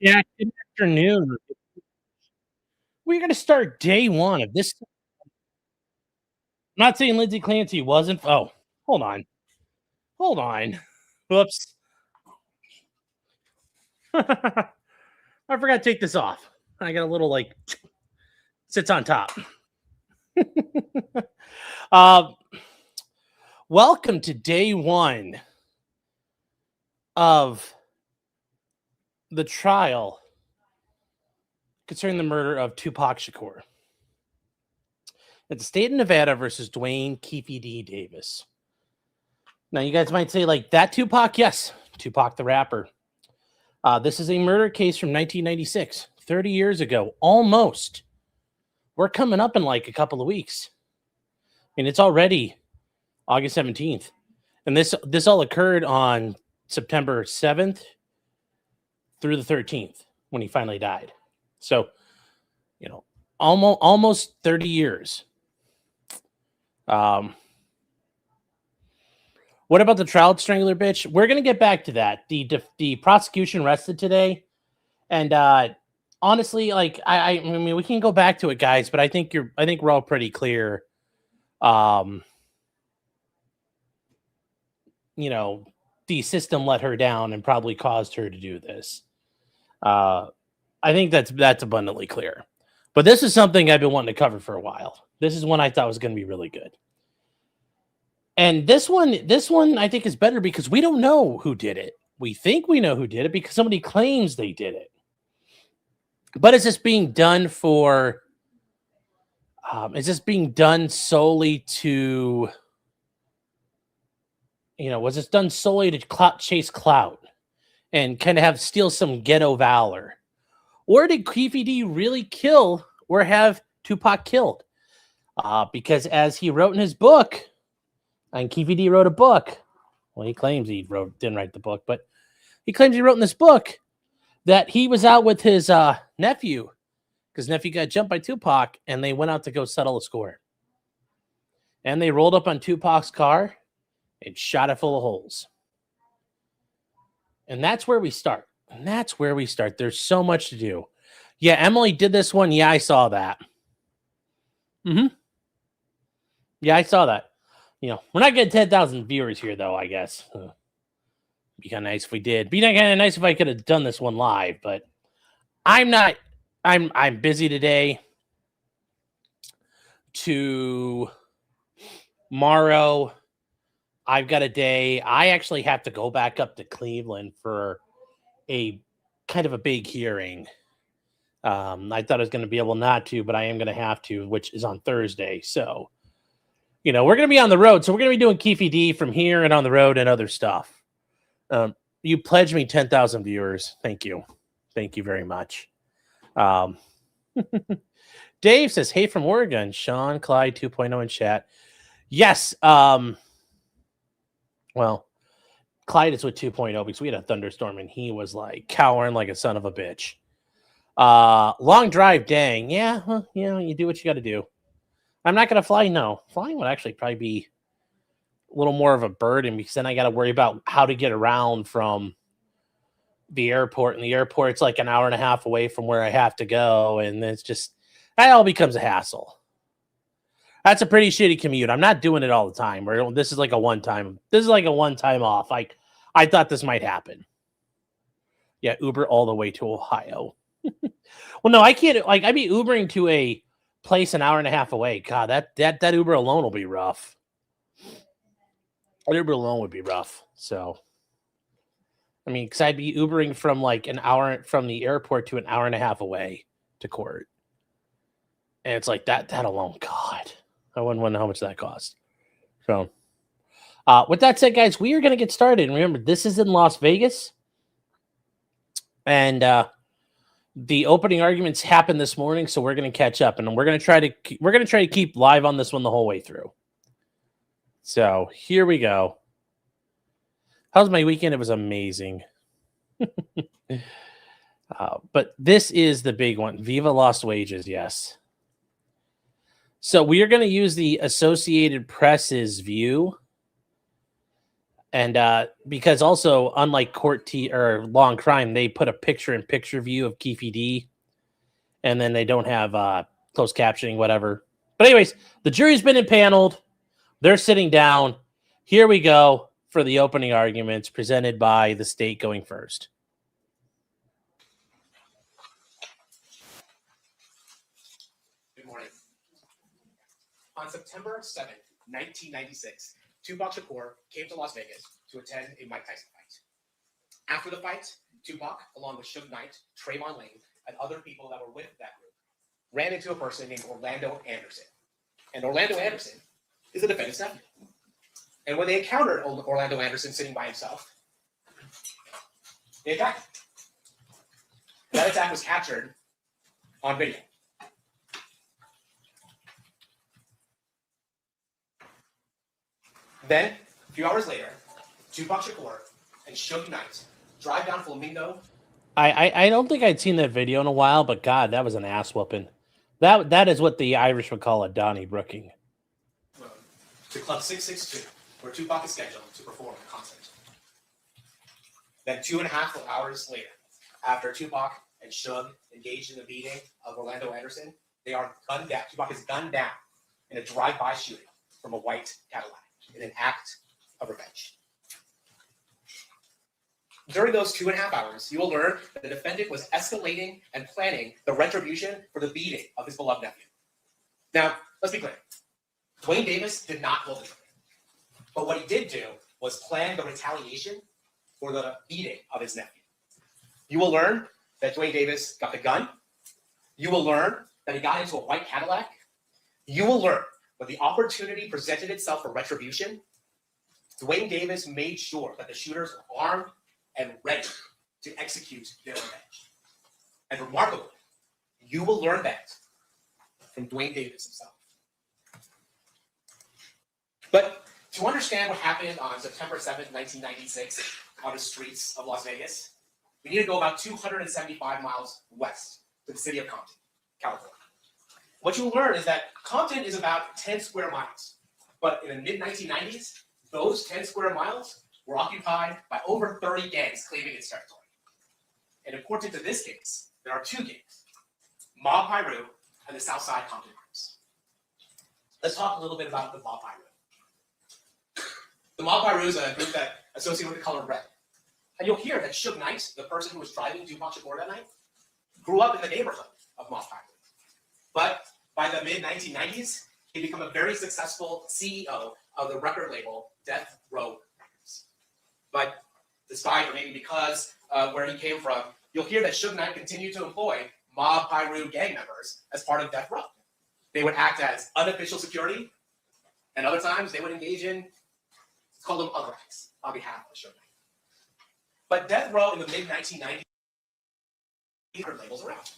Yeah, good afternoon. We're gonna start day one of this. I'm not saying Lindsay Clancy wasn't. Oh, hold on, hold on. Whoops. I forgot to take this off. I got a little like sits on top. uh, Welcome to day one of the trial concerning the murder of Tupac Shakur. It's the state of Nevada versus Duane Keefe D. Davis. Now, you guys might say, like, that Tupac? Yes, Tupac the rapper. This is a murder case from 1996, 30 years ago, almost. We're coming up in like a couple of weeks. And it's already August 17th. And this all occurred on September 7th through the 13th when he finally died. So, almost 30 years. What about the child strangler bitch? We're gonna get back to that. The prosecution rested today, and honestly, like I mean, we can go back to it, guys. But I think we're all pretty clear. The system let her down and probably caused her to do this. I think that's abundantly clear. But this is something I've been wanting to cover for a while. This is one I thought was going to be really good. And this one I think is better because we don't know who did it. We think we know who did it because somebody claims they did it. But is this being done for? Is this being done solely to? Was this done solely to chase clout and kind of steal some ghetto valor, or did Keefe D really kill or have Tupac killed? Because as he wrote in his book. And Keefe D wrote a book. Well, he claims didn't write the book, but he claims he wrote in this book that he was out with his nephew because nephew got jumped by Tupac, and they went out to go settle a score. And they rolled up on Tupac's car and shot it full of holes. And that's where we start. There's so much to do. Yeah, Emily did this one. Yeah, I saw that. Yeah, I saw that. We're not getting 10,000 viewers here, though, I guess. Be kind of nice if we did. Be kind of nice if I could have done this one live, but I'm not. I'm busy today. Tomorrow, I've got a day. I actually have to go back up to Cleveland for a kind of a big hearing. I thought I was going to be able not to, but I am going to have to, which is on Thursday. So. We're going to be on the road, so we're going to be doing Keefe D from here and on the road and other stuff. You pledged me 10,000 viewers. Thank you. Thank you very much. Dave says, hey, from Oregon. Sean Clyde 2.0 in chat. Yes. Well, Clyde is with 2.0 because we had a thunderstorm, and he was like cowering like a son of a bitch. Long drive, dang. Yeah, well, you do what you got to do. I'm not going to fly. No, flying would actually probably be a little more of a burden because then I got to worry about how to get around from the airport. And the airport's like an hour and a half away from where I have to go. And it's just, that all becomes a hassle. That's a pretty shitty commute. I'm not doing it all the time. This is like a one-time off. Like, I thought this might happen. Yeah, Uber all the way to Ohio. Well, no, I can't. Like, I'd be Ubering to a place an hour and a half away. God, that Uber alone will be rough. That Uber alone would be rough. So, I mean, because I'd be Ubering from like an hour from the airport to an hour and a half away to court. And it's like that alone. God, I wouldn't want to know how much that cost. So, with that said, guys, we are going to get started. And remember, this is in Las Vegas. And, the opening arguments happened this morning, so we're going to catch up, and we're going to try to keep live on this one the whole way through. So here we go. How's my weekend? It was amazing. But this is the big one. Viva lost wages, yes. So we are going to use the Associated Press's view. And because also, unlike court or long crime, they put a picture-in-picture view of Keefe D, and then they don't have closed captioning, whatever. But anyways, the jury's been impaneled. They're sitting down. Here we go for the opening arguments presented by the state going first. Good morning. On September 7th, 1996, Tupac Shakur came to Las Vegas to attend a Mike Tyson fight. After the fight, Tupac, along with Suge Knight, Trayvon Lane, and other people that were with that group, ran into a person named Orlando Anderson. And Orlando Anderson is the defendant's nephew. And when they encountered Orlando Anderson sitting by himself, they attacked him. That attack was captured on video. Then, a few hours later, Tupac Shakur and Suge Knight drive down Flamingo. I don't think I'd seen that video in a while, but God, that was an ass whooping. That is what the Irish would call a Donnybrooking. To Club 662, where Tupac is scheduled to perform a concert. Then 2.5 hours later, after Tupac and Suge engaged in the beating of Orlando Anderson, they are gunned down. Tupac is gunned down in a drive-by shooting from a white Cadillac in an act of revenge. During those 2.5 hours, you will learn that the defendant was escalating and planning the retribution for the beating of his beloved nephew. Now, let's be clear. Duane Davis did not pull the trigger. But what he did do was plan the retaliation for the beating of his nephew. You will learn that Duane Davis got the gun. You will learn that he got into a white Cadillac. You will learn when the opportunity presented itself for retribution, Duane Davis made sure that the shooters were armed and ready to execute their revenge. And remarkably, you will learn that from Duane Davis himself. But to understand what happened on September 7th, 1996 on the streets of Las Vegas, we need to go about 275 miles west to the city of Compton, California. What you'll learn is that Compton is about 10 square miles. But in the mid-1990s, those 10 square miles were occupied by over 30 gangs claiming its territory. And important to this case, there are two gangs, Mob Piru and the Southside Compton Crips. Let's talk a little bit about the Mob Piru. The Mob Piru is a group that associated with the color red. And you'll hear that Suge Knight, the person who was driving Tupac Shakur that night, grew up in the neighborhood of Mob Piru. But by the mid-1990s, he became a very successful CEO of the record label Death Row Records. But despite, or maybe because where he came from, you'll hear that Suge Knight continued to employ Mob Piru gang members as part of Death Row. They would act as unofficial security, and other times they would engage in, let's call them other acts on behalf of Suge Knight. But Death Row in the mid-1990s, record labels around.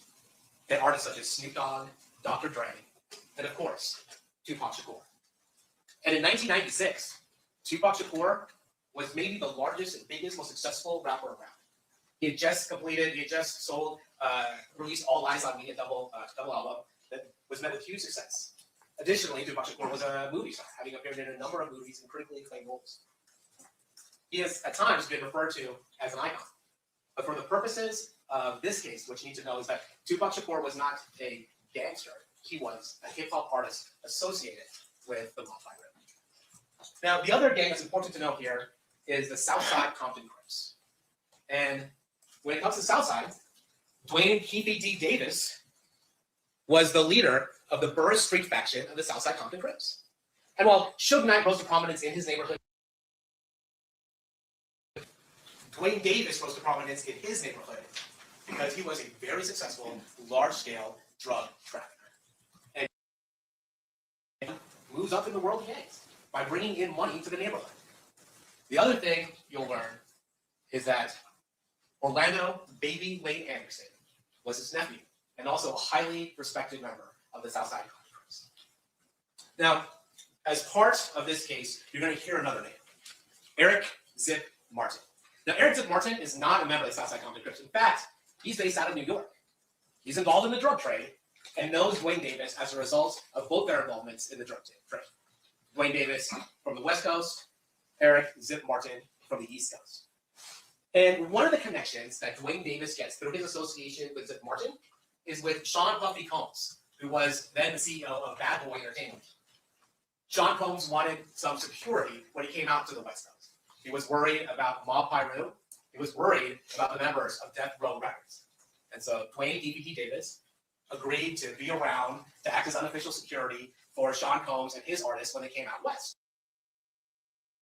They had artists such as Snoop Dogg, Dr. Dre, and of course, Tupac Shakur. And in 1996, Tupac Shakur was maybe the largest and biggest, most successful rapper around. He had just released All Eyes on Me, a double album that was met with huge success. Additionally, Tupac Shakur was a movie star, having appeared in a number of movies and critically acclaimed roles. He has at times been referred to as an icon. But for the purposes of this case, what you need to know is that Tupac Shakur was not a gangster. He was a hip-hop artist associated with the Mob Piru. Now, the other gang that's important to know here is the Southside Compton Crips. And when it comes to Southside, Duane Keefe D. Davis was the leader of the Burris Street faction of the Southside Compton Crips. And while Suge Knight rose to prominence in his neighborhood, Duane Davis rose to prominence in his neighborhood because he was a very successful, large-scale drug trafficker. And he moves up in the world of gangs by bringing in money to the neighborhood. The other thing you'll learn is that Orlando Baby Lane Anderson was his nephew and also a highly respected member of the Southside Compton Crips. Now, as part of this case, you're going to hear another name, Eric Zip Martin. Now, Eric Zip Martin is not a member of the Southside Compton Crips. In fact, he's based out of New York. He's involved in the drug trade and knows Duane Davis as a result of both their involvements in the drug trade. Duane Davis from the West Coast, Eric Zip Martin from the East Coast. And one of the connections that Duane Davis gets through his association with Zip Martin is with Sean Puffy Combs, who was then the CEO of Bad Boy Entertainment. Sean Combs wanted some security when he came out to the West Coast. He was worried about Mob Piru. He was worried about the members of Death Row Records. And so Duane D.V.D. Davis agreed to be around to act as unofficial security for Sean Combs and his artists when they came out west,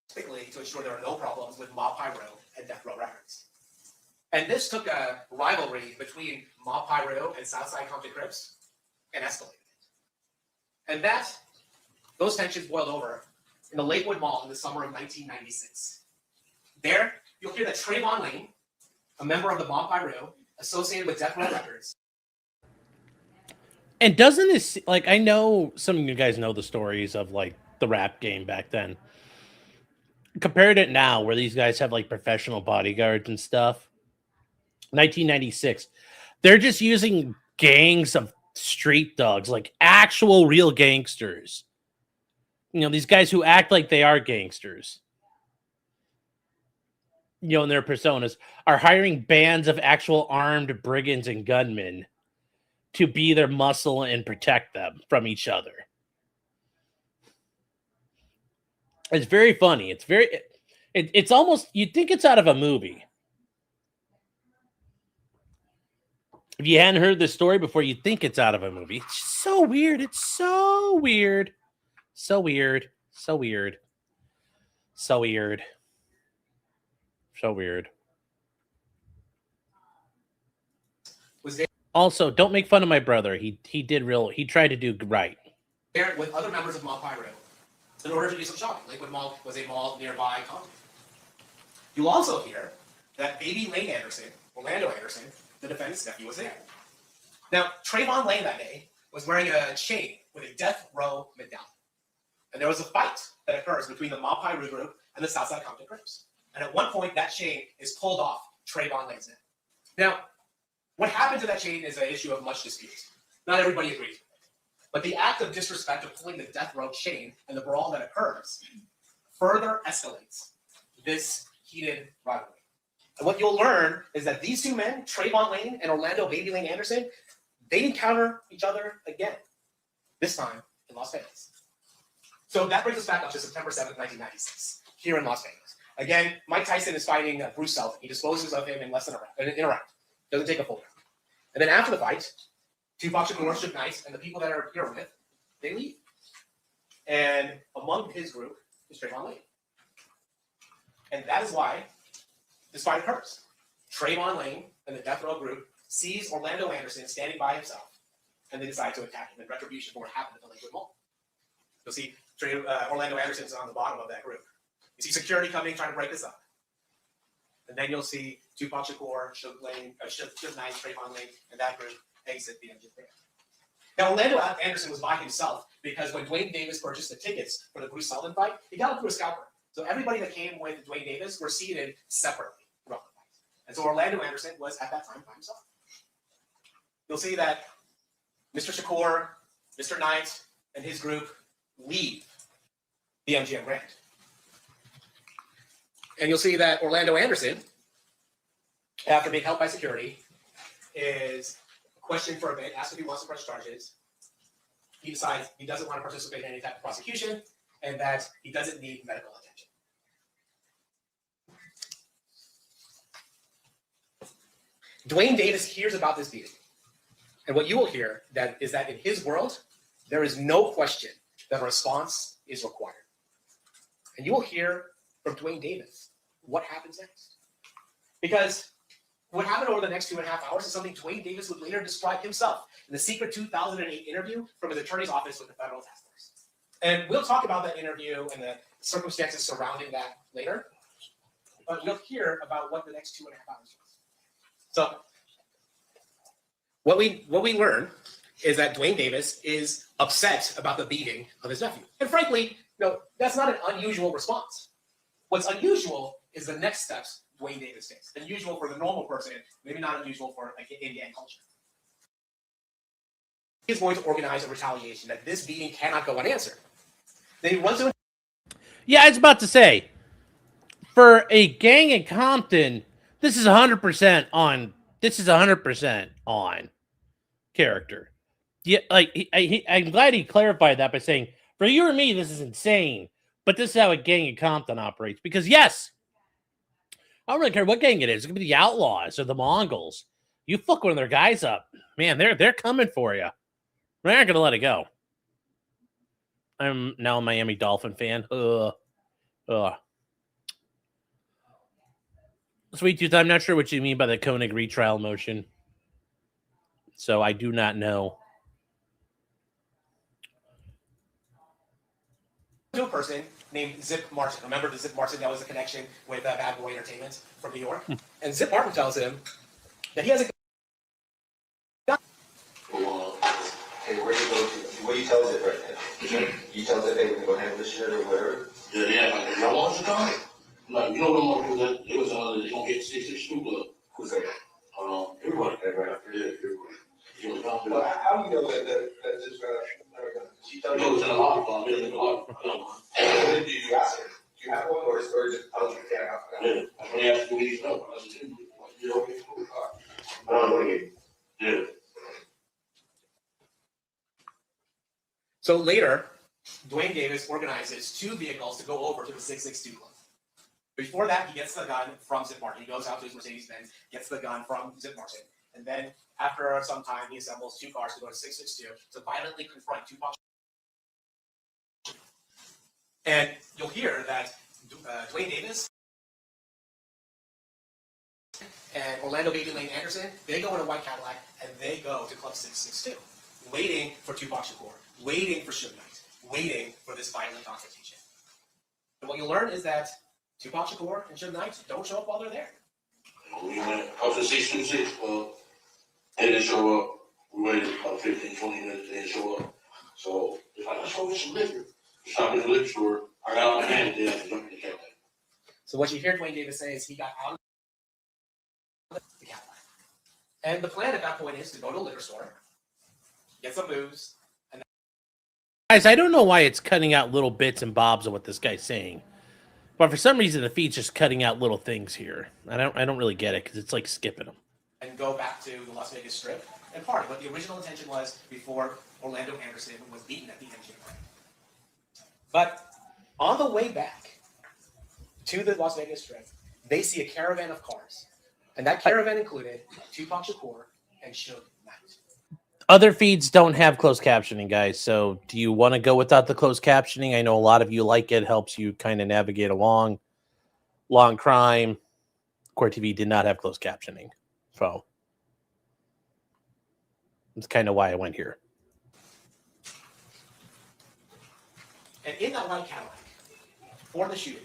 specifically to ensure there were no problems with Mob Piru and Death Row Records. And this took a rivalry between Mob Piru and Southside Compton Crips and escalated it. And those tensions boiled over in the Lakewood Mall in the summer of 1996. There, you'll hear that Trayvon Lane, a member of the Mob Piru, associated with Death Row Records. And doesn't this, like, I know some of you guys know the stories of, like, the rap game back then. Compared it now, where these guys have, like, professional bodyguards and stuff. 1996, they're just using gangs of street thugs, like actual real gangsters. You know, these guys who act like they are gangsters, you know, in their personas, are hiring bands of actual armed brigands and gunmen to be their muscle and protect them from each other. It's very funny. It's almost, you'd think it's out of a movie. If you hadn't heard this story before, you'd think it's out of a movie. It's so weird. It's so weird. So weird. So weird. So weird. So weird. Also, don't make fun of my brother. He tried to do right. There with other members of Mob Piru in order to do some shopping. Lakewood Mall was a mall nearby Compton. You'll also hear that baby Lane Anderson, Orlando Anderson, the defendant's nephew, was there. Now, Trayvon Lane that day was wearing a chain with a Death Row medallion. And there was a fight that occurs between the Mob Piru group and the Southside Compton Crips. And at one point, that chain is pulled off Trayvon Lane's neck. Now, what happened to that chain is an issue of much dispute. Not everybody agrees with it. But the act of disrespect of pulling the Death Row chain and the brawl that occurs further escalates this heated rivalry. And what you'll learn is that these two men, Trayvon Lane and Orlando Baby Lane Anderson, they encounter each other again, this time in Las Vegas. So that brings us back up to September 7th, 1996, here in Las Vegas. Again, Mike Tyson is fighting Bruce Sullivan. He disposes of him in less than a round. Doesn't take a full round. And then after the fight, Tupac Shakur, Suge Knight, and the people that are here with, they leave. And among his group is Trayvon Lane. And that is why this fight occurs. Trayvon Lane and the Death Row group sees Orlando Anderson standing by himself, and they decide to attack him in retribution for what happened at the Lakewood Mall. You'll see Orlando Anderson's on the bottom of that group. You see security coming, trying to break this up. And then you'll see Tupac Shakur, Suge Knight, Trayvon Lane, and that group exit the engine there. Now, Orlando Anderson was by himself because when Duane Davis purchased the tickets for the Bruce Sullivan fight, he got it through a scalper. So everybody that came with Duane Davis were seated separately throughout the fight. And so Orlando Anderson was at that time by himself. You'll see that Mr. Shakur, Mr. Knight, and his group leave the MGM Grand. And you'll see that Orlando Anderson, after being held by security, is questioned for a bit, asked if he wants to press charges. He decides he doesn't want to participate in any type of prosecution and that he doesn't need medical attention. Duane Davis hears about this beating. And what you will hear is that in his world, there is no question that a response is required. And you will hear from Duane Davis what happens next. Because what happened over the next 2.5 hours is something Duane Davis would later describe himself in the secret 2008 interview from his attorney's office with the federal task force. And we'll talk about that interview and the circumstances surrounding that later. But we'll hear about what the next 2.5 hours was. So what we learn is that Duane Davis is upset about the beating of his nephew. And frankly, that's not an unusual response. What's unusual is the next steps Duane Davis takes. Unusual for the normal person, maybe not unusual for like Indian culture. He is going to organize a retaliation that this beating cannot go unanswered. Then he runs to. Yeah, I was about to say, For a gang in Compton, this is 100% on. This is 100% on character. Yeah, like I'm glad he clarified that by saying, "For you or me, this is insane, but this is how a gang in Compton operates." Because yes, I don't really care what gang it is. It could be the Outlaws or the Mongols. You fuck one of their guys up, man. They're coming for you. They're not gonna let it go. I'm now a Miami Dolphin fan. Sweet Tooth, I'm not sure what you mean by the Koenig retrial motion. So I do not know. To a person named Zip Martin. Remember the Zip Martin that was a connection with Bad Boy Entertainment from New York? And Zip Martin tells him that he has a gun. Hey, where you go to? What you tell Zip right now? You tell Zip, hey, we can go handle this shit or whatever? Yeah, like, y'all want to die? Like, you know what I'm going to do? It was, they going to get 662 blood. Who's that? Everybody. Everybody. Yeah, everybody. You know, Well, how do you know that Zip's got a she you tells know, you? it's in a lot. I'm in a lot. Do you ask her? Do you have one or just tells you can't have Yeah, that's when they asked me, you know, I said, you know, I don't know what you yeah. So later, Duane Davis organizes 2 vehicles to go over to the 662 Club. Before that, he gets the gun from Zip Martin. He goes out to his Mercedes-Benz, gets the gun from Zip Martin. And then after some time, he assembles 2 cars to go to 662 to violently confront Tupac. And you'll hear that Duane Davis and Orlando Baby Lane Anderson, they go in a white Cadillac and they go to Club 662, waiting for Tupac Shakur, waiting for Suge Knight, waiting for this violent confrontation. And what you'll learn is that Tupac Shakur and Suge Knight don't show up while they're there. We went up to 626, they didn't show up. We waited about 15, 20 minutes, they didn't show up. So, it's like, let's go get some liquor. We stopped at the liquor store. I got out my hand, they had to jump in the Cadillac. So what you hear Duane Davis say is he got out of the Cadillac. And the plan at that point is to go to a liquor store, get some booze, and Guys, I don't know why it's cutting out little bits and bobs of what this guy's saying, but for some reason the feed's just cutting out little things here. I don't really get it because it's like skipping them. and go back to the Las Vegas Strip and party. But the original intention was before Orlando Anderson was beaten at the MGM Grand. But on the way back to the Las Vegas Strip, they see a caravan of cars. And that caravan included Tupac Shakur and Suge Knight. Other feeds don't have closed captioning, guys. So do you want to go without the closed captioning? I know a lot of you like it. Helps you kind of navigate along. Long Crime. Core TV did not have closed captioning. So that's kind of why I went here. And in that white Cadillac, before the shooting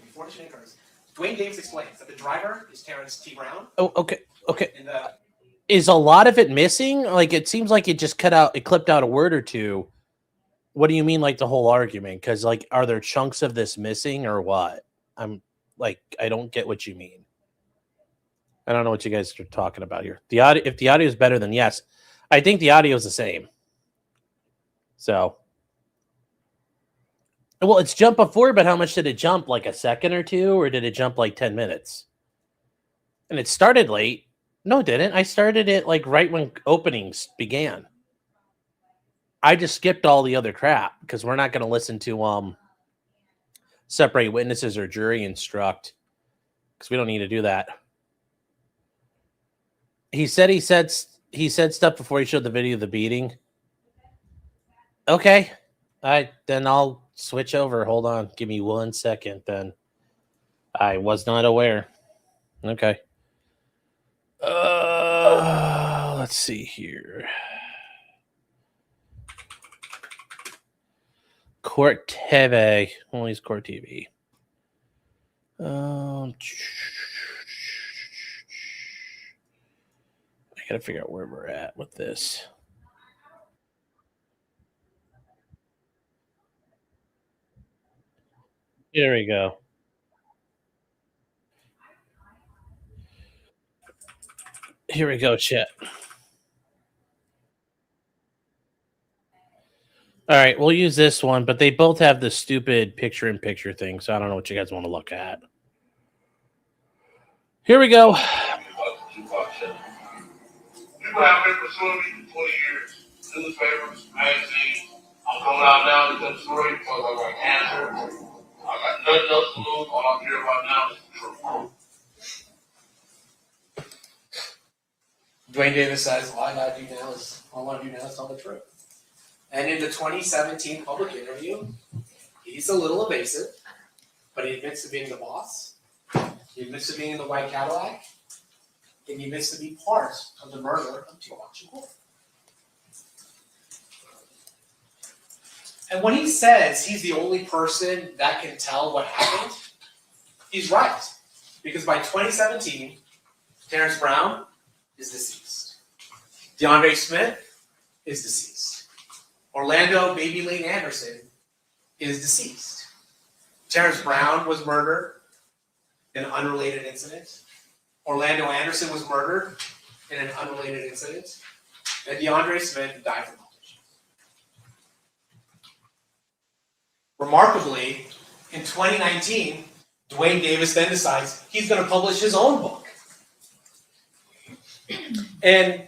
occurs, Duane Davis explains that the driver is Terrence T. Brown. Oh, okay. And the Is a lot of it missing? Like, it seems like it just clipped out a word or two. What do you mean, like the whole argument? Because, like, are there chunks of this missing or what? I'm like, I don't get what you mean. I don't know what you guys are talking about here. The audio, if the audio is better, then yes. I think the audio is the same. So, well, it's jumped before, but how much did it jump? Like a second or two, or did it jump like 10 minutes? And it started late. No, it didn't. I started it like right when openings began. I just skipped all the other crap because we're not going to listen to separate witnesses or jury instruct because we don't need to do that. He said stuff before he showed the video of the beating. Okay. Then I'll switch over. Hold on. Give me 1 second then. I was not aware. Okay. Let's see here. Court TV. Only Court TV. I gotta figure out where we're at with this. Here we go. Here we go, chat. All right, we'll use this one, but they both have the stupid picture-in-picture thing, so I don't know what you guys want to look at. Here we go. Tupac Shakur. People have been pursuing me for 20 years. Newspapers, magazines. I'm coming out now to tell the story because I got cancer. I got nothing else to lose. All I care about now is the truth. Duane Davis says, all I want to do now is tell the truth. And in the 2017 public interview, he's a little evasive, but he admits to being the boss. He admits to being in the white Cadillac. And he admits to be part of the murder of Tupac Shakur. And when he says he's the only person that can tell what happened, he's right. Because by 2017, Terrence Brown is deceased. DeAndre Smith is deceased. Orlando Baby Lane Anderson is deceased. Terrence Brown was murdered in an unrelated incident. Orlando Anderson was murdered in an unrelated incident. And DeAndre Smith died from complications. Remarkably, in 2019, Duane Davis then decides he's going to publish his own book. And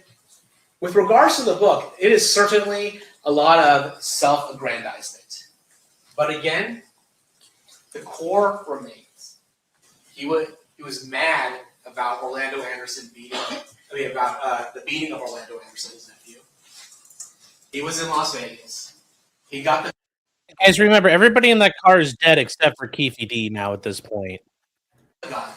with regards to the book, it is certainly a lot of self-aggrandizement. But again, the core remains. He was mad about Orlando Anderson about the beating of Orlando Anderson, his nephew. He was in Las Vegas. He got the Guys, remember, everybody in that car is dead except for Keefe D now at this point. gun.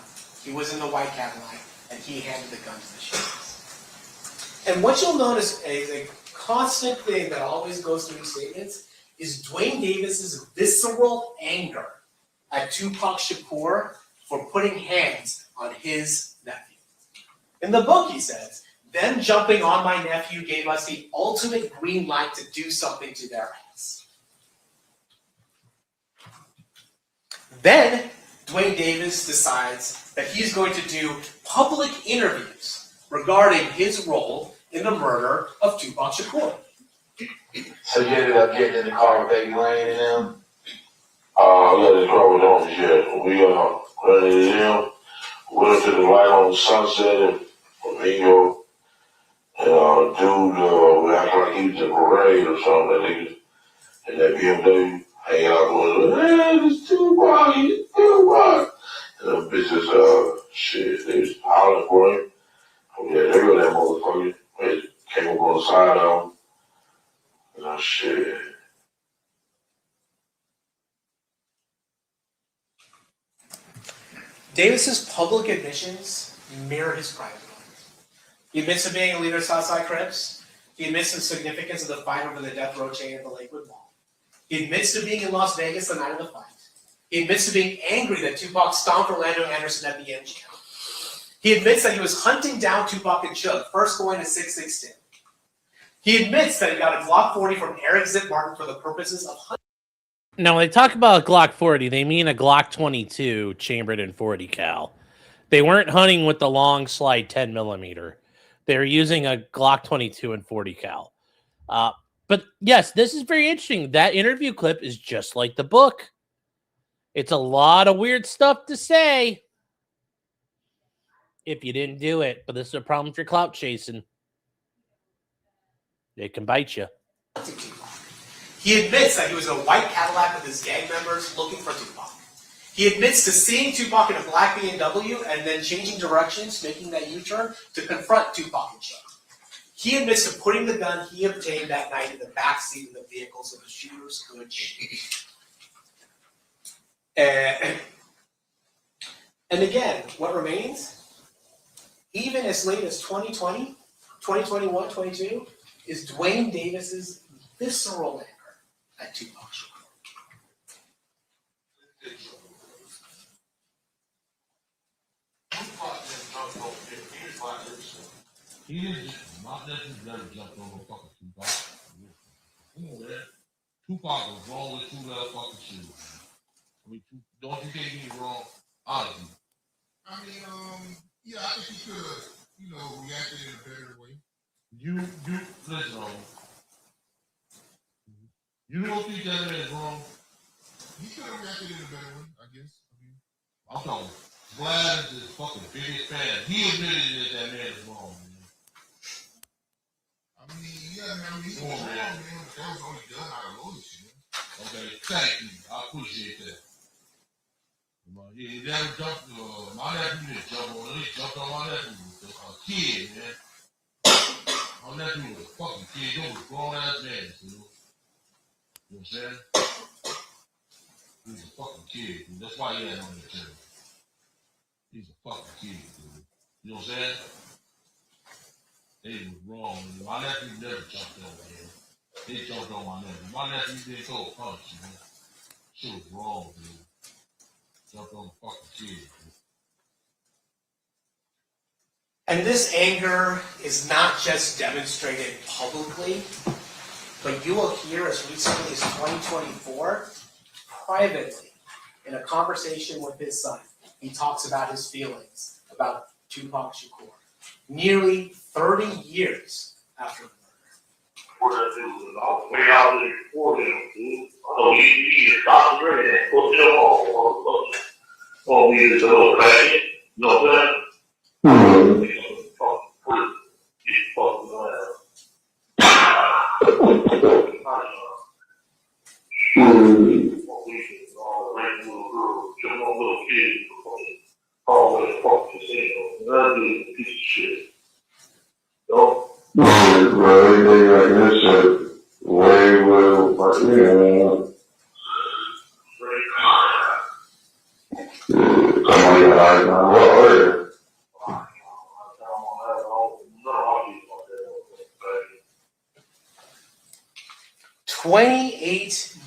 He was in the white Cadillac, and he handed the gun to the sheriff. And what you'll notice is a constant thing that always goes through these statements is Duane Davis's visceral anger at Tupac Shakur for putting hands on his nephew. In the book, he says, them jumping on my nephew gave us the ultimate green light to do something to their ass. Then, Duane Davis decides that he's going to do public interviews regarding his role in the murder of Tupac Shakur. So you ended up getting in the car with Baby Lane and them? I got in the car with them, yeah. We ran into them, went to the light on Sunset and Flamingo, and dude, we act like he was in a parade or something, that nigga, and that BMW hanging out with him, hey, it's Tupac, it's Tupac. And them bitches, shit, they was hollering for him. Oh yeah, they were that motherfucker. They came up on the side of him. Shit. Davis's public admissions mirror his private ones. He admits to being a leader of Southside Crips. He admits to the significance of the fight over the death row chain at the Lakewood Mall. He admits to being in Las Vegas the night of the fight. He admits to being angry that Tupac stomped Orlando Anderson at the MGM. He admits that he was hunting down Tupac and Suge, first going to 662. He admits that he got a Glock 40 from Eric Zip Martin for the purposes of hunting. Now, when they talk about a Glock 40, they mean a Glock 22 chambered in 40 cal. They weren't hunting with the long slide 10 millimeter. They were using a Glock 22 and 40 cal. But yes, this is very interesting. That interview clip is just like the book. It's a lot of weird stuff to say if you didn't do it. But this is a problem if you're clout chasing. It can bite you. He admits that he was in a white Cadillac with his gang members looking for Tupac. He admits to seeing Tupac in a black BMW and then changing directions, making that U-turn to confront Tupac and Suge. He admits to putting the gun he obtained that night in the back seat of the vehicle so the shooters could shoot. And again, what remains, even as late as 2020, 2021, 22, is Duane Davis's visceral anger at Tupac Shakur. He is not necessarily jumped over fucking Tupac. You know that. Tupac was wrong with two fucking shoes. I mean, don't you think he was wrong? Honestly. I mean, yeah, I think he could have, reacted in a better way. You listen, you don't think that man is wrong? He could have reacted in a better way, I guess. I'm talking Glad is fucking biggest fan. He admitted that man is wrong, man. I mean, yeah, man. I mean, he's wrong, man. That was all he done out of loyalty, man. Okay, thank you. I appreciate that. He never jumped. My nephew didn't jump on. He jumped on my nephew. A kid, man. My nephew was a fucking kid. They was grown ass man, dude. You know what I'm saying? He was a fucking kid, dude. That's why he had on the channel. He's a fucking kid, dude. You know what I'm saying? They was wrong. My nephew never jumped on, man. They jumped on my nephew. My nephew didn't throw a punch, man. Shit was wrong, dude. Jumped on the fucking kid, dude. And this anger is not just demonstrated publicly, but you will hear as recently as 2024, privately, in a conversation with his son, he talks about his feelings about Tupac Shakur, nearly 30 years after the murder. Way out there for them, dude. Oh, you stop the and put them on. Oh, we just a little packet. You know what I'm saying?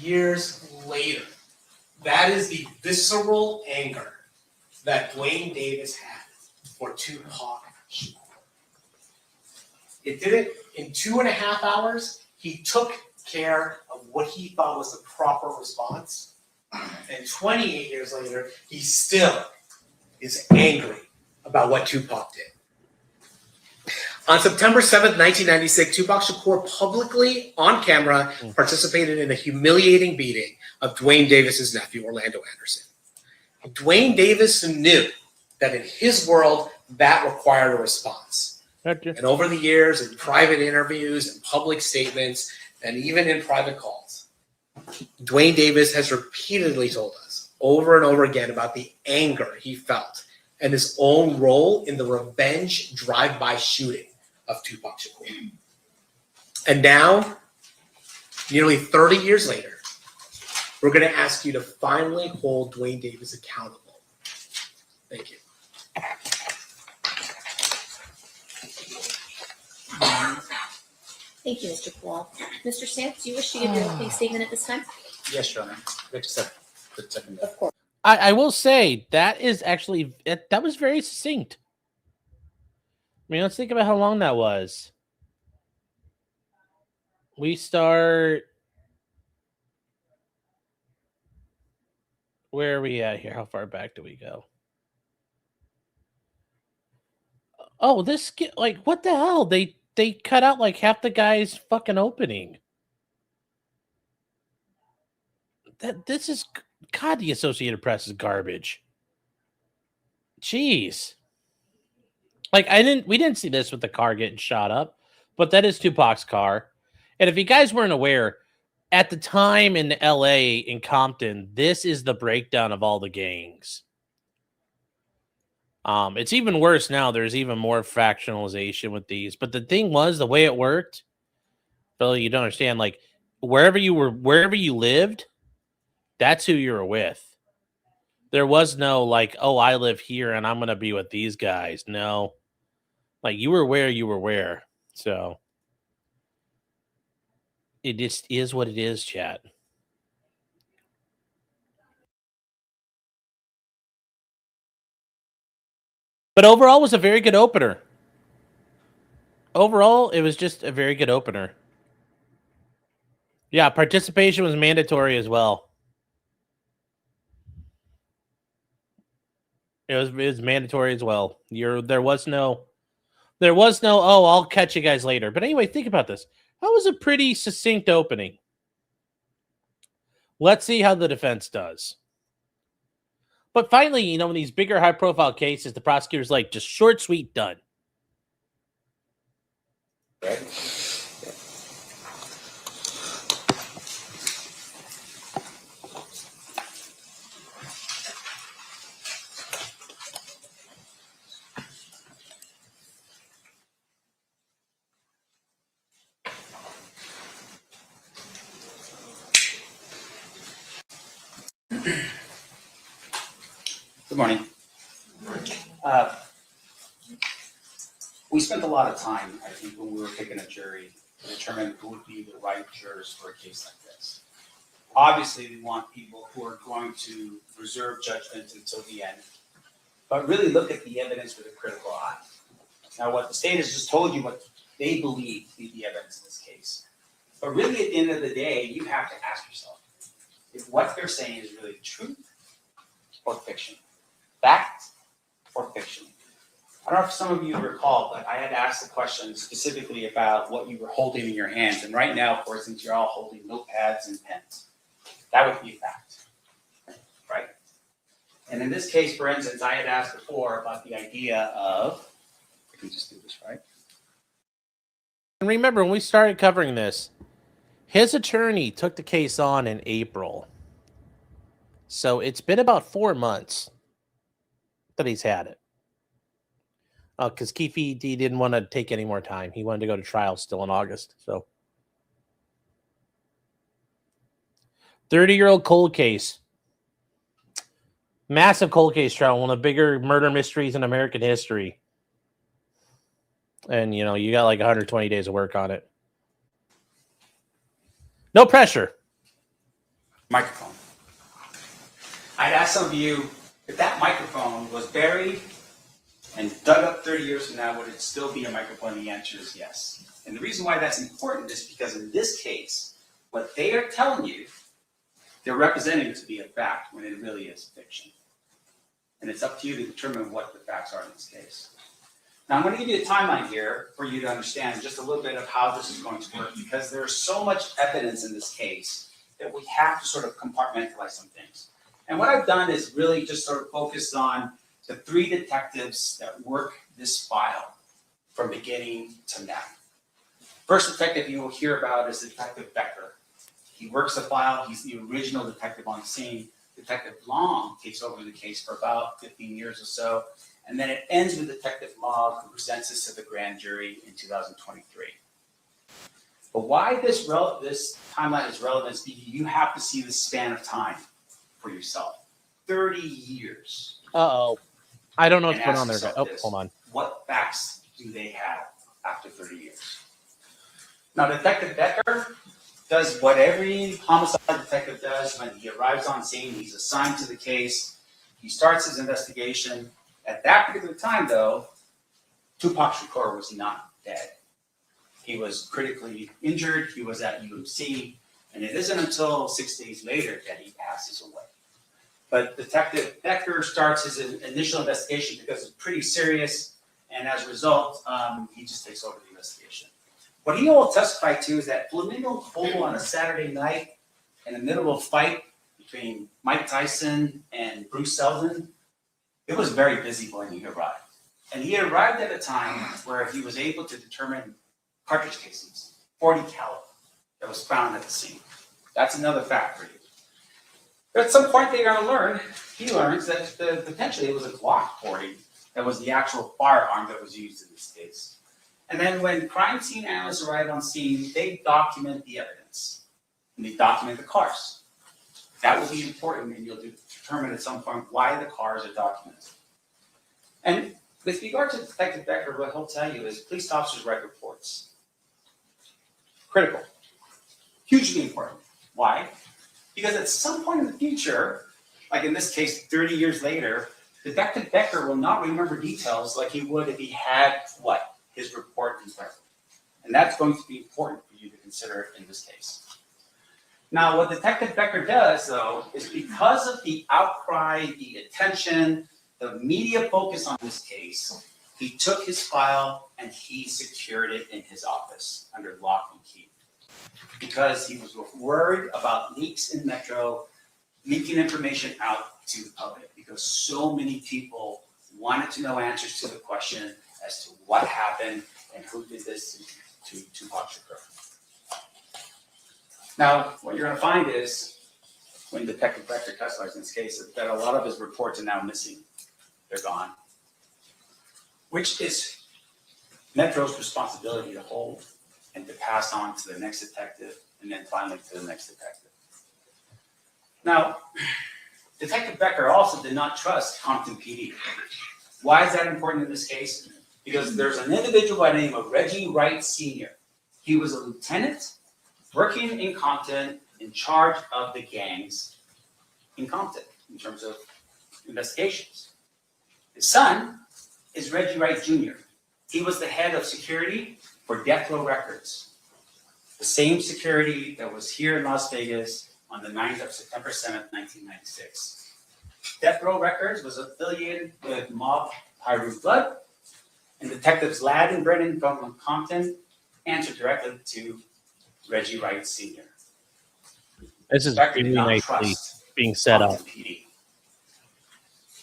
Years later, that is the visceral anger that Duane Davis had for Tupac Shakur. It did it in 2.5 hours. He took care of what he thought was the proper response. And 28 years later, he still is angry about what Tupac did. On September 7th, 1996, Tupac Shakur publicly, on camera, participated in a humiliating beating of Duane Davis's nephew, Orlando Anderson. Duane Davis knew that in his world, that required a response. And over the years, in private interviews and public statements, and even in private calls, Duane Davis has repeatedly told us over and over again about the anger he felt and his own role in the revenge drive-by shooting of Tupac Shakur. And now, nearly 30 years later, we're going to ask you to finally hold Duane Davis accountable. Thank you. Thank you, Mr. Paul. Mr. Stamps, do you wish to give your opening statement at this time? Yes, Your Honor. Wait just a second. Of course. I will say that is actually that was very succinct. I mean, let's think about how long that was. We start. Where are we at here? How far back do we go? Oh, this like what the hell? They cut out like half the guy's fucking opening. This is God. The Associated Press is garbage. Jeez. Like we didn't see this with the car getting shot up, but that is Tupac's car. And if you guys weren't aware, at the time in LA in Compton, this is the breakdown of all the gangs. It's even worse now. There's even more factionalization with these. But the thing was, the way it worked, Billy, you don't understand. Like wherever you lived, that's who you were with. There was no like, oh, I live here and I'm gonna be with these guys. No, like you were where. So it just is what it is, chat. But overall, it was a very good opener. Overall, it was just a very good opener. Yeah, participation was mandatory as well. It was mandatory as well. There was no, oh, I'll catch you guys later. But anyway, think about this. That was a pretty succinct opening. Let's see how the defense does. But finally, you know, in these bigger, high-profile cases, the prosecutor's like, just short, sweet, done. Right? Good morning. We spent a lot of time, I think, when we were picking a jury to determine who would be the right jurors for a case like this. Obviously, we want people who are going to reserve judgment until the end, but really look at the evidence with a critical eye. Now, what the state has just told you what they believe to be the evidence in this case. But really, at the end of the day, you have to ask yourself if what they're saying is really truth or fiction. Fact or fiction? I don't know if some of you recall, but I had asked a question specifically about what you were holding in your hands. And right now, for instance, you're all holding notepads and pens. That would be a fact, right? And in this case, for instance, I had asked before about the idea of, I can just do this, right? And remember, when we started covering this, his attorney took the case on in April. So it's been about 4 months that he's had it. Because Keefe D didn't want to take any more time. He wanted to go to trial still in August. So 30-year-old cold case. Massive cold case trial. One of the bigger murder mysteries in American history. And, you know, you got like 120 days of work on it. No pressure. Microphone. I'd ask some of you if that microphone was buried and dug up 30 years from now, would it still be a microphone? The answer is yes. And the reason why that's important is because in this case, what they are telling you, they're representing it to be a fact when it really is fiction. And it's up to you to determine what the facts are in this case. Now, I'm going to give you a timeline here for you to understand just a little bit of how this is going to work, because there's so much evidence in this case that we have to sort of compartmentalize some things. And what I've done is really just sort of focused on the 3 detectives that work this file from beginning to now. First detective you will hear about is Detective Becker. He works the file. He's the original detective on the scene. Detective Long takes over the case for about 15 years or so. And then it ends with Detective Mogg, who presents this to the grand jury in 2023. But why this timeline is relevant is because you have to see the span of time for yourself. 30 years. Uh-oh. I don't know what's And going ask on there. yourself Oh, this. hold on. What facts do they have after 30 years? Now, Detective Becker does what every homicide detective does when he arrives on scene. He's assigned to the case. He starts his investigation. At that particular time, though, Tupac Shakur was not dead. He was critically injured. He was at UMC. And it isn't until 6 days later that he passes away. But Detective Becker starts his initial investigation because it's pretty serious. And as a result, he just takes over the investigation. What he will testify to is that Flamingo Pool on a Saturday night in the middle of a fight between Mike Tyson and Bruce Seldon, it was very busy when he arrived. And he arrived at a time where he was able to determine cartridge casings, .40 caliber, that was found at the scene. That's another fact for you. But at some point he learns that potentially it was a Glock 40 that was the actual firearm that was used in this case. And then when crime scene analysts arrive on scene, they document the evidence. And they document the cars. That will be important, and you'll determine at some point why the cars are documented. And with regard to Detective Becker, what he'll tell you is police officers write reports. Critical. Hugely important. Why? Because at some point in the future, like in this case, 30 years later, Detective Becker will not remember details like he would if he had what? His report in front of him. And that's going to be important for you to consider in this case. Now, what Detective Becker does, though, is because of the outcry, the attention, the media focus on this case, he took his file and he secured it in his office under lock and key. Because he was worried about leaks in Metro, leaking information out to the public because so many people wanted to know answers to the question as to what happened and who did this to Tupac Shakur. Now, what you're going to find is, when Detective Becker testifies in this case, that a lot of his reports are now missing. They're gone. Which is Metro's responsibility to hold and to pass on to the next detective, and then finally to the next detective. Now, Detective Becker also did not trust Compton PD. Why is that important in this case? Because there's an individual by the name of Reggie Wright Sr. He was a lieutenant working in Compton in charge of the gangs in Compton in terms of investigations. His son is Reggie Wright Jr. He was the head of security for Death Row Records, the same security that was here in Las Vegas on the 9th of September 7th, 1996. Death Row Records was affiliated with Mob Pyru Blood, and Detectives Ladd and Brennan from Compton answered directly to Reggie Wright Sr. This is Becker did really not nicely trust being set up. Compton PD.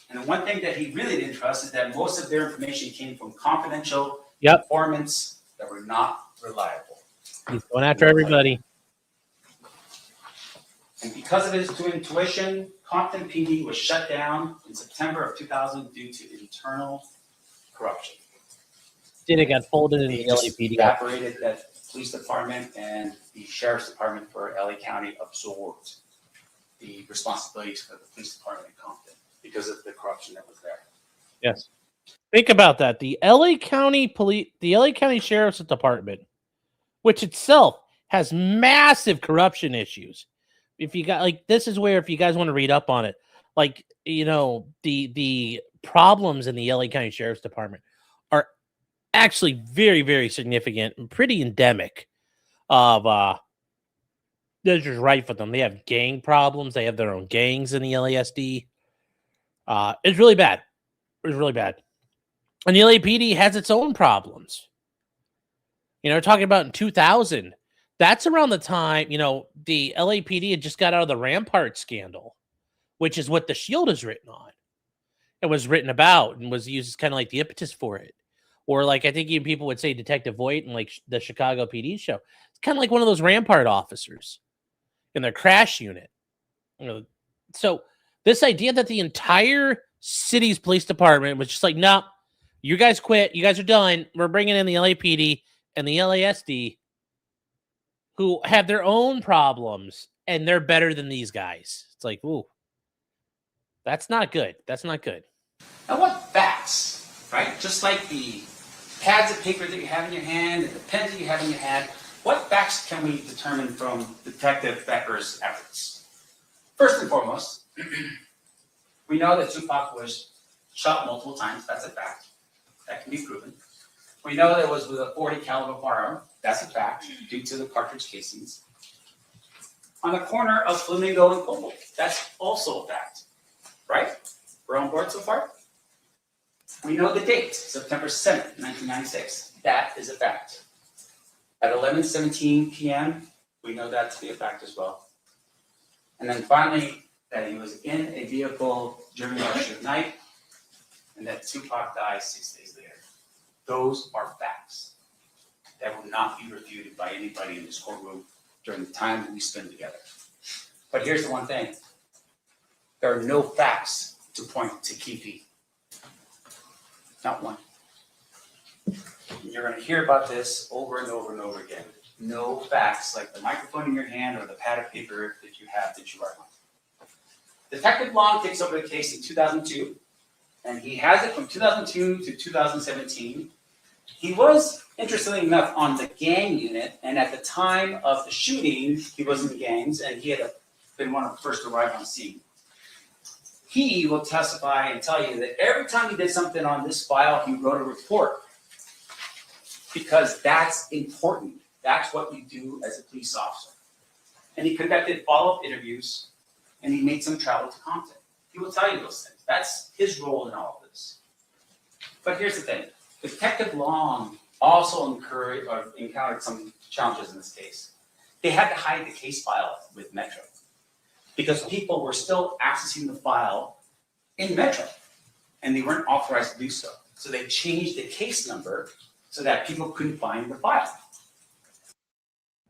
And the one thing that he really didn't trust is that most of their information came from confidential informants that were not reliable. He's going after everybody. And because of his intuition, Compton PD was shut down in September of 2000 due to internal corruption. Then it got folded in They the just LAPD. evaporated that police department, and the sheriff's department for LA County absorbed the responsibilities for the police department in Compton because of the corruption that was there. Yes. Think about that. The LA County Sheriff's Department, which itself has massive corruption issues. If you got this is where, if you guys want to read up on it, the problems in the LA County Sheriff's Department are actually very, very significant and pretty endemic of they're just rife with them. They have gang problems. They have their own gangs in the LASD. It's really bad. It's really bad. And the LAPD has its own problems. Talking about in 2000, that's around the time, the LAPD had just got out of the Rampart scandal, which is what The Shield is written on. It was written about and was used as kind of like the impetus for it. Or I think even people would say Detective Voight and the Chicago PD show. It's kind of like one of those Rampart officers in their crash unit. So this idea that the entire city's police department was just like, no, you guys quit. You guys are done. We're bringing in the LAPD and the LASD, who have their own problems, and they're better than these guys. It's like, ooh, that's not good. That's not good. Now, what facts, right? Just like the pads of paper that you have in your hand and the pens that you have in your hand, what facts can we determine from Detective Becker's efforts? First and foremost, we know that Tupac was shot multiple times. That's a fact. That can be proven. We know that it was with a .40 caliber firearm. That's a fact, due to the cartridge casings. On the corner of Flamingo and Cobalt. That's also a fact, right? We're on board so far? We know the date, September 7th, 1996. That is a fact. At 11:17 p.m., we know that to be a fact as well. And then finally, that he was in a vehicle driven by Suge Knight, and that Tupac died 6 days later. Those are facts that will not be refuted by anybody in this courtroom during the time that we spend together. But here's the one thing. There are no facts to point to Keefe D. Not one. You're going to hear about this over and over and over again. No facts like the microphone in your hand or the pad of paper that you have that you write on. Detective Long takes over the case in 2002, and he has it from 2002 to 2017. He was, interestingly enough, on the gang unit, and at the time of the shooting, he was in the gangs, and he had been one of the first to arrive on scene. He will testify and tell you that every time he did something on this file, he wrote a report, because that's important. That's what you do as a police officer. And he conducted follow-up interviews, and he made some travel to Compton. He will tell you those things. That's his role in all of this. But here's the thing. Detective Long also encountered some challenges in this case. They had to hide the case file with Metro. because people were still accessing the file in Metro, and they weren't authorized to do so. So they changed the case number so that people couldn't find the file.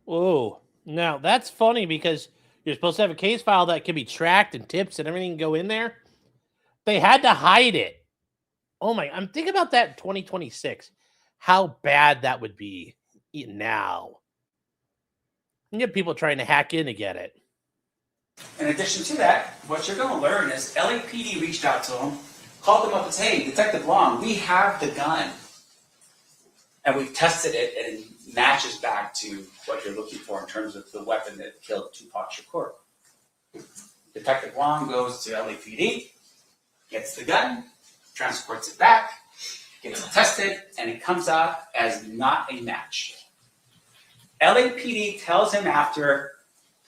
Whoa. Now, that's funny because you're supposed to have a case file that can be tracked and tips and everything can go in there. They had to hide it. Oh my, I'm thinking about that in 2026. How bad that would be now. You get people trying to hack in to get it. In addition to that, what you're going to learn is LAPD reached out to him, called him up and said, hey, Detective Long, we have the gun. And we've tested it, and it matches back to what you're looking for in terms of the weapon that killed Tupac Shakur. Detective Long goes to LAPD, gets the gun, transports it back, gets it tested, and it comes out as not a match. LAPD tells him after,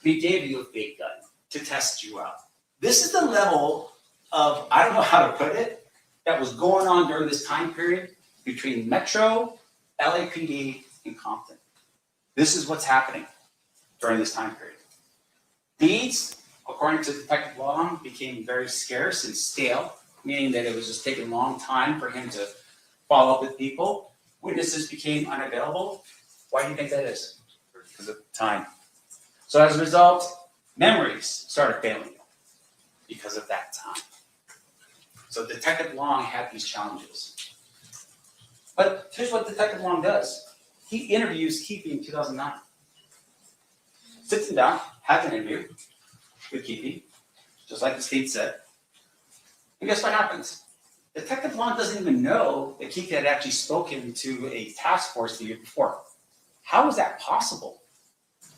we gave you a fake gun to test you out. This is the level of, I don't know how to put it, that was going on during this time period between Metro, LAPD, and Compton. This is what's happening during this time period. Leads, according to Detective Long, became very scarce and stale, meaning that it was just taking a long time for him to follow up with people. Witnesses became unavailable. Why do you think that is? Because of time. So as a result, memories started failing because of that time. So Detective Long had these challenges. But here's what Detective Long does. He interviews Keefe in 2009. Sits him down, has an interview with Keefe, just like the state said. And guess what happens? Detective Long doesn't even know that Keefe had actually spoken to a task force the year before. How is that possible?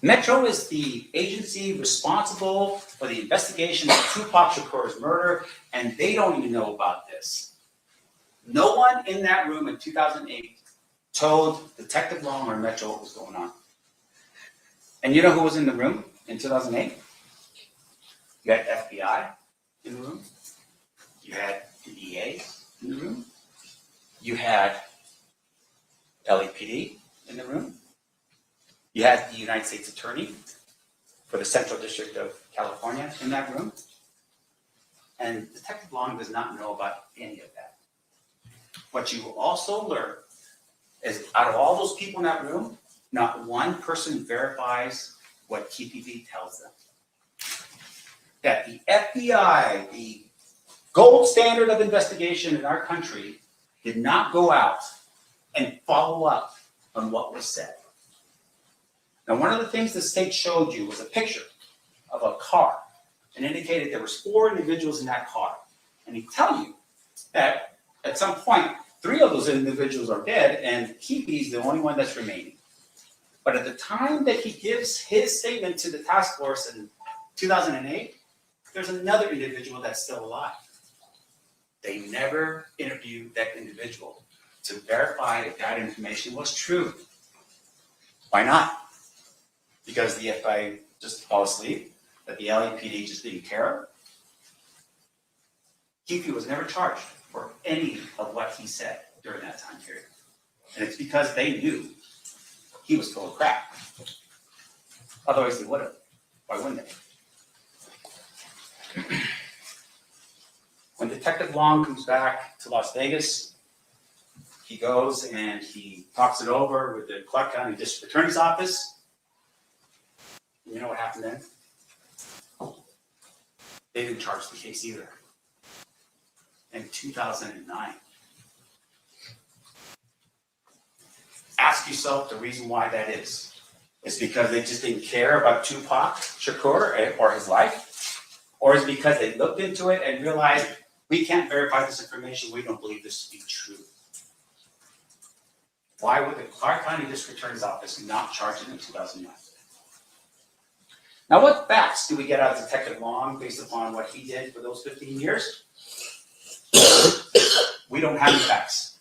Metro is the agency responsible for the investigation of Tupac Shakur's murder, and they don't even know about this. No one in that room in 2008 told Detective Long or Metro what was going on. And you know who was in the room in 2008? You had FBI in the room. You had the DA in the room. You had LAPD in the room. You had the United States Attorney for the Central District of California in that room. And Detective Long does not know about any of that. What you will also learn is out of all those people in that room, not one person verifies what Keefe D tells them. That the FBI, the gold standard of investigation in our country, did not go out and follow up on what was said. Now, one of the things the state showed you was a picture of a car and indicated there was 4 individuals in that car. And he tell you that at some point, 3 of those individuals are dead and Keefe is the only one that's remaining. But at the time that he gives his statement to the task force in 2008, there's another individual that's still alive. They never interviewed that individual to verify if that information was true. Why not? Because the FBI just fell asleep, that the LAPD just didn't care. Keefe was never charged for any of what he said during that time period. And it's because they knew he was full of crap. Otherwise they would have. Why wouldn't they? When Detective Long comes back to Las Vegas, he goes and he talks it over with the Clark County District Attorney's Office. You know what happened then? They didn't charge the case either. In 2009. Ask yourself the reason why that is. It's because they just didn't care about Tupac Shakur or his life? Or is it because they looked into it and realized we can't verify this information, we don't believe this to be true? Why would the Clark County District Attorney's Office not charge it in 2009? Now, what facts do we get out of Detective Long based upon what he did for those 15 years? We don't have any facts.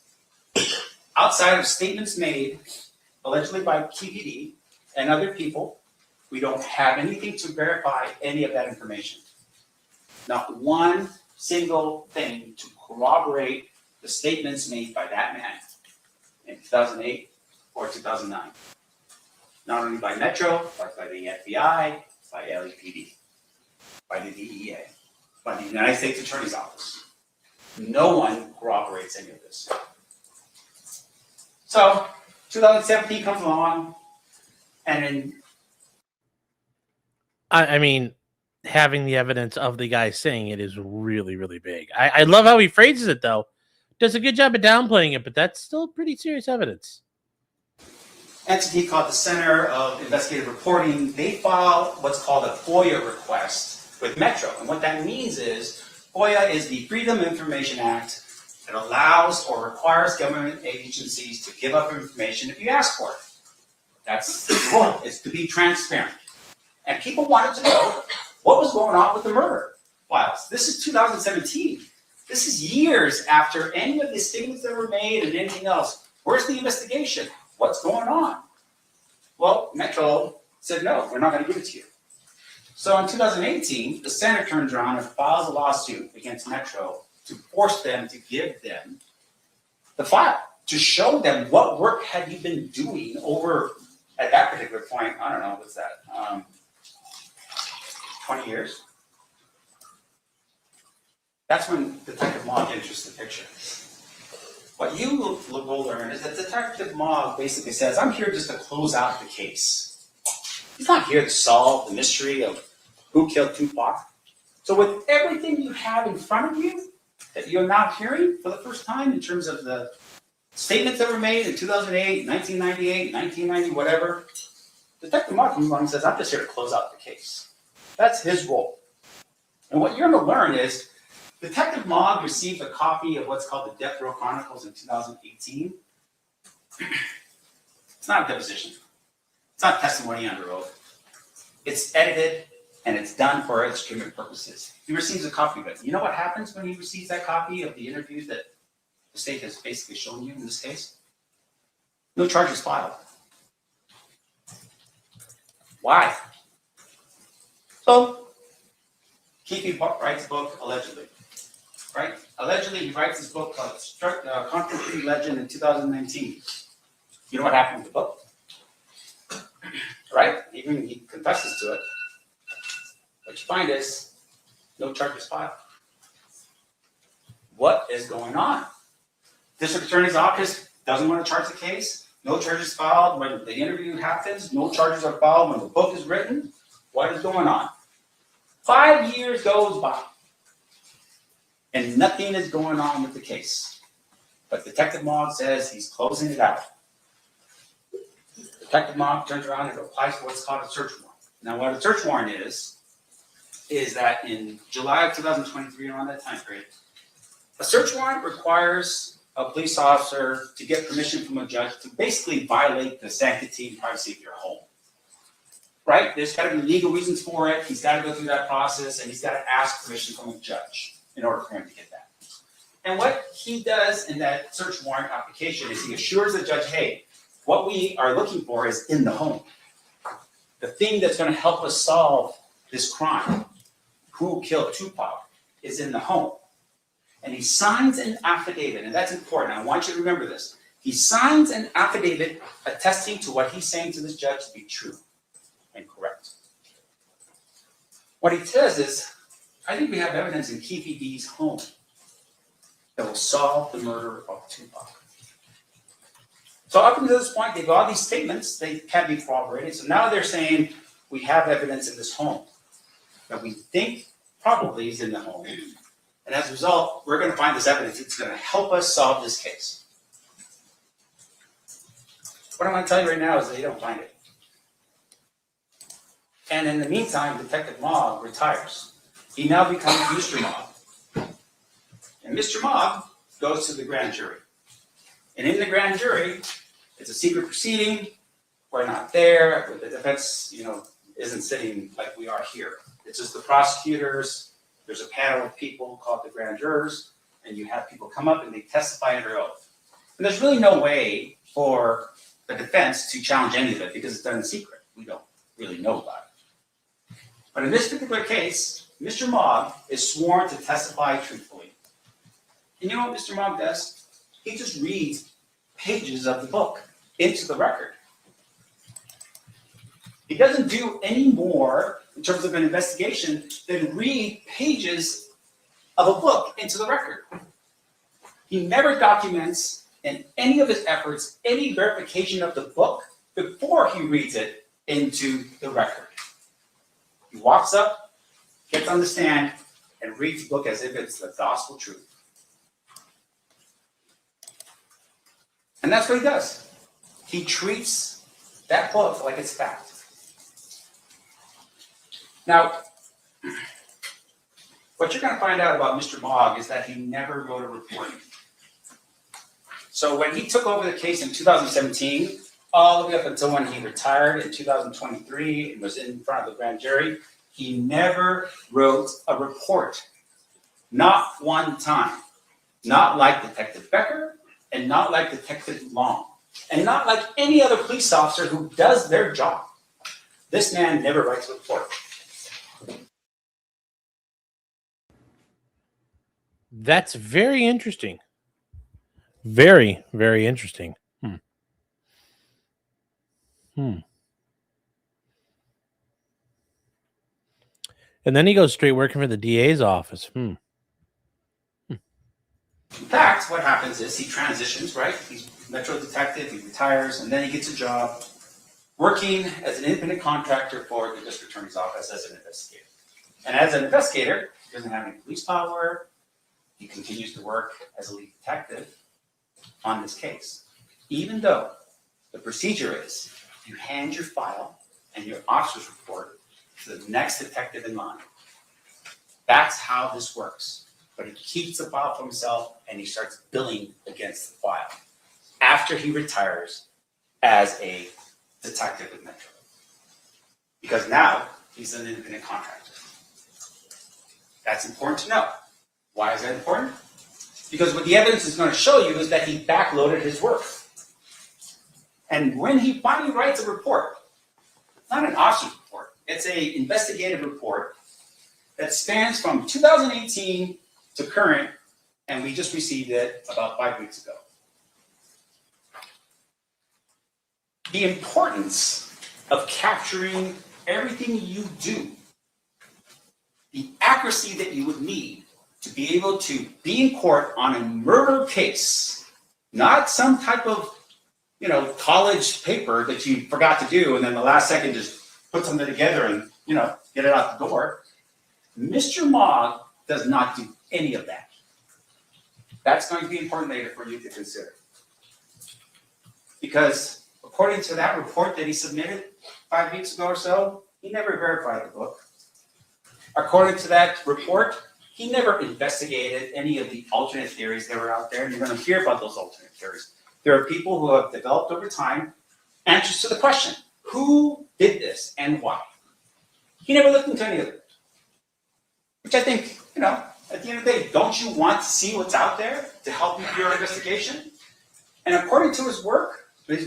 Outside of statements made allegedly by Keefe D and other people, we don't have anything to verify any of that information. Not one single thing to corroborate the statements made by that man in 2008 or 2009. Not only by Metro, but by the FBI, by LAPD. by the DEA, by the United States Attorney's Office. No one corroborates any of this. So 2017 comes along, and in I mean, having the evidence of the guy saying it is really, really big. I love how he phrases it, though. Does a good job of downplaying it, but that's still pretty serious evidence. entity called the Center of Investigative Reporting, they file what's called a FOIA request with Metro. And what that means is FOIA is the Freedom of Information Act that allows or requires government agencies to give up information if you ask for it. That's the goal, is to be transparent. And people wanted to know what was going on with the murder files. This is 2017. This is years after any of the statements that were made and anything else. Where's the investigation? What's going on? Well, Metro said, no, we're not going to give it to you. So in 2018, the Senate turns around and files a lawsuit against Metro to force them to give them the file, to show them what work had you been doing over, at that particular point, I don't know, what's that, 20 years? That's when Detective Mogg enters the picture. What you will learn is that Detective Mogg basically says, I'm here just to close out the case. He's not here to solve the mystery of who killed Tupac. So with everything you have in front of you that you're now hearing for the first time in terms of the statements that were made in 2008, 1998, 1990, whatever, Detective Mogg comes along and says, I'm just here to close out the case. That's his role. And what you're going to learn is Detective Mogg received a copy of what's called the Death Row Chronicles in 2018. It's not a deposition. It's not testimony under oath. It's edited and it's done for extreme purposes. He receives a copy of it. You know what happens when he receives that copy of the interviews that the state has basically shown you in this case? No charges filed. Why? So, Keefe writes a book, allegedly. Right? Allegedly, he writes this book called Compton Street Legend in 2019. You know what happened with the book? Right? Even he confesses to it. What you find is no charges filed. What is going on? District Attorney's Office doesn't want to charge the case. No charges filed when the interview happens. No charges are filed when the book is written. What is going on? 5 years goes by. And nothing is going on with the case. But Detective Mogg says he's closing it out. Detective Mogg turns around and applies for what's called a search warrant. Now, what a search warrant is that in July of 2023, around that time period, a search warrant requires a police officer to get permission from a judge to basically violate the sanctity and privacy of your home. Right? There's got to be legal reasons for it. He's got to go through that process, and he's got to ask permission from a judge in order for him to get that. And what he does in that search warrant application is he assures the judge, hey, what we are looking for is in the home. The thing that's going to help us solve this crime, who killed Tupac, is in the home. And he signs an affidavit, and that's important. I want you to remember this. He signs an affidavit attesting to what he's saying to this judge to be true and correct. What he says is, I think we have evidence in Keefe D's home that will solve the murder of Tupac. So up until this point, they've got all these statements, they can't be corroborated. So now they're saying, we have evidence in this home that we think probably is in the home. And as a result, we're going to find this evidence. It's going to help us solve this case. What I'm going to tell you right now is they don't find it. And in the meantime, Detective Mogg retires. He now becomes Mr. Mogg. And Mr. Mogg goes to the grand jury. And in the grand jury, it's a secret proceeding. We're not there. The defense, isn't sitting like we are here. It's just the prosecutors. There's a panel of people called the grand jurors, and you have people come up and they testify under oath. And there's really no way for the defense to challenge any of it because it's done in secret. We don't really know about it. But in this particular case, Mr. Mogg is sworn to testify truthfully. And you know what Mr. Mogg does? He just reads pages of the book into the record. He doesn't do any more in terms of an investigation than read pages of a book into the record. He never documents in any of his efforts any verification of the book before he reads it into the record. He walks up, gets on the stand, and reads the book as if it's the gospel truth. And that's what he does. He treats that book like it's fact. Now, what you're going to find out about Mr. Mogg is that he never wrote a report. So when he took over the case in 2017, all the way up until when he retired in 2023 and was in front of the grand jury, he never wrote a report. Not one time. Not like Detective Becker and not like Detective Long. And not like any other police officer who does their job. This man never writes a report. That's very interesting. Very, very interesting. And then he goes straight working for the DA's office. In fact, what happens is he transitions, right? He's a Metro detective, he retires, and then he gets a job working as an independent contractor for the district attorney's office as an investigator. And as an investigator, he doesn't have any police power. He continues to work as a lead detective on this case, even though the procedure is you hand your file and your officer's report to the next detective in line. That's how this works. But he keeps the file for himself and he starts billing against the file after he retires as a detective with Metro. Because now he's an independent contractor. That's important to know. Why is that important? Because what the evidence is going to show you is that he backloaded his work. And when he finally writes a report, it's not an officer's report, it's an investigative report that spans from 2018 to current, and we just received it about 5 weeks ago. The importance of capturing everything you do, the accuracy that you would need to be able to be in court on a murder case, not some type of, college paper that you forgot to do and then the last second just put something together and, get it out the door. Mr. Mogg does not do any of that. That's going to be important later for you to consider. Because according to that report that he submitted 5 weeks ago or so, he never verified the book. According to that report, he never investigated any of the alternate theories that were out there, and you're going to hear about those alternate theories. There are people who have developed over time answers to the question, who did this and why? He never looked into any of it. Which I think, at the end of the day, don't you want to see what's out there to help you with your investigation? And according to his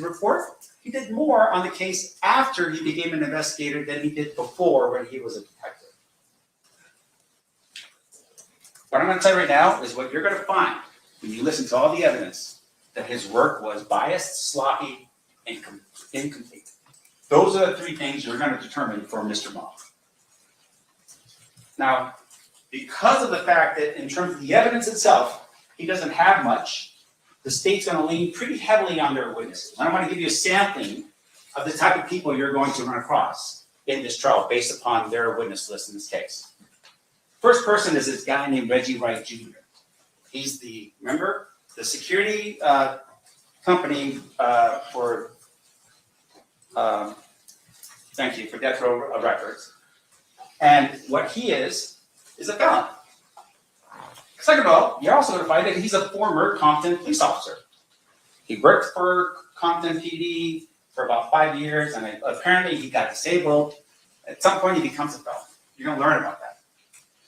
report, he did more on the case after he became an investigator than he did before when he was a detective. What I'm going to tell you right now is what you're going to find when you listen to all the evidence, that his work was biased, sloppy, and incomplete. Those are the three things you're going to determine for Mr. Mogg. Now, because of the fact that in terms of the evidence itself, he doesn't have much, the state's going to lean pretty heavily on their witnesses. And I'm going to give you a sampling of the type of people you're going to run across in this trial based upon their witness list in this case. First person is this guy named Reggie Wright Jr. He's the security company for Death Row Records. And what he is a felon. Second of all, you're also going to find that he's a former Compton police officer. He worked for Compton PD for about 5 years, and apparently he got disabled. At some point, he becomes a felon. You're going to learn about that.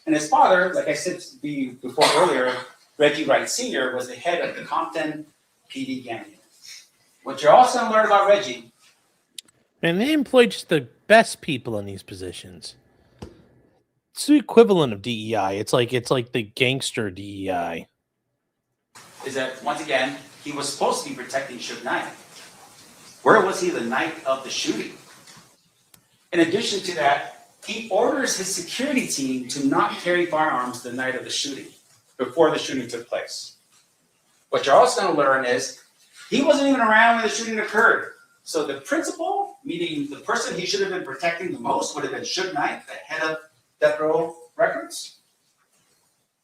And his father, like I said before earlier, Reggie Wright Sr. was the head of the Compton PD gang unit. What you're also going to learn about Reggie. And they employ just the best people in these positions. It's the equivalent of DEI. It's like the gangster DEI. Is that, once again, he was supposed to be protecting Suge Knight. Where was he the night of the shooting? In addition to that, he orders his security team to not carry firearms the night of the shooting, before the shooting took place. What you're also going to learn is he wasn't even around when the shooting occurred. So the principal, meaning the person he should have been protecting the most, would have been Suge Knight, the head of Death Row Records.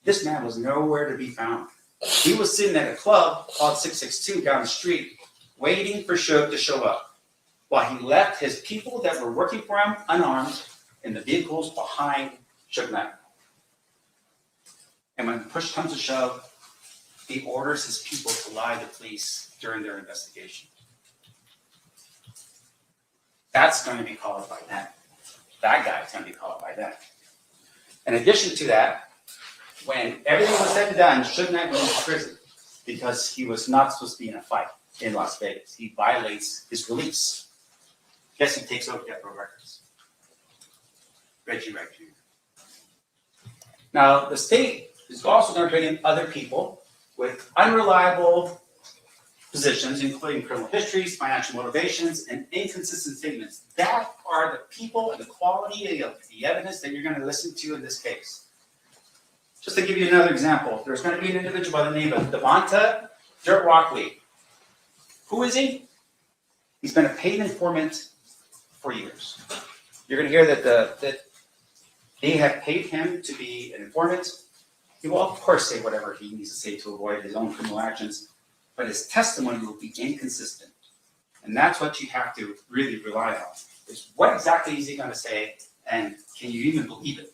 This man was nowhere to be found. He was sitting at a club called 662 down the street, waiting for Suge to show up, while he left his people that were working for him unarmed in the vehicles behind Suge Knight. And when push comes to shove, he orders his people to lie to police during their investigation. That's going to be called by them. That guy's going to be called by them. In addition to that, when everything was said and done, Suge Knight went to prison because he was not supposed to be in a fight in Las Vegas. He violates his release. Guess who takes over Death Row Records? Reggie Wright Jr. Now, the state is also going to bring in other people with unreliable positions, including criminal histories, financial motivations, and inconsistent statements. That are the people and the quality of the evidence that you're going to listen to in this case. Just to give you another example, there's going to be an individual by the name of Devonta Dirt Rockley. Who is he? He's been a paid informant for years. You're going to hear that they have paid him to be an informant. He will, of course, say whatever he needs to say to avoid his own criminal actions, but his testimony will be inconsistent. And that's what you have to really rely on, is what exactly is he going to say, and can you even believe it?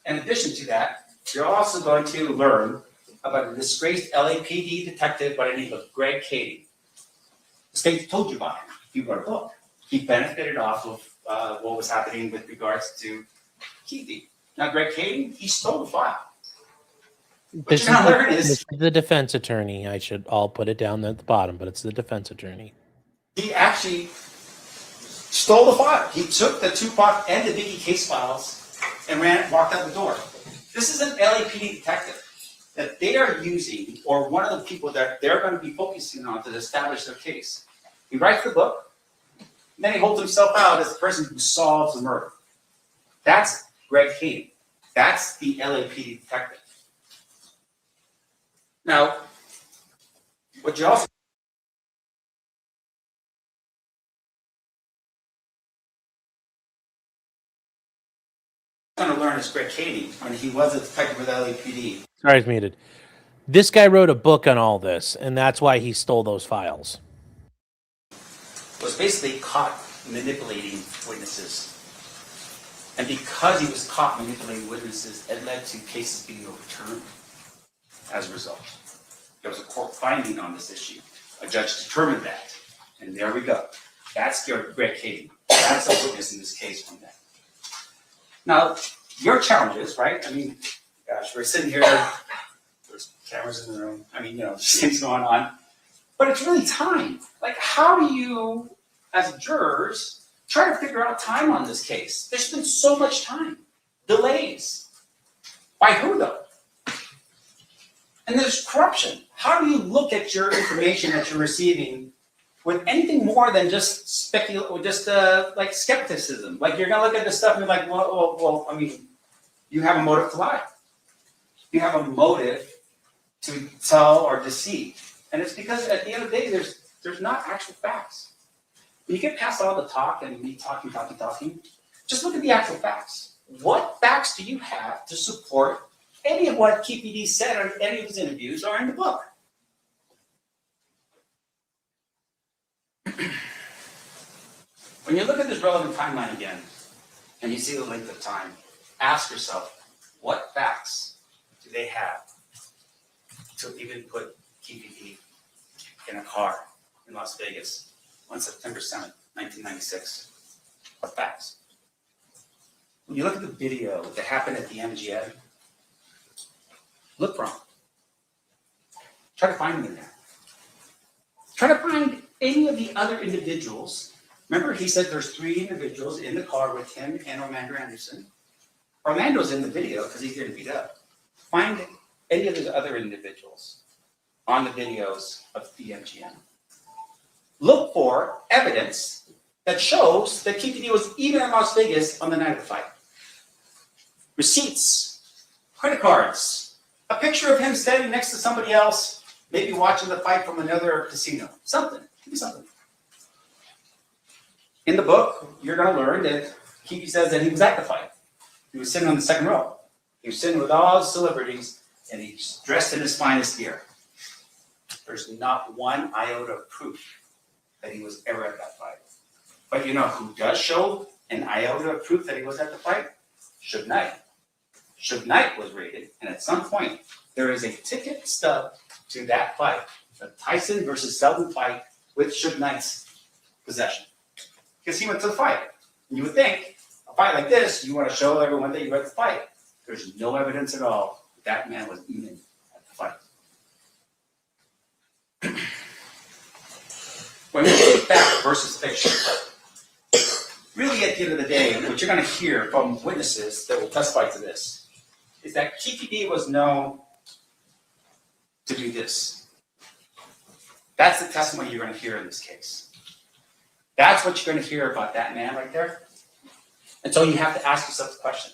In addition to that, you're also going to learn about a disgraced LAPD detective by the name of Greg Cady. The state told you about him. He wrote a book. He benefited off of what was happening with regards to Keefe D. Now, Greg Cady, he stole the file. This is the defense attorney. I should all put it down at the bottom, but it's the defense attorney. He actually stole the file. He took the Tupac and the Biggie case files and walked out the door. This is an LAPD detective that they are using, or one of the people that they're going to be focusing on to establish their case. He writes the book, and then he holds himself out as the person who solves the murder. That's Greg Cady. That's the LAPD detective. Now, what you also going to learn is Greg Cady, when he was a detective with LAPD. Sorry, I was muted. This guy wrote a book on all this, and that's why he stole those files. Was basically caught manipulating witnesses. And because he was caught manipulating witnesses, it led to cases being overturned as a result. There was a court finding on this issue. A judge determined that. And there we go. That's Greg Cady. That's a witness in this case from that. Now, your challenges, right? I mean, gosh, we're sitting here, there's cameras in the room. I mean, things going on. But it's really time. Like, how do you, as jurors, try to figure out time on this case? There's been so much time. Delays. By who, though? And there's corruption. How do you look at your information that you're receiving with anything more than just like skepticism? Like, you're gonna look at this stuff and be like, well, I mean, you have a motive to lie. You have a motive to tell or deceive. And it's because at the end of the day, there's not actual facts. When you get past all the talk and me talking, just look at the actual facts. What facts do you have to support any of what Keefe D said or any of his interviews or in the book? When you look at this relevant timeline again, and you see the length of time, ask yourself, what facts do they have to even put Keefe D in a car in Las Vegas on September 7th, 1996? What facts? When you look at the video that happened at the MGM, look for them. Try to find them in there. Try to find any of the other individuals. Remember, he said there's 3 individuals in the car with him and Orlando Anderson. Orlando's in the video because he's getting beat up. Find any of those other individuals on the videos of the MGM. Look for evidence that shows that Keefe D was even in Las Vegas on the night of the fight. Receipts, credit cards, a picture of him standing next to somebody else, maybe watching the fight from another casino. Something. Give me something. In the book, you're going to learn that Keefe says that he was at the fight. He was sitting on the second row. He was sitting with all the celebrities, and he's dressed in his finest gear. There's not one iota of proof that he was ever at that fight. But you know who does show an iota of proof that he was at the fight? Suge Knight. Suge Knight was raided, and at some point, there is a ticket stub to that fight, the Tyson versus Selden fight with Suge Knight's possession. Because he went to the fight. And you would think, a fight like this, you want to show everyone that you were at the fight. There's no evidence at all that man was even at the fight. When we take back versus fiction, really at the end of the day, what you're going to hear from witnesses that will testify to this is that Keefe D was known to do this. That's the testimony you're going to hear in this case. That's what you're going to hear about that man right there. And so you have to ask yourself the question.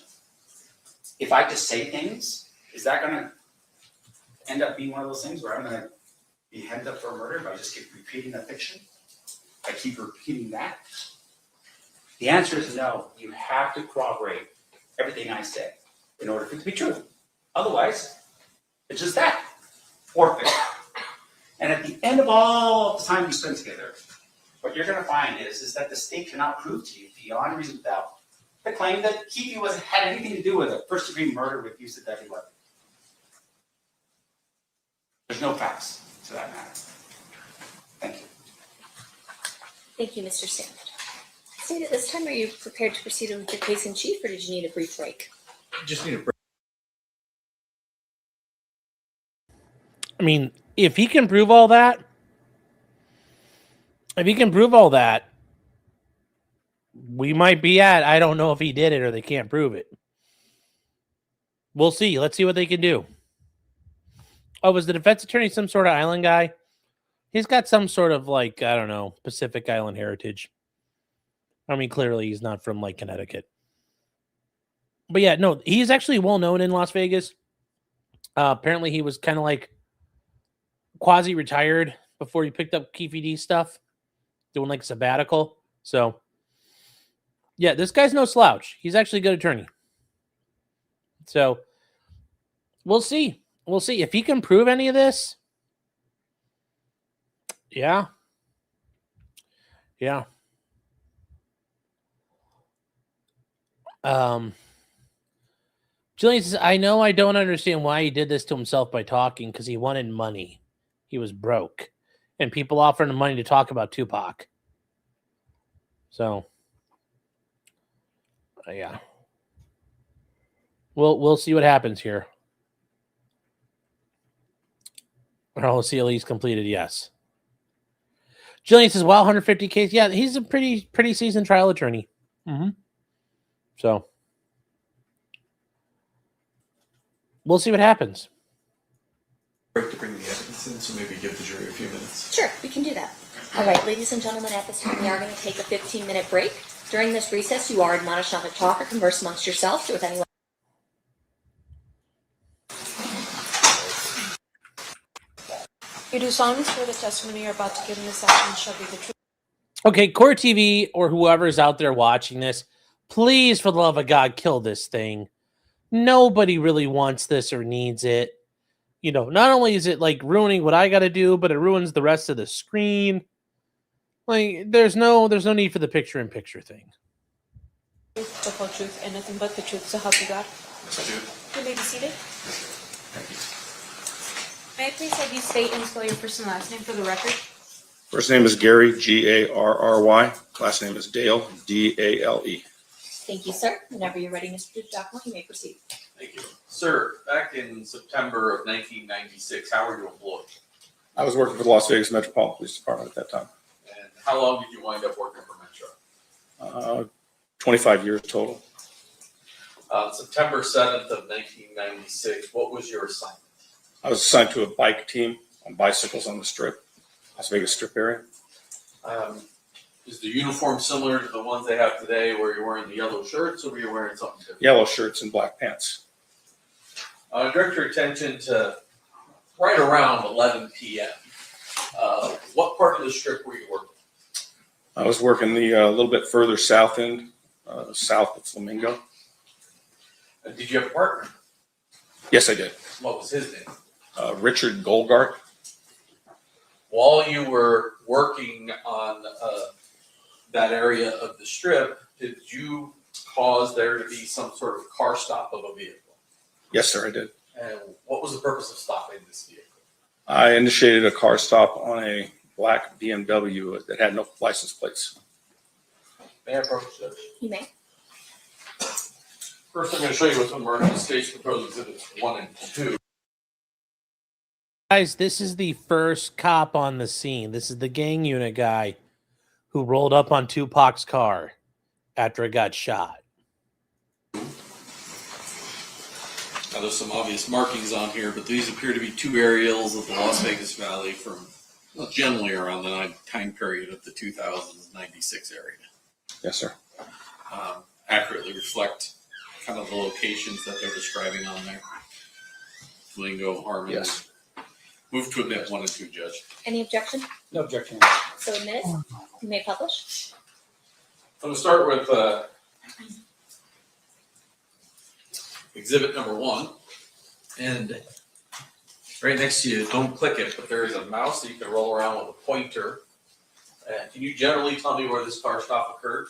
If I just say things, is that going to end up being one of those things where I'm going to be hemmed up for a murder if I just keep repeating the fiction? I keep repeating that? The answer is no. You have to corroborate everything I say in order for it to be true. Otherwise, it's just that. Or fiction. And at the end of all the time you spend together, what you're going to find is that the state cannot prove to you beyond reasonable doubt the claim that Keefe had anything to do with a first-degree murder with use of deadly weapon. There's no facts to that matter. Thank you. Thank you, Mr. Sandford. State, at this time, are you prepared to proceed with your case in chief, or did you need a brief break? Just need a break. I mean, if he can prove all that, we might be at, I don't know if he did it or they can't prove it. We'll see. Let's see what they can do. Oh, was the defense attorney some sort of island guy? He's got some sort of, like, I don't know, Pacific Island heritage. I mean, clearly he's not from, like, Connecticut. But yeah, no, he's actually well known in Las Vegas. Apparently he was kind of like quasi-retired before he picked up Keefe D stuff, doing like sabbatical. So yeah, this guy's no slouch. He's actually a good attorney. So we'll see. We'll see if he can prove any of this. Yeah. Yeah. Julian says, I know I don't understand why he did this to himself by talking, because he wanted money. He was broke. And people offered him money to talk about Tupac. So, yeah. We'll see what happens here. Or see at least completed, yes. Jillian says, wow, 150 case. Yeah, he's a pretty seasoned trial attorney. Mm-hmm. So, we'll see what happens. Break to bring the evidence in, so maybe give the jury a few minutes. Sure, we can do that. All right, ladies and gentlemen, at this time, we are going to take a 15-minute break. During this recess, you are admonished not to talk or converse amongst yourselves or with anyone. You do solemnly swear the testimony you're about to give in this session shall be the truth. Okay, Core TV or whoever's out there watching this, please, for the love of God, kill this thing. Nobody really wants this or needs it. You know, not only is it like ruining what I got to do, but it ruins the rest of the screen. Like, there's no need for the picture-in-picture thing. The whole truth and nothing but the truth, so help you God. Yes, I do. You may be seated. Thank you. May I please have you state and spell your first and last name for the record? First name is Gary, Garry. Last name is Dale, Dale. Thank you, sir. Whenever you're ready, Mr. Dockmore, you may proceed. Thank you. Sir, back in September of 1996, how were you employed? I was working for the Las Vegas Metropolitan Police Department at that time. And how long did you wind up working for Metro? 25 years total. September 7th of 1996, what was your assignment? I was assigned to a bike team on bicycles on the Strip, Las Vegas Strip area. Is the uniform similar to the ones they have today where you're wearing the yellow shirts or were you wearing something different? Yellow shirts and black pants. Direct your attention to right around 11 p.m. What part of the strip were you working? I was working the a little bit further south end, south of Flamingo. Did you have a partner? Yes, I did. What was his name? Richard Goldgart. While you were working on that area of the strip, did you cause there to be some sort of car stop of a vehicle? Yes, sir, I did. And what was the purpose of stopping this vehicle? I initiated a car stop on a black BMW that had no license plates. May I approach, Judge? You may. First, I'm going to show you what's on American State's proposed exhibits 1 and 2. Guys, this is the first cop on the scene. This is the gang unit guy who rolled up on Tupac's car after it got shot. Now, there's some obvious markings on here, but these appear to be two aerials of the Las Vegas Valley from generally around the time period of the 2096 area. Yes, sir. Accurately reflect kind of the locations that they're describing on there. Flamingo, Harmon. Yes. Move to admit 1 and 2, Judge. Any objection? No objection. So admitted. You may publish. I'm going to start with exhibit number 1. And right next to you, don't click it, but there is a mouse that you can roll around with a pointer. Can you generally tell me where this car stop occurred?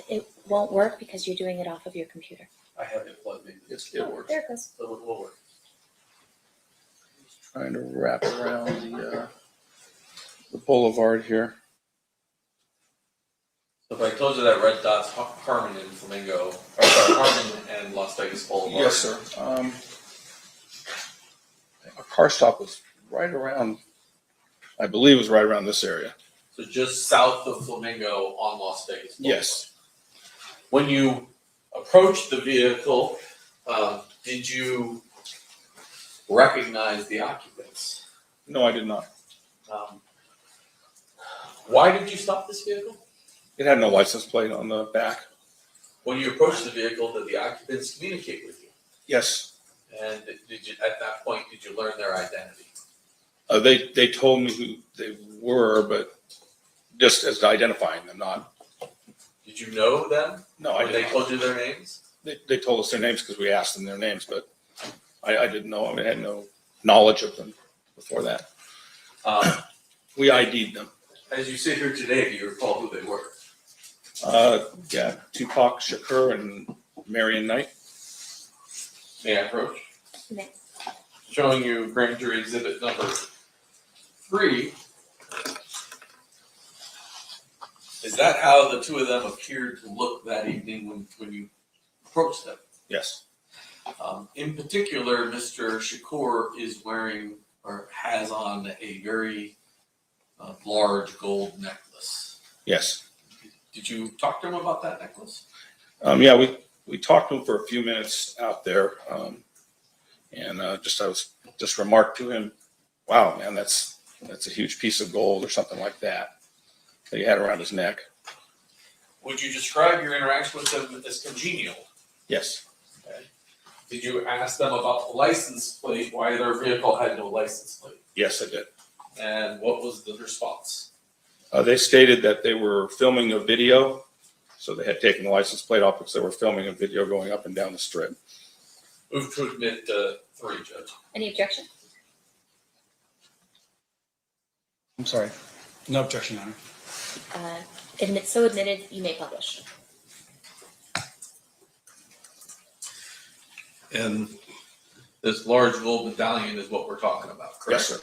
It won't work because you're doing it off of your computer. I have it plugged in. It works. There it goes. So it will work. Trying to wrap around the boulevard here. So if I told you that red dot's Harmon and Flamingo, or sorry, Harmon and Las Vegas Boulevard. Yes, sir. A car stop was right around, I believe it was right around this area. So just south of Flamingo on Las Vegas Boulevard. Yes. When you approached the vehicle, did you recognize the occupants? No, I did not. Why did you stop this vehicle? It had no license plate on the back. When you approached the vehicle, did the occupants communicate with you? Yes. And did you, at that point, did you learn their identity? They told me who they were, but just as to identifying them, not. Did you know them? No, I When they didn't. told you their names? They told us their names because we asked them their names, but I didn't know. I mean, I had no knowledge of them before that. We ID'd them. As you sit here today, do you recall who they were? Yeah, Tupac Shakur and Marion Knight. May I approach? May. Showing you grand jury exhibit number 3. Is that how the two of them appeared to look that evening when you approached them? Yes. In particular, Mr. Shakur is wearing or has on a very large gold necklace. Yes. Did you talk to him about that necklace? Yeah, we talked to him for a few minutes out there, and I was just remarked to him, "Wow, man, that's a huge piece of gold or something like that he had around his neck." Would you describe your interaction with them as congenial? Yes. Okay. Did you ask them about the license plate, why their vehicle had no license plate? Yes, I did. And what was the response? They stated that they were filming a video, so they had taken the license plate off because they were filming a video going up and down the strip. Move to admit 3, Judge. Any objection? I'm sorry. No objection, Your Honor. So admitted. You may publish. And this large gold medallion is what we're talking about, correct? Yes, sir.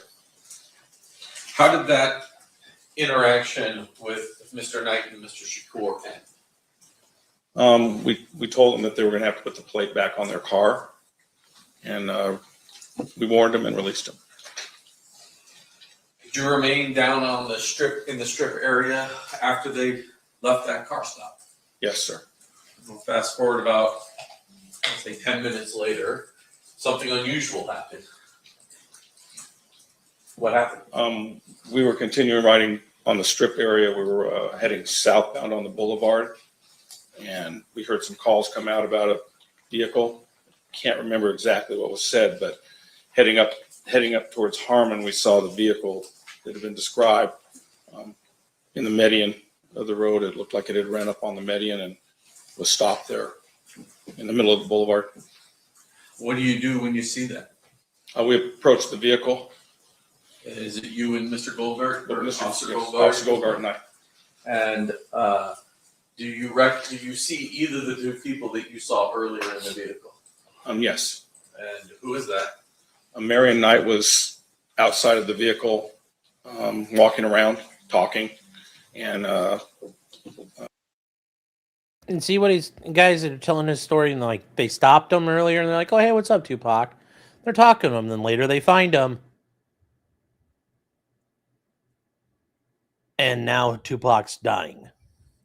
How did that interaction with Mr. Knight and Mr. Shakur end? We told them that they were going to have to put the plate back on their car, and we warned them and released them. Did you remain down on the strip in the strip area after they left that car stop? Yes, sir. We'll fast forward about, let's say, 10 minutes later. something unusual happened. What happened? We were continuing riding on the strip area. We were heading southbound on the boulevard, and we heard some calls come out about a vehicle. Can't remember exactly what was said, but heading up towards Harmon, we saw the vehicle that had been described in the median of the road. It looked like it had ran up on the median and was stopped there in the middle of the boulevard. What do you do when you see that? We approached the vehicle. Is it you and Mr. Goldberg or Officer Goldberg? Officer Goldberg and I. And do you see either of the two people that you saw earlier in the vehicle? Yes. And who is that? Marion Knight was outside of the vehicle, walking around, talking, and see what he's guys that are telling his story, and like they stopped him earlier, and they're like, "Oh, hey, what's up, Tupac?" They're talking to him. Then later they find him, and now Tupac's dying,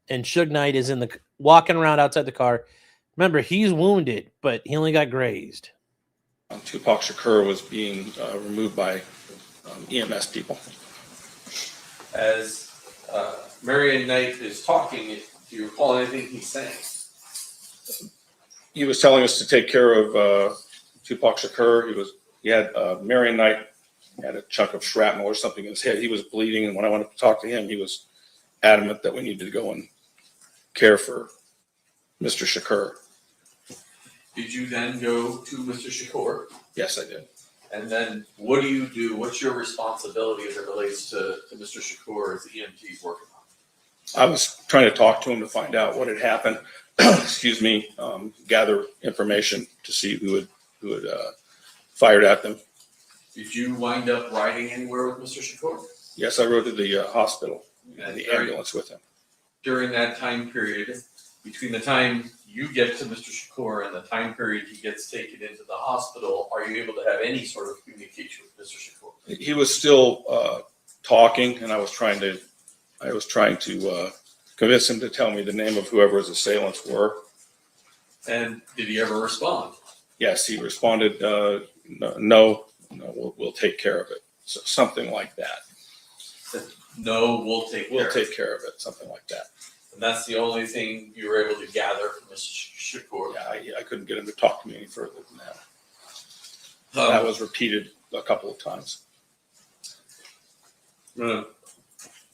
and Suge Knight is walking around outside the car. Remember, he's wounded, but he only got grazed. Tupac Shakur was being removed by EMS people. As Marion Knight is talking, do you recall anything he's saying? He was telling us to take care of Tupac Shakur. He had Marion Knight had a chunk of shrapnel or something in his head. He was bleeding, and when I went to talk to him, he was adamant that we needed to go and care for Mr. Shakur. Did you then go to Mr. Shakur? Yes, I did. And then what do you do? What's your responsibility as it relates to Mr. Shakur as the EMT's working on? I was trying to talk to him to find out what had happened. Excuse me. Gather information to see who had fired at them. Did you wind up riding anywhere with Mr. Shakur? Yes, I rode to the hospital And and the ambulance with him. During that time period, between the time you get to Mr. Shakur and the time period he gets taken into the hospital, are you able to have any sort of communication with Mr. Shakur? He was still talking, and I was trying to convince him to tell me the name of whoever his assailants were. And did he ever respond? Yes, he responded, no, we'll take care of it. So something like that. No, we'll take care We'll of take care of it, something like that. And that's the only thing you were able to gather from Mr. Shakur. Yeah, I couldn't get him to talk to me any further than that. That was repeated a couple of times. I'm going to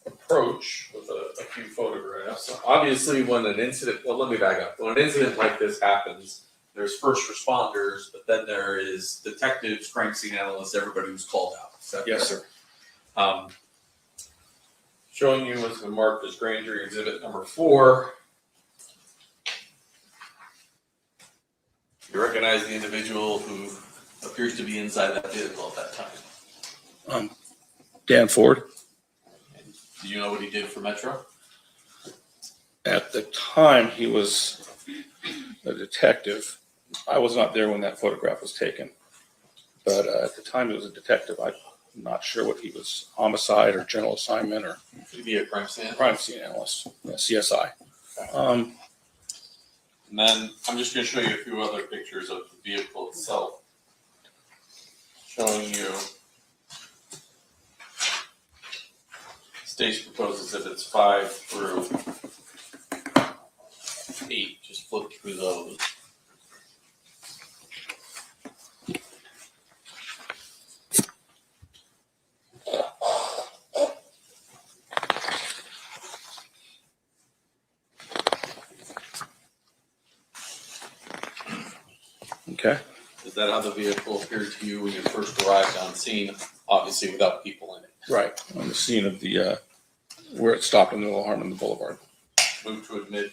approach with a few photographs. So obviously, when an incident, well, let me back up. When an incident like this happens, there's first responders, but then there is detectives, crime scene analysts, everybody who's called out. Yes, sir. Showing you what's been marked as grand jury exhibit number 4. You recognize the individual who appears to be inside that vehicle at that time. Dan Ford. Do you know what he did for Metro? At the time, he was a detective. I was not there when that photograph was taken, but at the time, he was a detective. I'm not sure what he was, homicide or general assignment or Could he be a crime scene? crime scene analyst, CSI. And then I'm just going to show you a few other pictures of the vehicle itself. Showing you stage proposed exhibits 5 through 8. Just flip through those. Okay. Is that how the vehicle appeared to you when you first arrived on scene? Obviously without people in it. Right. On the scene of the, where it stopped in the middle of Harmon, the boulevard. Move to admit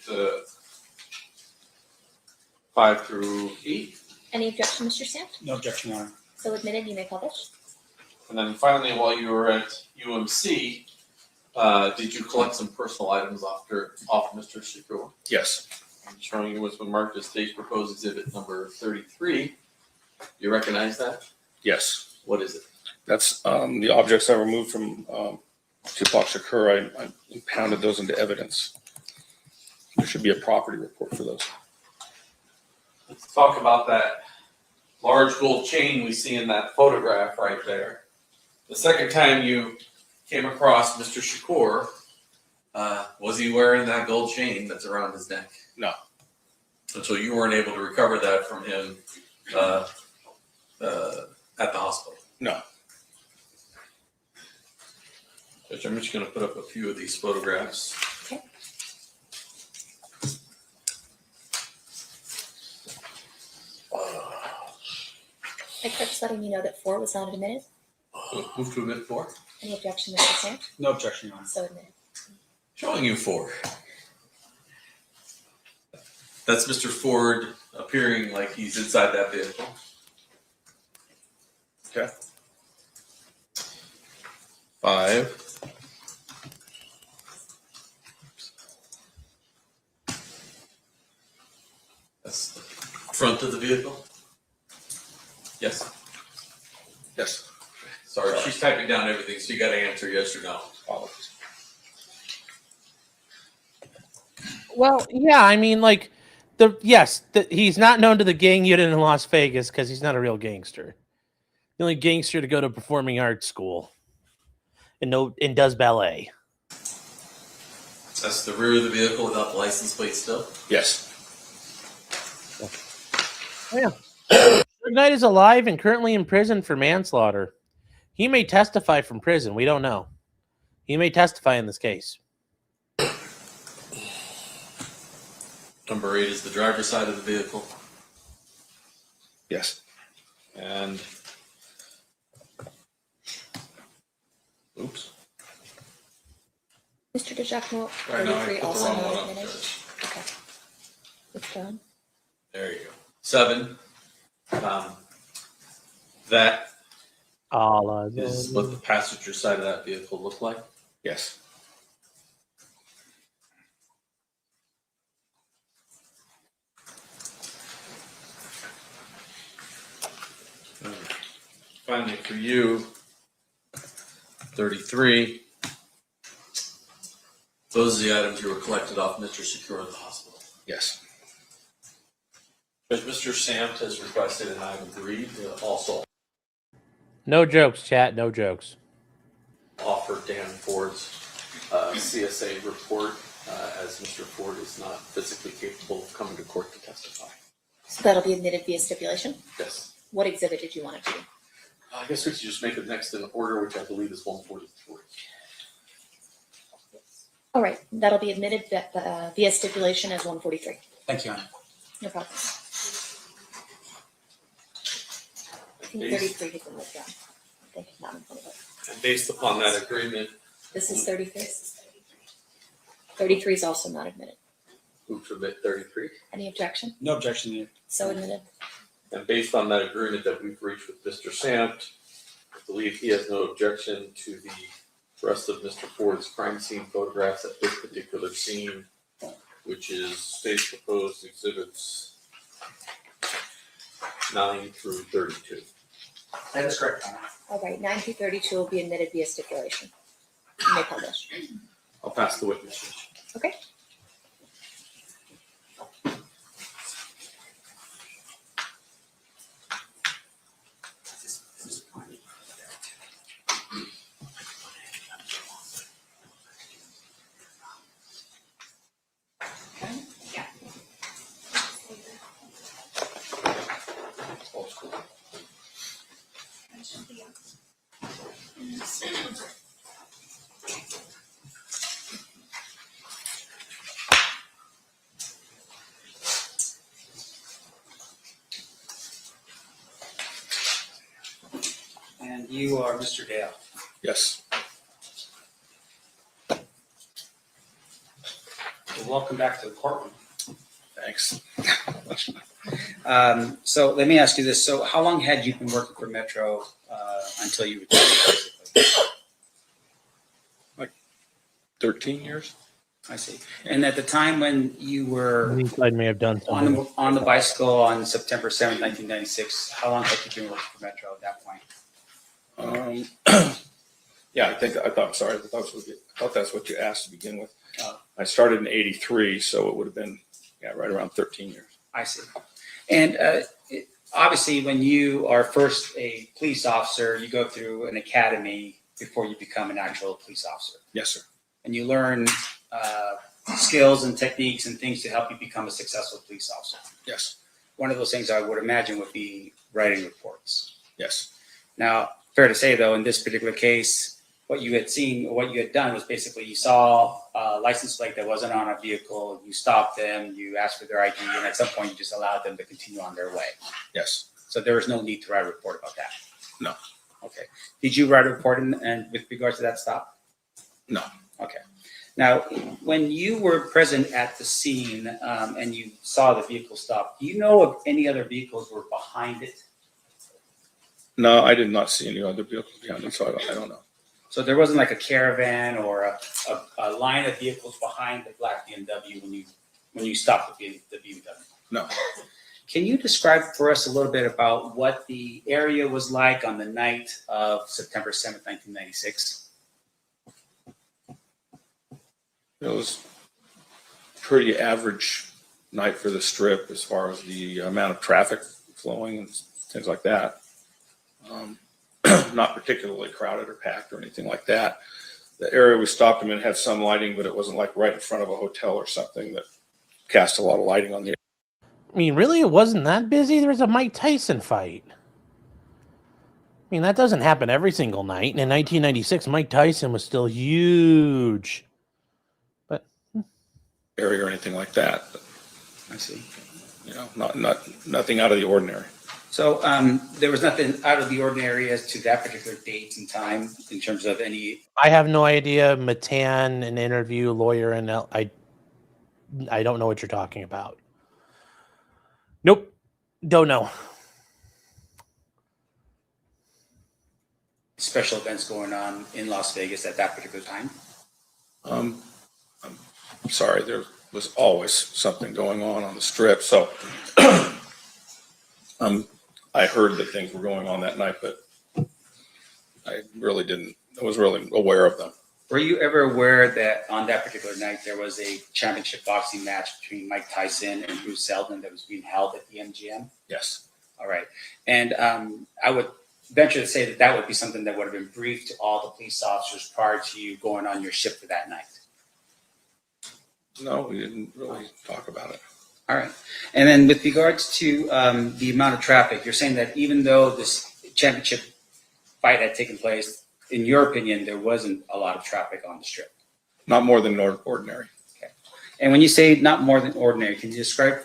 5 through 8. Any objection, Mr. Sand? No objection, Your Honor. So admitted, you may publish. And then finally, while you were at UMC, did you collect some personal items off Mr. Shakur? Yes. I'm showing you what's been marked as stage proposed exhibit number 33. You recognize that? Yes. What is it? That's the objects I removed from Tupac Shakur. I impounded those into evidence. There should be a property report for those. Let's talk about that large gold chain we see in that photograph right there. The second time you came across Mr. Shakur, was he wearing that gold chain that's around his neck? No. And so you weren't able to recover that from him at the hospital? No. Judge, I'm just going to put up a few of these photographs. Okay. Hey, Crips letting you know that 4 was not admitted. Move to admit 4. Any objection, Mr. Sam? No objection, Your Honor. So admitted. Showing you 4. That's Mr. Ford appearing like he's inside that vehicle. Okay. 5. That's the front of the vehicle. Yes. Yes. Sorry, she's typing down everything, so you got to answer yes or no. Apologies. Well, yeah, I mean, like, he's not known to the gang unit in Las Vegas because he's not a real gangster. The only gangster to go to performing arts school and does ballet. That's the rear of the vehicle without the license plate still. Yes. Oh, yeah. Suge Knight is alive and currently in prison for manslaughter. He may testify from prison. We don't know. He may testify in this case. Number 8 is the driver's side of the vehicle. Yes. And oops. Mr. DeJacmo, Right now I 33 put the also wrong one not up. admitted. Judge. Okay. Withdrawn. There you go. 7. That is what the passenger side of that vehicle looked like. Yes. Finally, for you, 33. Those are the items you were collected off Mr. Shakur at the hospital. Yes. But Mr. Samt has requested, and I've agreed to also No jokes, chat. No jokes. offer Dan Ford's CSA report, as Mr. Ford is not physically capable of coming to court to testify. So that'll be admitted via stipulation. Yes. What exhibit did you want it to be? I guess we should just make it next in order, which I believe is 143. All right, that'll be admitted via stipulation as 143. Thank you, Your Honor. No problem. I think 33 has been withdrawn. I think it's not in front of us. And based upon that agreement, This is 33. 33 is also not admitted. move to admit 33. Any objection? No objection, Your Honor. So admitted. And based on that agreement that we've reached with Mr. Samt, I believe he has no objection to the rest of Mr. Ford's crime scene photographs at this particular scene, which is state proposed exhibits 9 through 32. That is correct, Your Honor. All right, 9 through 32 will be admitted via stipulation. You may publish. I'll pass the witness. Okay. And you are Mr. Dale. Yes. Well, welcome back to the courtroom. Thanks. So let me ask you this. So how long had you been working for Metro until you retired, basically? 13 years. I see. And at the time when you were I may have done something. on the bicycle on September 7th, 1996, how long had you been working for Metro at that point? Yeah, I thought that's what you asked to begin with. Oh. I started in '83, so it would have been right around 13 years. I see. And obviously, when you are first a police officer, you go through an academy before you become an actual police officer. Yes, sir. And you learn skills and techniques and things to help you become a successful police officer. Yes. One of those things I would imagine would be writing reports. Yes. Now, fair to say, though, in this particular case, what you had seen, or what you had done was basically you saw a license plate that wasn't on a vehicle, you stopped them, you asked for their ID, and at some point you just allowed them to continue on their way. Yes. So there was no need to write a report about that. No. Okay. Did you write a report and with regards to that stop? No. Okay. Now, when you were present at the scene and you saw the vehicle stop, do you know if any other vehicles were behind it? No, I did not see any other vehicles behind it, so I don't know. So there wasn't like a caravan or a line of vehicles behind the black BMW when you stopped the BMW? No. Can you describe for us a little bit about what the area was like on the night of September 7th, 1996? It was pretty average night for the Strip as far as the amount of traffic flowing and things like that. Not particularly crowded or packed or anything like that. The area we stopped them in had some lighting, but it wasn't like right in front of a hotel or something that cast a lot of lighting on the area. I mean, really, it wasn't that busy. There was a Mike Tyson fight. I mean, that doesn't happen every single night. And in 1996, Mike Tyson was still huge. But Area or anything like that. But, I see. you know, nothing out of the ordinary. So there was nothing out of the ordinary as to that particular date and time in terms of any. I have no idea. Matan, an interview lawyer, and I don't know what you're talking about. Nope, don't know. Special events going on in Las Vegas at that particular time? I'm sorry, there was always something going on the Strip. So I heard that things were going on that night, but I was really aware of them. Were you ever aware that on that particular night there was a championship boxing match between Mike Tyson and Bruce Seldon that was being held at the MGM? Yes. All right. And I would venture to say that would be something that would have been briefed to all the police officers prior to you going on your shift for that night. No, we didn't really talk about it. All right. And then with regards to the amount of traffic, you're saying that even though this championship fight had taken place, in your opinion, there wasn't a lot of traffic on the Strip? Not more than ordinary. Okay. And when you say not more than ordinary, can you describe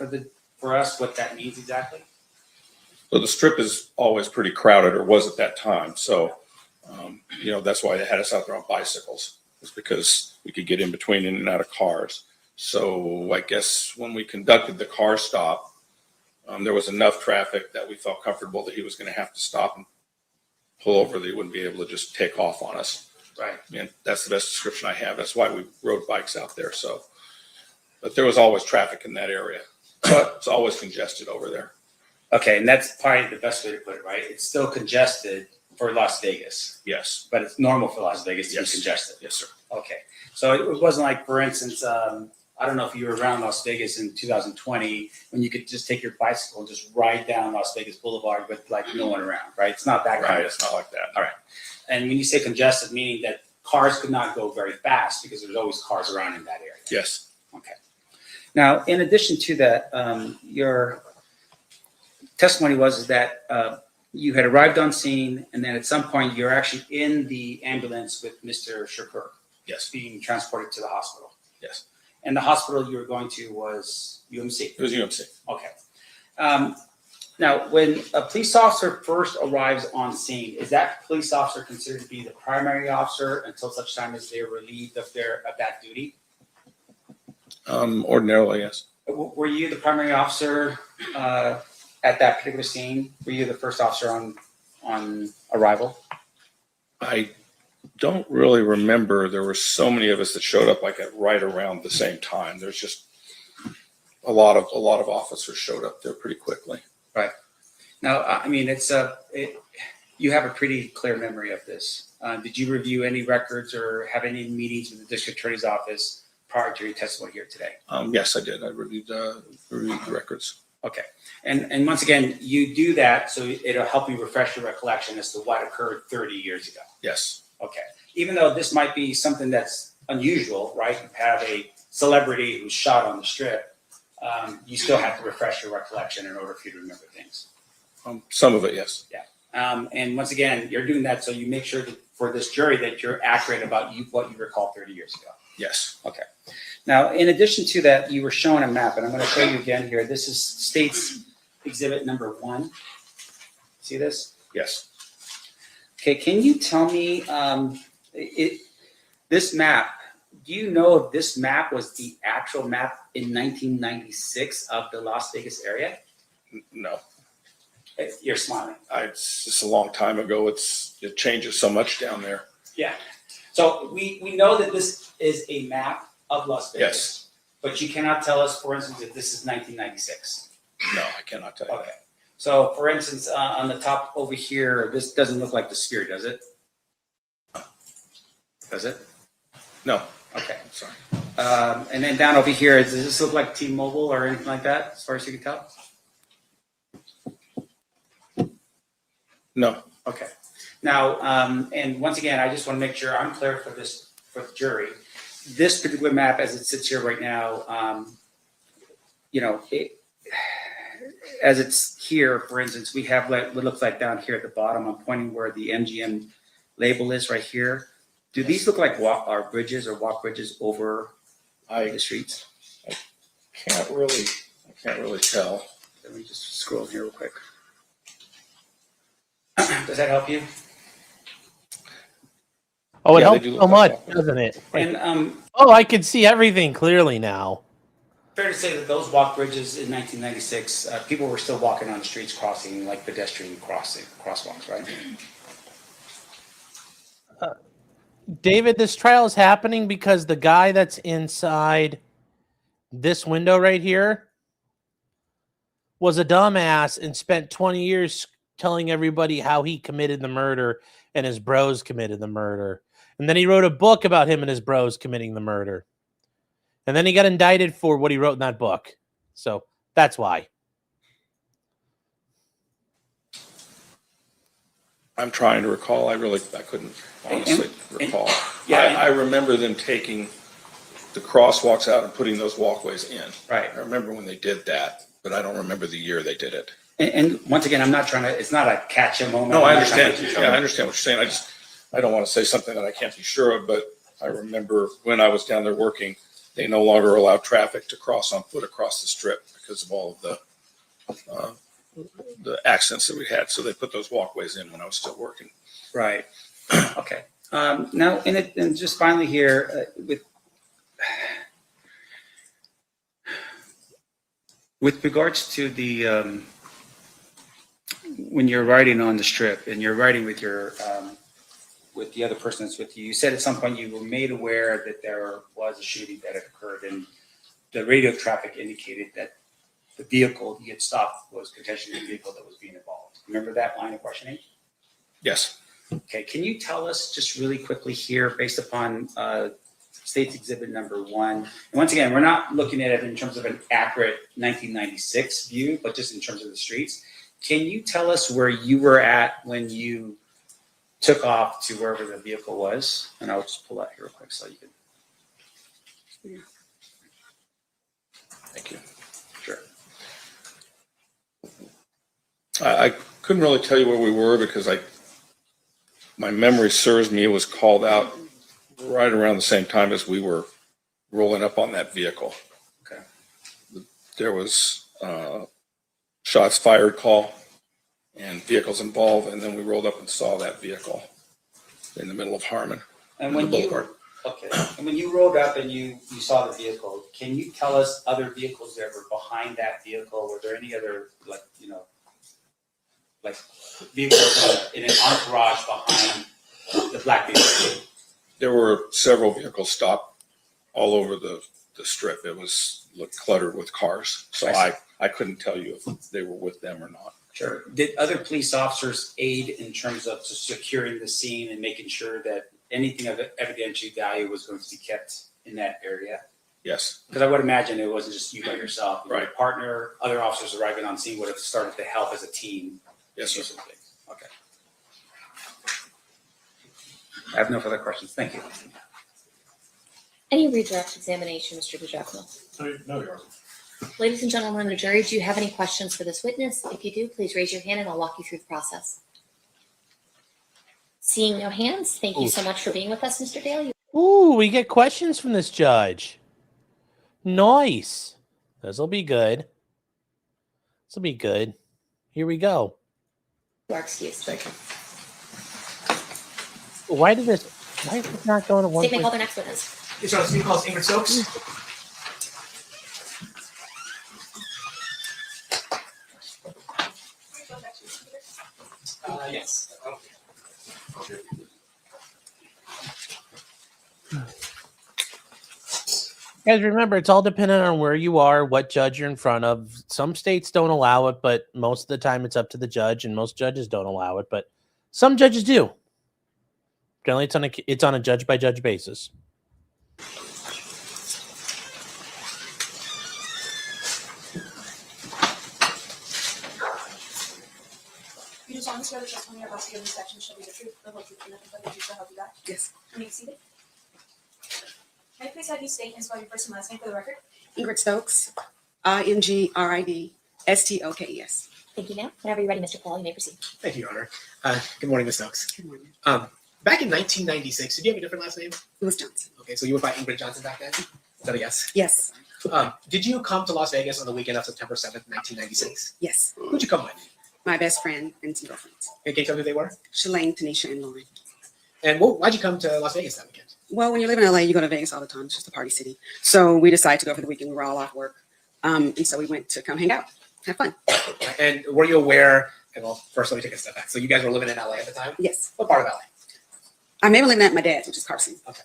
for us what that means exactly? So the Strip is always pretty crowded, or was at that time. So, that's why they had us out there on bicycles, was because we could get in between in and out of cars. So I guess when we conducted the car stop, there was enough traffic that we felt comfortable that he was going to have to stop and pull over, that he wouldn't be able to just take off on us. Right. And that's the best description I have. That's why we rode bikes out there. So, but there was always traffic in that area. But it's always congested over there. Okay, and that's probably the best way to put it, right? It's still congested for Las Vegas. Yes. But it's normal for Las Vegas to be congested. Yes, sir. Okay. So it wasn't like, for instance, I don't know if you were around Las Vegas in 2020 when you could just take your bicycle and just ride down Las Vegas Boulevard with like no one around, right? It's not that kind Right. of. It's not like that. All right. And when you say congested, meaning that cars could not go very fast because there's always cars around in that area. Yes. Okay. Now, in addition to that, your testimony was that you had arrived on scene, and then at some point you're actually in the ambulance with Mr. Shakur. Yes. Being transported to the hospital. Yes. And the hospital you were going to was UMC. It was UMC. Okay. Now, when a police officer first arrives on scene, is that police officer considered to be the primary officer until such time as they're relieved of that duty? Ordinarily, yes. Were you the primary officer at that particular scene? Were you the first officer on arrival? I don't really remember. There were so many of us that showed up like at right around the same time. There's just a lot of officers showed up there pretty quickly. Right. Now, I mean, you have a pretty clear memory of this. Did you review any records or have any meetings with the district attorney's office prior to your testimony here today? Yes, I did. I reviewed the records. Okay. And once again, you do that so it'll help you refresh your recollection as to what occurred 30 years ago. Yes. Okay. Even though this might be something that's unusual, right? You have a celebrity who's shot on the strip. You still have to refresh your recollection in order for you to remember things. Some of it, yes. Yeah. And once again, you're doing that so you make sure that for this jury that you're accurate about what you recall 30 years ago. Yes. Okay. Now, in addition to that, you were showing a map, and I'm going to show you again here. This is State's Exhibit number 1. See this? Yes. Okay. Can you tell me this map? Do you know if this map was the actual map in 1996 of the Las Vegas area? No. You're smiling. It's just a long time ago. It changes so much down there. Yeah. So we know that this is a map of Las Vegas. Yes. But you cannot tell us, for instance, if this is 1996. No, I cannot tell you Okay. So, for instance, on the top over here, this doesn't look like the Sphere, does it? Does it? No. Okay. I'm sorry. And then down over here, does this look like T-Mobile or anything like that, as far as you can tell? No. Okay. Now, and once again, I just want to make sure I'm clear for the jury. This particular map, as it sits here right now, as it's here, for instance, we have what looks like down here at the bottom. I'm pointing where the MGM label is right here. Do these look like walk bridges over the streets? I can't really tell. Let me just scroll here real quick. Does that help you? Oh, it Yeah, they helps do so look much, like that. doesn't it? Like, And oh, I can see everything clearly now. fair to say that those walk bridges in 1996, people were still walking on the streets, crossing like pedestrian crosswalks, right? David, this trial is happening because the guy that's inside this window right here was a dumbass and spent 20 years telling everybody how he committed the murder and his bros committed the murder. And then he wrote a book about him and his bros committing the murder. And then he got indicted for what he wrote in that book. So that's why. I'm trying to recall. I couldn't honestly recall. yeah, I remember them taking the crosswalks out and putting those walkways in. Right. I remember when they did that, but I don't remember the year they did it. And once again, I'm not trying to, it's not a catch a moment. No, I I'm not trying understand. to get you in Yeah, I trouble. understand what you're saying. I don't want to say something that I can't be sure of, but I remember when I was down there working, they no longer allow traffic to cross on foot across the strip because of all of the accidents that we had. So they put those walkways in when I was still working. Right. Okay. Now, and just finally here, with regards to the when you're riding on the strip and you're riding with your with the other person that's with you, you said at some point you were made aware that there was a shooting that had occurred, and the radio traffic indicated that the vehicle you had stopped was potentially the vehicle that was being involved. Remember that line of questioning? Yes. Okay, can you tell us just really quickly here, based upon State's Exhibit number 1, and once again, we're not looking at it in terms of an accurate 1996 view, but just in terms of the streets. Can you tell us where you were at when you took off to wherever the vehicle was? And I'll just pull that here real quick so you can. Thank you. Sure. I couldn't really tell you where we were because my memory serves me, it was called out right around the same time as we were rolling up on that vehicle. Okay. There was shots fired call and vehicles involved, and then we rolled up and saw that vehicle in the middle of Harmon. And on the when you boulevard. okay, and when you rolled up and you saw the vehicle, can you tell us other vehicles that were behind that vehicle? Were there any other like vehicles in an entourage behind the black vehicle? There were several vehicles stopped all over the strip. It looked cluttered with cars. So I couldn't tell you if they were with them or not. Sure. Did other police officers aid in terms of securing the scene and making sure that anything of evidentiary value was going to be kept in that area? Yes. Because I would imagine it wasn't just you by yourself. Your Right. partner, other officers arriving on scene would have started to help as a team. Yes, sir. Okay. I have no further questions. Thank you. Any redirect examination, Mr. DiGiacomo? No, Your Honor. Ladies and gentlemen of the jury, do you have any questions for this witness? If you do, please raise your hand and I'll walk you through the process. Seeing no hands, thank you so much for being with us, Mr. Dale. Ooh, we get questions from this judge. Nice. This'll be good. This'll be good. Here we go. You are excused. Thank you. Why is this not going to one State may place? call the next witness. Yes, Your Honor, Steve calls Ingrid Stokes. Yes. Guys, remember, it's all dependent on where you are, what judge you're in front of. Some states don't allow it, but most of the time it's up to the judge, and most judges don't allow it, but some judges do. Generally, it's on a judge-by-judge basis. You do solemnly swear the testimony you're about to give in this section shall be the truth, the whole truth, and nothing but the truth, so help you God? Yes. Can you be seated? May I please have you state and spell your first and last name for the record? Ingrid Stokes, INGRIDSTOKES. Thank you, ma'am. Whenever you're ready, Mr. Paul, you may proceed. Thank you, Your Honor. Good morning, Ms. Stokes. Good morning. Back in 1996, did you have a different last name? It was Johnson. Okay, so you went by Ingrid Johnson back then? Is that a yes? Yes. Did you come to Las Vegas on the weekend of September 7th, 1996? Yes. Who'd you come with? My best friend and some girlfriends. Can you tell me who they were? Shalane, Tanisha, and Lauren. And why'd you come to Las Vegas that weekend? Well, when you live in LA, you go to Vegas all the time. It's just a party city. So we decided to go for the weekend. We were all off work. And so we went to come hang out, have fun. And were you aware, and well, first let me take a step back. So you guys were living in LA at the time? Yes. What part of LA? I may be living at my dad's, which is Carson. Okay.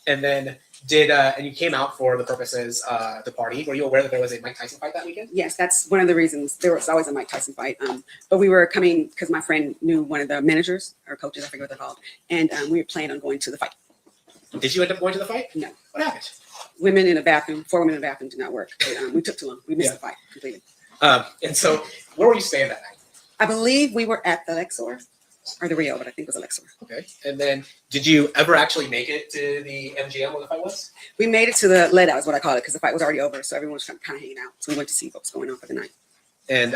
And then and you came out for the purposes the party. Were you aware that there was a Mike Tyson fight that weekend? Yes, that's one of the reasons. There was always a Mike Tyson fight. But we were coming because my friend knew one of the managers or coaches, I forget what they're called. And we were planning on going to the fight. Did you end up going to the fight? No. What happened? Women in a bathroom, 4 women in a bathroom did not work. We took too long. We missed the fight completely. And so where were you staying that night? I believe we were at the Lexor or the Rio, but I think it was a Lexor. Okay. And then did you ever actually make it to the MGM where the fight was? We made it to the let out is what I call it because the fight was already over. So everyone was kind of hanging out. So we went to see what was going on for the night. And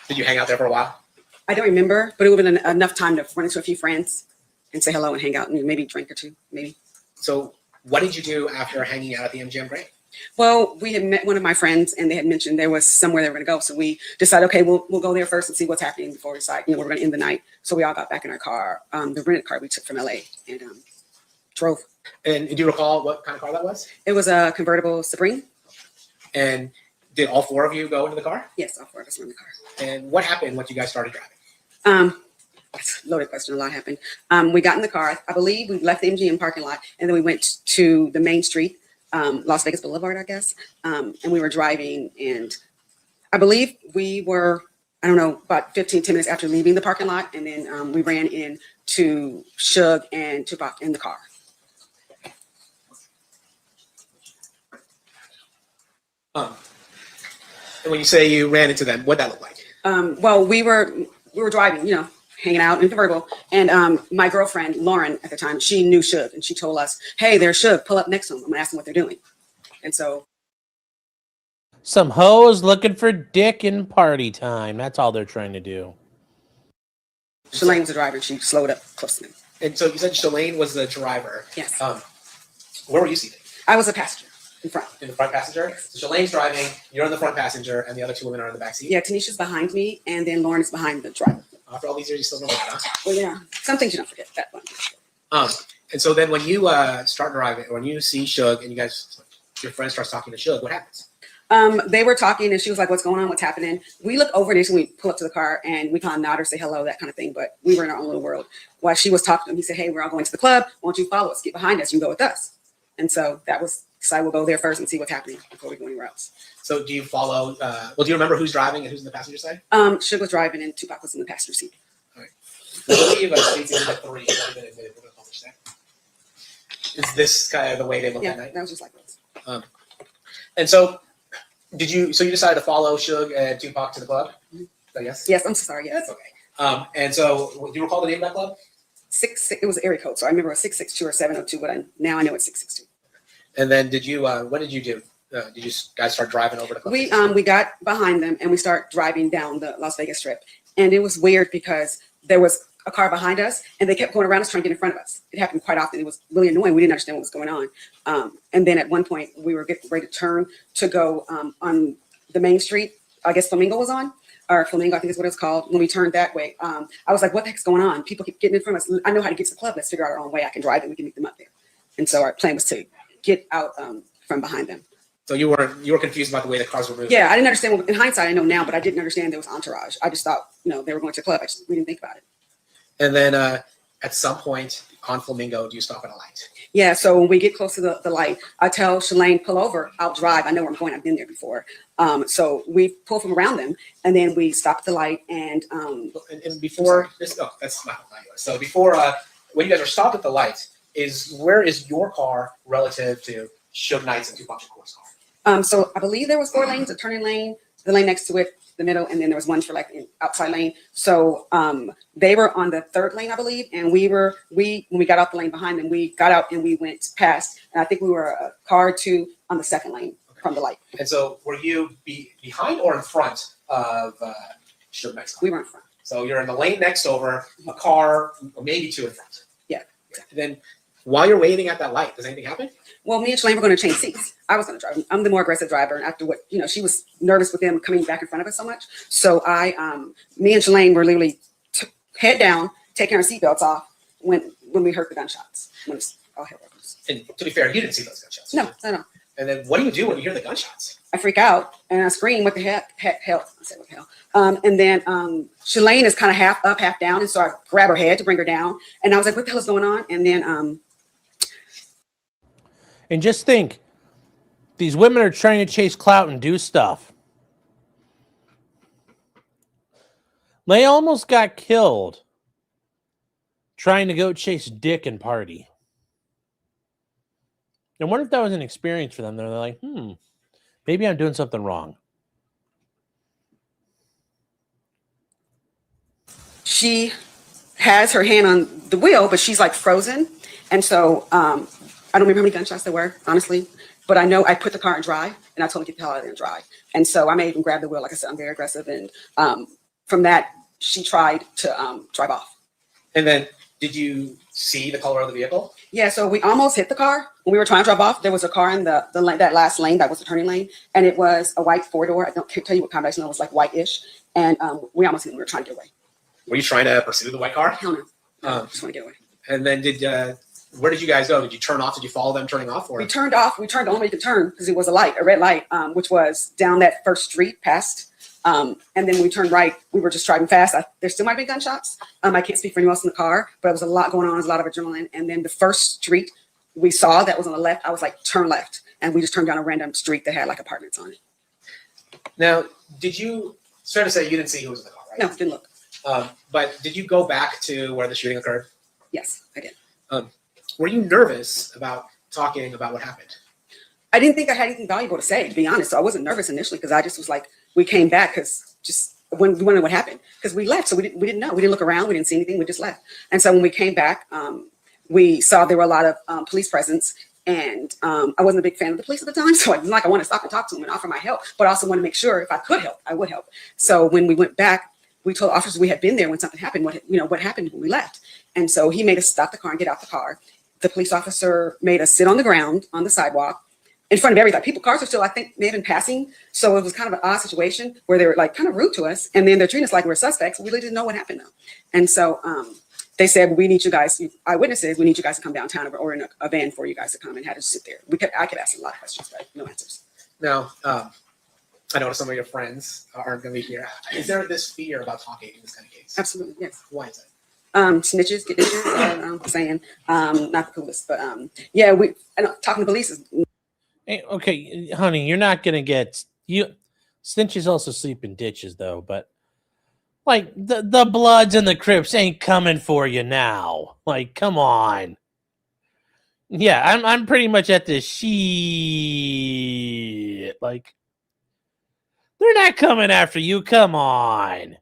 did you hang out there for a while? I don't remember, but it would have been enough time to run into a few friends and say hello and hang out and maybe drink or two, maybe. So what did you do after hanging out at the MGM Grand? Well, we had met one of my friends and they had mentioned there was somewhere they were going to go. So we decided, okay, we'll go there first and see what's happening before we decide, where we're going to end the night. So we all got back in our car, the rented car we took from LA and drove. And do you recall what kind of car that was? It was a convertible Supreme. And did all four of you go into the car? Yes, all four of us were in the car. And what happened once you guys started driving? That's a loaded question. A lot happened. We got in the car. I believe we left the MGM parking lot and then we went to the main street, Las Vegas Boulevard, I guess. And we were driving and I believe we were, I don't know, about 10 minutes after leaving the parking lot. And then we ran into Suge and Tupac in the car. And when you say you ran into them, what'd that look like? Well, we were driving, hanging out in convertible. And my girlfriend, Lauren, at the time, she knew Suge and she told us, hey, there's Suge, pull up next to him. I'm gonna ask them what they're doing. And so. Some hoes looking for dick in party time. That's all they're trying to do. Shalane was the driver and she slowed up close to me. And so you said Shalane was the driver. Yes. Where were you seated? I was a passenger in front. In the front passenger? So Shalane's driving, you're in the front passenger, and the other two women are in the back seat? Yeah, Tanisha's behind me and then Lauren is behind the driver. After all these years, you still know that, huh? Well, yeah, some things you don't forget. That one. And so then when you start driving, when you see Suge and your friend starts talking to Suge, what happens? They were talking and she was like, what's going on? What's happening? We look over and we pull up to the car and we kind of nod or say hello, that kind of thing. But we were in our own little world. While she was talking to him, he said, hey, we're all going to the club. Why don't you follow us? Get behind us. You can go with us. And so that was, decided we'll go there first and see what's happening before we go anywhere else. So do you follow, do you remember w's driving and who's in the passenger side? Suge was driving and Tupac was in the passenger seat. All right. I believe states in the 3 have been admitted. We're going to publish that. Is this kind of the way they look Yeah, at night? that was just like this. And so, So you decided to follow Suge and Tupac to the club? Yes. Yes, I'm so sorry. Yes. That's okay. And so, do you recall the name of that club? It was area code, so I remember it was 662 or 702, but now I know it's 662. And then, what did you do? Did you guys start driving over to the club? We got behind them and we start driving down the Las Vegas Strip, and it was weird because there was a car behind us and they kept going around us trying to get in front of us. It happened quite often. It was really annoying. We didn't understand what was going on. And then at one point we were getting ready to turn to go on the main street. I guess Flamingo was on, or Flamingo, I think is what it's called. When we turned that way, I was like, what the heck's going on? People keep getting in front of us. I know how to get to the club. Let's figure out our own way. I can drive and we can meet them up there. And so our plan was to get out from behind them. So you were confused about the way the cars were moving. Yeah, I didn't understand. In hindsight, I know now, but I didn't understand there was entourage. I just thought, they were going to the club. We didn't think about it. And then at some point on Flamingo, do you stop at a light? Yeah, so when we get close to the light, I tell Shalane, pull over, I'll drive. I know where I'm going. I've been there before. So we pull from around them, and then we stop at the light. And before this, that's not how it was. So before, when you guys are stopped at the light, where is your car relative to Suge Knight's and Tupac Shakur's car? So I believe there was 4 lanes, a turning lane, the lane next to it, the middle, and then there was one for like an outside lane. So they were on the 3rd lane, I believe, and when we got off the lane behind them, we got out and we went past, and I think we were a car or 2 on the 2nd lane from the light. And so were you behind or in front of Suge Knight's car? We were in front. So you're in the lane next over, a car, or maybe 2 in front. Yeah. And then while you're waiting at that light, does anything happen? Well, me and Shalane were going to change seats. I was going to drive. I'm the more aggressive driver. And after what, she was nervous with them coming back in front of us so much. So me and Shalane were literally head down, taking our seatbelts off when we heard the gunshots. When it's all hell broke loose. And to be fair, you didn't see those gunshots. No. And then what do you do when you hear the gunshots? I freak out and I scream, what the hell? I said, what the hell? And then Shalane is kind of half up, half down. And so I grab her head to bring her down. And I was like, what the hell is going on? And then And just think, these women are trying to chase clout and do stuff. They almost got killed trying to go chase dick and party. I wonder if that was an experience for them. They're like, maybe I'm doing something wrong. she has her hand on the wheel, but she's like frozen. And so I don't remember how many gunshots there were, honestly. But I know I put the car in drive, and I told her to get the hell out of there and drive. And so I may even grab the wheel. Like I said, I'm very aggressive. And from that, she tried to drive off. And then did you see the color of the vehicle? Yeah, so we almost hit the car. When we were trying to drive off, there was a car in the lane, that last lane, that was the turning lane. And it was a white four-door. I can't tell you what combination. It was like white-ish. And we almost hit him. We were trying to get away. Were you trying to pursue the white car? Hell no. Just want to get away. And then where did you guys go? Did you turn off? Did you follow them turning off? Or? We turned off. We turned the only way you could turn because it was a red light, which was down that first street past. And then we turned right. We were just driving fast. There still might be gunshots. I can't speak for anyone else in the car, but there was a lot going on. There was a lot of adrenaline. And then the first street we saw that was on the left, I was like, turn left. And we just turned down a random street that had like apartments on it. Now, it's fair to say you didn't see who was in the car, right? No, didn't look. But did you go back to where the shooting occurred? Yes, I did. Were you nervous about talking about what happened? I didn't think I had anything valuable to say, to be honest. So I wasn't nervous initially because I just was like, we came back because just when we wondered what happened because we left. So we didn't know. We didn't look around. We didn't see anything. We just left. And so when we came back, we saw there were a lot of police presence. And I wasn't a big fan of the police at the time. So I didn't I want to stop and talk to them and offer my help, but I also want to make sure if I could help, I would help. So when we went back, we told officers we had been there when something happened, what happened when we left. And so he made us stop the car and get out the car. The police officer made us sit on the ground on the sidewalk in front of everybody. Cars are still, I think, may have been passing. So it was kind of an odd situation where they were like kind of rude to us. And then they're treating us like we're suspects. We really didn't know what happened though. And so they said, we need you guys, eyewitnesses, we need you guys to come downtown or in a van for you guys to come and had us sit there. I could ask a lot of questions, but no answers. Now, I know some of your friends aren't going to be here. Is there this fear about talking in this kind of case? Absolutely, yes. Why is that? Snitches, get ditches, I'm saying, not the coolest, but yeah, talking to police is. Hey, okay, honey, you're not gonna get snitches also sleep in ditches though, but like the Bloods and the Crips ain't coming for you now. Like, come on. Yeah, I'm pretty much at this shit. Like, they're not coming after you. Come on.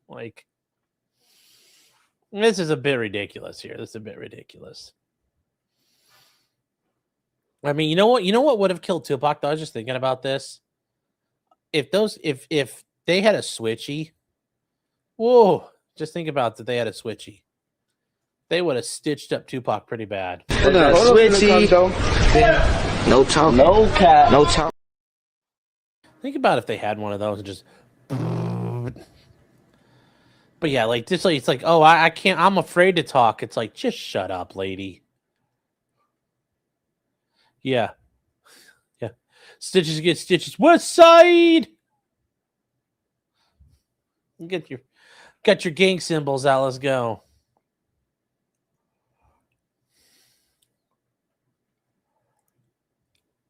Like, this is a bit ridiculous here. This is a bit ridiculous. I mean, you know what would have killed Tupac, though? I was just thinking about this. If they had a switchy, whoa, just think about that. They had a switchy. They would have stitched up Tupac pretty bad. Switchy. No talk. No cap. No talk. Think about if they had one of those and just. But yeah, like this, like it's like, oh, I can't. I'm afraid to talk. It's like, just shut up, lady. Yeah. Stitches get stitches. West Side. Got your gang symbols out. Let's go.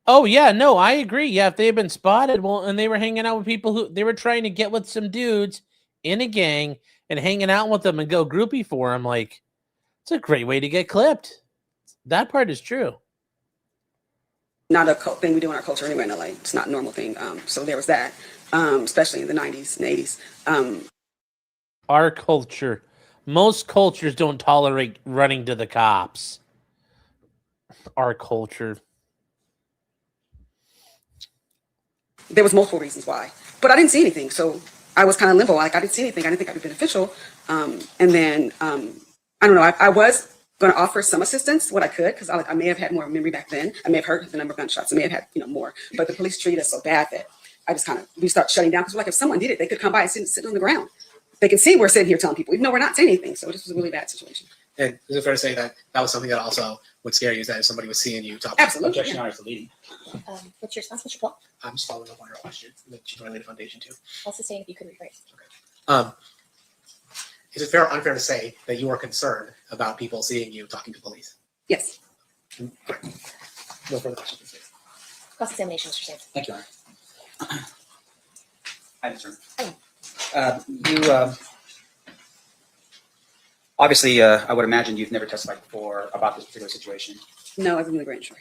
Oh yeah, no, I agree. Yeah, if they had been spotted, well, and they were hanging out with people who they were trying to get with some dudes in a gang and hanging out with them and go groupie for them, like, it's a great way to get clipped. That part is true. Not a thing we do in our culture anyway in LA. It's not a normal thing. So there was that, especially in the 90s and 80s. Our culture, most cultures don't tolerate running to the cops. Our culture. There was multiple reasons why, but I didn't see anything. So I was kind of limbo. Like, I didn't see anything. I didn't think I'd be beneficial. And then, I don't know, I was going to offer some assistance, what I could, because I may have had more memory back then. I may have heard the number of gunshots. I may have had, more, but the police treat us so bad that I just we start shutting down, because we're like, if someone did it, they could come by and sit on the ground. They can see we're sitting here telling people, even though we're not saying anything. So this was a really bad situation. And is it fair to say that that was something that also would scare you, is that if somebody was seeing you talk? Absolutely. Objection honor to leading. What's your response, Mr. Paul? I'm just following up on your question that you joined the foundation too. Also saying if you could rephrase. Is it fair or unfair to say that you are concerned about people seeing you talking to police? Yes. No further questions, please. Cross-examination, Mr. Sanders. Thank you, Honor. Hi, sir. Hi. You obviously, I would imagine you've never testified before about this particular situation. No, I was in the grand jury.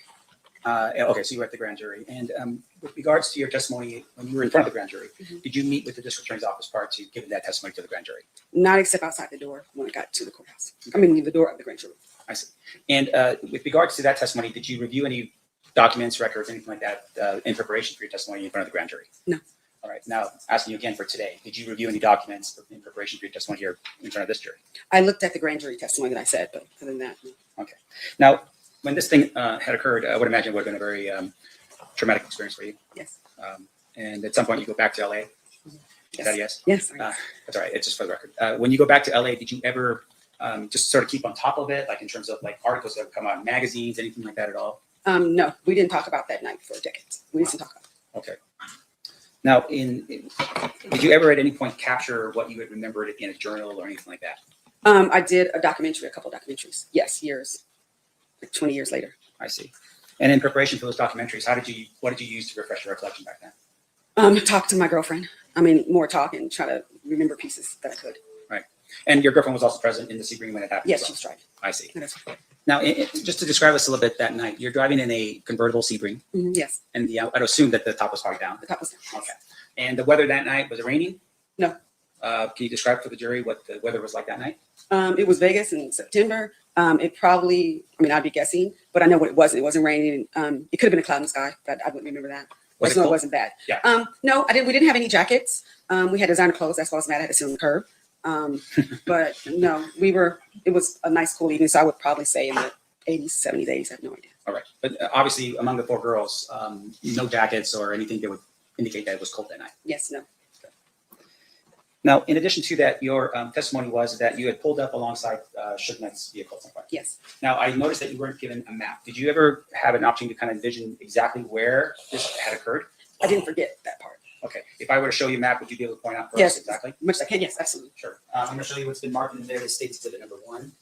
Okay, so you were at the grand jury. And with regards to your testimony, when you were in front of the grand jury, did you meet with the district attorney's office prior to giving that testimony to the grand jury? Not except outside the door when I got to the courthouse. I mean, the door of the grand jury. I see. And with regards to that testimony, did you review any documents, records, anything like that in preparation for your testimony in front of the grand jury? No. All right. Now, asking you again for today, did you review any documents in preparation for your testimony here in front of this jury? I looked at the grand jury testimony that I said, but other than that, no. Okay. Now, when this thing had occurred, I would imagine it would have been a very traumatic experience for you. Yes. And at some point, you go back to LA. Is that a yes? Yes. That's all right. It's just for the record. When you go back to LA, did you ever just sort of keep on top of it, like in terms of like articles that have come out in magazines, anything like that at all? No, we didn't talk about that night for decades. We didn't talk about it. Okay. Now, did you ever at any point capture what you had remembered in a journal or anything like that? I did a documentary, a couple of documentaries. Yes, years, like 20 years later. I see. And in preparation for those documentaries, what did you use to refresh your recollection back then? Talk to my girlfriend. I mean, more talk and try to remember pieces that I could. Right. And your girlfriend was also present in the Sebring when it happened? Yes, as she well? was driving. I see. That's right. Now, just to describe us a little bit that night, you're driving in a convertible Sebring, Yes, and I'd assume that the top was probably down. the top was down. Okay. And the weather that night, was it raining? No. Can you describe for the jury what the weather was like that night? It was Vegas in September. It probably, I mean, I'd be guessing, but I know what it wasn't. It wasn't raining. It could have been a cloud in the sky, but I wouldn't remember that. Was it No, cold? it wasn't bad. Yeah. No, I didn't. We didn't have any jackets. We had designer clothes. That's why I was mad. I had to sit on the curb. But no, it was a nice cool evening. So I would probably say in the 80s, 70s, 80s. I have no idea. All right. But obviously, among the four girls, no jackets or anything that would indicate that it was cold that night. Yes, no. Now, in addition to that, your testimony was that you had pulled up alongside Suge Knight's vehicle at some point. Yes. Now, I noticed that you weren't given a map. Did you ever have an opportunity to kind of envision exactly where this had occurred? I didn't forget that part. Okay. If I were to show you a map, would you be able to point out for Yes. us exactly? Much as I can. Yes, absolutely. Sure. I'm going to show you what's been marked in there. It states exhibit number 1.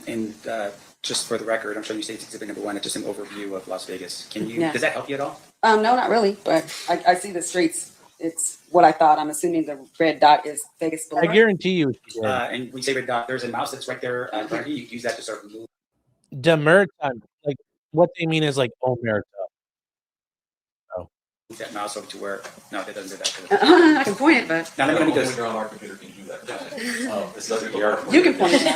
And just for the record, I'm showing you State's Exhibit number 1. It's just an overview of Las Vegas. Can you? Yeah. Does that help you at all? No, not really, but I see the streets. It's what I thought. I'm assuming the red dot is Vegas I Boulevard. guarantee you. She did. And when you say red dot, there's a mouse that's right there in front of you. You can use that to sort of move. Demerita, like what they mean is like omerta. That mouse over to where? No, that doesn't do that. I can point it, but Now let me Only just. when you're on our computer can you do that. This doesn't be our. you can point it.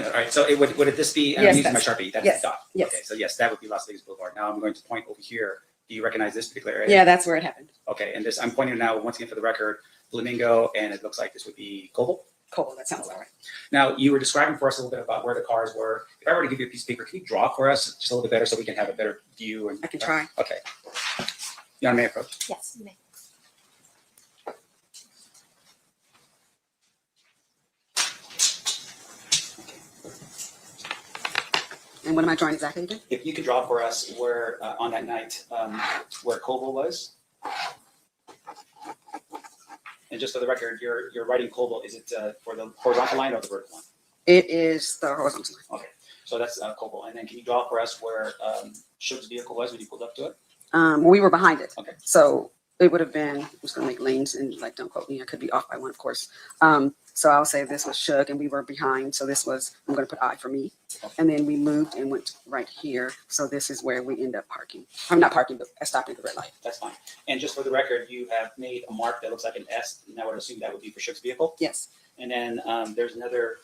All right. So it would it this be? I'm Yes, using my that's- Sharpie. That's yes, the dot. yes. Okay. So yes, that would be Las Vegas Boulevard. Now I'm going to point over here. Do you recognize this particular area? Yeah, that's where it happened. Okay. And this I'm pointing now once again for the record, Flamingo, and it looks like this would be Koval. Cool. That sounds all right. Now you were describing for us a little bit about where the cars were. If I were to give you a piece of paper, can you draw for us just a little bit better so we can have a better view? And I can try. Okay. You want me to approach? Yes, you may. And what am I drawing exactly again? If you could draw for us where on that night where Koval was. And just for the record, you're writing Koval. Is it for the horizontal line or the vertical line? It is the horizontal line. Okay, so that's Koval. And then can you draw for us where Suge's vehicle was when you pulled up to it? We were behind it. Okay. So it would have been, I'm just going to make lanes and like, don't quote me. I could be off by one, of course. So I'll say this was Suge and we were behind. So this was, I'm going to put I for me. And then we moved and went right here. So this is where we end up parking. I'm not parking, but stopping at the red light. That's fine. And just for the record, you have made a mark that looks like an S, and I would assume that would be for Suge's vehicle. Yes. And then there's another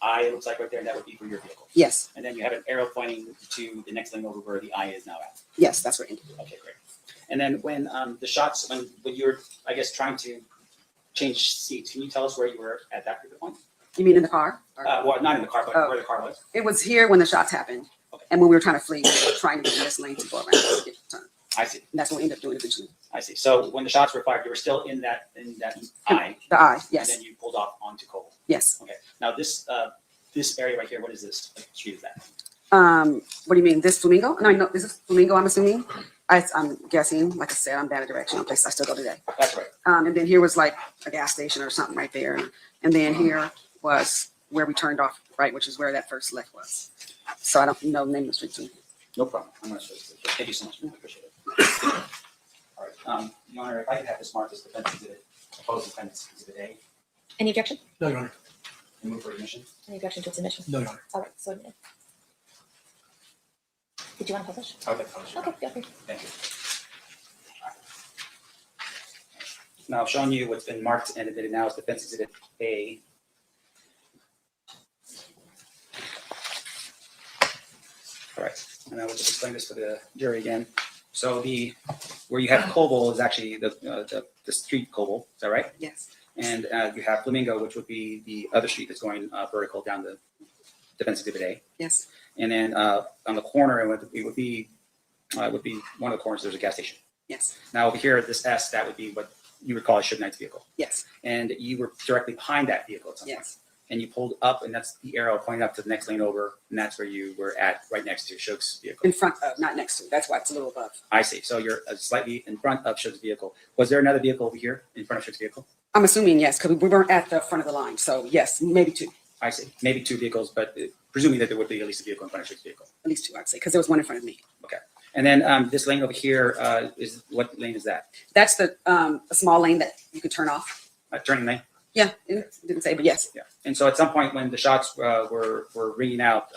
I, it looks like right there, and that would be for your vehicle. Yes. And then you have an arrow pointing to the next lane over where the I is now at. Yes, that's where it ended. Okay, great. And then when the shots, when you were, I guess, trying to change seats, can you tell us where you were at that particular point? You mean in the car? Or- Well, not in the car, but Oh. where the car was. It was here when the shots happened. Okay. And when we were trying to flee, we were trying to get in this lane to go around and get the turn. I see. And that's what we ended up doing eventually. I see. So when the shots were fired, you were still in that I, The eye, and yes. then you pulled off onto Cole. Yes. Okay. Now this area right here, what is this? What street is that? What do you mean? This Flamingo? No, is this Flamingo, I'm assuming? I'm guessing, like I said, I'm bad at direction on places I still go today. That's right. And then here was like a gas station or something right there. And then here was where we turned off, right, which is where that first left was. So I don't know the name of the street too. No problem. I'm going to show you. Thank you so much. I appreciate it. All right. Your Honor, if I could have this marked as defense exhibit, opposed defense exhibit A, Any objection? No, Your Honor. and move for admission. Any objection to its admission? No, Your Honor. All right, so admitted. Did you want to publish? I would like to publish it. Okay, feel free. Thank you. Now, showing you what's been marked and admitted now is defense exhibit A. All right, and I will just explain this for the jury again. So where you have Koval is actually the street Koval, is that right? Yes. And you have Flamingo, which would be the other street that's going vertical down the defense exhibit A. Yes. And then on the corner, it would be one of the corners. There's a gas station. Yes. Now over here, this S, that would be what you would call a Suge Knight's vehicle. Yes. And you were directly behind that vehicle at some point. Yes. And you pulled up, and that's the arrow pointing up to the next lane over, and that's where you were at, right next to Suge's vehicle. In front of, not next to. That's why it's a little above. I see. So you're slightly in front of Suge's vehicle. Was there another vehicle over here in front of Suge's vehicle? I'm assuming yes, because we weren't at the front of the line. So yes, maybe two. I see. Maybe two vehicles, but presuming that there would be at least a vehicle in front of Suge's vehicle. At least two, I'd say, because there was one in front of me. Okay. And then this lane over here is what lane is that? That's the a small lane that you could turn off. Turning lane? Yeah, it didn't say, but yes. Yeah. And so at some point when the shots were ringing out,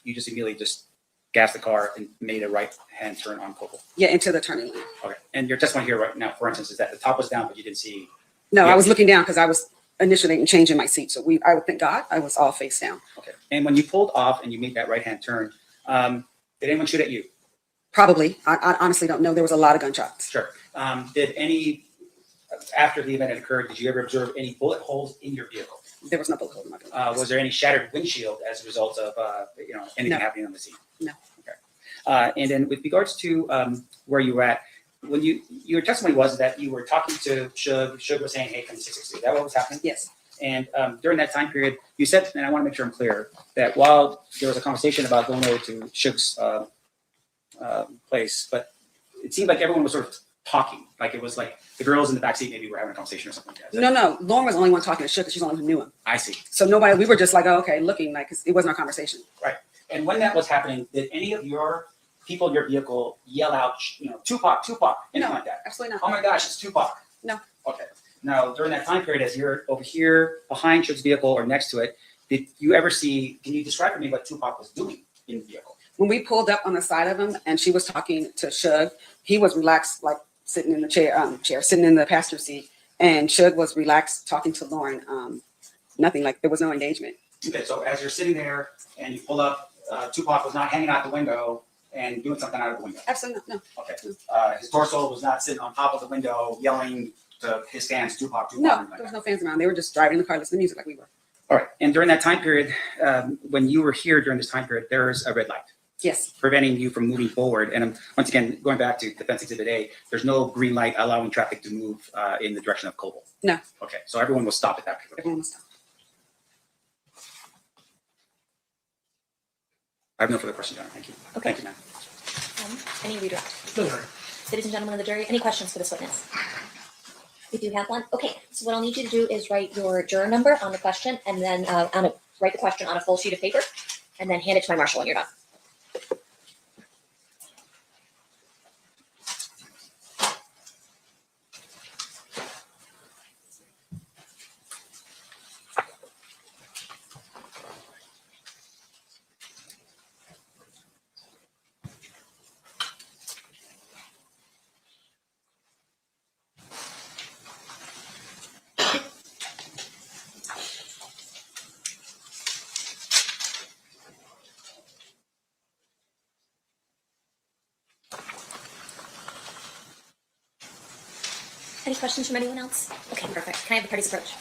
you just immediately just gassed the car and made a right-hand turn on Koval. Yeah, into the turning lane. Okay. And your testimony here right now, for instance, is that the top was down, but you didn't see. No, Yeah. I was looking down because I was initiating changing my seat. So I would thank God I was all face down. Okay. And when you pulled off and you made that right-hand turn, did anyone shoot at you? Probably. I honestly don't know. There was a lot of gunshots. Sure. Did any, after the event had occurred, did you ever observe any bullet holes in your vehicle? There was no bullet hole in my vehicle. Was there any shattered windshield as a result of anything No. happening on the scene? No. Okay. And then with regards to where you were at, when your testimony was that you were talking to Suge. Suge was saying, "Hey, come to 662." Is that what was happening? Yes. And during that time period, you said, and I want to make sure I'm clear, that while there was a conversation about going over to Suge's place, but it seemed like everyone was sort of talking. Like it was like the girls in the backseat maybe were having a conversation or something like that. No, Lauren was the only one talking to Suge because she's the only one who knew him. I see. So nobody, we were just like, oh, okay, looking like, because it wasn't our conversation. And when that was happening, did any of your people in your vehicle yell out, Tupac, anything like that? Absolutely not. Oh my gosh, it's Tupac. No. Okay. Now, during that time period, as you're over here behind Suge's vehicle or next to it, did you ever see, can you describe for me what Tupac was doing in the vehicle? When we pulled up on the side of him and she was talking to Suge, he was relaxed, like sitting in the sitting in the passenger seat. And Suge was relaxed talking to Lauren. Nothing, like there was no engagement. Okay, so as you're sitting there and you pull up, Tupac was not hanging out the window and doing something out of the window. Absolutely not, no. Okay. His torso was not sitting on top of the window yelling to his fans, Tupac. No, Like there was that. no fans around. They were just driving the car, listening to music like we were. All right. And during that time period, when you were here during this time period, there was a red light Yes. preventing you from moving forward. And once again, going back to Defense Exhibit A, there's no green light allowing traffic to move in the direction of Coble. No. Okay. So everyone will stop at that point. Everyone was stopped. I have no further questions, Your Honor. Thank you. Okay. Thank you, ma'am. Any redirect? No, Your Honor. Ladies and gentlemen of the jury, any questions for this witness? We do have one. Okay, so what I'll need you to do is write your juror number on the question and then write the question on a full sheet of paper and then hand it to my marshal when you're done. Any questions from anyone else? Okay, perfect. Can I have the party's approach?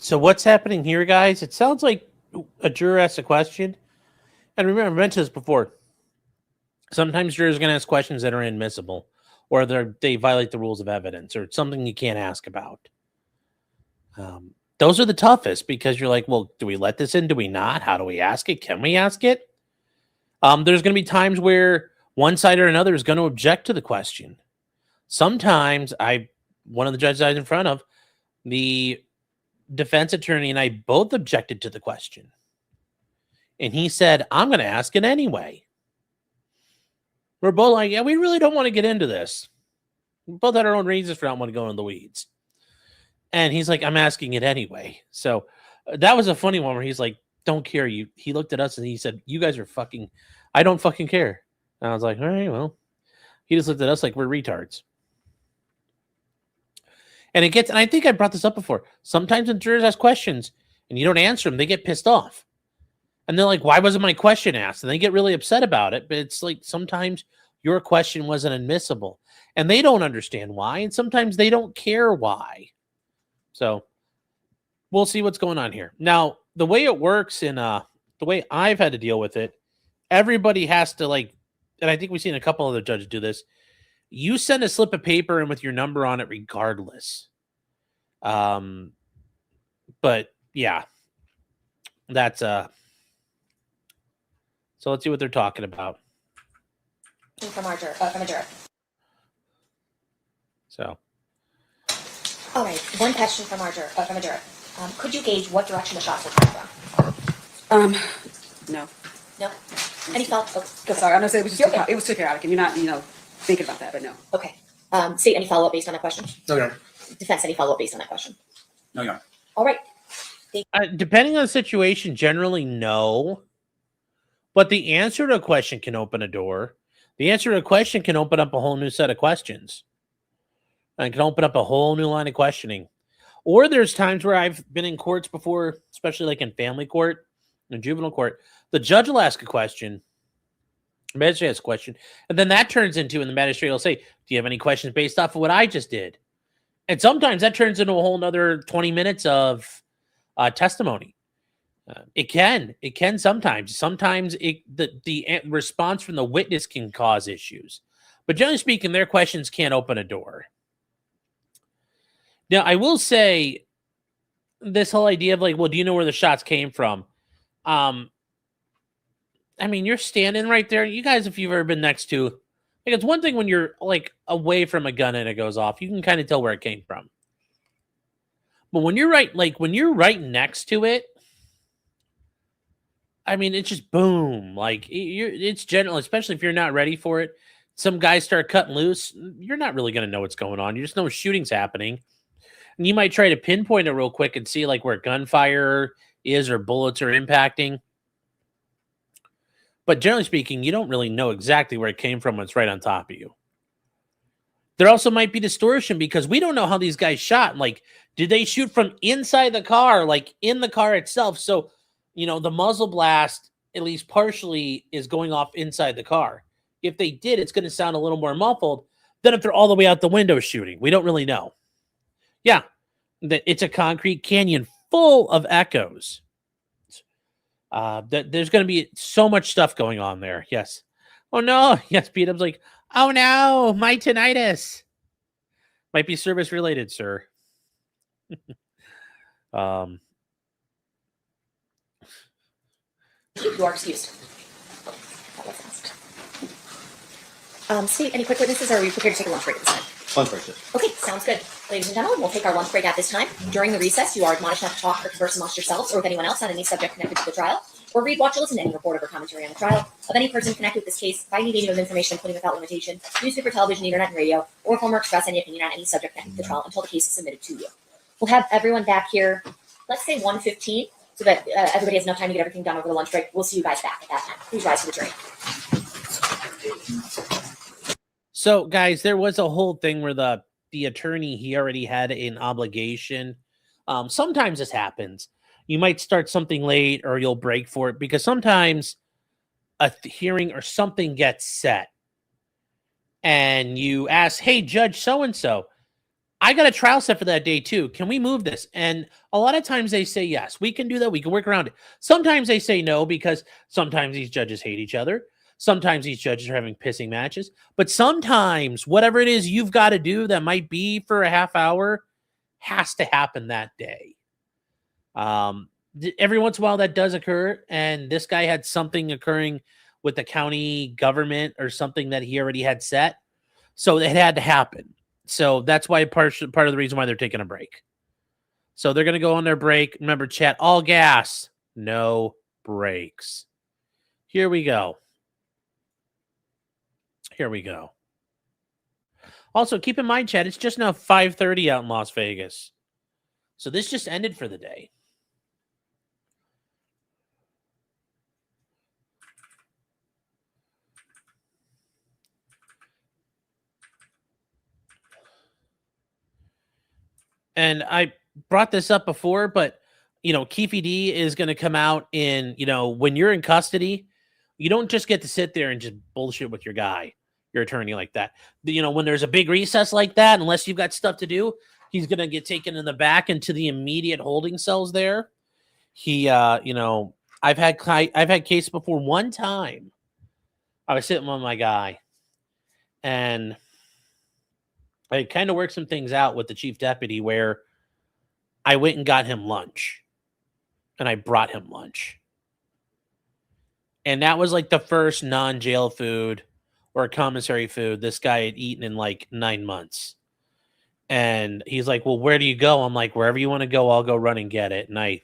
So what's happening here, guys? It sounds like a juror asks a question. And remember, I mentioned this before. Sometimes jurors are going to ask questions that are inadmissible, or they violate the rules of evidence, or it's something you can't ask about. Those are the toughest because you're like, well, do we let this in? Do we not? How do we ask it? Can we ask it? There's going to be times where one side or another is going to object to the question. Sometimes one of the judges I was in front of, the defense attorney and I both objected to the question. And he said, I'm going to ask it anyway. We're both like, yeah, we really don't want to get into this. We both had our own reasons for not wanting to go in the weeds. And he's like, I'm asking it anyway. So that was a funny one where he's like, don't care. He looked at us and he said, you guys are fucking, I don't fucking care. And I was like, all right, well, he just looked at us like we're retards. And I think I brought this up before. Sometimes when jurors ask questions and you don't answer them, they get pissed off. And they're like, why wasn't my question asked? And they get really upset about it. But it's like sometimes your question wasn't admissible. And they don't understand why. And sometimes they don't care why. So we'll see what's going on here. Now, the way it works the way I've had to deal with it, everybody has to and I think we've seen a couple other judges do this. You send a slip of paper in with your number on it regardless. But yeah, that's so let's see what they're talking about. From a juror. So. All right, one question from a juror. Could you gauge what direction the shots were coming from? No. No? Any thoughts? Oh, go Sorry, I'm gonna say it was just You're okay. it was too chaotic, and you're not, thinking about that, but no. Okay. State, any follow-up based on that question? No, Your Honor. Defense, any follow-up based on that question? No, Your Honor. All right. Depending on the situation, generally no. But the answer to a question can open a door. The answer to a question can open up a whole new set of questions. And can open up a whole new line of questioning. Or there's times where I've been in courts before, especially like in family court and juvenile court, the judge will ask a question The magistrate has a question. And then that turns into, and the magistrate will say, do you have any questions based off of what I just did? And sometimes that turns into a whole nother 20 minutes of testimony. It can sometimes. Sometimes the response from the witness can cause issues. But generally speaking, their questions can't open a door. Now, I will say this whole idea of like, well, do you know where the shots came from? I mean, you're standing right there. You guys, if you've ever been next to, like, it's one thing when you're like away from a gun and it goes off, you can kind of tell where it came from. But when you're right next to it, I mean, it's just boom. Like it's general, especially if you're not ready for it. Some guys start cutting loose. You're not really going to know what's going on. You just know shooting's happening. And you might try to pinpoint it real quick and see like where gunfire is or bullets are impacting. But generally speaking, you don't really know exactly where it came from when it's right on top of you. There also might be distortion because we don't know how these guys shot. Like, did they shoot from inside the car, like in the car itself? So, the muzzle blast, at least partially, is going off inside the car. If they did, it's going to sound a little more muffled than if they're all the way out the window shooting. We don't really know. Yeah, it's a concrete canyon full of echoes. There's going to be so much stuff going on there. Yes. Oh, no. Yes, Pete. Like, oh, no, my tinnitus. Might be service related, sir. You are excused. That was fast. Steve, any quick witnesses, or are we prepared to take a lunch break at this time? Lunch break. Okay, sounds good. Ladies and gentlemen, we'll take our lunch break at this time. During the recess, you are admonished not to talk or converse amongst yourselves or with anyone else on any subject connected to the trial, or read, watch, or listen to any report or commentary on the trial of any person connected with this case by any medium of information, including without limitation, newspaper, television, internet, and radio, or form or express any opinion on any subject connected to the trial until the case is submitted to you. We'll have everyone back here, let's say 1:15, so that everybody has enough time to get everything done over the lunch break. We'll see you guys back at that time. Please rise for the jury. So, guys, there was a whole thing where the attorney, he already had an obligation. Sometimes this happens. You might start something late or you'll break for it because sometimes a hearing or something gets set and you ask, hey, Judge so-and-so, I got a trial set for that day too. Can we move this? And a lot of times they say, yes, we can do that. We can work around it. Sometimes they say no because sometimes these judges hate each other. Sometimes these judges are having pissing matches. But sometimes whatever it is you've got to do that might be for a half hour has to happen that day. Every once in a while that does occur. And this guy had something occurring with the county government or something that he already had set. So it had to happen. So that's why part of the reason why they're taking a break. So they're going to go on their break. Remember, chat, all gas, no brakes. Here we go. Here we go. Also, keep in mind, chat, it's just now 5:30 out in Las Vegas. So this just ended for the day. And I brought this up before, but, Keefe D is going to come out in, when you're in custody, you don't just get to sit there and just bullshit with your attorney like that. When there's a big recess like that, unless you've got stuff to do, he's going to get taken in the back into the immediate holding cells there. I've had cases before. One time I was sitting with my guy and I kind of worked some things out with the chief deputy where I went and got him lunch and I brought him lunch. And that was like the first non-jail food or commissary food this guy had eaten in like 9 months. And he's like, well, where do you go? I'm like, wherever you want to go, I'll go run and get it. And I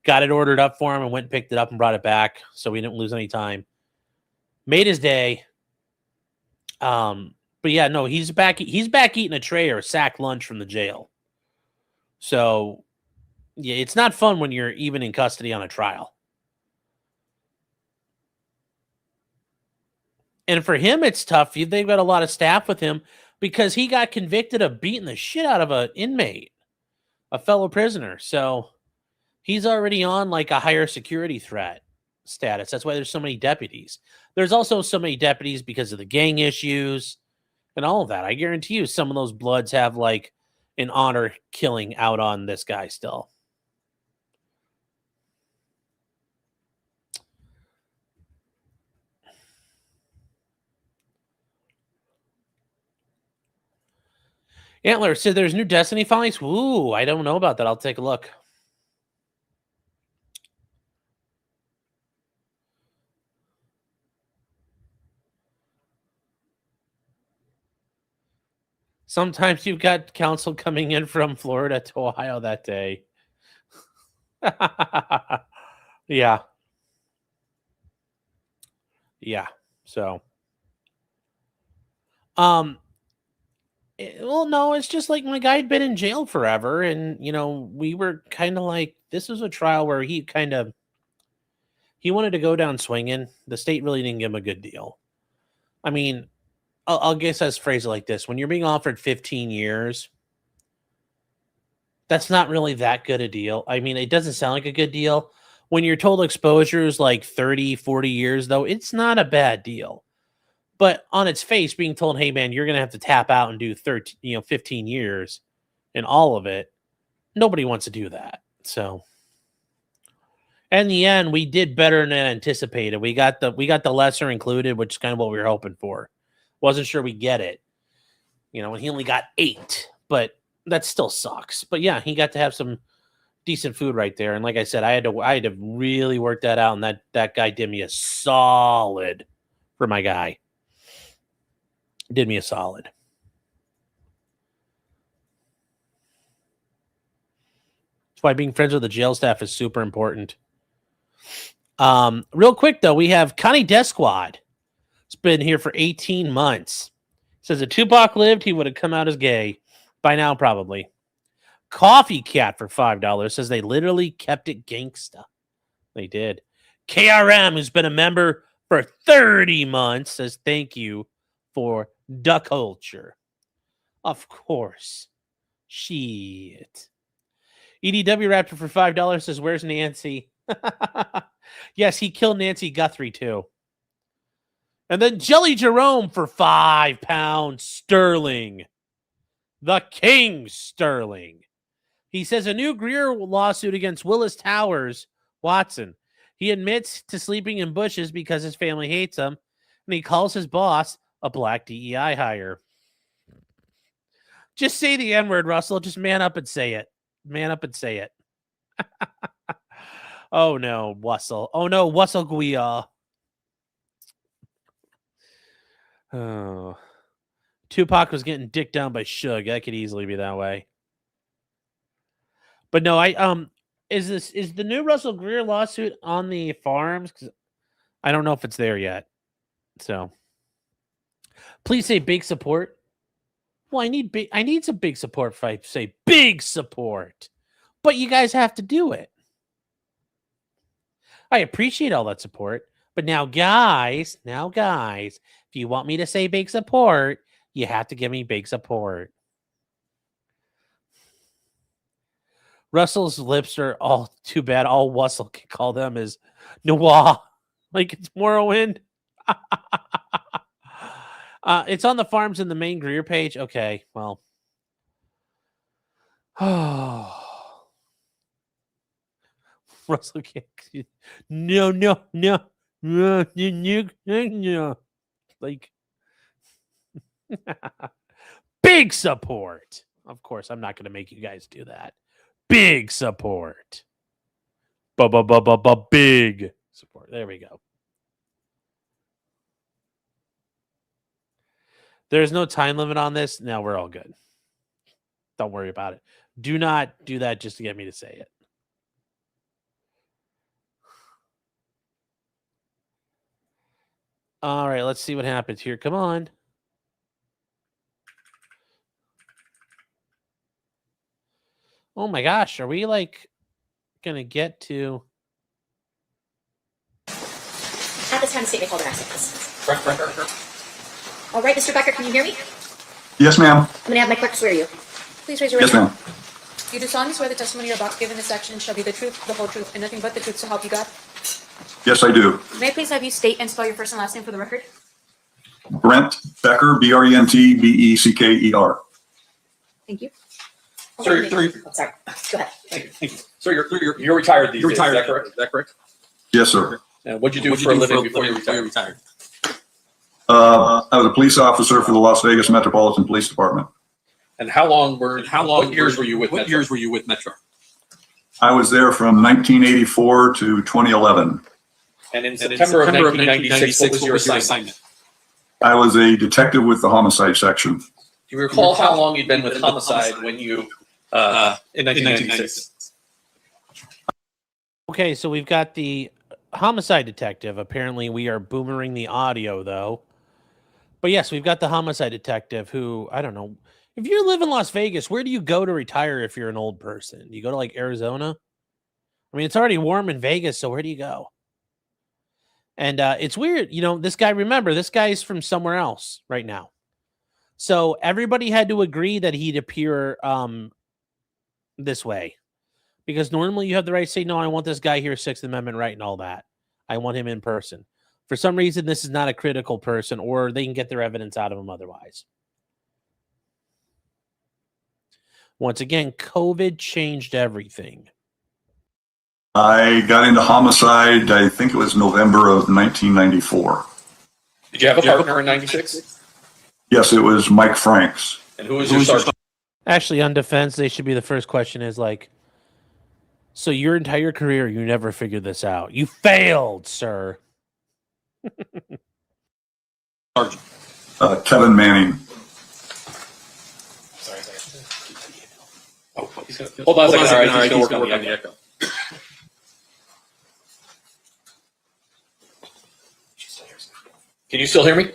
got it ordered up for him and went and picked it up and brought it back. So we didn't lose any time. Made his day. But yeah, no, he's back eating a tray or a sack lunch from the jail. So yeah, it's not fun when you're even in custody on a trial. And for him, it's tough. They've got a lot of staff with him because he got convicted of beating the shit out of an inmate, a fellow prisoner. So he's already on like a higher security threat. status. That's why there's so many deputies. There's also so many deputies because of the gang issues and all of that. I guarantee you some of those Bloods have like an honor killing out on this guy still. Antler said there's new Destiny files. Ooh, I don't know about that. I'll take a look. Sometimes you've got counsel coming in from Florida to Ohio that day. Yeah. Yeah. So, well, no, it's just like my guy had been in jail forever. And, you know, we were kind of like, this was a trial where he wanted to go down swinging. The state really didn't give him a good deal. I mean, I'll guess I'll phrase it like this. When you're being offered 15 years, that's not really that good a deal. I mean, it doesn't sound like a good deal. When you're told exposure is like 30, 40 years, though, it's not a bad deal. But on its face, being told, hey, man, you're going to have to tap out and do 15 years and all of it, nobody wants to do that. So, in the end, we did better than anticipated. We got the lesser included, which is kind of what we were hoping for. Wasn't sure we get it, you know, and he only got 8, but that still sucks. But yeah, he got to have some decent food right there. And like I said, I had to really work that out, and that guy did me a solid for my guy. Did me a solid. That's why being friends with the jail staff is super important. Real quick though, we have Connie Death Squad. It's been here for 18 months. Says if Tupac lived, he would have come out as gay. By now, probably. Coffee Cat for $5 says they literally kept it gangsta. They did. KRM, who's been a member for 30 months, says thank you for the culture. Of course. Shit. EDW Raptor for $5 says, where's Nancy? Yes, he killed Nancy Guthrie too. And then Jelly Jerome for £5 sterling. The King Sterling. He says a new Greer lawsuit against Willis Towers Watson. He admits to sleeping in bushes because his family hates him, and he calls his boss a black DEI hire. Just say the N-word, Russell. Just man up and say it. Man up and say it. Oh no, Wussel. Oh no, Wussel Guia. Oh. Tupac was getting dicked down by Suge. That could easily be that way. But no, is the new Russell Greer lawsuit on the farms? Because I don't know if it's there yet. So please say big support. Well, I need some big support if I say big support. But you guys have to do it. I appreciate all that support. But now, guys, if you want me to say big support, you have to give me big support. Russell's lips are all too bad. All Russell can call them is Noir. Like it's Morrowind. It's on the farms in the main Greer page. Okay, well. Russell can't. No. Like big support. Of course, I'm not going to make you guys do that. Big support. Big support. There we go. There's no time limit on this. Now we're all good. Don't worry about it. Do not do that just to get me to say it. All right, let's see what happens here. Come on. Oh my gosh, are we like going to get to... At this time, the state may call their actions. All right, Mr. Becker, can you hear me? Yes, ma'am. I'm going to have my clerk swear you. Please raise your right Yes, hand. ma'am. You do solemnly swear the testimony you're about to give in this section shall be the truth, the whole truth, and nothing but the truth, so help you God? Yes, I do. May I please have you state and spell your first and last name for the record? Brent Becker, BRENT BECKER. Thank you. Sorry, Oh, sorry. Go ahead. Thank you. So you're retired these days, is that correct? Is that correct? Yes, sir. And what'd you do for a living before you retired? I was a police officer for the Las Vegas Metropolitan Police Department. And what years were you with Metro? I was there from 1984 to 2011. And in September of 1996, what was your assignment? I was a detective with the homicide section. Do you recall how long you'd been with homicide when you, in 1996? Okay, so we've got the homicide detective. Apparently, we are boomering the audio, though. But yes, we've got the homicide detective who, I don't know. If you live in Las Vegas, where do you go to retire if you're an old person? Do you go to like Arizona? I mean, it's already warm in Vegas, so where do you go? And it's weird. You know, this guy, remember, this guy is from somewhere else right now. So everybody had to agree that he'd appear this way. Because normally you have the right to say, no, I want this guy here, Sixth Amendment right and all that. I want him in person. For some reason, this is not a critical person, or they can get their evidence out of him otherwise. Once again, COVID changed everything. I got into homicide, I think it was November of 1994. Did you have a partner in 96? Yes, it was Mike Franks. And who was your sergeant? Actually, on defense, they should be the first question is like, so your entire career, you never figured this out. You failed, sir. Sergeant. Kevin Manning. Sorry. Oh, hold on a second. All right, he's working on the echo. Can you still hear me?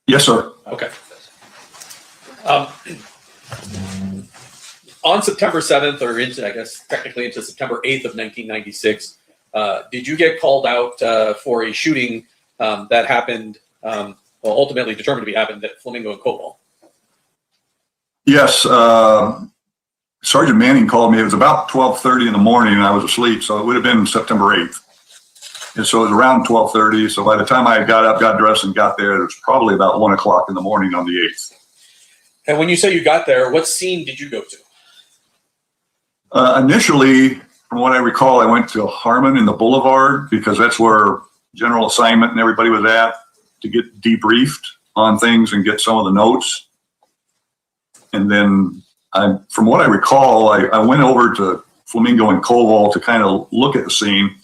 Yes, sir. Okay. On September 7th, or into, I guess, technically into September 8th of 1996, did you get called out for a shooting that happened, ultimately determined to be happened at Flamingo and Cobalt? Yes, Sergeant Manning called me. It was about 12:30 in the morning, and I was asleep, so it would have been September 8th. And so it was around 12:30. So by the time I got up, got dressed, and got there, it was probably about 1 o'clock in the morning on the 8th. And when you say you got there, what scene did you go to? Initially, from what I recall, I went to Harmon in the Boulevard because that's where general assignment and everybody was at to get debriefed on things and get some of the notes. And then from what I recall, I went over to Flamingo and Cobalt to kind of look at the scene,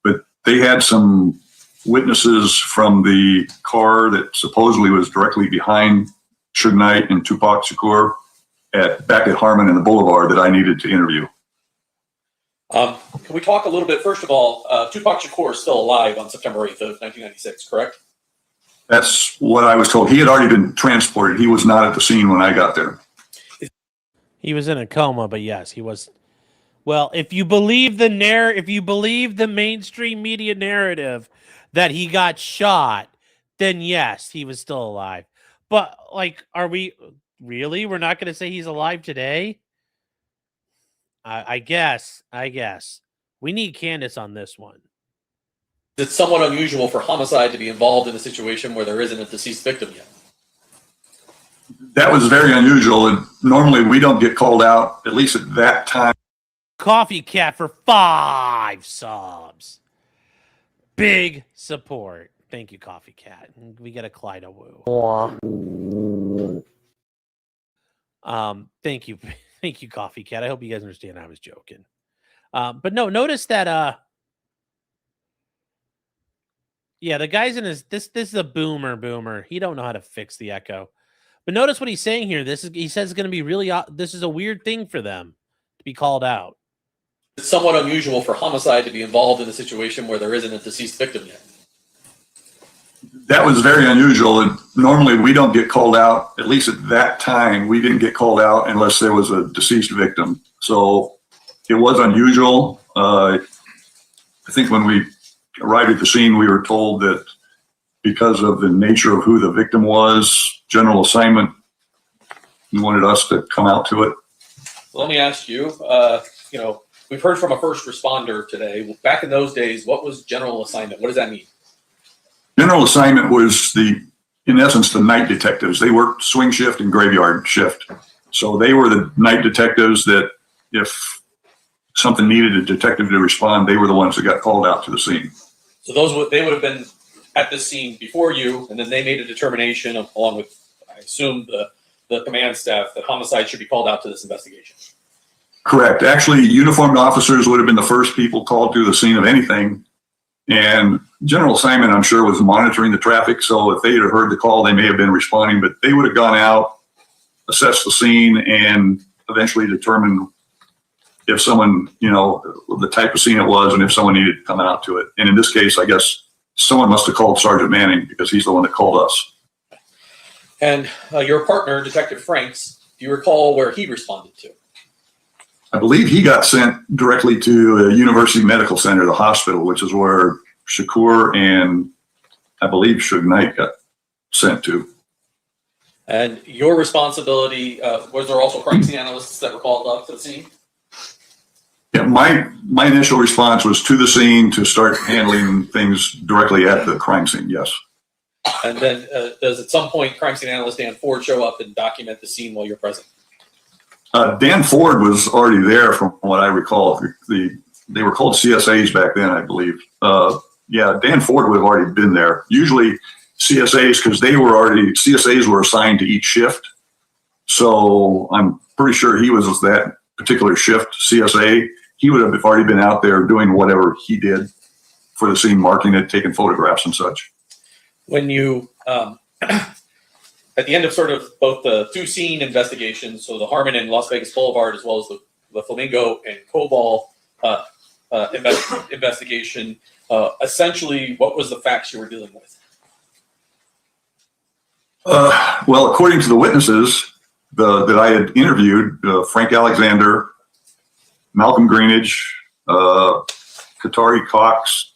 but they had some witnesses from the car that supposedly was directly behind Suge Knight and Tupac Shakur back at Harmon and the Boulevard that I needed to interview. Can we talk a little bit, first of all, Tupac Shakur is still alive on September 8th of 1996, correct? That's what I was told. He had already been transported. He was not at the scene when I got there. He was in a coma, but yes, he was. Well, if you believe the mainstream media narrative that he got shot, then yes, he was still alive. But like, are we really? We're not going to say he's alive today? I guess. We need Candace on this one. It's somewhat unusual for homicide to be involved in a situation where there isn't a deceased victim yet. That was very unusual, and normally we don't get called out, at least at that time. Coffee Cat for 5 subs. Big support. Thank you, Coffee Cat. We get a Clyde woo. Thank you. Thank you, Coffee Cat. I hope you guys understand I was joking. But no, notice that yeah, the guy's in his this is a boomer. He don't know how to fix the echo. But notice what he's saying here. He says it's going to be really this is a weird thing for them to be called out. It's somewhat unusual for homicide to be involved in a situation where there isn't a deceased victim yet. That was very unusual, and normally we don't get called out, at least at that time, we didn't get called out unless there was a deceased victim. So it was unusual. I think when we arrived at the scene, we were told that because of the nature of who the victim was, general assignment, he wanted us to come out to it. Let me ask you, we've heard from a first responder today. Back in those days, what was general assignment? What does that mean? General assignment was in essence, the night detectives. They worked swing shift and graveyard shift. So they were the night detectives that if something needed a detective to respond, they were the ones that got called out to the scene. So they would have been at this scene before you, and then they made a determination along with, I assume, the command staff that homicide should be called out to this investigation. Correct. Actually, uniformed officers would have been the first people called to the scene of anything. And General Assignment, I'm sure, was monitoring the traffic. So if they had heard the call, they may have been responding, but they would have gone out, assessed the scene, and eventually determined if someone, the type of scene it was and if someone needed to come out to it. And in this case, I guess someone must have called Sergeant Manning because he's the one that called us. And your partner, Detective Franks, do you recall where he responded to? I believe he got sent directly to a University Medical Center, the hospital, which is where Shakur and I believe Suge Knight got sent to. And your responsibility, was there also crime scene analysts that were called up to the scene? Yeah, my initial response was to the scene to start handling things directly at the crime scene, yes. And then does at some point crime scene analyst Dan Ford show up and document the scene while you're present? Dan Ford was already there from what I recall. They were called CSAs back then, I believe. Yeah, Dan Ford would have already been there. Usually CSAs, because CSAs were assigned to each shift. So I'm pretty sure he was that particular shift CSA. He would have already been out there doing whatever he did for the scene, marking it, taking photographs and such. When you, at the end of sort of both the two scene investigations, so the Harmon and Las Vegas Boulevard, as well as the Flamingo and Cobalt investigation, essentially, what was the facts you were dealing with? Well, according to the witnesses that I had interviewed, Frank Alexander, Malcolm Greenidge, Katari Cox,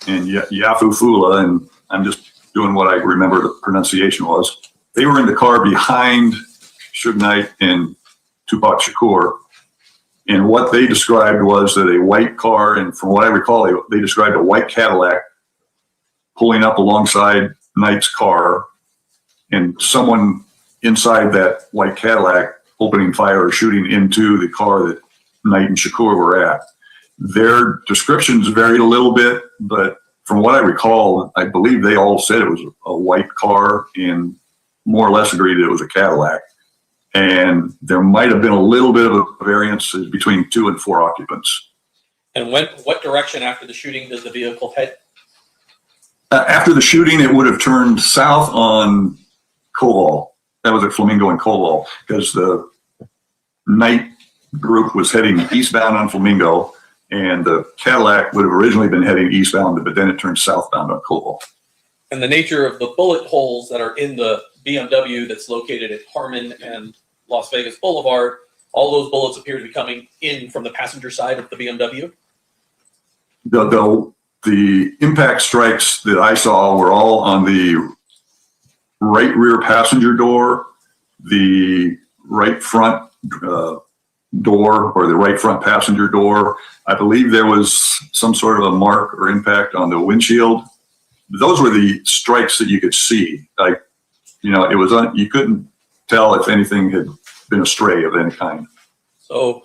and Yafu Fula, and I'm just doing what I remember the pronunciation was. They were in the car behind Suge Knight and Tupac Shakur. And what they described was that a white car, and from what I recall, they described a white Cadillac pulling up alongside Knight's car, and someone inside that white Cadillac opening fire or shooting into the car that Knight and Shakur were at. Their descriptions varied a little bit, but from what I recall, I believe they all said it was a white car and more or less agreed that it was a Cadillac. And there might have been a little bit of a variance between 2 and 4 occupants. And what direction after the shooting does the vehicle head? After the shooting, it would have turned south on Cobalt. That was at Flamingo and Cobalt, because the Knight group was heading eastbound on Flamingo, and the Cadillac would have originally been heading eastbound, but then it turned southbound on Cobalt. And the nature of the bullet holes that are in the BMW that's located at Harmon and Las Vegas Boulevard, all those bullets appear to be coming in from the passenger side of the BMW? The impact strikes that I saw were all on the right rear passenger door, the right front door, or the right front passenger door. I believe there was some sort of a mark or impact on the windshield. Those were the strikes that you could see. Like, it was you couldn't tell if anything had been a stray of any kind. So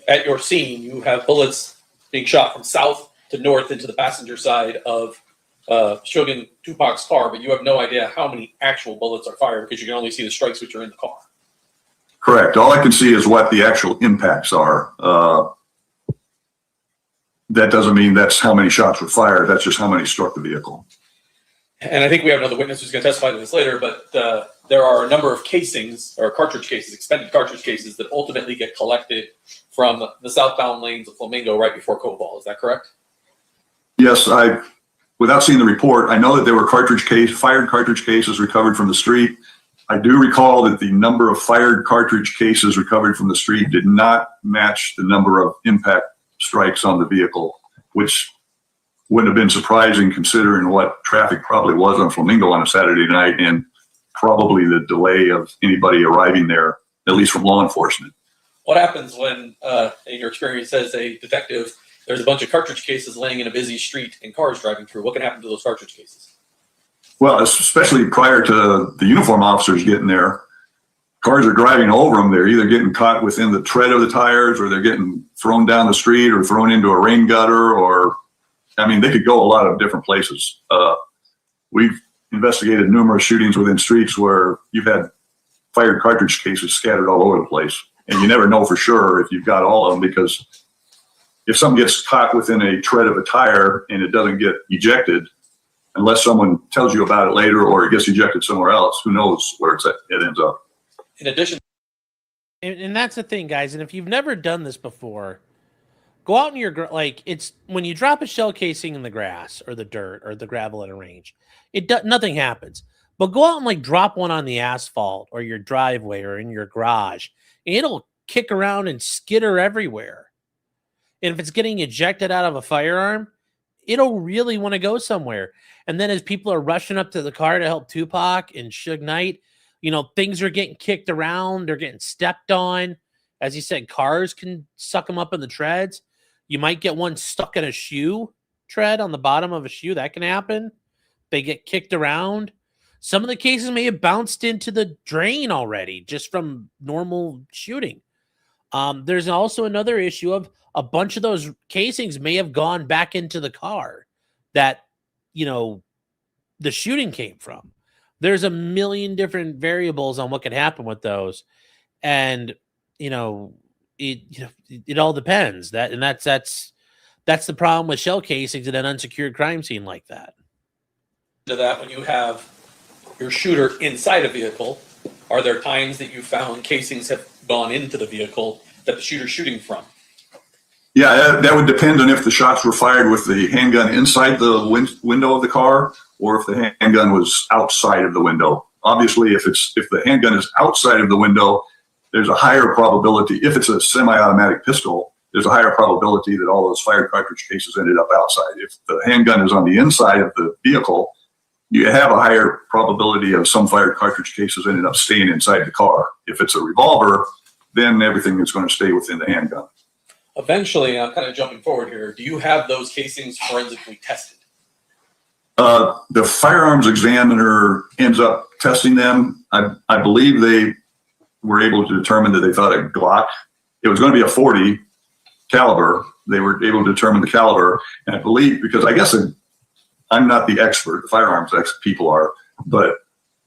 at your scene, you have bullets being shot from south to north into the passenger side of Suge and Tupac's car, but you have no idea how many actual bullets are fired because you can only see the strikes which are in the car. Correct. All I can see is what the actual impacts are. That doesn't mean that's how many shots were fired. That's just how many struck the vehicle. And I think we have another witness who's going to testify to this later, but there are a number of casings or cartridge cases, expended cartridge cases that ultimately get collected from the southbound lanes of Flamingo right before Cobalt. Is that correct? Yes, without seeing the report, I know that there were fired cartridge cases recovered from the street. I do recall that the number of fired cartridge cases recovered from the street did not match the number of impact strikes on the vehicle, which wouldn't have been surprising considering what traffic probably was on Flamingo on a Saturday night and probably the delay of anybody arriving there, at least from law enforcement. What happens when, in your experience as a detective, there's a bunch of cartridge cases laying in a busy street and cars driving through? What can happen to those cartridge cases? Well, especially prior to the uniform officers getting there, cars are driving over them. They're either getting caught within the tread of the tires, or they're getting thrown down the street, or thrown into a rain gutter, or, I mean, they could go a lot of different places. We've investigated numerous shootings within streets where you've had fired cartridge cases scattered all over the place. And you never know for sure if you've got all of them, because if something gets caught within a tread of a tire and it doesn't get ejected, unless someone tells you about it later or it gets ejected somewhere else, who knows where it ends up. In addition, And that's the thing, guys. And if you've never done this before, go out in your, like, it's when you drop a shell casing in the grass or the dirt or the gravel at a range, nothing happens. But go out and like drop one on the asphalt or your driveway or in your garage. It'll kick around and skitter everywhere. And if it's getting ejected out of a firearm, it'll really want to go somewhere. And then as people are rushing up to the car to help Tupac and Suge Knight, you know, things are getting kicked around. They're getting stepped on. As you said, cars can suck them up in the treads. You might get one stuck in a shoe tread on the bottom of a shoe. That can happen. They get kicked around. Some of the cases may have bounced into the drain already just from normal shooting. There's also another issue of a bunch of those casings may have gone back into the car that, you know, the shooting came from. There's a million different variables on what could happen with those. And, it all depends. That's the problem with shell casings in an unsecured crime scene like that. to that, when you have your shooter inside a vehicle, are there times that you found casings have gone into the vehicle that the shooter's shooting from? Yeah, that would depend on if the shots were fired with the handgun inside the window of the car, or if the handgun was outside of the window. Obviously, if the handgun is outside of the window, there's a higher probability. If it's a semi-automatic pistol, there's a higher probability that all those fired cartridge cases ended up outside. If the handgun is on the inside of the vehicle, you have a higher probability of some fired cartridge cases ended up staying inside the car. If it's a revolver, then everything is going to stay within the handgun. Eventually, I'm kind of jumping forward here. Do you have those casings forensically tested? The firearms examiner ends up testing them. I believe they were able to determine that they thought a Glock, it was going to be a 40 caliber. They were able to determine the caliber. And I believe, because I guess I'm not the expert, the firearms people are, but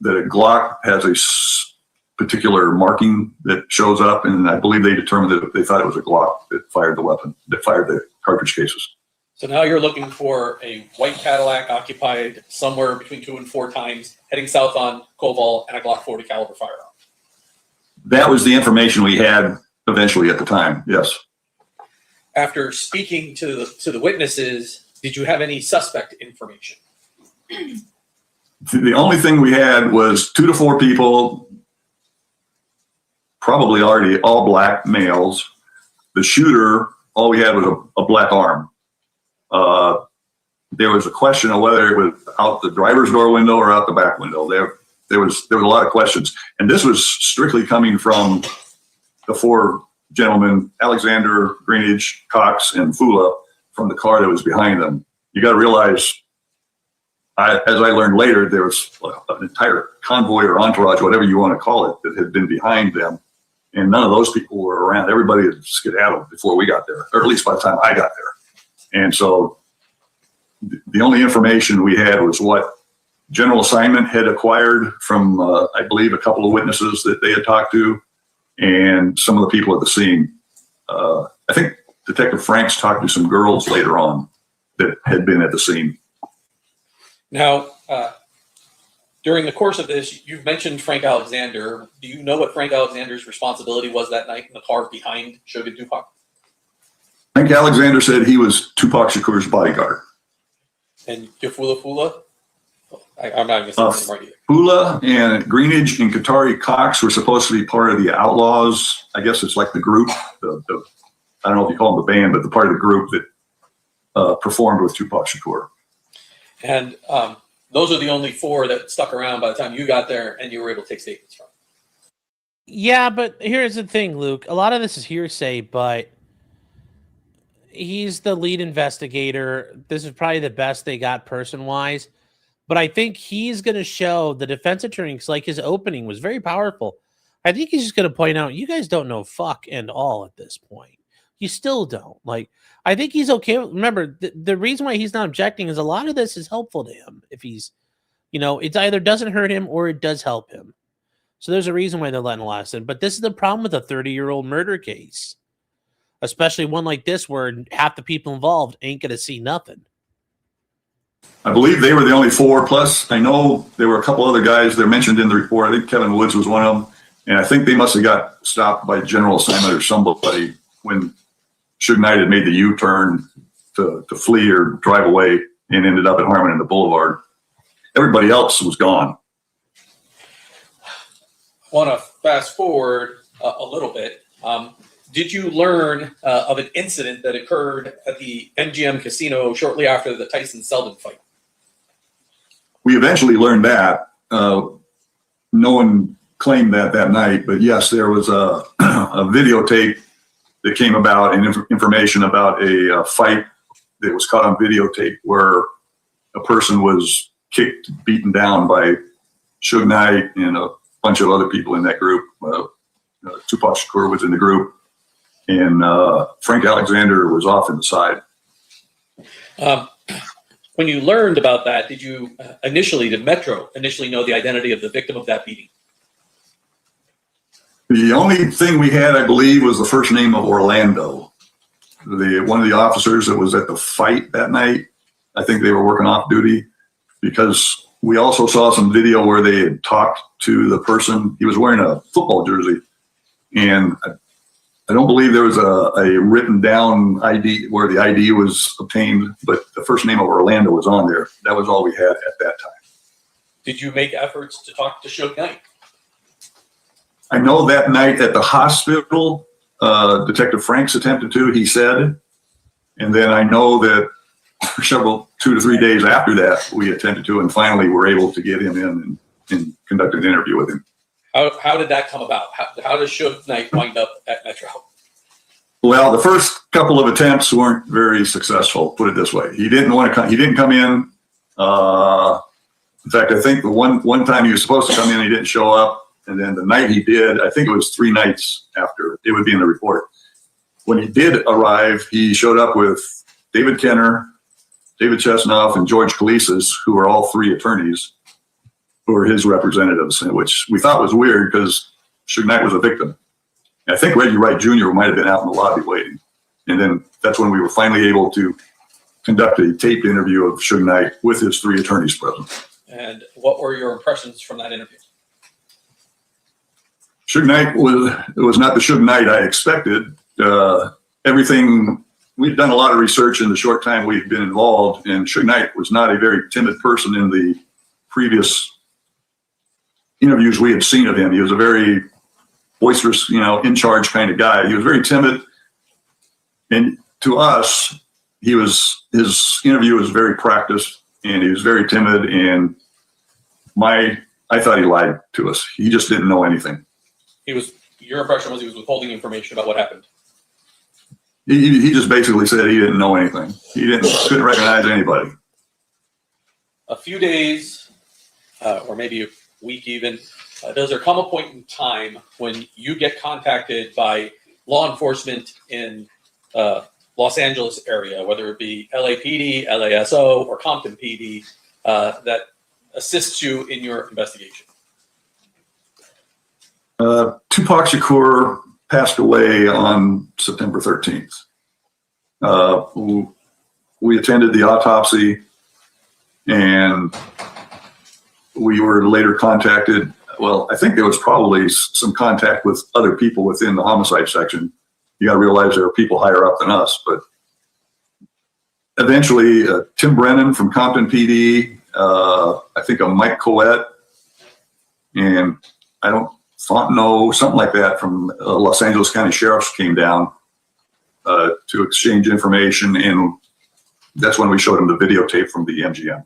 that a Glock has a particular marking that shows up, and I believe they determined that they thought it was a Glock that fired the weapon, that fired the cartridge cases. So now you're looking for a white Cadillac occupied somewhere between 2 and 4 times, heading south on Koval, and a Glock 40 caliber firearm. That was the information we had eventually at the time, yes. After speaking to the witnesses, did you have any suspect information? The only thing we had was 2 to 4 people, probably already all black males. The shooter, all we had was a black arm. There was a question of whether it was out the driver's door window or out the back window. There was a lot of questions, and this was strictly coming from the 4 gentlemen, Alexander, Greenidge, Cox, and Fula, from the car that was behind them. You got to realize, as I learned later, there was an entire convoy or entourage, whatever you want to call it, that had been behind them, and none of those people were around. Everybody had skedaddled before we got there, or at least by the time I got there. And so the only information we had was what General Assignment had acquired from, I believe, a couple of witnesses that they had talked to, and some of the people at the scene. I think Detective Franks talked to some girls later on that had been at the scene. Now, during the course of this, you've mentioned Frank Alexander. Do you know what Frank Alexander's responsibility was that night in the car behind Suge and Tupac? Frank Alexander said he was Tupac Shakur's bodyguard. And Fula? I'm not even saying right either. Fula and Greenidge and Qatari Cox were supposed to be part of the Outlaws. I guess it's like the group. I don't know if you call them the band, but the part of the group that performed with Tupac Shakur. And those are the only 4 that stuck around by the time you got there and you were able to take statements from. Yeah, but here's the thing, Luke. A lot of this is hearsay, but he's the lead investigator. This is probably the best they got person-wise. But I think he's going to show the defense attorneys, like his opening was very powerful. I think he's just going to point out, you guys don't know fuck and all at this point. You still don't. Like, I think he's okay. Remember, the reason why he's not objecting is a lot of this is helpful to him. If he's, it's either doesn't hurt him or it does help him. So there's a reason why they're letting a lot in. But this is the problem with a 30-year-old murder case, especially one like this where half the people involved ain't going to see nothing. I believe they were the only 4. Plus, I know there were a couple other guys they're mentioned in the report. I think Kevin Woods was one of them. And I think they must have got stopped by general assignment or somebody when Suge Knight had made the U-turn to flee or drive away and ended up at Harmon and the Boulevard. Everybody else was gone. I want to fast forward a little bit. Did you learn of an incident that occurred at the MGM casino shortly after the Tyson-Seldon fight? We eventually learned that. No one claimed that night, but yes, there was a videotape that came about and information about a fight that was caught on videotape where a person was kicked, beaten down by Suge Knight and a bunch of other people in that group. Tupac Shakur was in the group, and Frank Alexander was off in the side. When you learned about that, did Metro initially know the identity of the victim of that beating? The only thing we had, I believe, was the first name of Orlando. One of the officers that was at the fight that night, I think they were working off duty, because we also saw some video where they had talked to the person. He was wearing a football jersey, and I don't believe there was a written down ID where the ID was obtained, but the first name of Orlando was on there. That was all we had at that time. Did you make efforts to talk to Suge Knight? I know that night at the hospital, Detective Franks attempted to, he said, and then I know that for 2 to 3 days after that, we attempted to, and finally were able to get him in and conduct an interview with him. How did that come about? How does Suge Knight wind up at Metro? Well, the first couple of attempts weren't very successful, put it this way. He didn't want to come, he didn't come in. In fact, I think the one time he was supposed to come in, he didn't show up. And then the night he did, I think it was 3 nights after, it would be in the report. When he did arrive, he showed up with David Kenner, David Chesnoff, and George Kalisis, who were all 3 attorneys who were his representatives, which we thought was weird because Suge Knight was a victim. And I think Reggie Wright Jr. might have been out in the lobby waiting. And then that's when we were finally able to conduct a taped interview of Suge Knight with his 3 attorneys present. And what were your impressions from that interview? Suge Knight was not the Suge Knight I expected. Everything, we'd done a lot of research in the short time we'd been involved, and Suge Knight was not a very timid person in the previous interviews we had seen of him. He was a very boisterous, in charge kind of guy. He was very timid, and to us, his interview was very practiced, and he was very timid, and I thought he lied to us. He just didn't know anything. Your impression was he was withholding information about what happened. He just basically said he didn't know anything. He couldn't recognize anybody. A few days, or maybe a week even, does there come a point in time when you get contacted by law enforcement in Los Angeles area, whether it be LAPD, LASO, or Compton PD, that assists you in your investigation? Tupac Shakur passed away on September 13th. We attended the autopsy, and we were later contacted. Well, I think there was probably some contact with other people within the homicide section. You got to realize there are people higher up than us, but eventually Tim Brennan from Compton PD, I think a Mike Coet, and Fontenot, something like that from Los Angeles County Sheriff's came down to exchange information, and that's when we showed them the videotape from the MGM.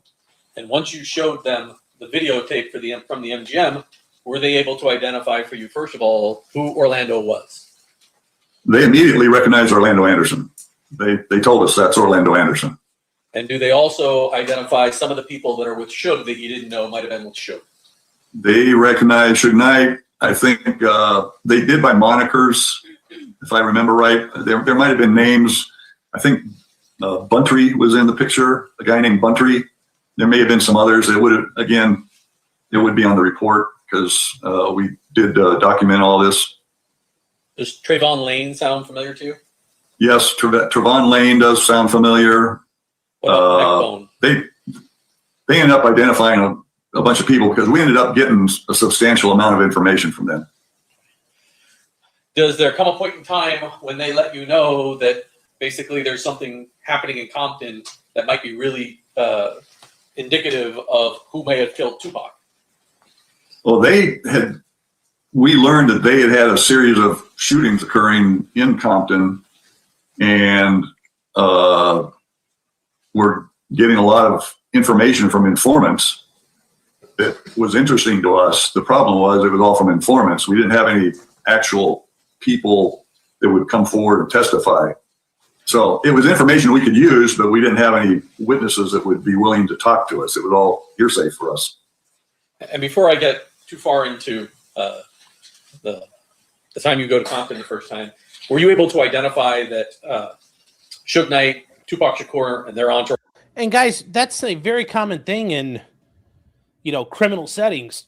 And once you showed them the videotape from the MGM, were they able to identify for you, first of all, who Orlando was? They immediately recognized Orlando Anderson. They told us that's Orlando Anderson. And do they also identify some of the people that are with Suge that you didn't know might have been with Suge? They recognized Suge Knight. I think they did by monikers, if I remember right. There might have been names. I think Buntry was in the picture, a guy named Buntry. There may have been some others. It would have, again, it would be on the report because we did document all this. Does Trayvon Lane sound familiar to you? Yes, Trayvon Lane does sound familiar. What about Neckbone? They ended up identifying a bunch of people because we ended up getting a substantial amount of information from them. Does there come a point in time when they let you know that basically there's something happening in Compton that might be really indicative of who may have killed Tupac? Well, we learned that they had a series of shootings occurring in Compton, and we're getting a lot of information from informants that was interesting to us. The problem was it was all from informants. We didn't have any actual people that would come forward and testify. So it was information we could use, but we didn't have any witnesses that would be willing to talk to us. It was all hearsay for us. And before I get too far into the time you go to Compton the first time, were you able to identify that Suge Knight, Tupac Shakur, and their entourage? And guys, that's a very common thing in, criminal settings.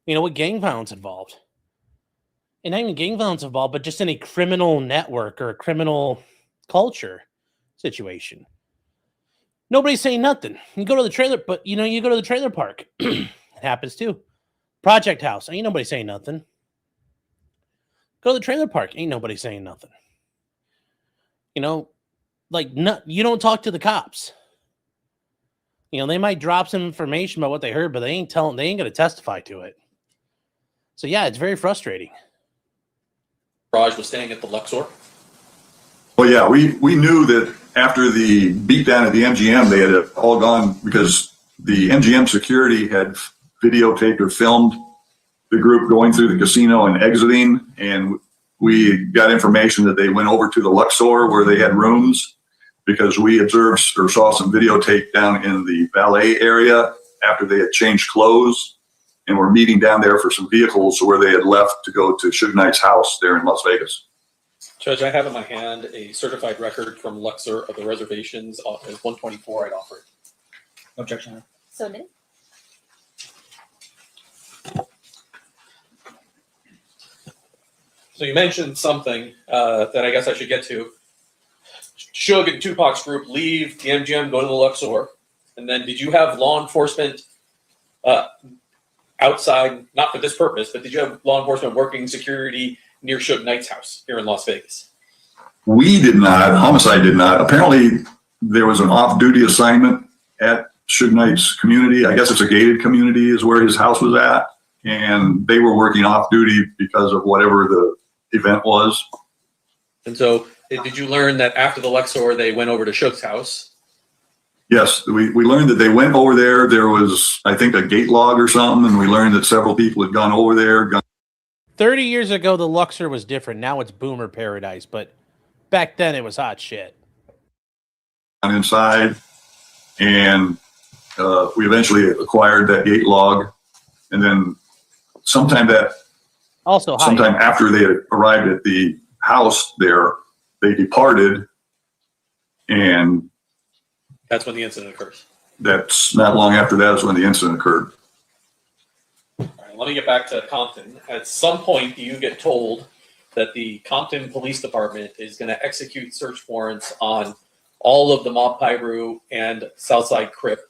With gang violence involved. And not even gang violence involved, but just in a criminal network or a criminal culture situation. Nobody's saying nothing. You go to the trailer, but you go to the trailer park. It happens too. Project house, ain't nobody saying nothing. Go to the trailer park, ain't nobody saying nothing. You don't talk to the cops. They might drop some information about what they heard, but they ain't going to testify to it. So yeah, it's very frustrating. Raj was staying at the Luxor. Well, yeah, we knew that after the beatdown at the MGM, they had all gone because the MGM security had videotaped or filmed the group going through the casino and exiting. And we got information that they went over to the Luxor where they had rooms because we observed or saw some videotape down in the valet area after they had changed clothes. And were meeting down there for some vehicles where they had left to go to Suge Knight's house there in Las Vegas. Judge, I have in my hand a certified record from Luxor of the reservations. At 124, I'd offer it. No objection. So admitted. So you mentioned something that I guess I should get to. Suge and Tupac's group leave the MGM, go to the Luxor, and then did you have law enforcement outside, not for this purpose, but did you have law enforcement working security near Suge Knight's house here in Las Vegas? We did not. Homicide did not. Apparently, there was an off-duty assignment at Suge Knight's community. I guess it's a gated community is where his house was at. And they were working off-duty because of whatever the event was. And so did you learn that after the Luxor, they went over to Suge's house? Yes, we learned that they went over there. There was, I think, a gate log or something, and we learned that several people had gone over there. 30 years ago, the Luxor was different. Now it's boomer paradise, but back then it was hot shit. Inside, and we eventually acquired that gate log, and then sometime after they had arrived at the house there, they departed, and that's when the incident occurs. That's not long after that is when the incident occurred. All right, let me get back to Compton. At some point, do you get told that the Compton Police Department is going to execute search warrants on all of the Mob Piru and Southside Crip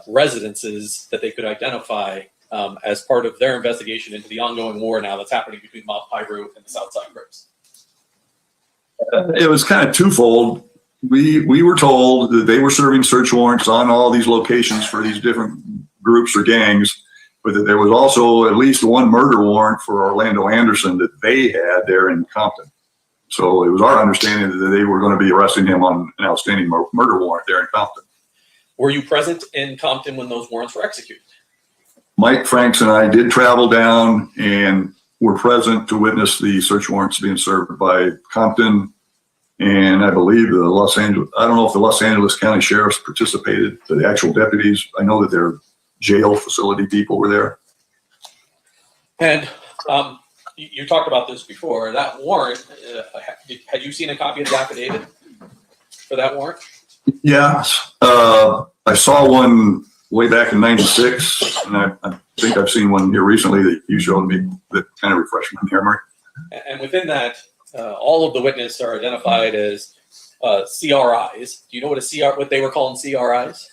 residences that they could identify as part of their investigation into the ongoing war now that's happening between Mob Piru and the Southside Crips? It was kind of twofold. We were told that they were serving search warrants on all these locations for these different groups or gangs, but that there was also at least one murder warrant for Orlando Anderson that they had there in Compton. So it was our understanding that they were going to be arresting him on an outstanding murder warrant there in Compton. Were you present in Compton when those warrants were executed? Mike Franks and I did travel down and were present to witness the search warrants being served by Compton. And I believe I don't know if the Los Angeles County Sheriffs participated, the actual deputies. I know that their jail facility people were there. And you talked about this before. That warrant, had you seen a copy of the affidavit for that warrant? Yes. I saw one way back in '96, and I think I've seen one here recently that you showed me that kind of refreshed my memory. And within that, all of the witnesses are identified as CRIs. Do you know what they were calling CRIs?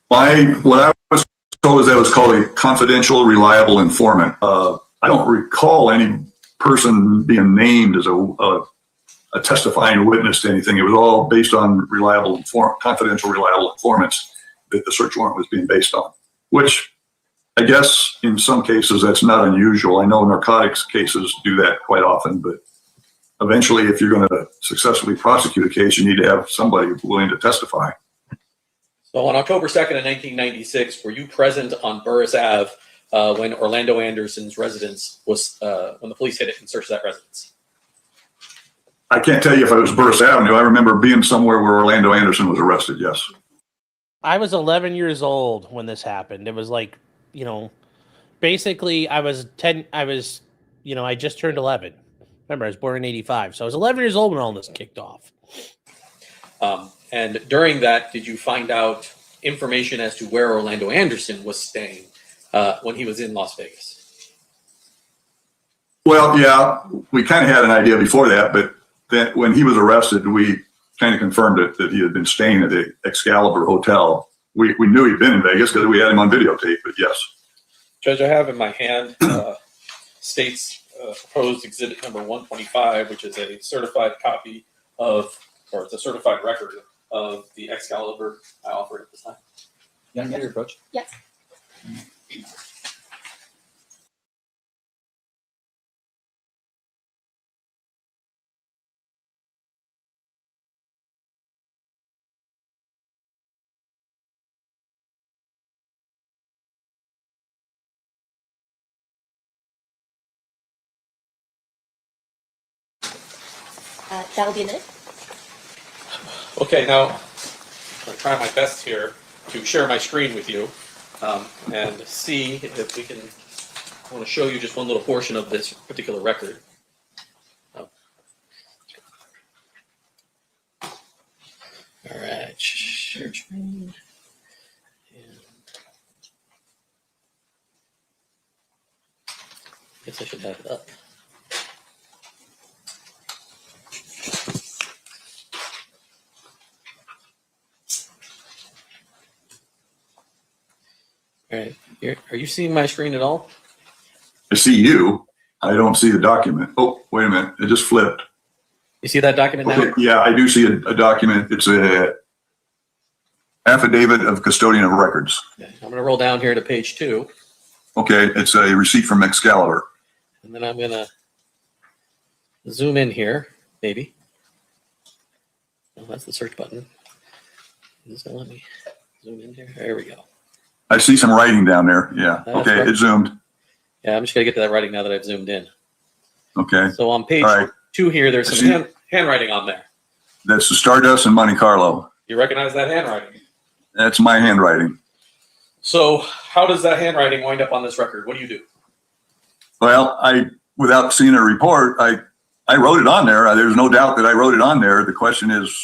What I was told is that it was called a confidential, reliable informant. I don't recall any person being named as a testifying witness to anything. It was all based on confidential, reliable informants that the search warrant was being based on, which I guess in some cases that's not unusual. I know narcotics cases do that quite often, but eventually if you're going to successfully prosecute a case, you need to have somebody willing to testify. So on October 2nd of 1996, were you present on Burris Ave when Orlando Anderson's residence was, when the police hit it and searched that residence? I can't tell you if it was Burris Avenue. I remember being somewhere where Orlando Anderson was arrested, yes. I was 11 years old when this happened. It was like, basically I just turned 11. Remember, I was born in 85. So I was 11 years old when all this kicked off. And during that, did you find out information as to where Orlando Anderson was staying when he was in Las Vegas? Well, yeah, we kind of had an idea before that, but then when he was arrested, we kind of confirmed it that he had been staying at the Excalibur Hotel. We knew he'd been in Vegas because we had him on videotape, but yes. Judge, I have in my hand state's proposed exhibit number 125, which is a certified copy of, or it's a certified record of the Excalibur I offered at this time. Yeah, get your approach. Yes. That will be a minute. Okay, now I'm going to try my best here to share my screen with you and see if we can. I want to show you just one little portion of this particular record. All right, share screen. Guess I should have it up. All right, are you seeing my screen at all? I see you. I don't see the document. Oh, wait a minute. It just flipped. You see that document now? Okay, yeah, I do see a document. It's a affidavit of custodian of records. Okay, I'm going to roll down here to page 2. Okay, it's a receipt from Excalibur. And then I'm going to zoom in here, maybe. Oh, that's the search button. Is this going to let me zoom in here? There we go. I see some writing down there. Yeah. Okay, right. it zoomed. Yeah, I'm just going to get to that writing now that I've zoomed in. Okay. So on page All right. 2 here, there's some handwriting on there. That's the Stardust and Monte Carlo. You recognize that handwriting? That's my handwriting. So how does that handwriting wind up on this record? What do you do? Well, without seeing a report, I wrote it on there. There's no doubt that I wrote it on there. The question is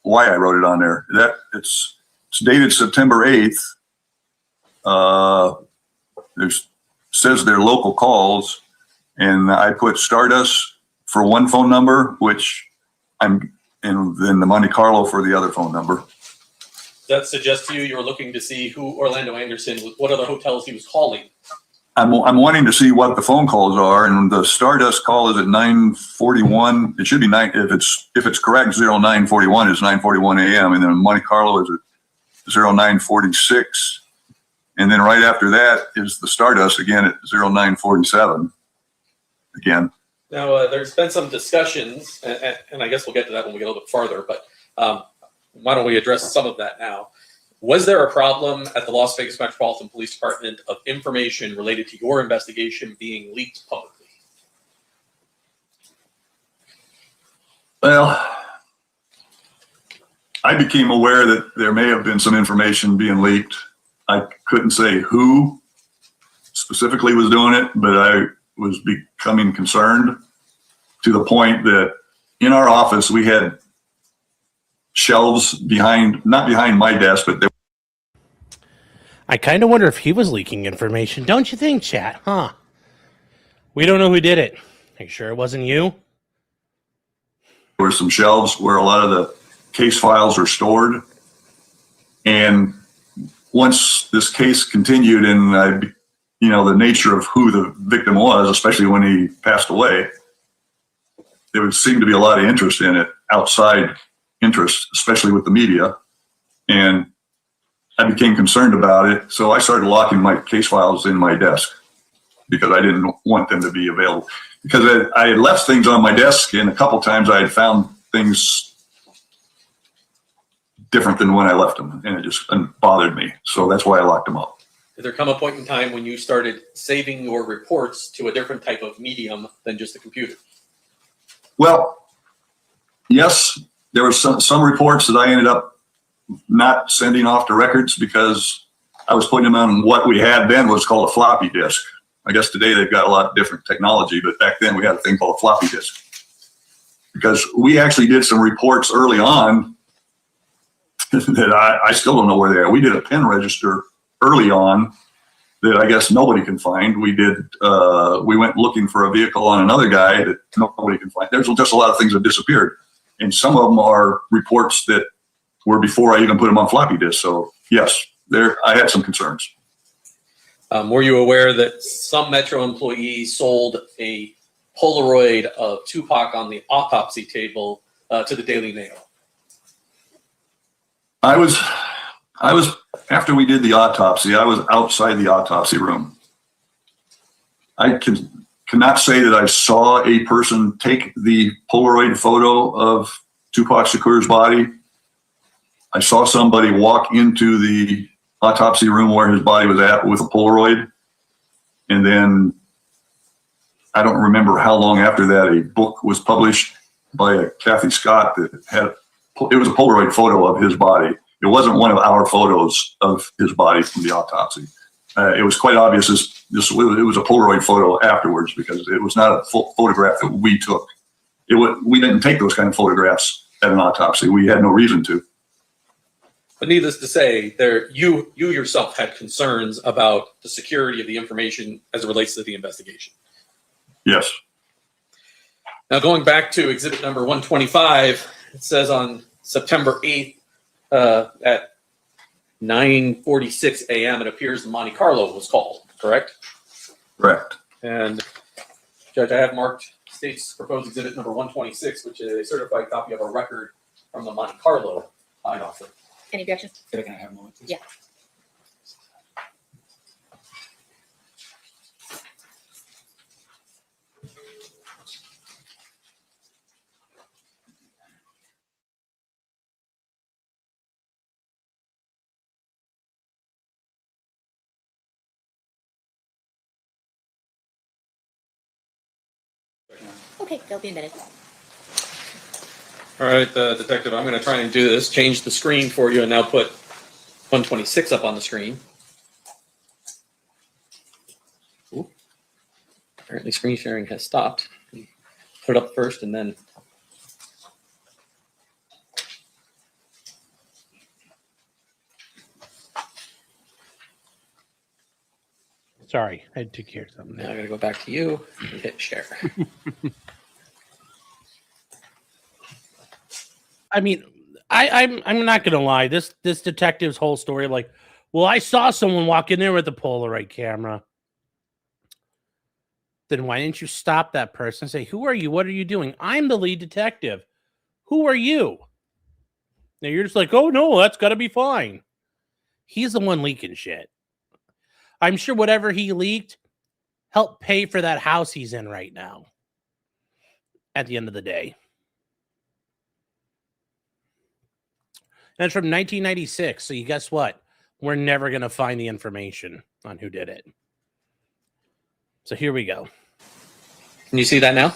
why I wrote it on there. It's dated September 8th. Says their local calls, and I put Stardust for one phone number, and then the Monte Carlo for the other phone number. Does that suggest to you you're looking to see who Orlando Anderson, what other hotels he was calling? I'm wanting to see what the phone calls are, and the Stardust call is at 9:41. It should be if it's correct, 0941 is 9:41 a.m. and then Monte Carlo is at 0946. And then right after that is the Stardust again at 0947 again. Now, there's been some discussions, and I guess we'll get to that when we get a little bit farther, but why don't we address some of that now? Was there a problem at the Las Vegas Metropolitan Police Department of information related to your investigation being leaked publicly? Well, I became aware that there may have been some information being leaked. I couldn't say who specifically was doing it, but I was becoming concerned to the point that in our office, we had shelves behind, not behind my desk, but there. I kind of wonder if he was leaking information. Don't you think, chat? Huh? We don't know who did it. Are you sure it wasn't you? There were some shelves where a lot of the case files are stored. And once this case continued and the nature of who the victim was, especially when he passed away, there would seem to be a lot of interest in it, outside interest, especially with the media. And I became concerned about it. So I started locking my case files in my desk because I didn't want them to be available. Because I had left things on my desk, and a couple times I had found things different than when I left them, and it just bothered me. So that's why I locked them up. Did there come a point in time when you started saving your reports to a different type of medium than just the computer? Well, yes, there were some reports that I ended up not sending off to records because I was putting them on what we had then was called a floppy disk. I guess today they've got a lot different technology, but back then we had a thing called a floppy disk. Because we actually did some reports early on that I still don't know where they are. We did a pen register early on that I guess nobody can find. We went looking for a vehicle on another guy that nobody can find. There's just a lot of things that disappeared. And some of them are reports that were before I even put them on floppy disk. So yes, I had some concerns. Were you aware that some Metro employees sold a Polaroid of Tupac on the autopsy table to the Daily Mail? I was after we did the autopsy, I was outside the autopsy room. I cannot say that I saw a person take the Polaroid photo of Tupac Shakur's body. I saw somebody walk into the autopsy room where his body was at with a Polaroid. And then I don't remember how long after that a book was published by a Kathy Scott that it was a Polaroid photo of his body. It wasn't one of our photos of his body from the autopsy. It was quite obvious it was a Polaroid photo afterwards because it was not a photograph that we took. We didn't take those kind of photographs at an autopsy. We had no reason to. But needless to say, you yourself had concerns about the security of the information as it relates to the investigation. Yes. Now, going back to exhibit number 125, it says on September 8th at 9:46 a.m., it appears the Monte Carlo was called, correct? Correct. And Judge, I have marked state's proposed exhibit number 126, which is a certified copy of a record from the Monte Carlo I offer. Any objections? Can I have a moment, please? Yeah. Okay, they'll be a minute. All right, Detective, I'm going to try and do this. Change the screen for you and now put 126 up on the screen. Ooh. Apparently screen sharing has stopped. Put it up first and then... Sorry, I had to care something. Now I got to go back to you and hit share. I mean, I'm not gonna lie. This detective's whole story, like, well, I saw someone walk in there with a Polaroid camera. Then why didn't you stop that person and say, "Who are you? What are you doing? I'm the lead detective. Who are you?" Now you're just like, "Oh no, that's got to be fine." He's the one leaking shit. I'm sure whatever he leaked helped pay for that house he's in right now. At the end of the day. That's from 1996. So you guess what? We're never going to find the information on who did it. So here we go. Can you see that now?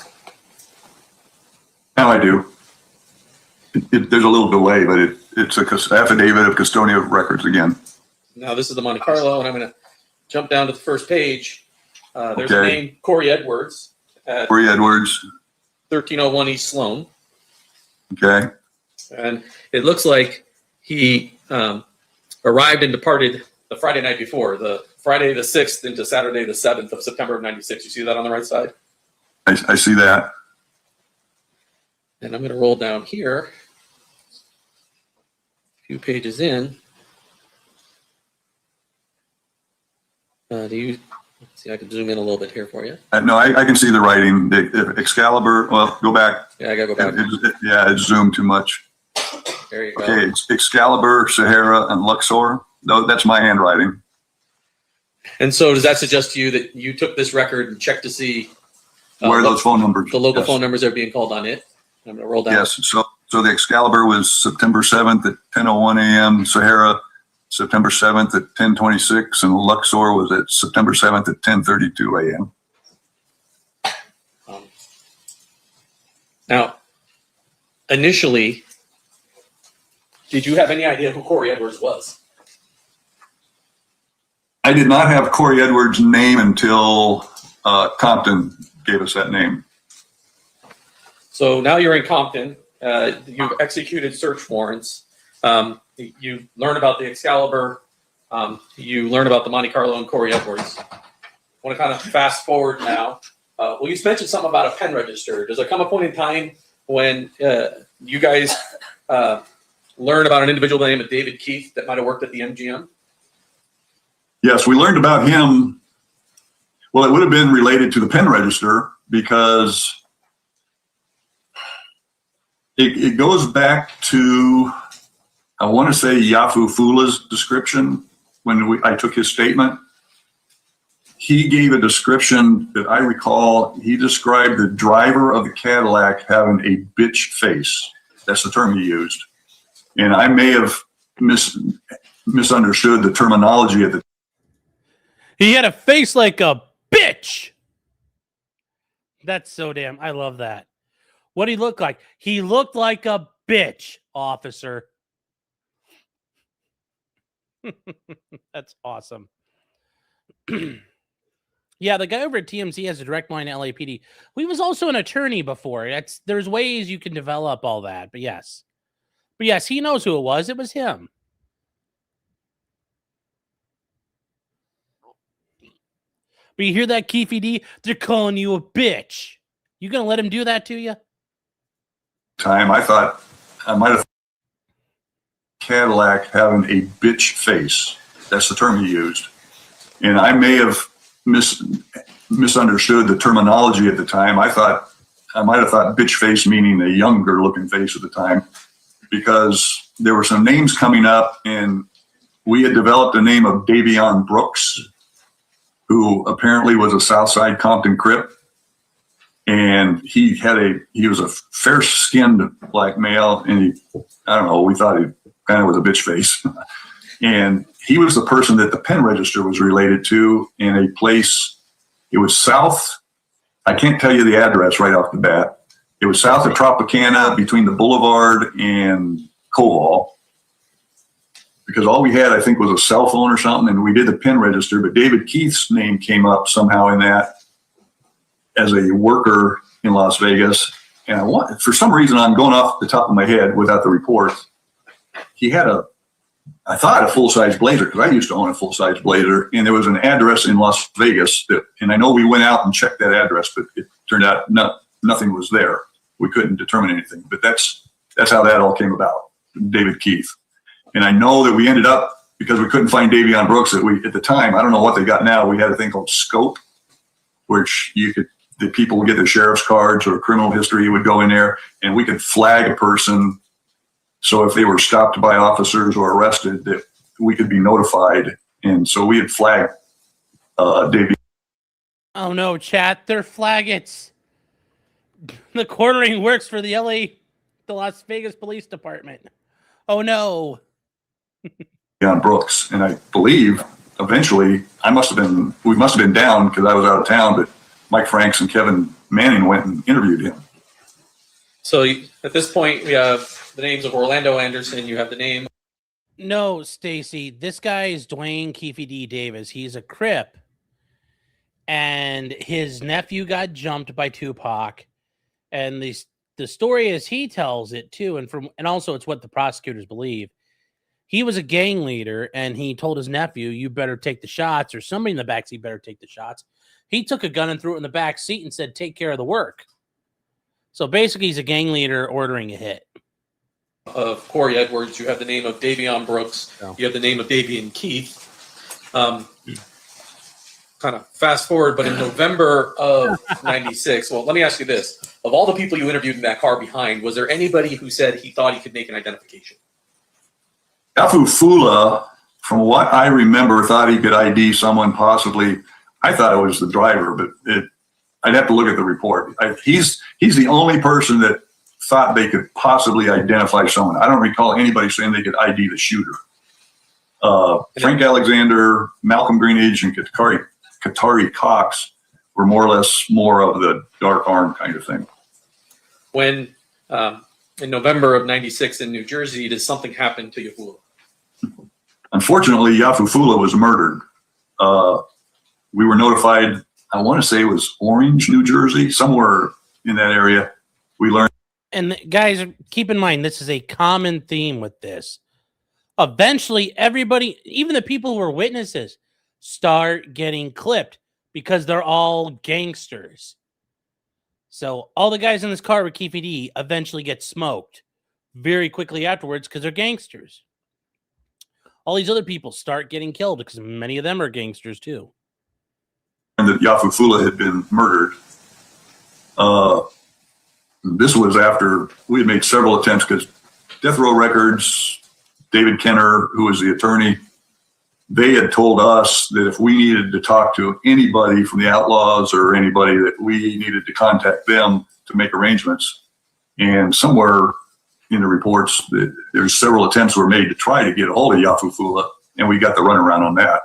Now I do. There's a little delay, but it's a affidavit of custodian of records again. Now this is the Monte Carlo, and I'm going to jump down to the first page. There's a Okay. name, Corey Edwards, at Corey Edwards. 1301 East Sloan. Okay. And it looks like he arrived and departed the Friday night before, the Friday the 6th into Saturday the 7th of September of 96. You see that on the right side? I see that. And I'm going to roll down here, a few pages in. Do you see? I can zoom in a little bit here for you. No, I can see the writing. The Excalibur. Well, go back. Yeah, I got to go back. It's zoomed too much. There you go. Okay, it's Excalibur, Sahara, and Luxor. No, that's my handwriting. And so does that suggest to you that you took this record and checked to see Where are those phone numbers? the local Yes. phone numbers that are being called on it? I'm going to roll down. Yes. So the Excalibur was September 7th at 10:01 a.m. Sahara, September 7th at 10:26, and Luxor was at September 7th at 10:32 a.m. Now, initially, did you have any idea who Corey Edwards was? I did not have Corey Edwards' name until Compton gave us that name. So now you're in Compton. You've executed search warrants. You learn about the Excalibur. You learn about the Monte Carlo and Corey Edwards. I want to kind of fast forward now. Well, you mentioned something about a pen register. Does there come a point in time when you guys learn about an individual by the name of David Keefe that might have worked at the MGM? Yes, we learned about him. Well, it would have been related to the pen register because it goes back to, I want to say, Yafu Fula's description when I took his statement. He gave a description that I recall. He described the driver of the Cadillac having a bitch face. That's the term he used. And I may have misunderstood the terminology at the time. He had a face like a bitch. That's so damn. I love that. What did he look like? He looked like a bitch, officer. That's awesome. Yeah, the guy over at TMZ has a direct line to LAPD. He was also an attorney before. There's ways you can develop all that, but yes. But yes, he knows who it was. It was him. But you hear that, Keefe D? They're calling you a bitch. You gonna let him do that to you? Time I thought I might have Cadillac having a bitch face. That's the term he used. And I may have misunderstood the terminology at the time. I might have thought bitch face meaning a younger looking face at the time, because there were some names coming up and we had developed a name of Davion Brooks, who apparently was a Southside Compton Crip. And he was a fair-skinned black male, and I don't know, we thought he kind of was a bitch face. And he was the person that the pen register was related to in a place, it was south, I can't tell you the address right off the bat. It was south of Tropicana between the Boulevard and Koval. Because all we had, I think, was a cell phone or something, and we did the pen register, but David Keith's name came up somehow in that as a worker in Las Vegas. And for some reason, I'm going off the top of my head without the report. He had I thought a full-size Blazer, because I used to own a full-size Blazer, and there was an address in Las Vegas and I know we went out and checked that address, but it turned out nothing was there. We couldn't determine anything, but that's how that all came about, David Keefe. And I know that we ended up, because we couldn't find Davion Brooks, that at the time, I don't know what they got now, we had a thing called Scope, which the people would get their sheriff's cards or criminal history would go in there, and we could flag a person. So if they were stopped by officers or arrested, that we could be notified. And so we had flagged Davion. Oh no, chat, they're flaggets. The quartering works for the Las Vegas Police Department. Oh no. John Brooks. And I believe eventually we must have been down because I was out of town, but Mike Franks and Kevin Manning went and interviewed him. So at this point, we have the names of Orlando Anderson. You have the name. No, Stacy, this guy is Duane Keefe D. Davis. He's a Crip. And his nephew got jumped by Tupac. And the story as he tells it too, and also it's what the prosecutors believe. He was a gang leader, and he told his nephew, "You better take the shots," or somebody in the backseat better take the shots. He took a gun and threw it in the back seat and said, "Take care of the work." So basically, he's a gang leader ordering a hit. Of Corey Edwards, you have the name of Davion Brooks. Oh. You have the name of Davion Keith. Kind of fast forward, but in November of '96, well, let me ask you this. Of all the people you interviewed in that car behind, was there anybody who said he thought he could make an identification? Yafu Fula, from what I remember, thought he could ID someone possibly. I thought it was the driver, but I'd have to look at the report. He's the only person that thought they could possibly identify someone. I don't recall anybody saying they could ID the shooter. Frank Alexander, Malcolm Greenidge, and Katari Cox were more or less more of the dark arm kind of thing. When in November of '96 in New Jersey, did something happen to Yafula? Unfortunately, Yafu Fula was murdered. We were notified, I want to say it was Orange, New Jersey, somewhere in that area. We learned. And guys, keep in mind, this is a common theme with this. Eventually, everybody, even the people who are witnesses, start getting clipped because they're all gangsters. So all the guys in this car with Keefe D eventually get smoked very quickly afterwards because they're gangsters. All these other people start getting killed because many of them are gangsters too. And that Yafu Fula had been murdered. This was after we had made several attempts because Death Row Records, David Kenner, who was the attorney, they had told us that if we needed to talk to anybody from the Outlaws or anybody, that we needed to contact them to make arrangements. And somewhere in the reports that there's several attempts were made to try to get a hold of Yafu Fula, and we got the runaround on that.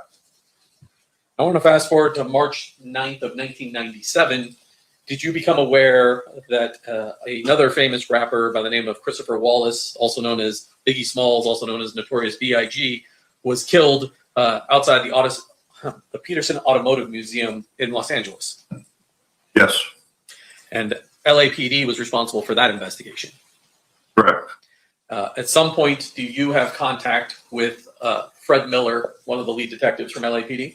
I want to fast forward to March 9th of 1997. Did you become aware that another famous rapper by the name of Christopher Wallace, also known as Biggie Smalls, also known as Notorious B.I.G., was killed outside the Peterson Automotive Museum in Los Angeles? Yes. And LAPD was responsible for that investigation. Correct. At some point, do you have contact with Fred Miller, one of the lead detectives from LAPD?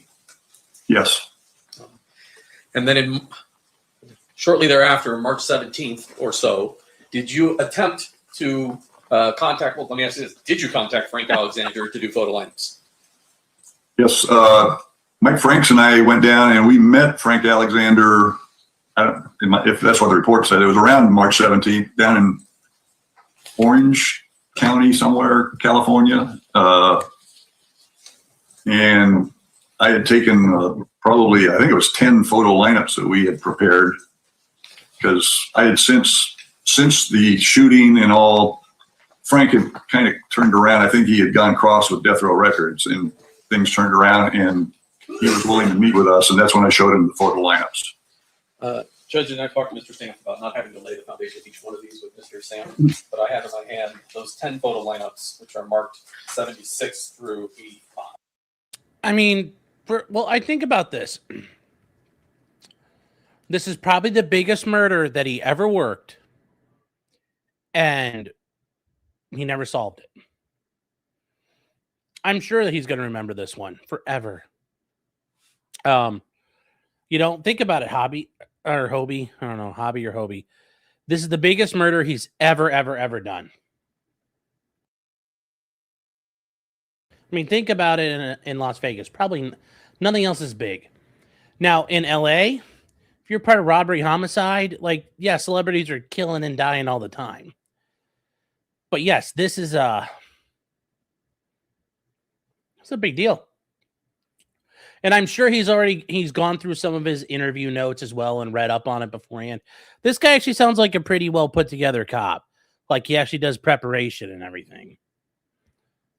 Yes. And then shortly thereafter, March 17th or so, did you attempt to contact, well, let me ask you this, did you contact Frank Alexander to do photo lineups? Yes. Mike Franks and I went down and we met Frank Alexander. If that's what the report said, it was around March 17th down in Orange County, somewhere, California. And I had taken probably, I think it was 10 photo lineups that we had prepared because I had since the shooting and all, Frank had kind of turned around. I think he had gone cross with Death Row Records and things turned around and he was willing to meet with us. And that's when I showed him the photo lineups. Judge, and I talked to Mr. Stamp about not having to lay the foundation of each one of these with Mr. Stamp, but I have in my hand those 10 photo lineups, which are marked 76 through 85. I mean, I think about this. This is probably the biggest murder that he ever worked, and he never solved it. I'm sure that he's going to remember this one forever. Think about it, Hobby or Hobie. I don't know, Hobby or Hobie. This is the biggest murder he's ever done. I mean, think about it in Las Vegas. Probably nothing else is big. Now, in LA, if you're part of robbery homicide, celebrities are killing and dying all the time. But yes, this is it's a big deal. And I'm sure he's gone through some of his interview notes as well and read up on it beforehand. This guy actually sounds like a pretty well put together cop. Like he actually does preparation and everything.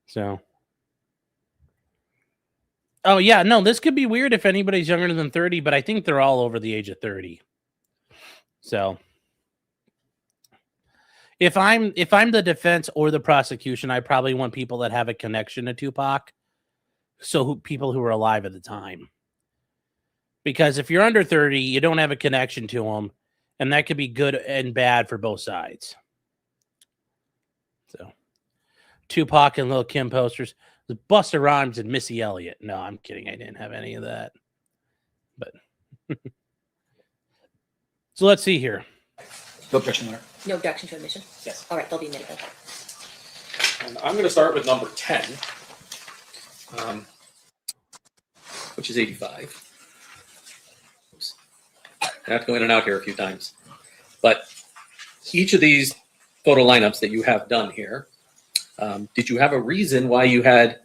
So. Oh yeah, no, this could be weird if anybody's younger than 30, but I think they're all over the age of 30. So if I'm the defense or the prosecution, I probably want people that have a connection to Tupac. So people who were alive at the time. Because if you're under 30, you don't have a connection to him, and that could be good and bad for both sides. So Tupac and Lil' Kim posters. Busta Rhymes and Missy Elliott. No, I'm kidding. I didn't have any of that. But so let's see here. No objection there. No objection to admission? Yes. All right, they'll be admitted then. And I'm going to start with number 10, which is 85. Oops. I have to go in and out here a few times. But each of these photo lineups that you have done here, did you have a reason why you had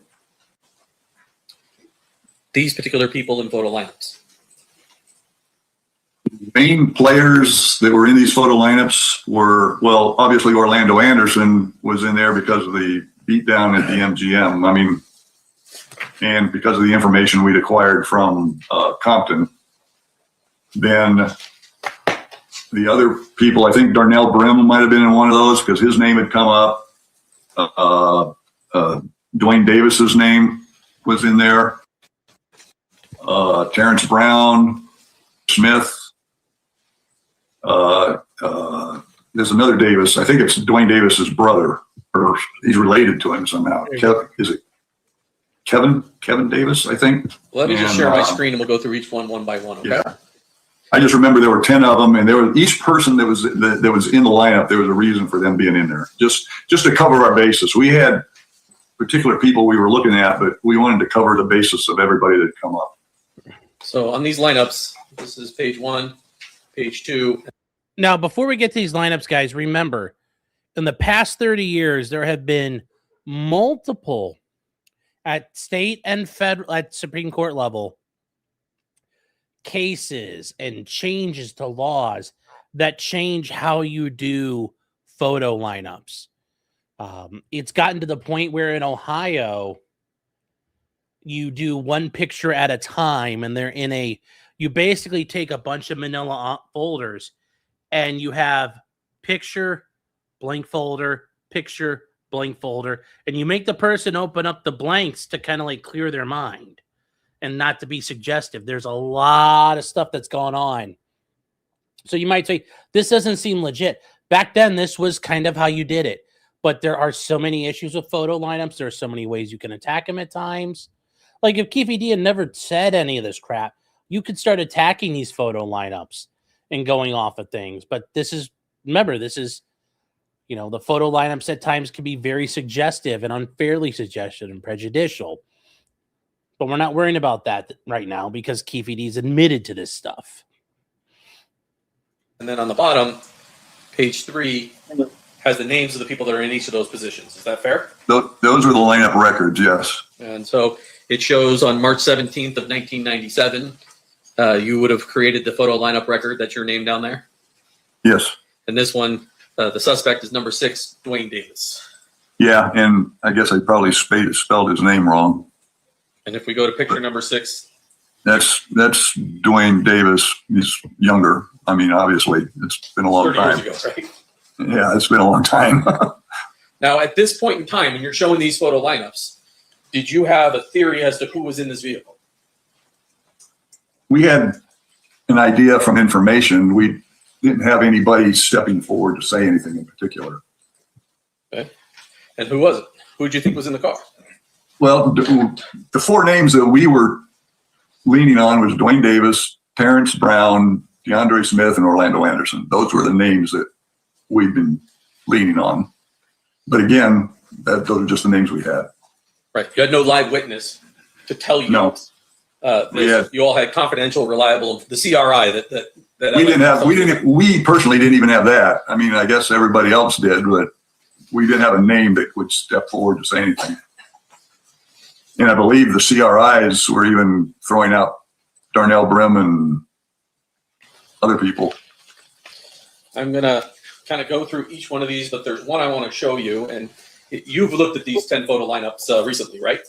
these particular people in photo lineups? Main players that were in these photo lineups were, well, obviously Orlando Anderson was in there because of the beatdown at the MGM. I mean, and because of the information we'd acquired from Compton. Then the other people, I think Darnell Brim might have been in one of those because his name had come up. Duane Davis's name was in there. Terrence Brown, Smith. There's another Davis. I think it's Duane Davis's brother, or he's related to him somehow. Is it Kevin Davis? I think. Let me just share my screen, and we'll go through each one by one. Okay? Yeah. I just remember there were 10 of them, and there was each person that was in the lineup. There was a reason for them being in there, just to cover our bases. We had particular people we were looking at, but we wanted to cover the basis of everybody that come up. So on these lineups, this is page 1, page 2. Now, before we get to these lineups, guys, remember, in the past 30 years, there have been multiple at state and federal, at Supreme Court level, cases and changes to laws that change how you do photo lineups. It's gotten to the point where in Ohio, you do one picture at a time, and they're in you basically take a bunch of manila folders and you have picture, blank folder, picture, blank folder, and you make the person open up the blanks to kind of like clear their mind and not to be suggestive. There's a lot of stuff that's going on. So you might say, this doesn't seem legit. Back then, this was kind of how you did it. But there are so many issues with photo lineups. There are so many ways you can attack them at times. Like if Keefe D had never said any of this crap, you could start attacking these photo lineups and going off of things. But remember, this is, the photo lineups at times can be very suggestive and unfairly suggestive and prejudicial. But we're not worrying about that right now because Keefe D is admitted to this stuff. And then on the bottom, page 3 has the names of the people that are in each of those positions. Is that fair? Those are the lineup records, yes. And so it shows on March 17th of 1997, you would have created the photo lineup record that's your name down there. Yes. And this one, the suspect is number 6, Duane Davis. Yeah, and I guess I probably spelled his name wrong. And if we go to picture number 6, that's Duane Davis. He's younger. I mean, obviously, it's been a long 30 time. years ago, right? Yeah, it's been a long time. Now, at this point in time, when you're showing these photo lineups, did you have a theory as to who was in this vehicle? We had an idea from information. We didn't have anybody stepping forward to say anything in particular. Okay. And who was it? Who did you think was in the car? Well, the 4 names that we were leaning on was Duane Davis, Terrence Brown, DeAndre Smith, and Orlando Anderson. Those were the names that we've been leaning on. But again, those are just the names we had. Right. You had no live witness to tell you. No. You all had confidential, reliable, the CRI that we personally didn't even have that. I mean, I guess everybody else did, but we didn't have a name that would step forward to say anything. And I believe the CRIs were even throwing out Darnell Brim and other people. I'm going to kind of go through each one of these, but there's one I want to show you. And you've looked at these 10 photo lineups recently, right?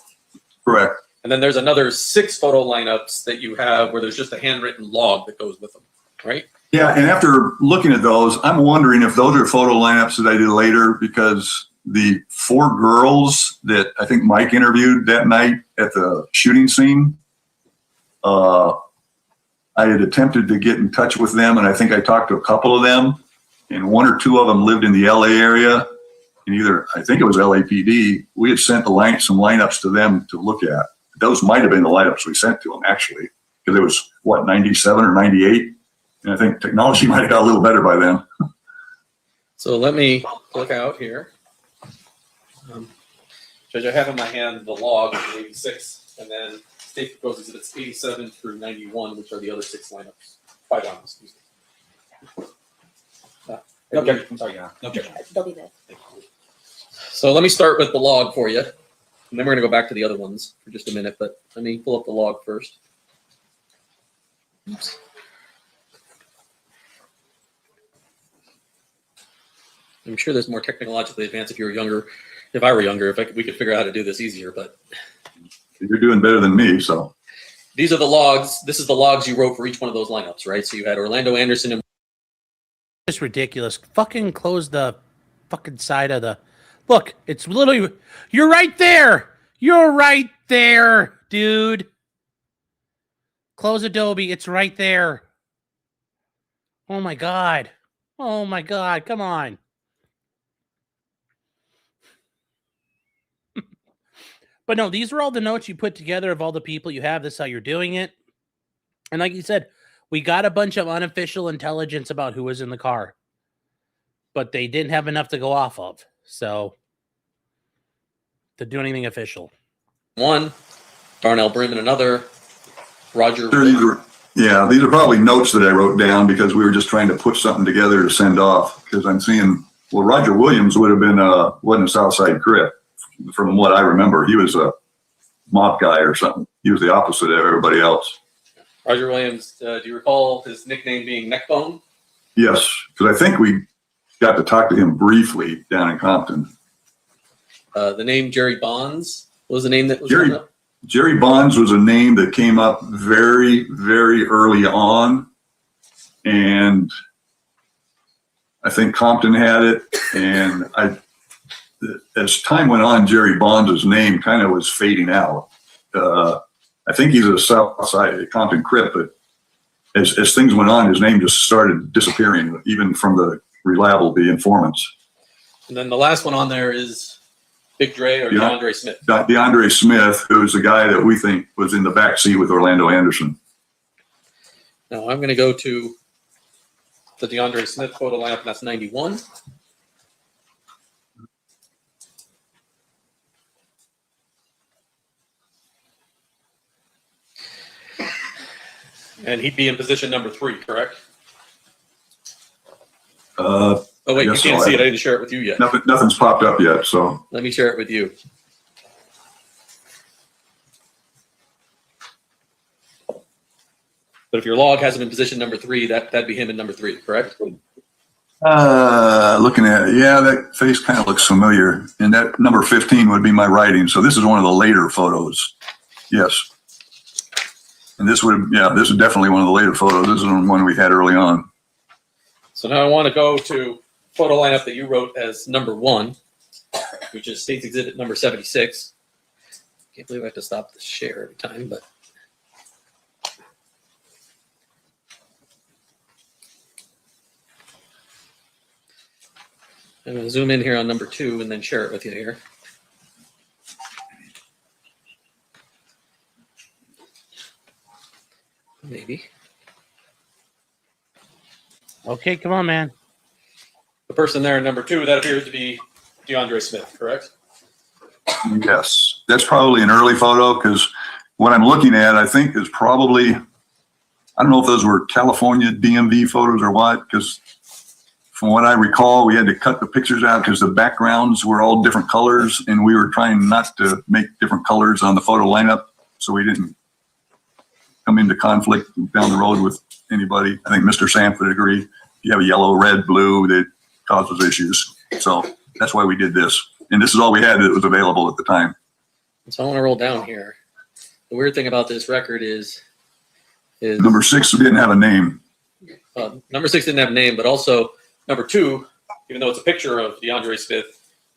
Correct. And then there's another 6 photo lineups that you have where there's just a handwritten log that goes with them, right? Yeah, and after looking at those, I'm wondering if those are photo lineups that I did later, because the 4 girls that I think Mike interviewed that night at the shooting scene, I had attempted to get in touch with them, and I think I talked to a couple of them, and 1 or 2 of them lived in the LA area, and either, I think it was LAPD, we had sent some lineups to them to look at. Those might have been the lineups we sent to them, actually, because it was, 97 or 98? And I think technology might have got a little better by then. So let me look out here. Judge, I have in my hand the log of 86, and then state proposed exhibits 87 through 91, which are the other 6 lineups. 5 down, excuse me. No objection. I'm sorry, Your Honor. No objection. They'll be there. So let me start with the log for you, and then we're going to go back to the other ones for just a minute, but let me pull up the log first. Oops. I'm sure there's more technologically advanced if you were younger. If I were younger, we could figure out how to do this easier, but. You're doing better than me, so. These are the logs. This is the logs you wrote for each one of those lineups, right? So you had Orlando Anderson and. It's ridiculous. Fucking close the fucking side of the. Look, it's literally. You're right there. You're right there, dude. Close Adobe. It's right there. Oh my God. Oh my God. Come on. But no, these are all the notes you put together of all the people you have. This is how you're doing it. And like you said, we got a bunch of unofficial intelligence about who was in the car. But they didn't have enough to go off of. So, to do anything official. One, Darnell Brim and another, Roger. Sure, these are probably notes that I wrote down because we were just trying to put something together to send off. Because I'm seeing, well, Roger Williams would have been, wasn't a Southside Crip. From what I remember, he was a mob guy or something. He was the opposite of everybody else. Roger Williams, do you recall his nickname being Neckbone? Yes, because I think we got to talk to him briefly down in Compton. The name Jerry Bonds was the name that was Jerry Bonds was a name that came up very, very early on. And I think Compton had it. And as time went on, Jerry Bonds' name kind of was fading out. I think he's a Southside Compton Crip, but as things went on, his name just started disappearing, even from the reliable informants. And then the last one on there is Big Dre or DeAndre Smith. DeAndre Smith, who's the guy that we think was in the back seat with Orlando Anderson. Now I'm going to go to the DeAndre Smith photo lineup, and that's 91. And he'd be in position number 3, correct? Oh, wait, you can't see it. I didn't share it with you yet. Nothing's popped up yet, so. Let me share it with you. But if your log has him in position number 3, that'd be him in number 3, correct? Looking at it, yeah, that face kind of looks familiar. And that number 15 would be my writing. So this is one of the later photos. Yes. And this this is definitely one of the later photos. This is one we had early on. So now I want to go to photo lineup that you wrote as number 1, which is State's Exhibit number 76. Can't believe I have to stop the share every time, but. I'm going to zoom in here on number 2 and then share it with you here. Maybe. Okay, come on, man. The person there in number 2, that appears to be DeAndre Smith, correct? Yes, that's probably an early photo because what I'm looking at, I think, is probably, I don't know if those were California DMV photos or what, because from what I recall, we had to cut the pictures out because the backgrounds were all different colors, and we were trying not to make different colors on the photo lineup, so we didn't come into conflict down the road with anybody. I think Mr. Samp would agree. If you have a yellow, red, blue, that causes issues. So that's why we did this. And this is all we had that was available at the time. So I want to roll down here. The weird thing about this record is Number 6 didn't have a name. number 6 didn't have a name, but also number 2, even though it's a picture of DeAndre Smith,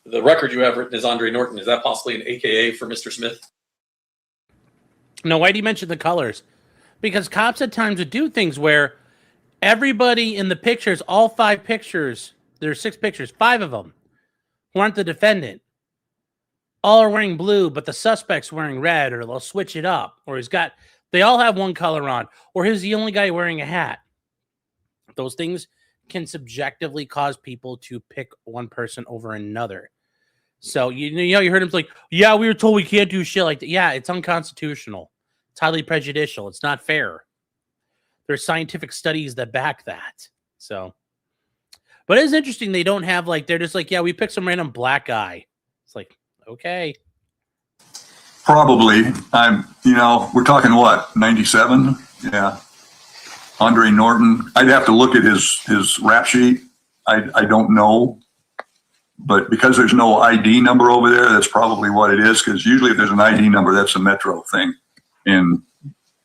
the record you have written is Andre Norton. Is that possibly an AKA for Mr. Smith? No, why do you mention the colors? Because cops at times would do things where everybody in the pictures, all 5 pictures, there's 6 pictures, 5 of them, who aren't the defendant, all are wearing blue, but the suspect's wearing red, or they'll switch it up, or they all have one color on, or he's the only guy wearing a hat. Those things can subjectively cause people to pick one person over another. So, you heard him like, yeah, we were told we can't do shit like that. Yeah, it's unconstitutional. It's highly prejudicial. It's not fair. There's scientific studies that back that. So, but it's interesting. They don't have they're just like, yeah, we picked some random black guy. It's like, okay. Probably. We're talking what, 97? Yeah. Andre Norton. I'd have to look at his rap sheet. I don't know. But because there's no ID number over there, that's probably what it is. Because usually if there's an ID number, that's a Metro thing. And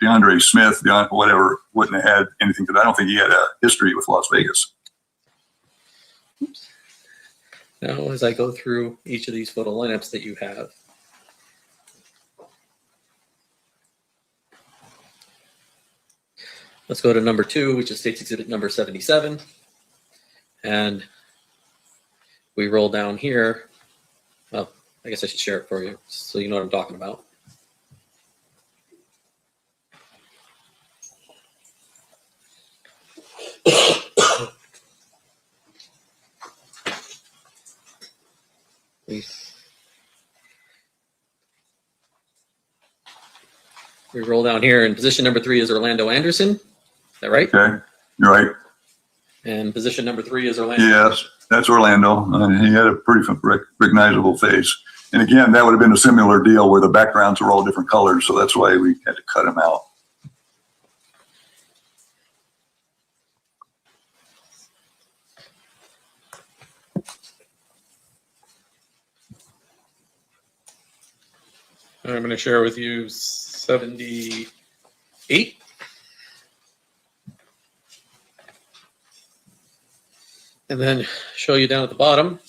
DeAndre Smith, whatever, wouldn't have had anything, because I don't think he had a history with Las Vegas. Now, as I go through each of these photo lineups that you have, let's go to number 2, which is State's Exhibit number 77. And we roll down here. Well, I guess I should share it for you so you know what I'm talking about. We roll down here, and position number 3 is Orlando Anderson. Is that right? Okay, you're right. And position number 3 is Orlando. Yes, that's Orlando. He had a pretty recognizable face. And again, that would have been a similar deal where the backgrounds were all different colors, so that's why we had to cut him out. I'm going to share with you 78. And then show you down at the bottom.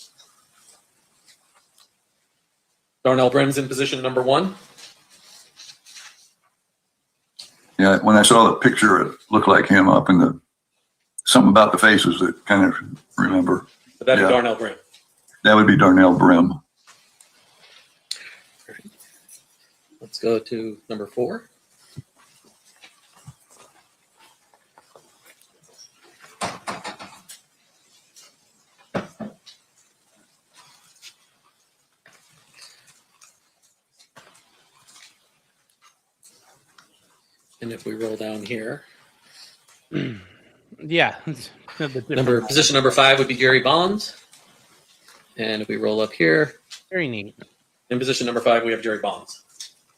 Darnell Brim's in position number 1. Yeah, when I saw the picture, it looked like him up in something about the faces that kind of remember. But that'd be Darnell Brim. That would be Darnell Brim. Let's go to number 4. And if we roll down here, yeah. Position number 5 would be Gary Bonds. And if we roll up here, very neat. In position number 5, we have Jerry Bonds.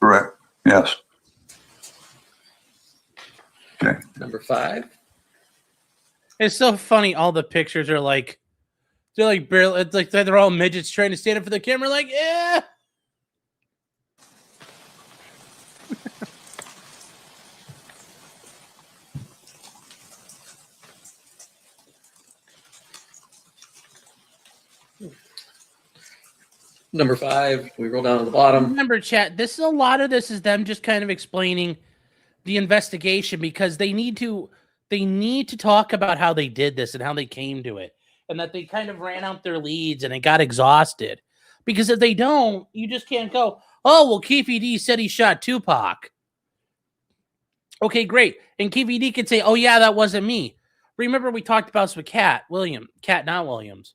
Correct. Yes. Okay. Number 5. It's so funny. All the pictures are they're like barely. It's like they're all midgets trying to stand up for the camera. Like, yeah. Number 5, we roll down to the bottom. Remember, chat, a lot of this is them just kind of explaining the investigation, because they need to talk about how they did this and how they came to it, and that they kind of ran out their leads and it got exhausted. Because if they don't, you just can't go, oh, well, Keefe D said he shot Tupac. Okay, great. And Keefe D could say, oh, yeah, that wasn't me. Remember, we talked about this with Cat, not Williams.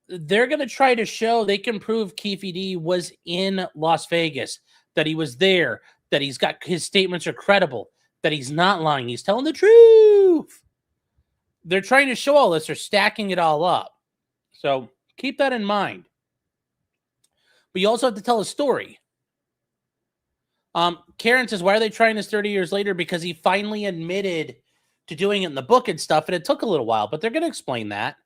They're going to try to show they can prove Keefe D was in Las Vegas, that he was there, that his statements are credible, that he's not lying, he's telling the truth. They're trying to show all this. They're stacking it all up. So keep that in mind. But you also have to tell a story. Karen says, why are they trying this 30 years later? Because he finally admitted to doing it in the book and stuff, and it took a little while, but they're going to explain that.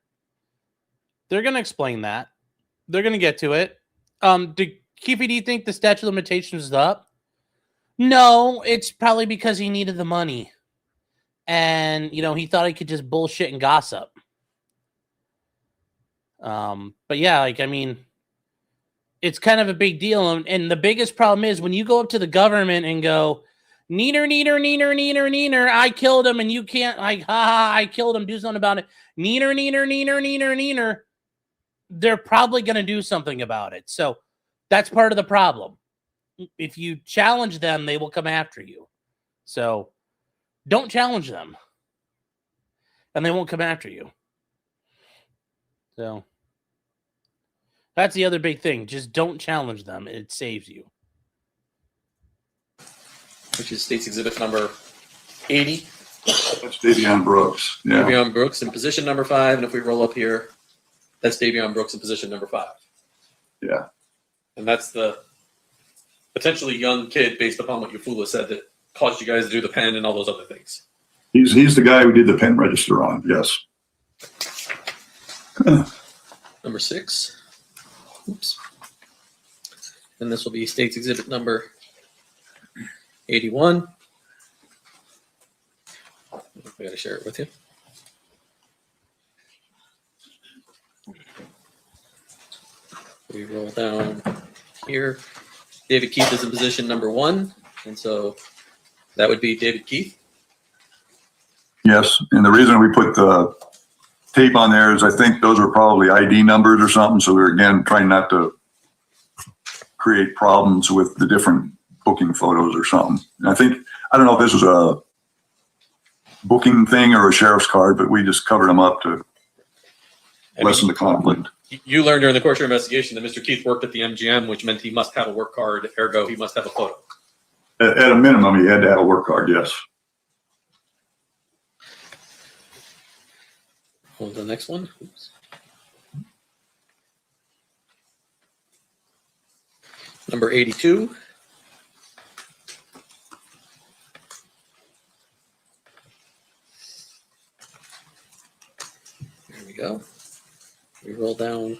They're gonna get to it. Did Keefe D think the statute of limitations is up? No, it's probably because he needed the money. And, you know, he thought he could just bullshit and gossip. But yeah, like, I mean, it's kind of a big deal. And the biggest problem is when you go up to the government and go, neener, I killed him and you can't, like, ha, I killed him, do something about it. Neener. They're probably going to do something about it. So that's part of the problem. If you challenge them, they will come after you. So don't challenge them. And they won't come after you. So that's the other big thing. Just don't challenge them. It saves you. Which is State's Exhibit number 80. That's Davion Brooks. Yeah. Davion Brooks in position number 5. And if we roll up here, that's Davion Brooks in position number 5. Yeah. And that's the potentially young kid, based upon what Yafula said, that caused you guys to do the pen and all those other things. He's the guy who did the pen register on. Yes. Number 6. Oops. And this will be State's Exhibit number 81. I got to share it with you. We roll down here. David Keefe is in position number 1. And so that would be David Keefe. Yes. And the reason we put the tape on there is I think those are probably ID numbers or something. So we're, again, trying not to create problems with the different booking photos or something. And I don't know if this was a booking thing or a sheriff's card, but we just covered them up to lessen the conflict. You learned during the course of your investigation that Mr. Keith worked at the MGM, which meant he must have a work card, ergo he must have a photo. At a minimum, he had to have a work card, yes. Hold the next one. Oops. Number 82. There we go. We roll down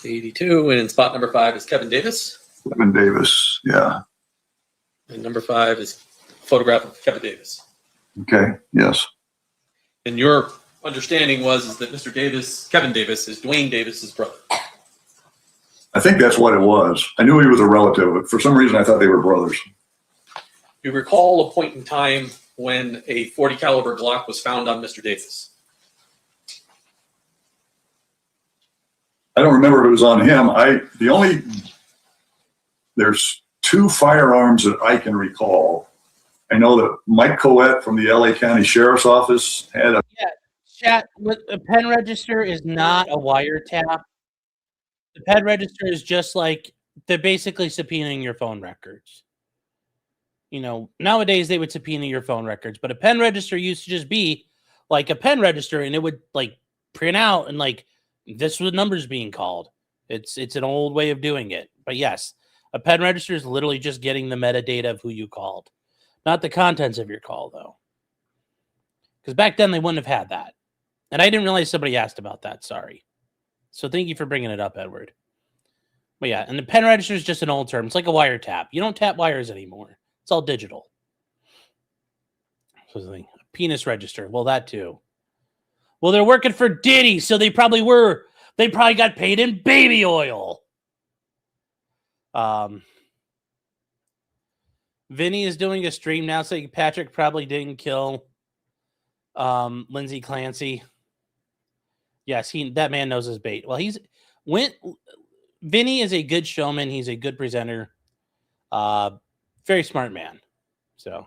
to 82, and in spot number 5 is Kevin Davis. Kevin Davis, yeah. And number 5 is photograph of Kevin Davis. Okay, yes. And your understanding is that Mr. Davis, Kevin Davis, is Duane Davis's brother. I think that's what it was. I knew he was a relative, but for some reason I thought they were brothers. You recall a point in time when a 40 caliber Glock was found on Mr. Davis? I don't remember if it was on him. There's 2 firearms that I can recall. I know that Mike Coette from the LA County Sheriff's Office had a. Yeah, chat. A pen register is not a wiretap. The pen register is just like they're basically subpoenaing your phone records. You know, nowadays they would subpoena your phone records, but a pen register used to just be like a pen register, and it would like print out and like this was numbers being called. It's an old way of doing it. But yes, a pen register is literally just getting the metadata of who you called. Not the contents of your call, though. Because back then they wouldn't have had that. And I didn't realize somebody asked about that. Sorry. So thank you for bringing it up, Edward. But yeah, and the pen register is just an old term. It's like a wiretap. You don't tap wires anymore. It's all digital. So a penis register. Well, that too. Well, they're working for Diddy, so they probably were. They probably got paid in baby oil. Vinny is doing a stream now saying Patrick probably didn't kill Lindsay Clancy. Yes, that man knows his bait. Well, Vinny is a good showman. He's a good presenter. Very smart man. So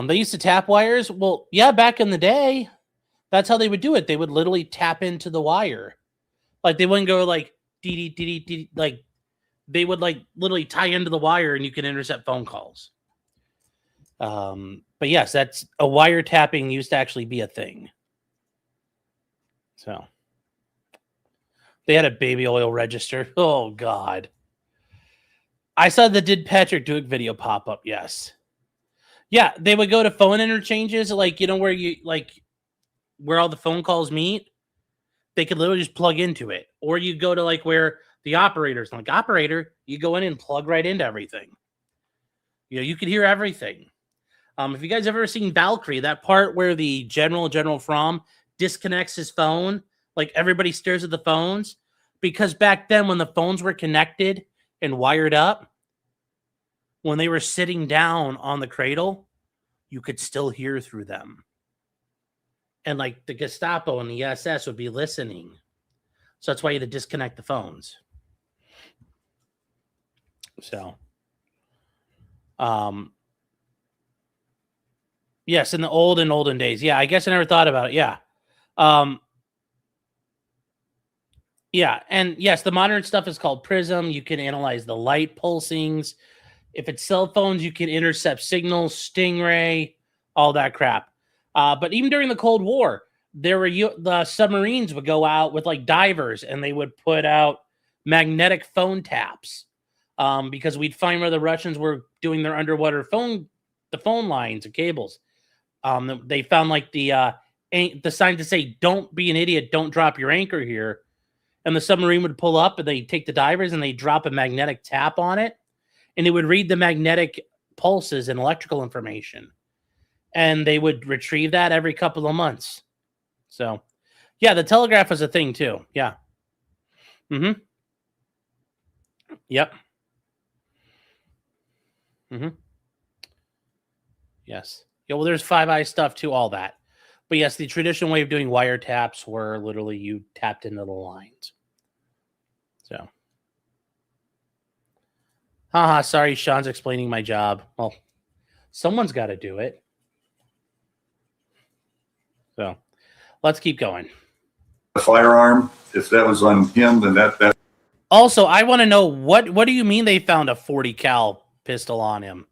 they used to tap wires. Well, yeah, back in the day, that's how they would do it. They would literally tap into the wire. Like they wouldn't go like dee like they would like literally tie into the wire and you can intercept phone calls. But yes, that's a wiretapping used to actually be a thing. So they had a baby oil register. Oh God. I saw the Did Patrick Do It video pop up. Yes. Yeah. They would go to phone interchanges, like, you know, where all the phone calls meet. they could literally just plug into it. Or you go to like where the operator's like, operator, you go in and plug right into everything. You know, you could hear everything. If you guys ever seen Valkyrie, that part where the General Fromm disconnects his phone, like everybody stares at the phones, because back then when the phones were connected and wired up, when they were sitting down on the cradle, you could still hear through them. And like the Gestapo and the SS would be listening. So that's why you had to disconnect the phones. So, yes, in the olden days. Yeah, I guess I never thought about it. Yeah. Yeah, and yes, the modern stuff is called Prism. You can analyze the light pulsings. If it's cell phones, you can intercept signals, Stingray, all that crap. But even during the Cold War, the submarines would go out with like divers, and they would put out magnetic phone taps because we'd find where the Russians were doing their underwater phone lines and cables. They found like the sign to say, "Don't be an idiot, don't drop your anchor here." And the submarine would pull up, and they take the divers and they drop a magnetic tap on it, and it would read the magnetic pulses and electrical information. And they would retrieve that every couple of months. So, yeah, the telegraph was a thing too. Yeah. Mm-hmm. Yep. Mm-hmm. Yes. Yeah, well, there's Five Eyes stuff too, all that. But yes, the traditional way of doing wiretaps were literally you tapped into the lines. So. Haha, sorry, Sean's explaining my job. Well, someone's got to do it. So, let's keep going. The firearm, if that was on him, then that. Also, I want to know, what do you mean they found a 40 cal pistol on him?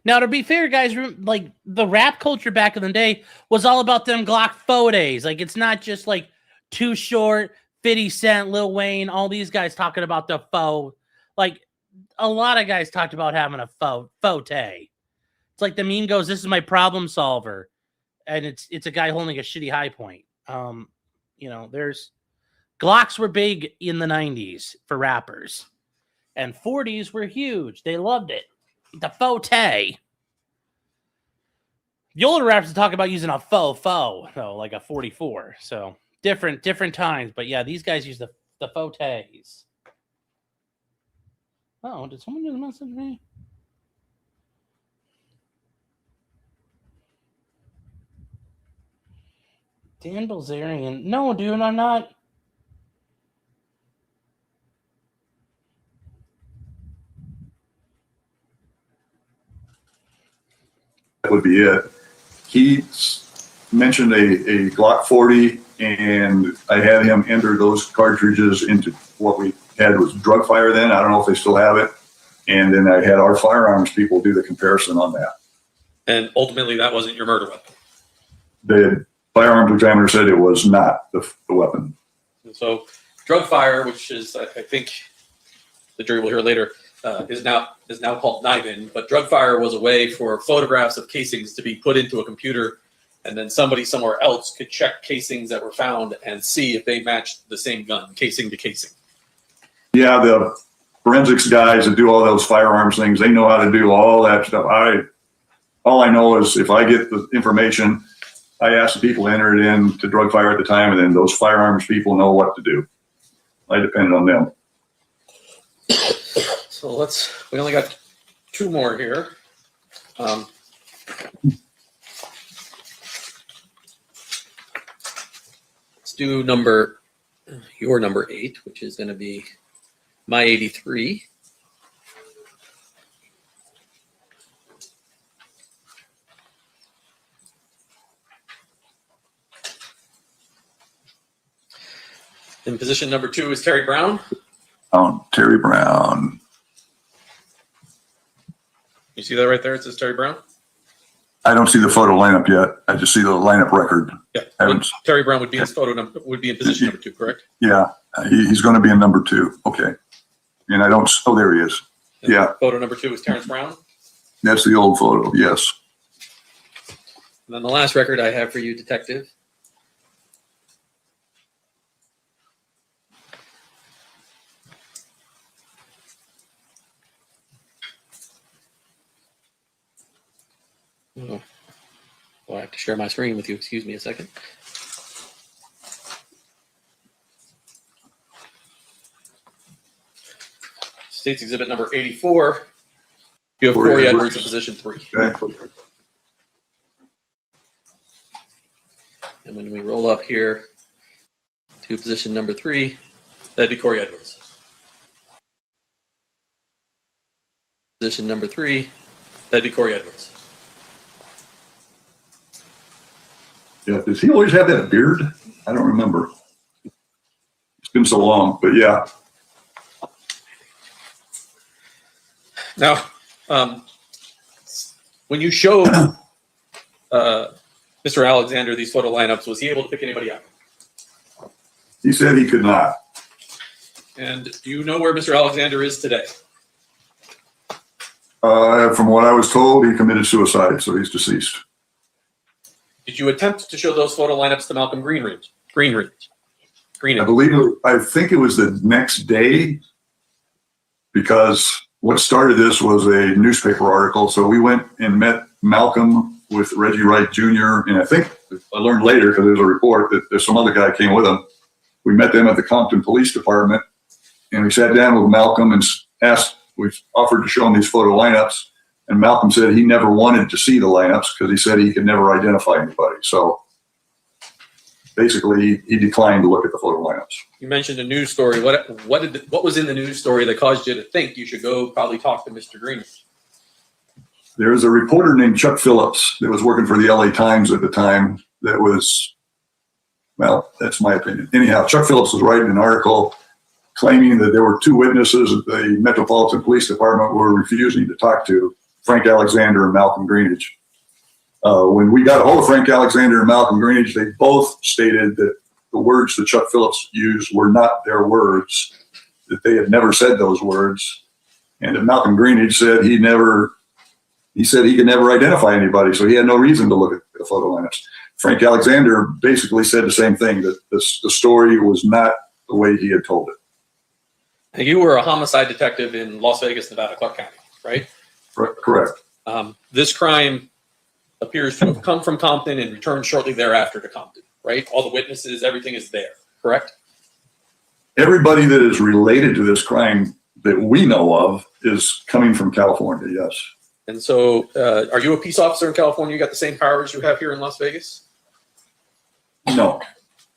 Now, to be fair, guys, like the rap culture back in the day was all about them Glock photos. Like, it's not just like Too Short, 50 Cent, Lil Wayne, all these guys talking about the faux. Like, a lot of guys talked about having a faux tay. It's like the meme goes, "This is my problem solver," and it's a guy holding a shitty high point. You know, there's Glocks were big in the 90s for rappers, and 40s were huge. They loved it. The faux tay. The older rappers talk about using a faux, though, like a 44. So different times. But yeah, these guys use the faux tays. Oh, did someone just message me? Dan Bilzerian. No, dude, I'm not. That would be it. He mentioned a Glock 40, and I had him enter those cartridges into what we had was drug fire then. I don't know if they still have it. And then I had our firearms people do the comparison on that. And ultimately, that wasn't your murder weapon. The firearms examiner said it was not the weapon. And so drug fire, which is, I think the jury will hear later, is now called NIVIN, but drug fire was a way for photographs of casings to be put into a computer, and then somebody somewhere else could check casings that were found and see if they matched the same gun, casing to casing. Yeah, the forensics guys that do all those firearms things, they know how to do all that stuff. All I know is if I get the information, I ask the people to enter it in to drug fire at the time, and then those firearms people know what to do. I depend on them. So we only got two more here. Let's do your number 8, which is going to be my 83. In position number 2 is Terry Brown. Terry Brown. You see that right there? It says Terry Brown. I don't see the photo lineup yet. I just see the lineup record. Yeah, Terry Brown would be in position number 2, correct? Yeah, he's going to be in number 2. Okay, and I don't. Oh, there he is. And yeah. Photo number 2 is Terrence Brown. That's the old photo. Yes. And then the last record I have for you, Detective, Oh, well, I have to share my screen with you. Excuse me a second. State's Exhibit number 84. You have Corey Edwards in position 3. Okay. And when we roll up here to position number 3, that'd be Corey Edwards. Position number 3, that'd be Corey Edwards. Yeah, does he always have that beard? I don't remember. It's been so long, but yeah. Now, when you showed Mr. Alexander these photo lineups, was he able to pick anybody out? He said he could not. And do you know where Mr. Alexander is today? From what I was told, he committed suicide, so he's deceased. Did you attempt to show those photo lineups to Malcolm Greenridge? I think it was the next day, because what started this was a newspaper article. So we went and met Malcolm with Reggie Wright Jr. And I think I learned later, because there's a report, that there's some other guy came with him. We met them at the Compton Police Department, and we sat down with Malcolm and we offered to show him these photo lineups. And Malcolm said he never wanted to see the lineups because he said he could never identify anybody. So basically, he declined to look at the photo lineups. You mentioned a news story. What was in the news story that caused you to think you should go probably talk to Mr. Greenridge? There was a reporter named Chuck Phillips that was working for the LA Times at the time. That was, well, that's my opinion. Anyhow, Chuck Phillips was writing an article claiming that there were 2 witnesses that the Metropolitan Police Department were refusing to talk to, Frank Alexander and Malcolm Greenidge. When we got a hold of Frank Alexander and Malcolm Greenidge, they both stated that the words that Chuck Phillips used were not their words, that they had never said those words, and that Malcolm Greenidge said he said he could never identify anybody, so he had no reason to look at the photo lineups. Frank Alexander basically said the same thing, that the story was not the way he had told it. You were a homicide detective in Las Vegas, Nevada, Clark County, right? Correct. This crime appears to have come from Compton and returned shortly thereafter to Compton, right? All the witnesses, everything is there, correct? Everybody that is related to this crime that we know of is coming from California, yes. And so, are you a peace officer in California? You got the same powers you have here in Las Vegas? No.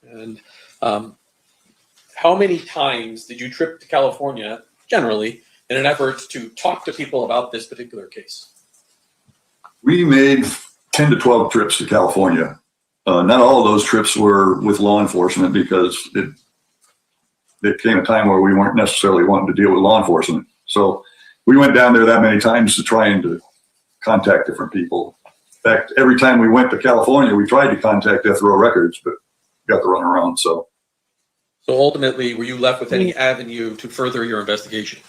And how many times did you trip to California, generally, in an effort to talk to people about this particular case? We made 10 to 12 trips to California. Not all of those trips were with law enforcement, because there came a time where we weren't necessarily wanting to deal with law enforcement. So we went down there that many times to try and to contact different people. In fact, every time we went to California, we tried to contact Death Row Records, but got the runaround. So ultimately, were you left with any avenue to further your investigation?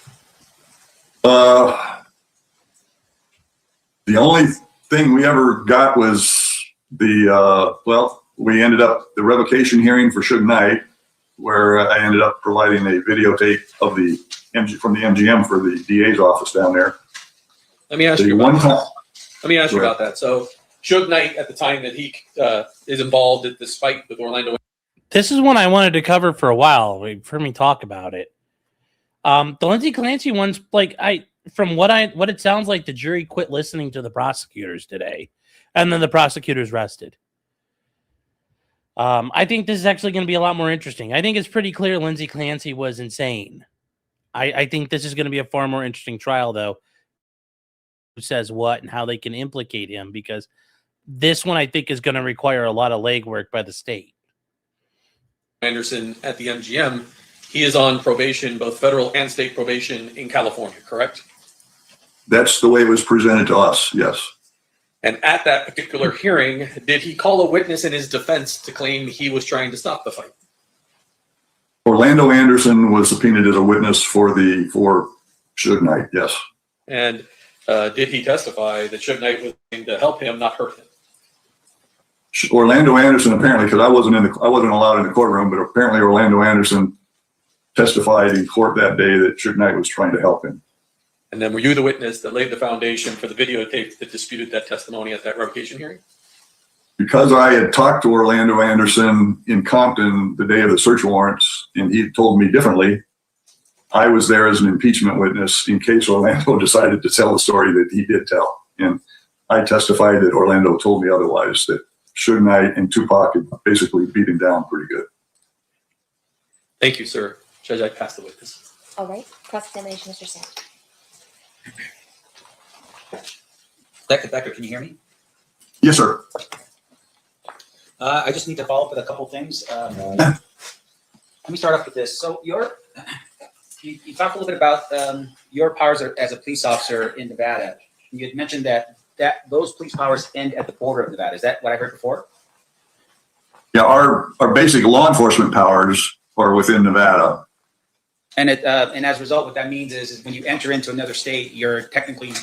The only thing we ever got was we ended up the revocation hearing for Suge Knight, where I ended up providing a videotape of from the MGM for the DA's office down there. Let me ask you about that. So Suge Knight, at the time that he is involved at this fight with Orlando. This is one I wanted to cover for a while. Wait for me to talk about it. The Lindsay Clancy one's from what it sounds like, the jury quit listening to the prosecutors today, and then the prosecutors rested. I think this is actually going to be a lot more interesting. I think it's pretty clear Lindsay Clancy was insane. I think this is going to be a far more interesting trial, though. Who says what and how they can implicate him, because this one I think is going to require a lot of legwork by the state. Anderson at the MGM, he is on probation, both federal and state probation in California, correct? That's the way it was presented to us, yes. And at that particular hearing, did he call a witness in his defense to claim he was trying to stop the fight? Orlando Anderson was subpoenaed as a witness for Suge Knight, yes. And did he testify that Suge Knight was going to help him, not hurt him? Orlando Anderson, apparently, because I wasn't allowed in the courtroom, but apparently Orlando Anderson testified in court that day that Suge Knight was trying to help him. And then were you the witness that laid the foundation for the videotape that disputed that testimony at that revocation hearing? Because I had talked to Orlando Anderson in Compton the day of the search warrants, and he told me differently, I was there as an impeachment witness in case Orlando decided to tell the story that he did tell. And I testified that Orlando told me otherwise, that Suge Knight and Tupac had basically beat him down pretty good. Thank you, sir. Judge, I pass the witness. All right, cross-examination, Mr. Sam. Decker, can you hear me? Yes, sir. I just need to follow up with a couple things. Let me start off with this. So you talked a little bit about your powers as a police officer in Nevada. You had mentioned that those police powers end at the border of Nevada. Is that what I heard before? Yeah, our basic law enforcement powers are within Nevada. And as a result, what that means is when you enter into another state, you're technically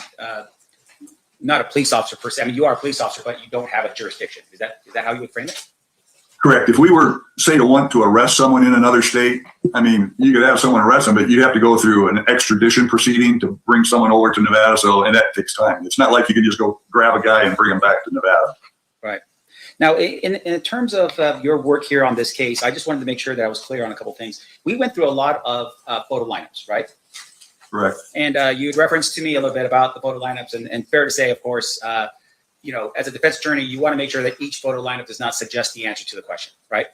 not a police officer per se. I mean, you are a police officer, but you don't have a jurisdiction. Is that how you would frame it? Correct. If we were, say, to want to arrest someone in another state, I mean, you could have someone arrest them, but you'd have to go through an extradition proceeding to bring someone over to Nevada. And that takes time. It's not like you can just go grab a guy and bring him back to Nevada. Right. Now, in terms of your work here on this case, I just wanted to make sure that I was clear on a couple things. We went through a lot of photo lineups, right? Correct. And you had referenced to me a little bit about the photo lineups, and fair to say, of course, as a defense attorney, you want to make sure that each photo lineup does not suggest the answer to the question, right?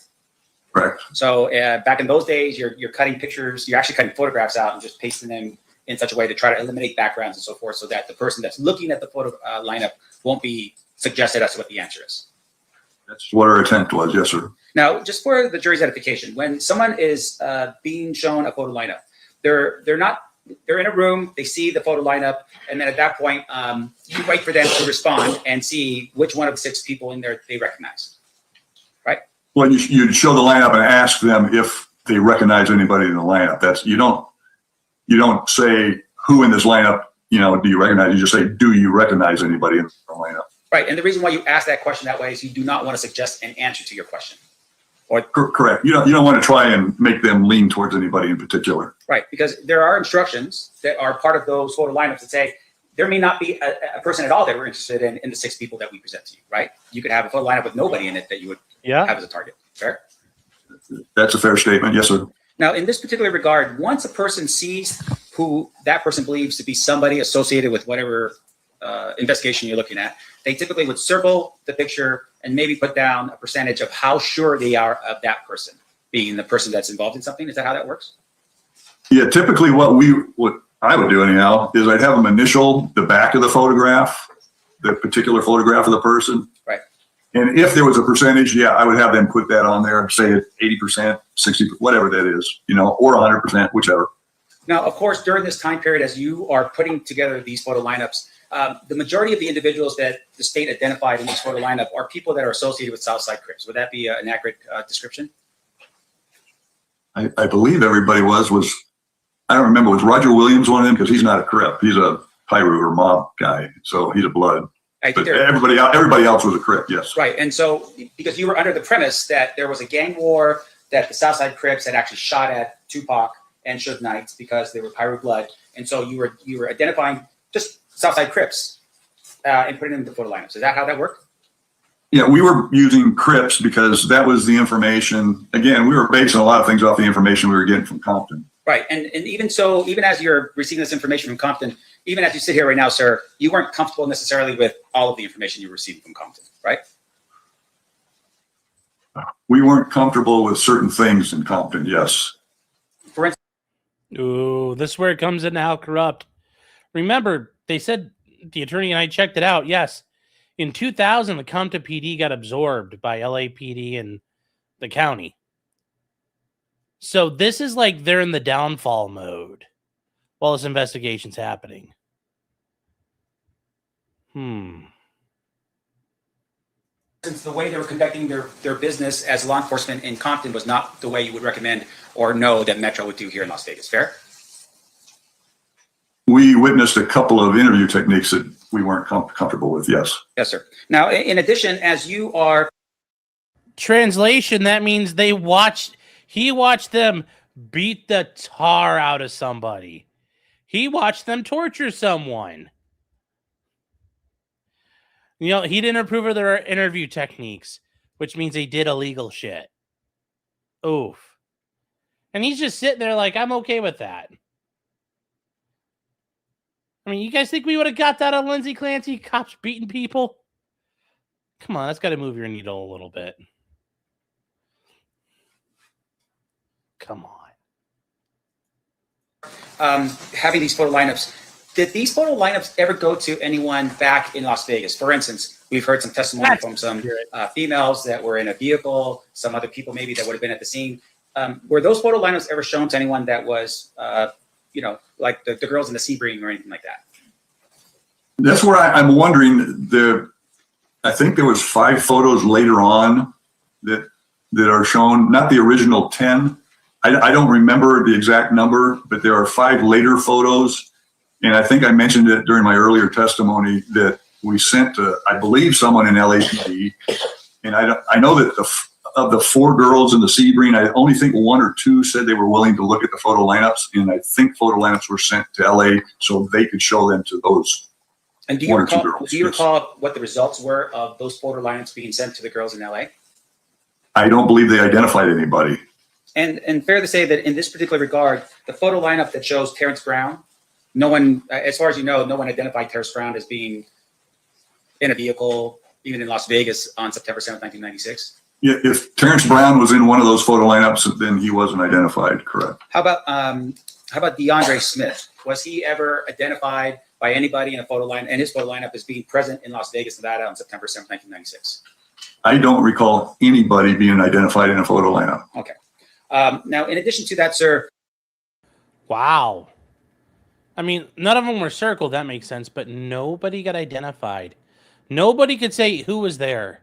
Correct. So back in those days, you're cutting pictures, you're actually cutting photographs out and just pasting them in such a way to try to eliminate backgrounds and so forth, so that the person that's looking at the photo lineup won't be suggested as to what the answer is. That's what our attempt was. Yes, sir. Now, just for the jury's edification, when someone is being shown a photo lineup, they're in a room, they see the photo lineup, and then at that point, you wait for them to respond and see which one of the 6 people in there they recognize, right? Well, you'd show the lineup and ask them if they recognize anybody in the lineup. That's you don't say who in this lineup do you recognize. You just say, do you recognize anybody in the lineup? Right, and the reason why you ask that question that way is you do not want to suggest an answer to your question. Correct. You don't want to try and make them lean towards anybody in particular. Right, because there are instructions that are part of those photo lineups that say there may not be a person at all that we're interested in the 6 people that we present to you, right? You could have a photo lineup with nobody in it that you would have as a target. Fair? That's a fair statement. Yes, sir. Now, in this particular regard, once a person sees who that person believes to be somebody associated with whatever investigation you're looking at, they typically would circle the picture and maybe put down a percentage of how sure they are of that person being the person that's involved in something. Is that how that works? Yeah, typically what I would do anyhow is I'd have them initial the back of the photograph, the particular photograph of the person. Right. And if there was a percentage, I would have them put that on there, say it 80%, 60%, whatever that is, or 100%, whichever. Now, of course, during this time period, as you are putting together these photo lineups, the majority of the individuals that the state identified in this photo lineup are people that are associated with Southside Crips. Would that be an accurate description? I believe everybody was, I don't remember, was Roger Williams one of them? Because he's not a Crip. He's a Pyru or mob guy. So he's a Blood. But everybody else was a Crip, yes. Right. And so because you were under the premise that there was a gang war, that the Southside Crips had actually shot at Tupac and Suge Knight because they were Pyru Blood. And so you were identifying just Southside Crips and putting them in the photo lineups. Is that how that worked? Yeah, we were using Crips because that was the information. Again, we were basing a lot of things off the information we were getting from Compton. Right. And even so, even as you're receiving this information from Compton, even as you sit here right now, sir, you weren't comfortable necessarily with all of the information you were receiving from Compton, right? We weren't comfortable with certain things in Compton, yes. For instance, ooh, this is where it comes in how corrupt. Remember, they said, the attorney and I checked it out, yes. In 2000, the Compton PD got absorbed by LAPD and the county. So this is like they're in the downfall mode while this investigation's happening. Since the way they were conducting their business as law enforcement in Compton was not the way you would recommend or know that Metro would do here in Las Vegas. Fair? We witnessed a couple of interview techniques that we weren't comfortable with, yes. Yes, sir. Now, in addition, as you are... Translation, that means he watched them beat the tar out of somebody. He watched them torture someone. You know, he didn't approve of their interview techniques, which means they did illegal shit. Oof. And he's just sitting there like, I'm okay with that. I mean, you guys think we would have got that on Lindsay Clancy? Cops beating people? Come on, that's got to move your needle a little bit. Come on. Having these photo lineups, did these photo lineups ever go to anyone back in Las Vegas? For instance, we've heard some testimony from some females that were in a vehicle, some other people maybe that would have been at the scene. Were those photo lineups ever shown to anyone that was, like the girls in the Sebring or anything like that? That's where I'm wondering. I think there was 5 photos later on that are shown, not the original 10. I don't remember the exact number, but there are 5 later photos. And I think I mentioned it during my earlier testimony that we sent to, I believe, someone in LAPD. And I know that of the 4 girls in the Sebring, I only think 1 or 2 said they were willing to look at the photo lineups. And I think photo lineups were sent to LA so they could show them to those. And do you recall what the results were of those photo lineups being sent to the girls in LA? I don't believe they identified anybody. And fair to say that in this particular regard, the photo lineup that shows Terrence Brown, no one, as far as you know, no one identified Terrence Brown as being in a vehicle, even in Las Vegas on September 7th, 1996. Yeah, if Terrence Brown was in one of those photo lineups, then he wasn't identified, correct. How about DeAndre Smith? Was he ever identified by anybody in a photo line and his photo lineup as being present in Las Vegas, Nevada on September 7th, 1996? I don't recall anybody being identified in a photo lineup. Okay. Now, in addition to that, sir. Wow. I mean, none of them were circled. That makes sense. But nobody got identified. Nobody could say who was there.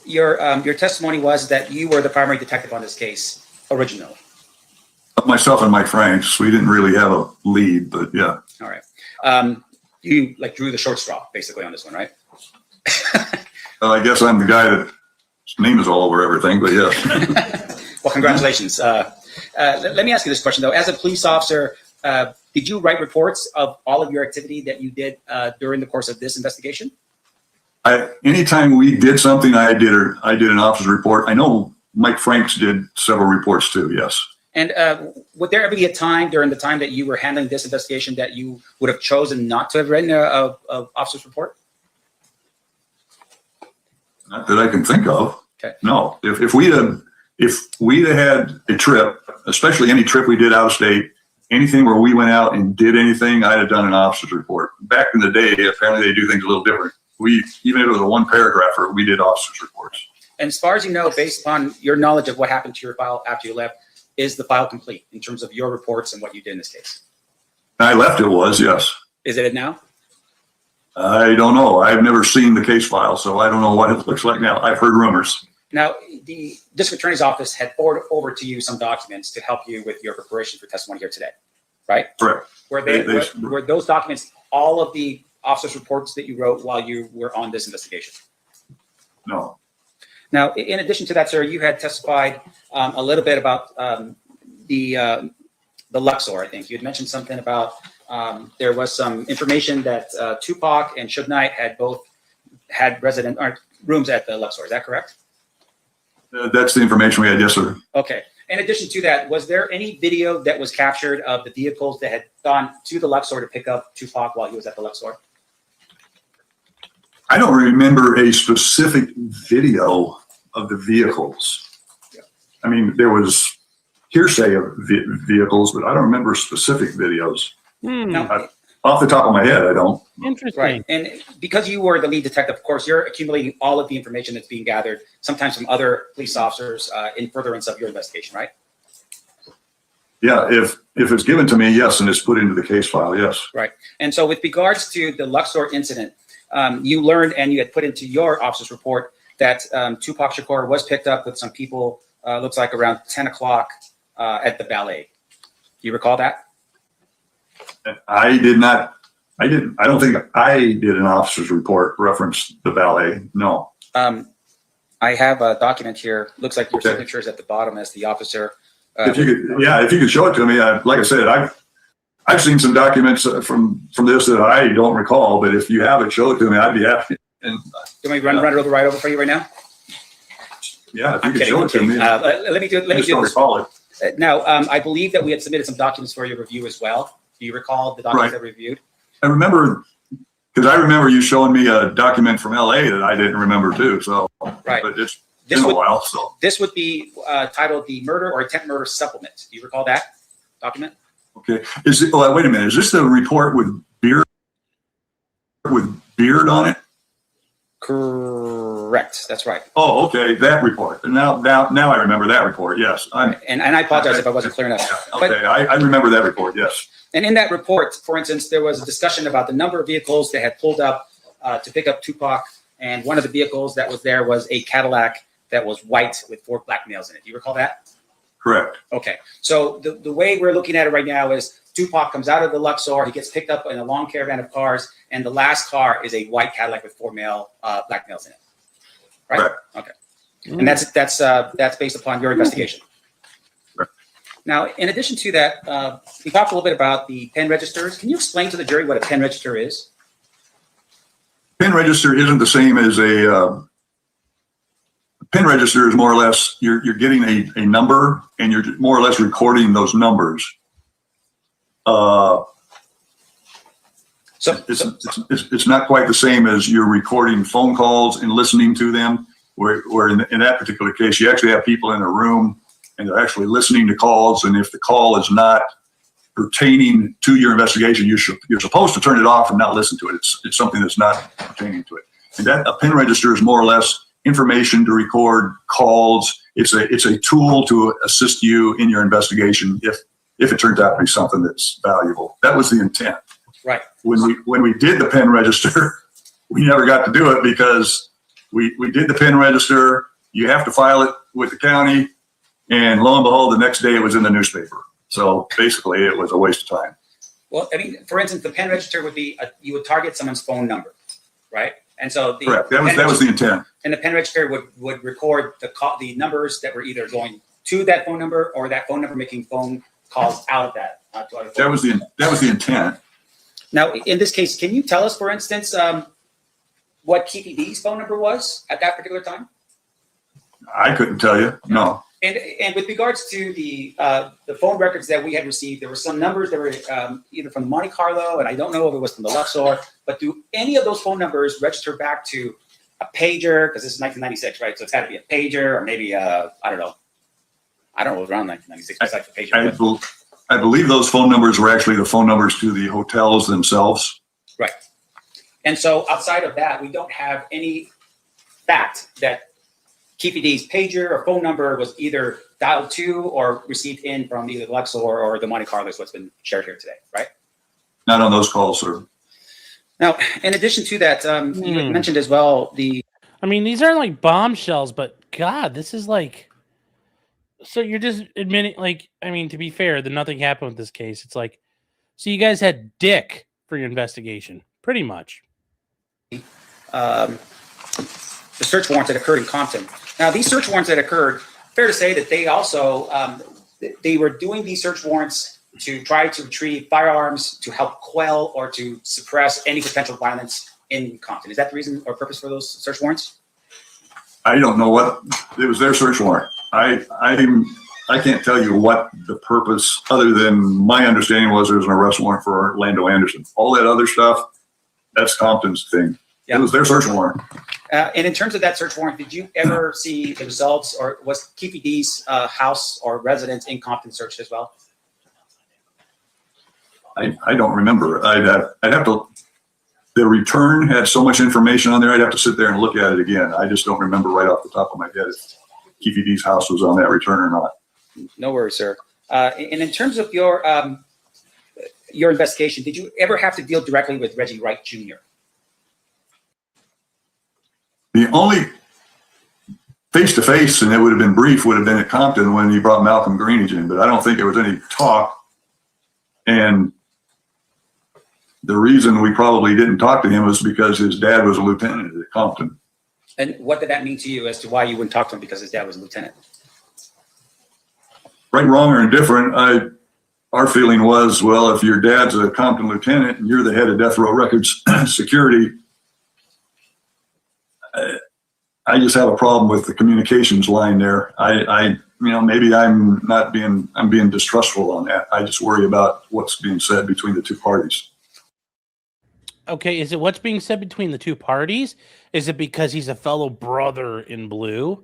Your testimony was that you were the primary detective on this case originally. Myself and Mike Franks, we didn't really have a lead, but yeah. All right. You like drew the short straw basically on this one, right? Well, I guess I'm the guy that his name is all over everything, but yeah. Well, congratulations. Let me ask you this question though. As a police officer, did you write reports of all of your activity that you did during the course of this investigation? Anytime we did something, I did an officer's report. I know Mike Franks did several reports too, yes. And would there ever be a time during the time that you were handling this investigation that you would have chosen not to have written a officer's report? Not that I can think of. Okay. No. If we'd had a trip, especially any trip we did out of state, anything where we went out and did anything, I'd have done an officer's report. Back in the day, apparently they do things a little different. Even if it was a 1 paragrapher, we did officer's reports. And as far as you know, based upon your knowledge of what happened to your file after you left, is the file complete in terms of your reports and what you did in this case? I left, it was, yes. Is it now? I don't know. I've never seen the case file, so I don't know what it looks like now. I've heard rumors. Now, the district attorney's office had forwarded over to you some documents to help you with your preparation for testimony here today, right? Correct. Were those documents all of the officer's reports that you wrote while you were on this investigation? No. Now, in addition to that, sir, you had testified a little bit about the Luxor, I think. You had mentioned something about there was some information that Tupac and Suge Knight had both had rooms at the Luxor. Is that correct? That's the information we had, yes, sir. Okay. In addition to that, was there any video that was captured of the vehicles that had gone to the Luxor to pick up Tupac while he was at the Luxor? I don't remember a specific video of the vehicles. Yeah. I mean, there was hearsay of vehicles, but I don't remember specific videos. Now, off the top of my head, I don't. Interesting. Right. And because you were the lead detective, of course, you're accumulating all of the information that's being gathered, sometimes from other police officers in furtherance of your investigation, right? Yeah, if it's given to me, yes, and it's put into the case file, yes. Right. And so with regards to the Luxor incident, you learned and you had put into your officer's report that Tupac Shakur was picked up with some people, looks like around 10 o'clock at the ballet. Do you recall that? I don't think I did an officer's report reference the ballet. No. I have a document here. Looks like your signature is at the bottom as the officer. If you could, yeah, if you could show it to me, like I said, I've seen some documents from this that I don't recall, but if you have it, show it to me. I'd be happy. And Do we run it over for you right now? yeah, if you I'm could kidding. show I'm it to kidding. me. Let me do I just don't this. recall it. Now, I believe that we had submitted some documents for your review as well. Do you recall the documents Right. that we reviewed? I remember, because I remember you showing me a document from LA that I didn't remember too. So, Right. but it's This been a would, while. So, this would be titled the Murder or Attempt Murder Supplement. Do you recall that document? okay. Is it, well, wait a minute. Is this the report with beard on it? Correct. That's right. Oh, okay. That report. Now I remember that report. Yes. And I apologize if I wasn't clear enough. But Okay. I remember that report. Yes. And in that report, for instance, there was a discussion about the number of vehicles that had pulled up to pick up Tupac. And one of the vehicles that was there was a Cadillac that was white with 4 black males in it. Do you recall that? Correct. Okay. So the way we're looking at it right now is Tupac comes out of the Luxor. He gets picked up in a long caravan of cars. And the last car is a white Cadillac with 4 black males in it. Right? Correct. Okay. And that's based upon your investigation. Right. Now, in addition to that, we talked a little bit about the pen registers. Can you explain to the jury what a pen register is? Pen register isn't the same as a pen register is more or less you're getting a number and you're more or less recording those numbers. It's not quite the same as you're recording phone calls and listening to them. Where in that particular case, you actually have people in a room and they're actually listening to calls. And if the call is not pertaining to your investigation, you're supposed to turn it off and not listen to it. It's something that's not pertaining to it. And that a pen register is more or less information to record calls. It's a tool to assist you in your investigation if it turns out to be something that's valuable. That was the intent. Right. When we did the pen register, we never got to do it because we did the pen register. You have to file it with the county, and lo and behold, the next day it was in the newspaper. So basically, it was a waste of time. Well, I mean, for instance, the pen register would be you would target someone's phone number, right? And so Correct. That was the intent. And the pen register would record the numbers that were either going to that phone number or that phone number making phone calls out of that. To other That was the intent. Now, in this case, can you tell us, for instance, what Keefe D's phone number was at that particular time? I couldn't tell you. No. And with regards to the phone records that we had received, there were some numbers that were either from Monte Carlo, and I don't know if it was from the Luxor, but do any of those phone numbers register back to a pager? Because this is 1996, right? So it's got to be a pager or maybe, I don't know. I don't know, it was around 1996 besides the pager. I believe those phone numbers were actually the phone numbers to the hotels themselves. Right. And so outside of that, we don't have any fact that Keefe D's pager or phone number was either dialed to or received in from either the Luxor or the Monte Carlo is what's been shared here today, right? Not on those calls, sir. Now, in addition to that, you had mentioned as well I mean, these aren't like bombshells, but God, this is like. So you're just admitting, like, I mean, to be fair, that nothing happened with this case. It's like, so you guys had dick for your investigation, pretty much. The search warrants that occurred in Compton. Now, these search warrants that occurred, fair to say that they also, they were doing these search warrants to try to retrieve firearms to help quell or to suppress any potential violence in Compton. Is that the reason or purpose for those search warrants? I don't know what, it was their search warrant. I can't tell you what the purpose, other than my understanding was there was an arrest warrant for Orlando Anderson. All that other stuff, that's Compton's thing. Yeah. It was their search warrant. And in terms of that search warrant, did you ever see the results, or was Keefe D's house or residence in Compton searched as well? I don't remember. I'd have to, the return had so much information on there, I'd have to sit there and look at it again. I just don't remember right off the top of my head if Keefe D's house was on that return or not. No worries, sir. And in terms of your investigation, did you ever have to deal directly with Reggie Wright Jr.? The only face-to-face, and it would have been brief, would have been at Compton when he brought Malcolm Greenidge in, but I don't think there was any talk. And the reason we probably didn't talk to him was because his dad was a lieutenant at Compton. And what did that mean to you as to why you wouldn't talk to him because his dad was a lieutenant? right, wrong, or indifferent, our feeling was, well, if your dad's a Compton lieutenant and you're the head of Death Row Records security, I just have a problem with the communications line there. Maybe I'm being distrustful on that. I just worry about what's being said between the two parties. Okay, is it what's being said between the two parties? Is it because he's a fellow brother in blue?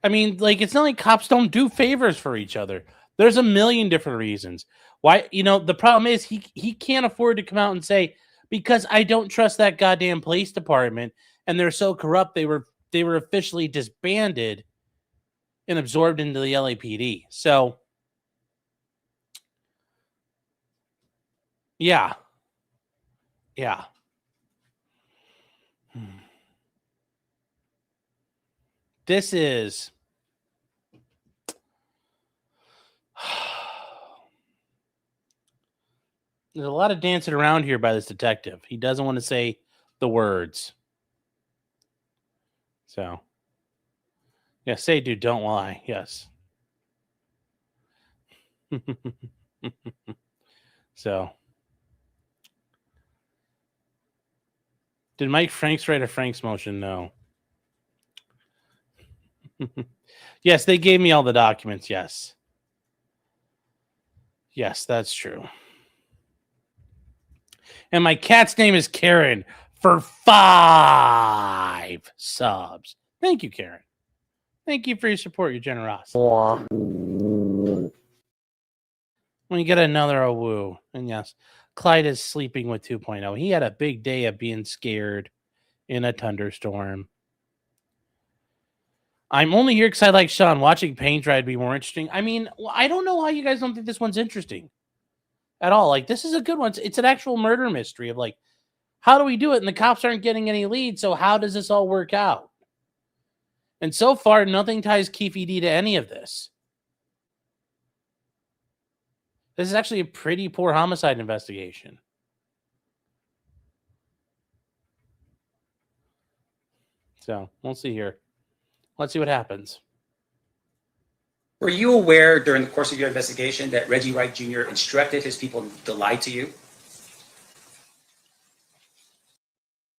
I mean, like, it's not like cops don't do favors for each other. There's a million different reasons. Why, the problem is he can't afford to come out and say, because I don't trust that goddamn police department and they're so corrupt they were officially disbanded and absorbed into the LAPD. So, yeah. Yeah. This is... There's a lot of dancing around here by this detective. He doesn't want to say the words. So, yeah, say, dude, don't lie. Yes. So, did Mike Franks write a Franks motion? No. Yes, they gave me all the documents. Yes. Yes, that's true. And my cat's name is Karen for 5 subs. Thank you, Karen. Thank you for your support, your generosity. When you get another woo. And yes, Clyde is sleeping with 2.0. He had a big day of being scared in a thunderstorm. I'm only here because I like Sean. Watching paint dry would be more interesting. I mean, I don't know why you guys don't think this one's interesting at all. Like, this is a good one. It's an actual murder mystery of, like, how do we do it? And the cops aren't getting any leads, so how does this all work out? And so far, nothing ties Keefe D to any of this. This is actually a pretty poor homicide investigation. So, we'll see here. Let's see what happens. Were you aware during the course of your investigation that Reggie Wright Jr. instructed his people to lie to you?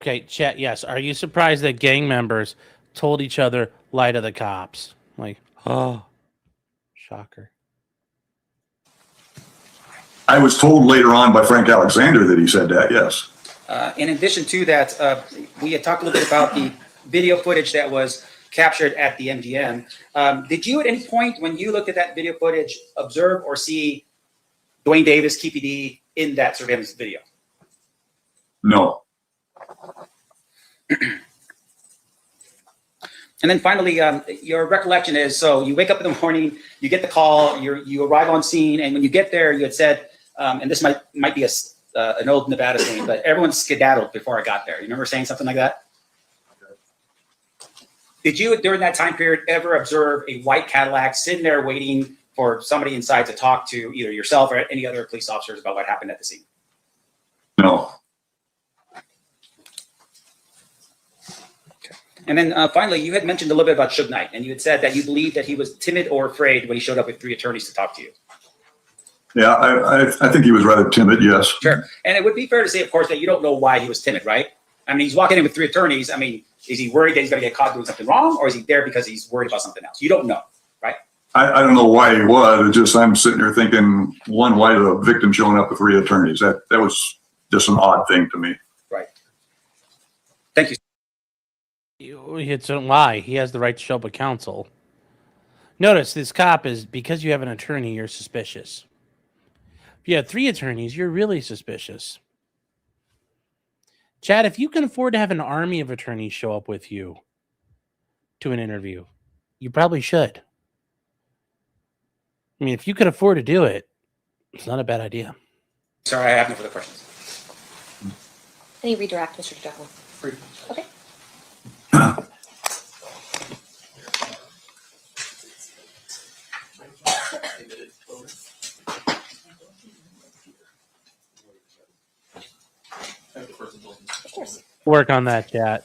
Okay, chat, yes. Are you surprised that gang members told each other, lie to the cops? Like, oh, shocker. I was told later on by Frank Alexander that he said that, yes. In addition to that, we had talked a little bit about the video footage that was captured at the MGM. Did you at any point when you looked at that video footage observe or see Duane Davis, Keffe D in that surveillance video? No. And then finally, your recollection is, so you wake up in the morning, you get the call, you arrive on scene, and when you get there, you had said, and this might be an old Nevada thing, but everyone skedaddled before I got there. You remember saying something like that? Did you, during that time period, ever observe a white Cadillac sitting there waiting for somebody inside to talk to either yourself or any other police officers about what happened at the scene? No. And then finally, you had mentioned a little bit about Suge Knight, and you had said that you believed that he was timid or afraid when he showed up with 3 attorneys to talk to you. Yeah, I think he was rather timid, yes. Sure. And it would be fair to say, of course, that you don't know why he was timid, right? I mean, he's walking in with 3 attorneys. I mean, is he worried that he's going to get caught doing something wrong, or is he there because he's worried about something else? You don't know, right? I don't know why he was. It's just I'm sitting there thinking, one, why the victim showing up with 3 attorneys? That was just an odd thing to me. Right. Thank you. It's a lie. He has the right to show up with counsel. Notice this cop is, because you have an attorney, you're suspicious. If you have 3 attorneys, you're really suspicious. Chad, if you can afford to have an army of attorneys show up with you to an interview, you probably should. I mean, if you could afford to do it, it's not a bad idea. Sorry, I have no further questions. Any redirect, Mr. Duane? Okay. Of course. Work on that, chat.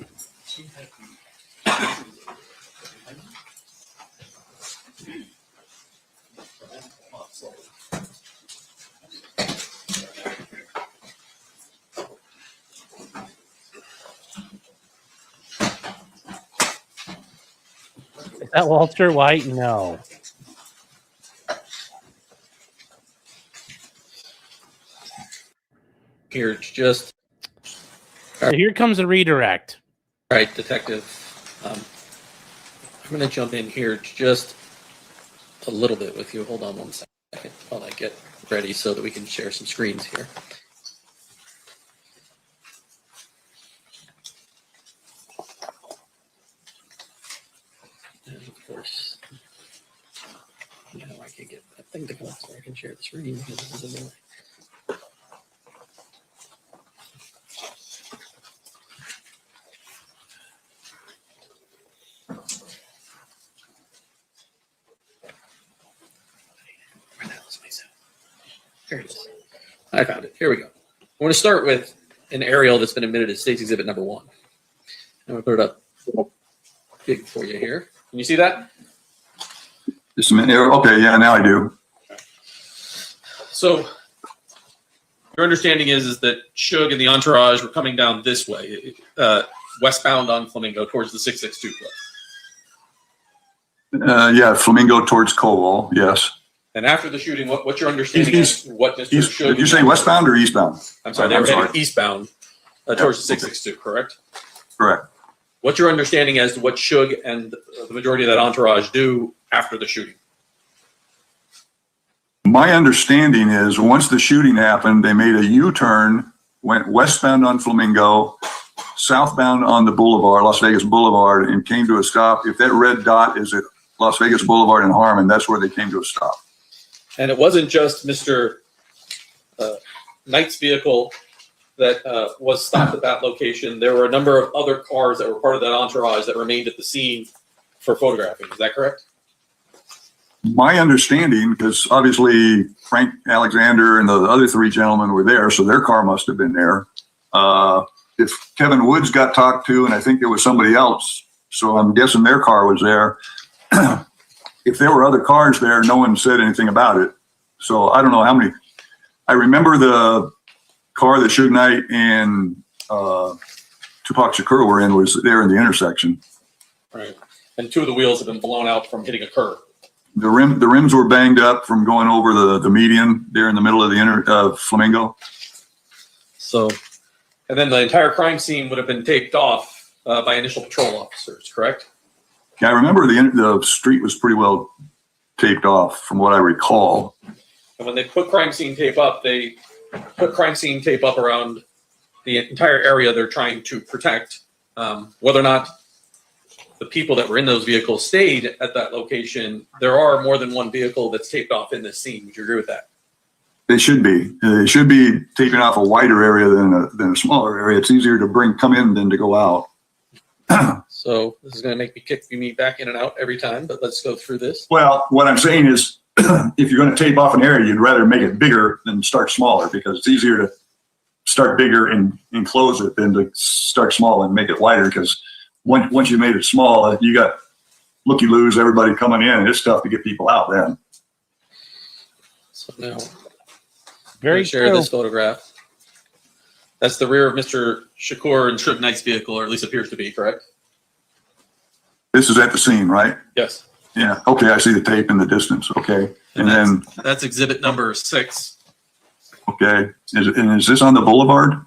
that Walter White? No. Here, just So here comes a redirect. all right, detective. I'm going to jump in here just a little bit with you. Hold on 1 second while I get ready so that we can share some screens here. And of course, you know, I can get that thing to come up so I can share the screen because this is in the way. Where the hell is my sound? There it is. I found it. Here we go. I want to start with an aerial that's been admitted as State's Exhibit number 1. I'm going to put it up big for you here. Can you see that? Just a minute. Okay, yeah, now I do. So your understanding is that Suge and the entourage were coming down this way, westbound on Flamingo towards the 662 Club. Yeah, Flamingo towards Cobalt, yes. And after the shooting, what's your understanding of what Mr. Suge? Did you say westbound or eastbound? I'm sorry, they were heading eastbound towards the 662, correct? Correct. What's your understanding as to what Suge and the majority of that entourage do after the shooting? My understanding is once the shooting happened, they made a U-turn, went westbound on Flamingo, southbound on the boulevard, Las Vegas Boulevard, and came to a stop. If that red dot is at Las Vegas Boulevard and Harmon, that's where they came to a stop. And it wasn't just Mr. Knight's vehicle that was stopped at that location. There were a number of other cars that were part of that entourage that remained at the scene for photographing. Is that correct? My understanding, because obviously Frank Alexander and the other 3 gentlemen were there, so their car must have been there. If Kevin Woods got talked to, and I think there was somebody else, so I'm guessing their car was there. If there were other cars there, no one said anything about it. So I don't know how many. I remember the car that Suge Knight and Tupac Shakur were in was there in the intersection. Right. And 2 of the wheels have been blown out from hitting a curb. The rims were banged up from going over the median there in the middle of the Flamingo. So, and then the entire crime scene would have been taped off by initial patrol officers, correct? Yeah, I remember the street was pretty well taped off from what I recall. And when they put crime scene tape up, they put crime scene tape up around the entire area they're trying to protect. Whether or not the people that were in those vehicles stayed at that location, there are more than one vehicle that's taped off in this scene. Would you agree with that? They should be. They should be taping off a wider area than a smaller area. It's easier to come in than to go out. So this is going to make me kick me back in and out every time, but let's go through this. Well, what I'm saying is if you're going to tape off an area, you'd rather make it bigger than start smaller because it's easier to start bigger and close it than to start small and make it wider because once you made it small, you got looky-loos, everybody coming in, and it's tough to get people out then. So now, Very share true. this photograph. That's the rear of Mr. Shakur and Suge Knight's vehicle, or at least appears to be, correct? This is at the scene, right? Yes. Yeah. Okay, I see the tape in the distance. Okay. And then, That's exhibit number 6. okay, is this on the boulevard?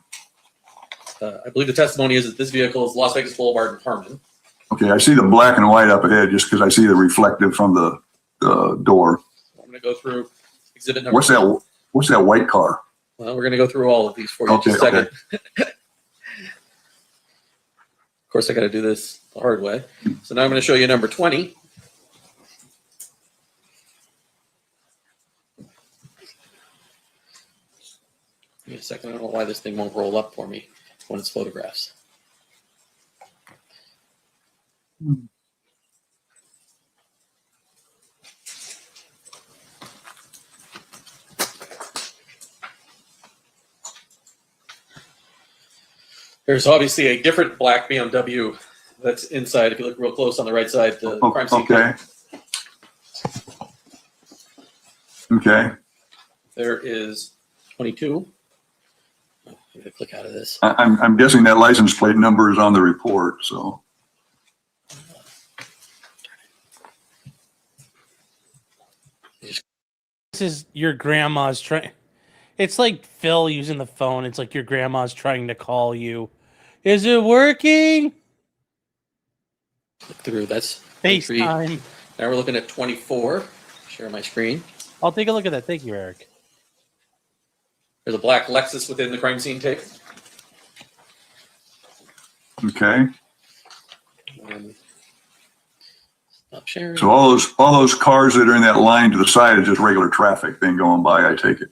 I believe the testimony is that this vehicle is Las Vegas Boulevard in Harmon. Okay, I see the black and white up ahead just because I see the reflective from the door. I'm going to go through exhibit number. What's that white car? Well, we're going to go through all of these for you in Okay, just a second. Of course, I got to do this the hard way. So now I'm going to show you number 20. Give me a second. I don't know why this thing won't roll up for me when it's photographs. There's obviously a different black BMW that's inside. If you look real close on the right side, the crime scene. Okay. Okay. There is 22. I'm going to click out of this. I'm guessing that license plate number is on the report, so. This is your grandma's trying. It's like Phil using the phone. It's like your grandma's trying to call you. Is it working? Look through. That's 23. FaceTime. Now we're looking at 24. Share my screen. I'll take a look at that. Thank you, Eric. There's a black Lexus within the crime scene tape. Okay. Stop sharing. So all those cars that are in that line to the side is just regular traffic then going by, I take it.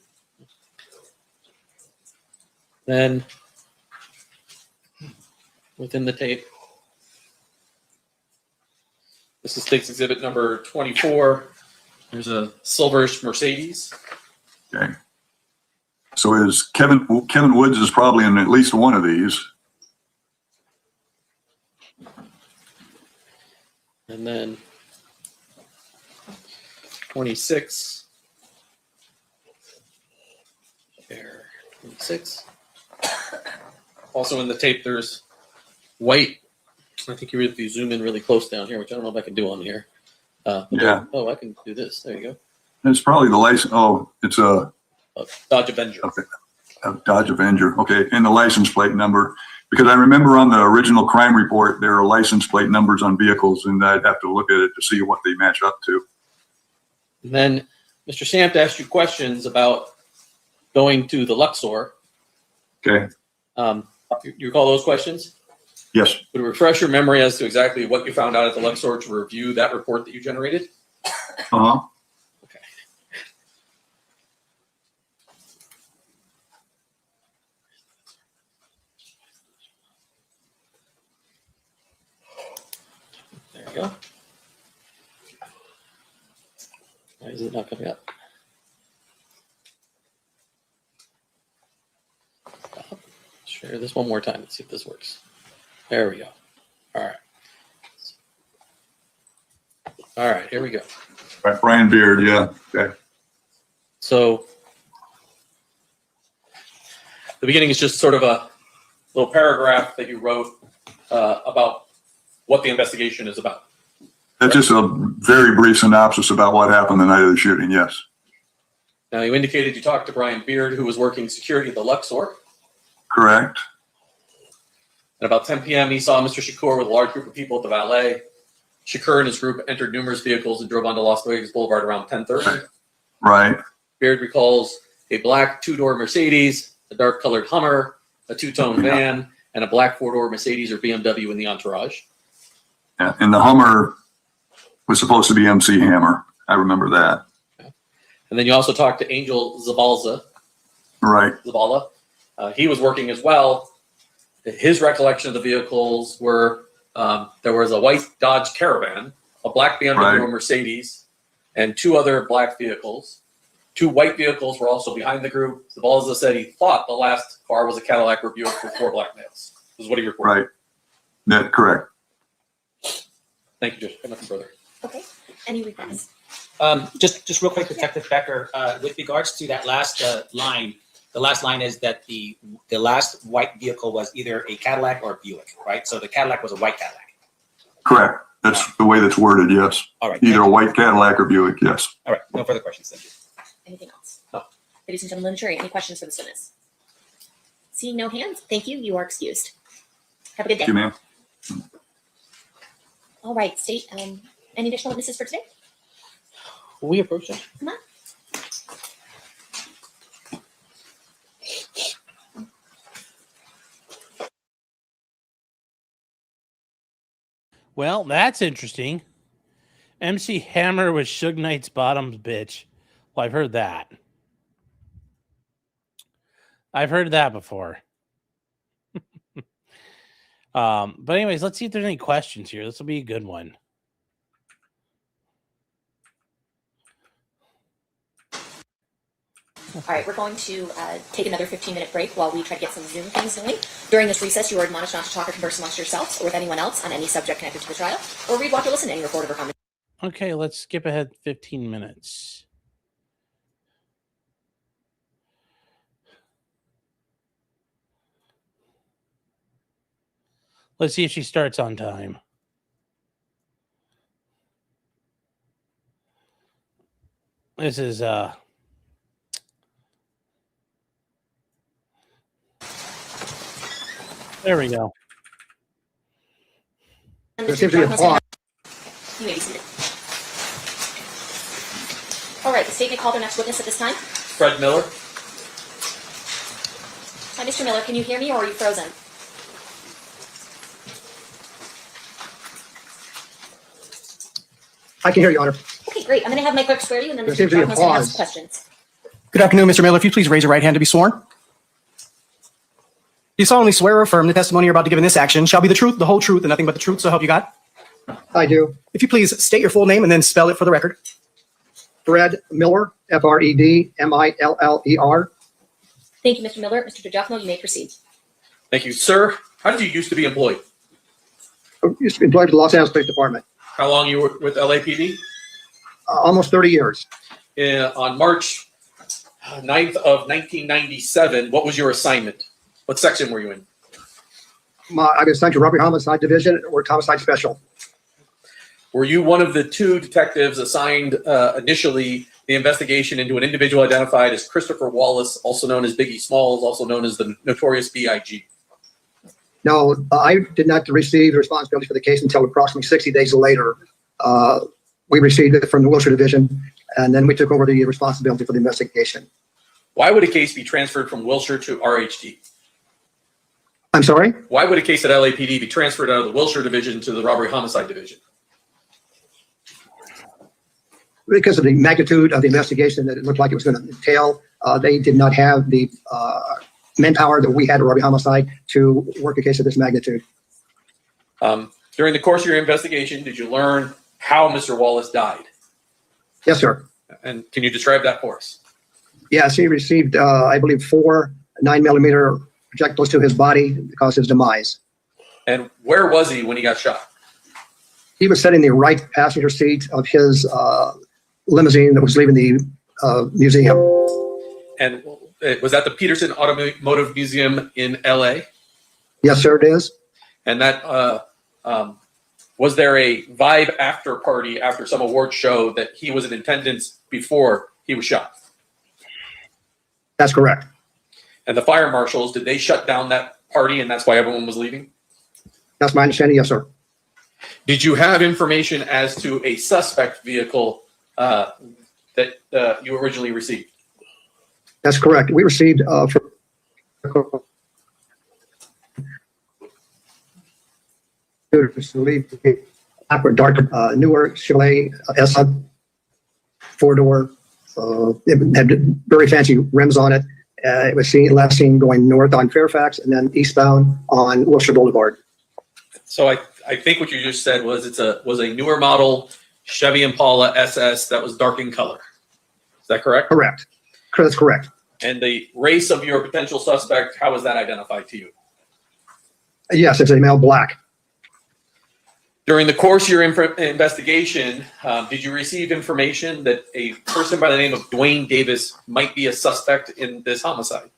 Then within the tape, this is State's Exhibit number 24. There's a silverish Mercedes. Okay. So is Kevin Woods is probably in at least one of these. And then 26. There, 26. Also in the tape, there's white. I think if you zoom in really close down here, which I don't know if I can do on here. Yeah. Oh, I can do this. There you go. It's probably the license. Oh, it's a Dodge Avenger. Okay. A Dodge Avenger. Okay. And the license plate number. Because I remember on the original crime report, there are license plate numbers on vehicles, and I'd have to look at it to see what they match up to. And then Mr. Sampt asked you questions about going to the Luxor. Okay. You recall those questions? Yes. Would it refresh your memory as to exactly what you found out at the Luxor to review that report that you generated? Uh-huh. Okay. There you go. Why is it not coming up? Stop. Share this one more time. Let's see if this works. There we go. All right. All right, here we go. Right, Brian Beard, yeah. Okay. So the beginning is just sort of a little paragraph that you wrote about what the investigation is about. That's just a very brief synopsis about what happened the night of the shooting, yes. Now, you indicated you talked to Brian Beard, who was working security at the Luxor. Correct. At about 10 p.m., he saw Mr. Shakur with a large group of people at the valet. Shakur and his group entered numerous vehicles and drove onto Las Vegas Boulevard around 10:30. Right. Beard recalls a black two-door Mercedes, a dark-colored Hummer, a two-tone van, and a black four-door Mercedes or BMW in the entourage. Yeah. And the Hummer was supposed to be MC Hammer. I remember that. And then you also talked to Angel Zabalza. Right. Zabala. He was working as well. His recollection of the vehicles were there was a white Dodge Caravan, a black BMW or Mercedes, and two other black vehicles. Two white vehicles were also behind the group. Zabalza said he thought the last car was a Cadillac or Buick with 4 black males. This is what he reported. Right. Yeah, correct. Thank you, Josh. Nothing further. Okay. Any requests? Just real quick, Detective Becker, with regards to that last line, the last line is that the last white vehicle was either a Cadillac or a Buick, right? So the Cadillac was a white Cadillac. Correct. That's the way that's worded, yes. All right. Either a white Cadillac or Buick, yes. All right. No further questions. Thank you. Anything else? No. Ladies and gentlemen, jury, any questions for this witness? Seeing no hands, thank you. You are excused. Have a good day. Thank you, ma'am. All right, State. Any additional witnesses for today? Will we approach that? Come on. Well, that's interesting. MC Hammer was Suge Knight's bottom's bitch. Well, I've heard that. I've heard that before. But anyways, let's see if there's any questions here. This will be a good one. All right, we're going to take another 15-minute break while we try to get some Zoom things going. During this recess, you are admonished not to talk or converse amongst yourselves or with anyone else on any subject connected to the trial, or read, watch, or listen to any recorded or comment. Okay, let's skip ahead 15 minutes. Let's see if she starts on time. This is There we go. And There Mr. seems to be a Johnson, pause. you may be seated. All right, the state may call their next witness at this time. Fred Miller. Hi, Mr. Miller, can you hear me or are you frozen? I can hear you, Honor. Okay, great. I'm going to have my clerk swear you, and then There Mr. seems to be a Johnson can pause. ask questions. Good afternoon, Mr. Miller. If you please raise your right hand to be sworn. Do you solemnly swear or affirm the testimony you're about to give in this action shall be the truth, the whole truth, and nothing but the truth, so help you God? I do. If you please state your full name and then spell it for the record. Fred Miller, F-R-E-D-M-I-L-L-E-R. Thank you, Mr. Miller. Mr. DiGiacomo, you may proceed. Thank you, sir. How did you used to be employed? Used to be employed with the Los Angeles Police Department. How long you were with LAPD? Almost 30 years. On March 9th of 1997, what was your assignment? What section were you in? I was assigned to Robbery Homicide Division or Homicide Special. Were you one of the two detectives assigned initially the investigation into an individual identified as Christopher Wallace, also known as Biggie Smalls, also known as the notorious B.I.G.? No, I did not receive the responsibility for the case until approximately 60 days later. We received it from the Wilshire Division, and then we took over the responsibility for the investigation. Why would a case be transferred from Wilshire to RHD? I'm sorry? Why would a case at LAPD be transferred out of the Wilshire Division to the Robbery Homicide Division? Because of the magnitude of the investigation that it looked like it was going to entail, they did not have the manpower that we had at Robbery Homicide to work a case of this magnitude. During the course of your investigation, did you learn how Mr. Wallace died? Yes, sir. And can you describe that for us? Yes, he received, I believe, 4 9mm projectiles to his body that caused his demise. And where was he when he got shot? He was sitting in the right passenger seat of his limousine that was leaving the museum. And was that the Peterson Automotive Museum in LA? Yes, sir, it is. And that was there a vibe after party after some award show that he was in attendance before he was shot? That's correct. And the fire marshals, did they shut down that party and that's why everyone was leaving? That's my understanding, yes, sir. Did you have information as to a suspect vehicle that you originally received? That's correct. We received dark newer Chevrolet S 4-door. It had very fancy rims on it. It was last seen going north on Fairfax and then eastbound on Wilshire Boulevard. So I think what you just said was was a newer model Chevy Impala SS that was dark in color. Is that correct? Correct. That's correct. And the race of your potential suspect, how was that identified to you? Yes, it's a male black. During the course of your investigation, did you receive information that a person by the name of Duane Davis might be a suspect in this homicide?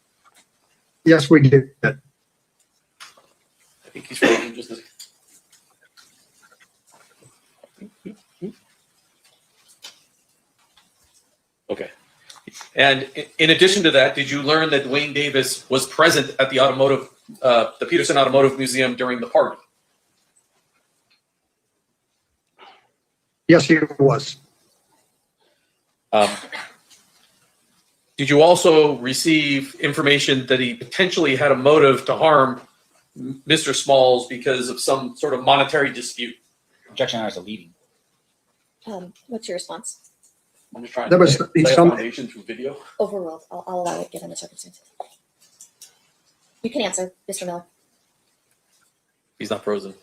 Yes, we did. I think he's frozen just a Okay. And in addition to that, did you learn that Duane Davis was present at the Peterson Automotive Museum during the party? Yes, he was. Did you also receive information that he potentially had a motive to harm Mr. Smalls because of some sort of monetary dispute? Objection as a leading. What's your response? I'm just trying There to was lay a some- foundation through video. Overruled. I'll allow it given the circumstances. You can answer, Mr. Miller. He's not frozen.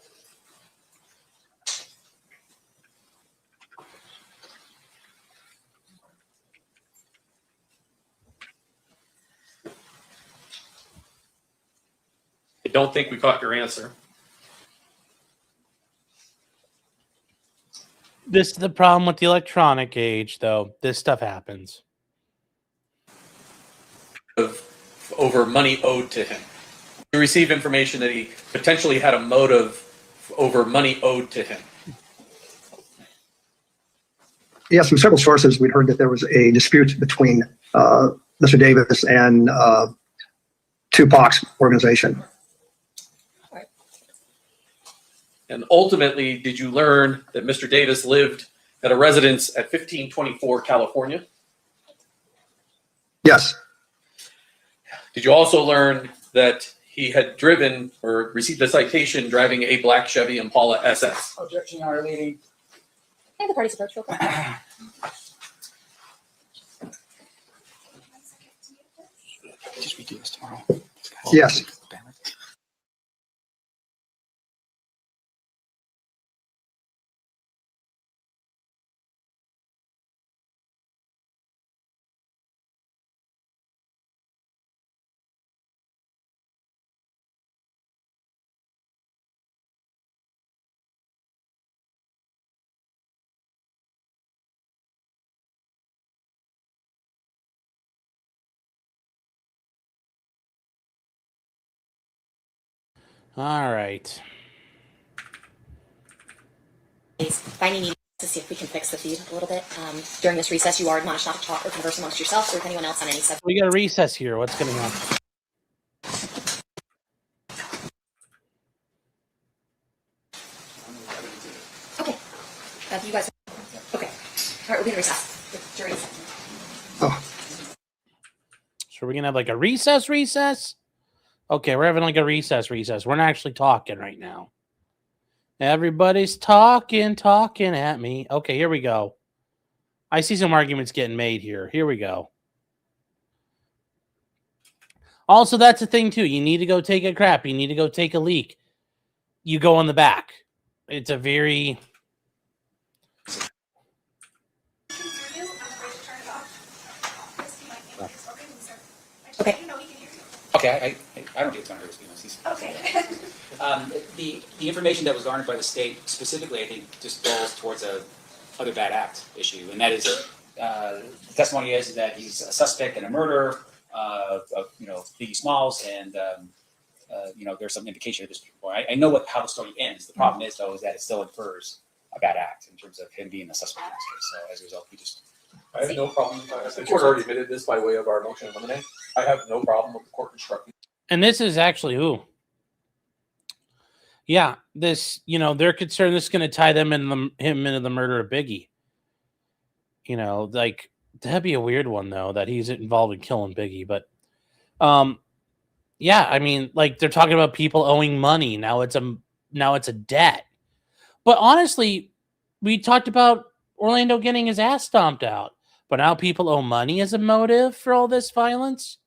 I don't think we caught your answer. This is the problem with the electronic age, though. This stuff happens. Over money owed to him. You received information that he potentially had a motive over money owed to him. Yes, from several sources, we'd heard that there was a dispute between Mr. Davis and Tupac's organization. And ultimately, did you learn that Mr. Davis lived at a residence at 1524 California? Yes. Did you also learn that he had driven or received a citation driving a black Chevy Impala SS? Objection, Your Honor, leading. Can I have the parties approach real quick? Just redo this tomorrow. Yes. All right. Finding need to see if we can fix the feed a little bit. During this recess, you are admonished not to talk or converse amongst yourselves or with anyone else on any subject. We got a recess here. What's going on? Okay. You guys. Okay. All right, we're going to recess. During. Oh, So we're going to have like a recess? Okay, we're having like a recess. We're not actually talking right now. Everybody's talking at me. Okay, here we go. I see some arguments getting made here. Here we go. Also, that's the thing, too. You need to go take a crap. You need to go take a leak. You go on the back. It's a very... Okay. Okay, I don't get to understand this. Okay. The information that was garnered by the state specifically, I think, just falls towards a other bad act issue, and that is the testimony is that he's a suspect in a murder of Biggie Smalls, and there's some indication at this point. I know how the story ends. The problem is though is that it still infers a bad act in terms of him being the suspect in this case. So as a result, we just. I have no problem. The court already admitted this by way of our motion to eliminate. I have no problem with the court instructing. And this is actually who? Yeah, this, they're concerned this is going to tie them him into the murder of Biggie. That'd be a weird one though, that he's involved in killing Biggie. But, yeah, I mean, they're talking about people owing money. Now it's a debt. But honestly, we talked about Orlando getting his ass stomped out. But now people owe money as a motive for all this violence.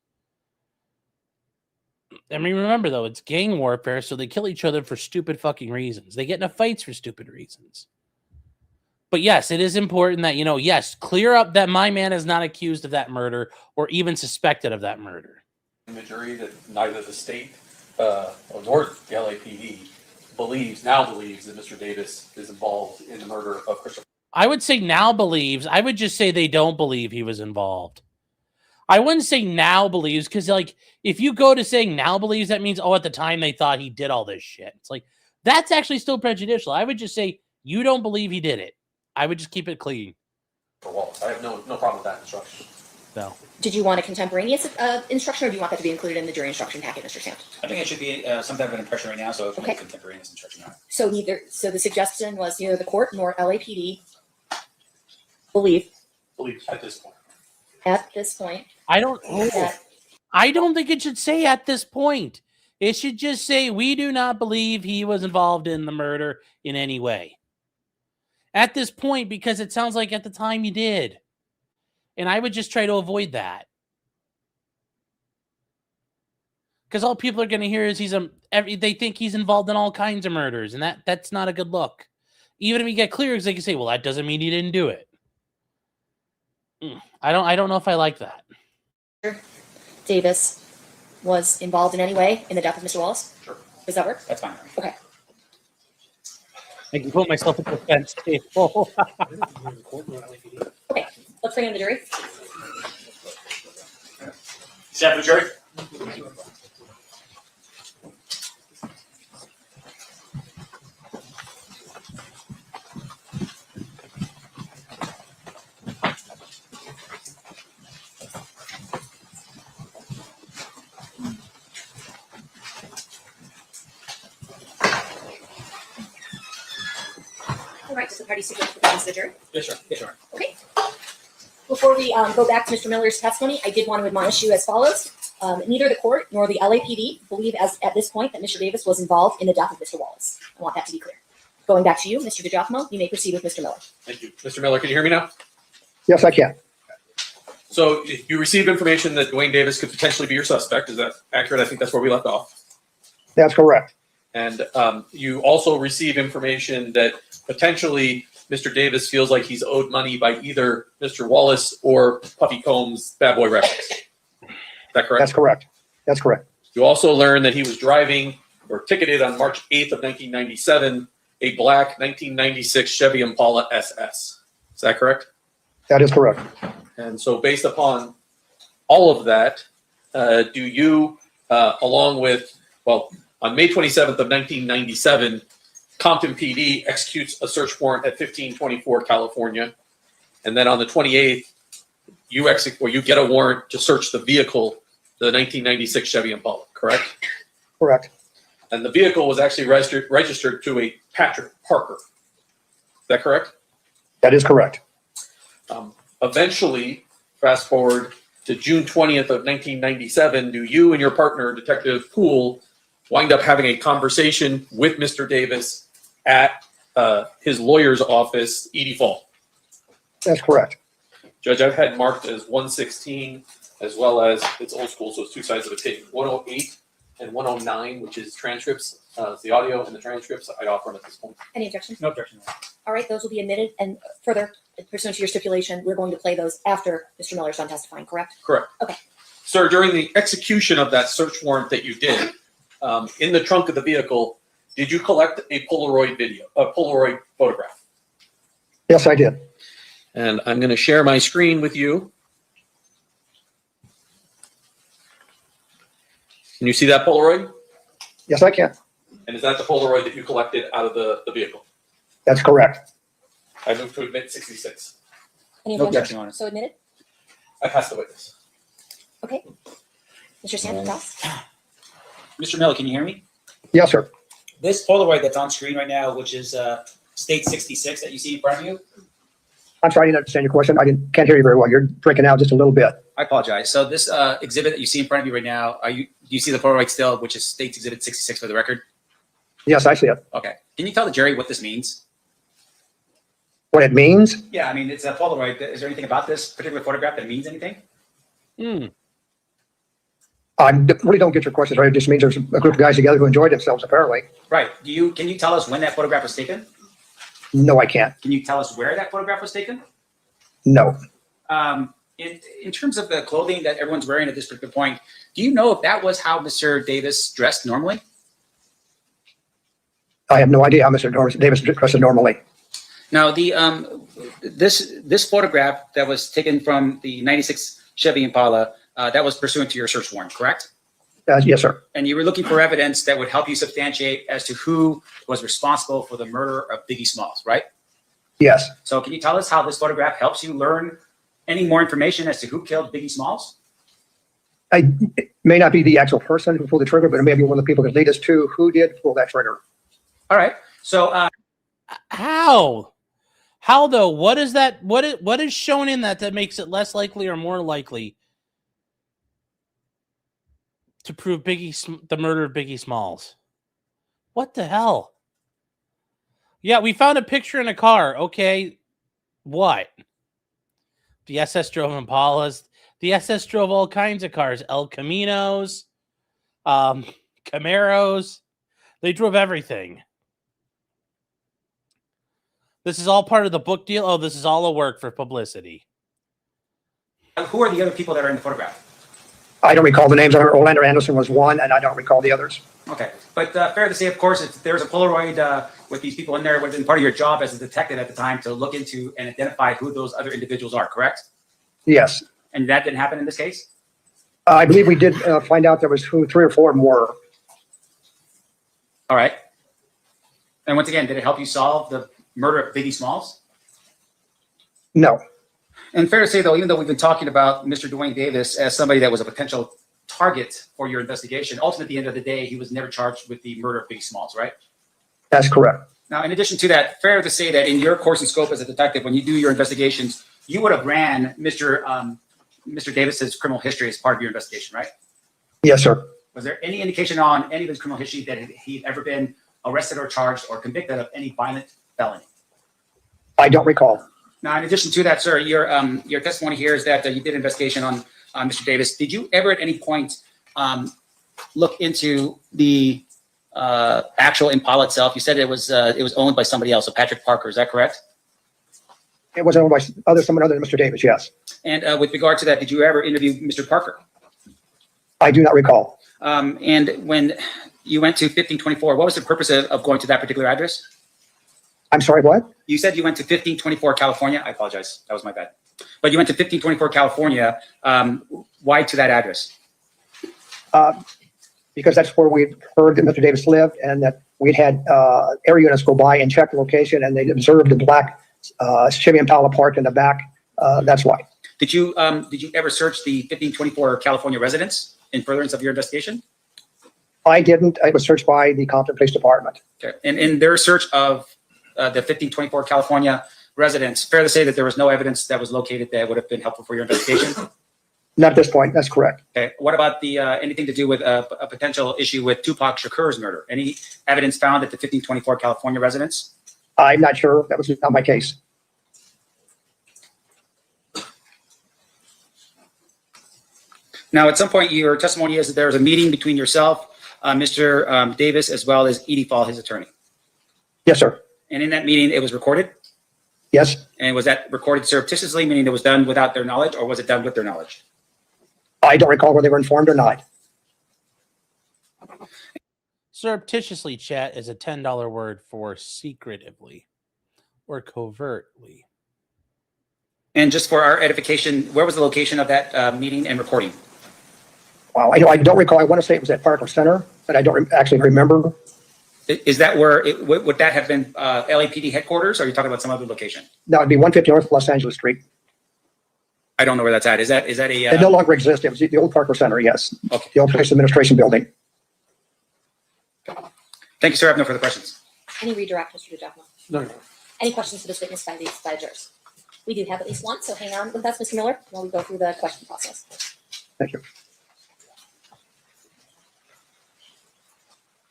I mean, remember, though, it's gang warfare, so they kill each other for stupid fucking reasons. They get into fights for stupid reasons. But yes, it is important that, yes, clear up that my man is not accused of that murder or even suspected of that murder. The jury that neither the state nor the LAPD now believes that Mr. Davis is involved in the murder of Christopher. I would say now believes. I would just say they don't believe he was involved. I wouldn't say now believes because, if you go to saying now believes, that means, at the time they thought he did all this shit. It's that's actually still prejudicial. I would just say you don't believe he did it. I would just keep it clean. For Wallace, I have no problem with that instruction. No. Did you want a contemporaneous instruction, or do you want that to be included in the jury instruction packet, Mr. Stamp? I think it should be some type of an impression right now, so if Okay. contemporaneous instruction. So the suggestion was neither the court nor LAPD believe at this point. At this point. I don't think it should say at this point. It should just say we do not believe he was involved in the murder in any way. At this point, because it sounds like at the time you did. And I would just try to avoid that. Because all people are going to hear is they think he's involved in all kinds of murders, and that's not a good look. Even if you get clear, they can say, well, that doesn't mean he didn't do it. I don't know if I like that. Davis was involved in any way in the death of Mr. Wallace? Sure. Does that work? That's fine. Okay. I can put myself at the fence table. Okay, let's bring in the jury. Stand for the jury. All right, does the party suggest the case adjourned? Yes, sir. Yes, sir. Okay. Before we go back to Mr. Miller's testimony, I did want to admonish you as follows. Neither the court nor the LAPD believe at this point that Mr. Davis was involved in the death of Mr. Wallace. I want that to be clear. Going back to you, Mr. DiGiacomo, you may proceed with Mr. Miller. Thank you. Mr. Miller, can you hear me now? Yes, I can. So you received information that Duane Davis could potentially be your suspect. Is that accurate? I think that's where we left off. That's correct. And you also receive information that potentially Mr. Davis feels like he's owed money by either Mr. Wallace or Puffy Combs' Bad Boy Records. Is that correct? That's correct. That's correct. You also learned that he was driving or ticketed on March 8th of 1997, a black 1996 Chevy Impala SS. Is that correct? That is correct. And so based upon all of that, do you, along with, well, on May 27th of 1997, Compton PD executes a search warrant at 1524 California. And then on the 28th, you get a warrant to search the vehicle, the 1996 Chevy Impala, correct? Correct. And the vehicle was actually registered to a Patrick Parker. Is that correct? That is correct. Eventually, fast forward to June 20th of 1997, do you and your partner, Detective Poole, wind up having a conversation with Mr. Davis at his lawyer's office, Edie Fall? That's correct. Judge, I've had marked as 116, as well as, it's old school, so it's two sides of a tape, 108 and 109, which is transcripts. It's the audio and the transcripts. I'd offer them at this point. Any objections? No objection. All right, those will be admitted. And further, pursuant to your stipulation, we're going to play those after Mr. Miller's done testifying, correct? Correct. Okay. Sir, during the execution of that search warrant that you did, in the trunk of the vehicle, did you collect a Polaroid photograph? Yes, I did. And I'm going to share my screen with you. Can you see that Polaroid? Yes, I can. And is that the Polaroid that you collected out of the vehicle? That's correct. I move to admit 66. Any No objection? objection, Your Honor. So admitted? I pass the witness. Okay. Mr. Santos? Mr. Miller, can you hear me? Yes, sir. This Polaroid that's on screen right now, which is state 66 that you see in front of you, I'm sorry, I didn't understand your question. Can't hear you very well. You're breaking out just a little bit. I apologize. So this exhibit that you see in front of you right now, do you see the Polaroid still, which is State's Exhibit 66 for the record? Yes, I see it. Okay. Can you tell the jury what this means? What it means? Yeah, I mean, it's a Polaroid. Is there anything about this particular photograph that means anything? I really don't get your questions right. It just means there's a group of guys together who enjoyed themselves, apparently. Right. Can you tell us when that photograph was taken? No, I can't. Can you tell us where that photograph was taken? No. In terms of the clothing that everyone's wearing at this particular point, do you know if that was how Mr. Davis dressed normally? I have no idea how Mr. Davis dressed normally. Now, this photograph that was taken from the 96 Chevy Impala, that was pursuant to your search warrant, correct? Yes, sir. And you were looking for evidence that would help you substantiate as to who was responsible for the murder of Biggie Smalls, right? Yes. So can you tell us how this photograph helps you learn any more information as to who killed Biggie Smalls? It may not be the actual person who pulled the trigger, but it may be one of the people that lead us to who did pull that trigger. All right. So how though? What is that? What is shown in that makes it less likely or more likely to prove the murder of Biggie Smalls? What the hell? Yeah, we found a picture in a car. Okay, what? The SS drove Impalas. The SS drove all kinds of cars. El Caminos, Camaros. They drove everything. This is all part of the book deal. Oh, this is all a work for publicity. who are the other people that are in the photograph? I don't recall the names. Orlando Anderson was one, and I don't recall the others. Okay, but fair to say, of course, if there's a Polaroid with these people in there, it would have been part of your job as a detective at the time to look into and identify who those other individuals are, correct? Yes. And that didn't happen in this case? I believe we did find out there was who 3 or 4 more. All right. And once again, did it help you solve the murder of Biggie Smalls? No. And fair to say, though, even though we've been talking about Mr. Duane Davis as somebody that was a potential target for your investigation, ultimately, at the end of the day, he was never charged with the murder of Biggie Smalls, right? That's correct. Now, in addition to that, fair to say that in your course and scope as a detective, when you do your investigations, you would have ran Mr. Davis's criminal history as part of your investigation, right? Yes, sir. Was there any indication on any of his criminal history that he'd ever been arrested or charged or convicted of any violent felony? I don't recall. Now, in addition to that, sir, your testimony here is that you did an investigation on Mr. Davis. Did you ever at any point look into the actual Impala itself? You said it was owned by somebody else, so Patrick Parker. Is that correct? It was owned by someone other than Mr. Davis, yes. And with regard to that, did you ever interview Mr. Parker? I do not recall. And when you went to 1524, what was the purpose of going to that particular address? I'm sorry, what? You said you went to 1524 California. I apologize. That was my bad. But you went to 1524 California. Why to that address? Because that's where we heard that Mr. Davis lived and that we'd had air units go by and check the location, and they observed the black Chevy Impala parked in the back. That's why. Did you ever search the 1524 California residence in furtherance of your investigation? I didn't. It was searched by the Compton Police Department. Okay. And in their search of the 1524 California residence, fair to say that there was no evidence that was located that would have been helpful for your investigation? Not at this point. That's correct. Okay. What about the anything to do with a potential issue with Tupac Shakur's murder? Any evidence found at the 1524 California residence? I'm not sure. That was not my case. Now, at some point, your testimony is that there was a meeting between yourself, Mr. Davis, as well as Edie Fall, his attorney. Yes, sir. And in that meeting, it was recorded? Yes. And was that recorded surreptitiously, meaning it was done without their knowledge, or was it done with their knowledge? I don't recall whether they were informed or not. Surreptitiously, chat, is a $10 word for secretively or covertly. And just for our edification, where was the location of that meeting and recording? Wow, I don't recall. I want to say it was at Parkland Center, but I don't actually remember. Is that where, would that have been LAPD headquarters, or are you talking about some other location? That would be 150 North Los Angeles Street. I don't know where that's at. Is that a... It no longer exists. It was the old Parker Center, yes. Okay. The old police administration building. Thank you, sir. I have no further questions. Any redirect, Mr. DeJacomo? No. Any questions for this witness by the jurors? We do have at least one, so hang on with us, Mr. Miller, while we go through the question process. Thank you.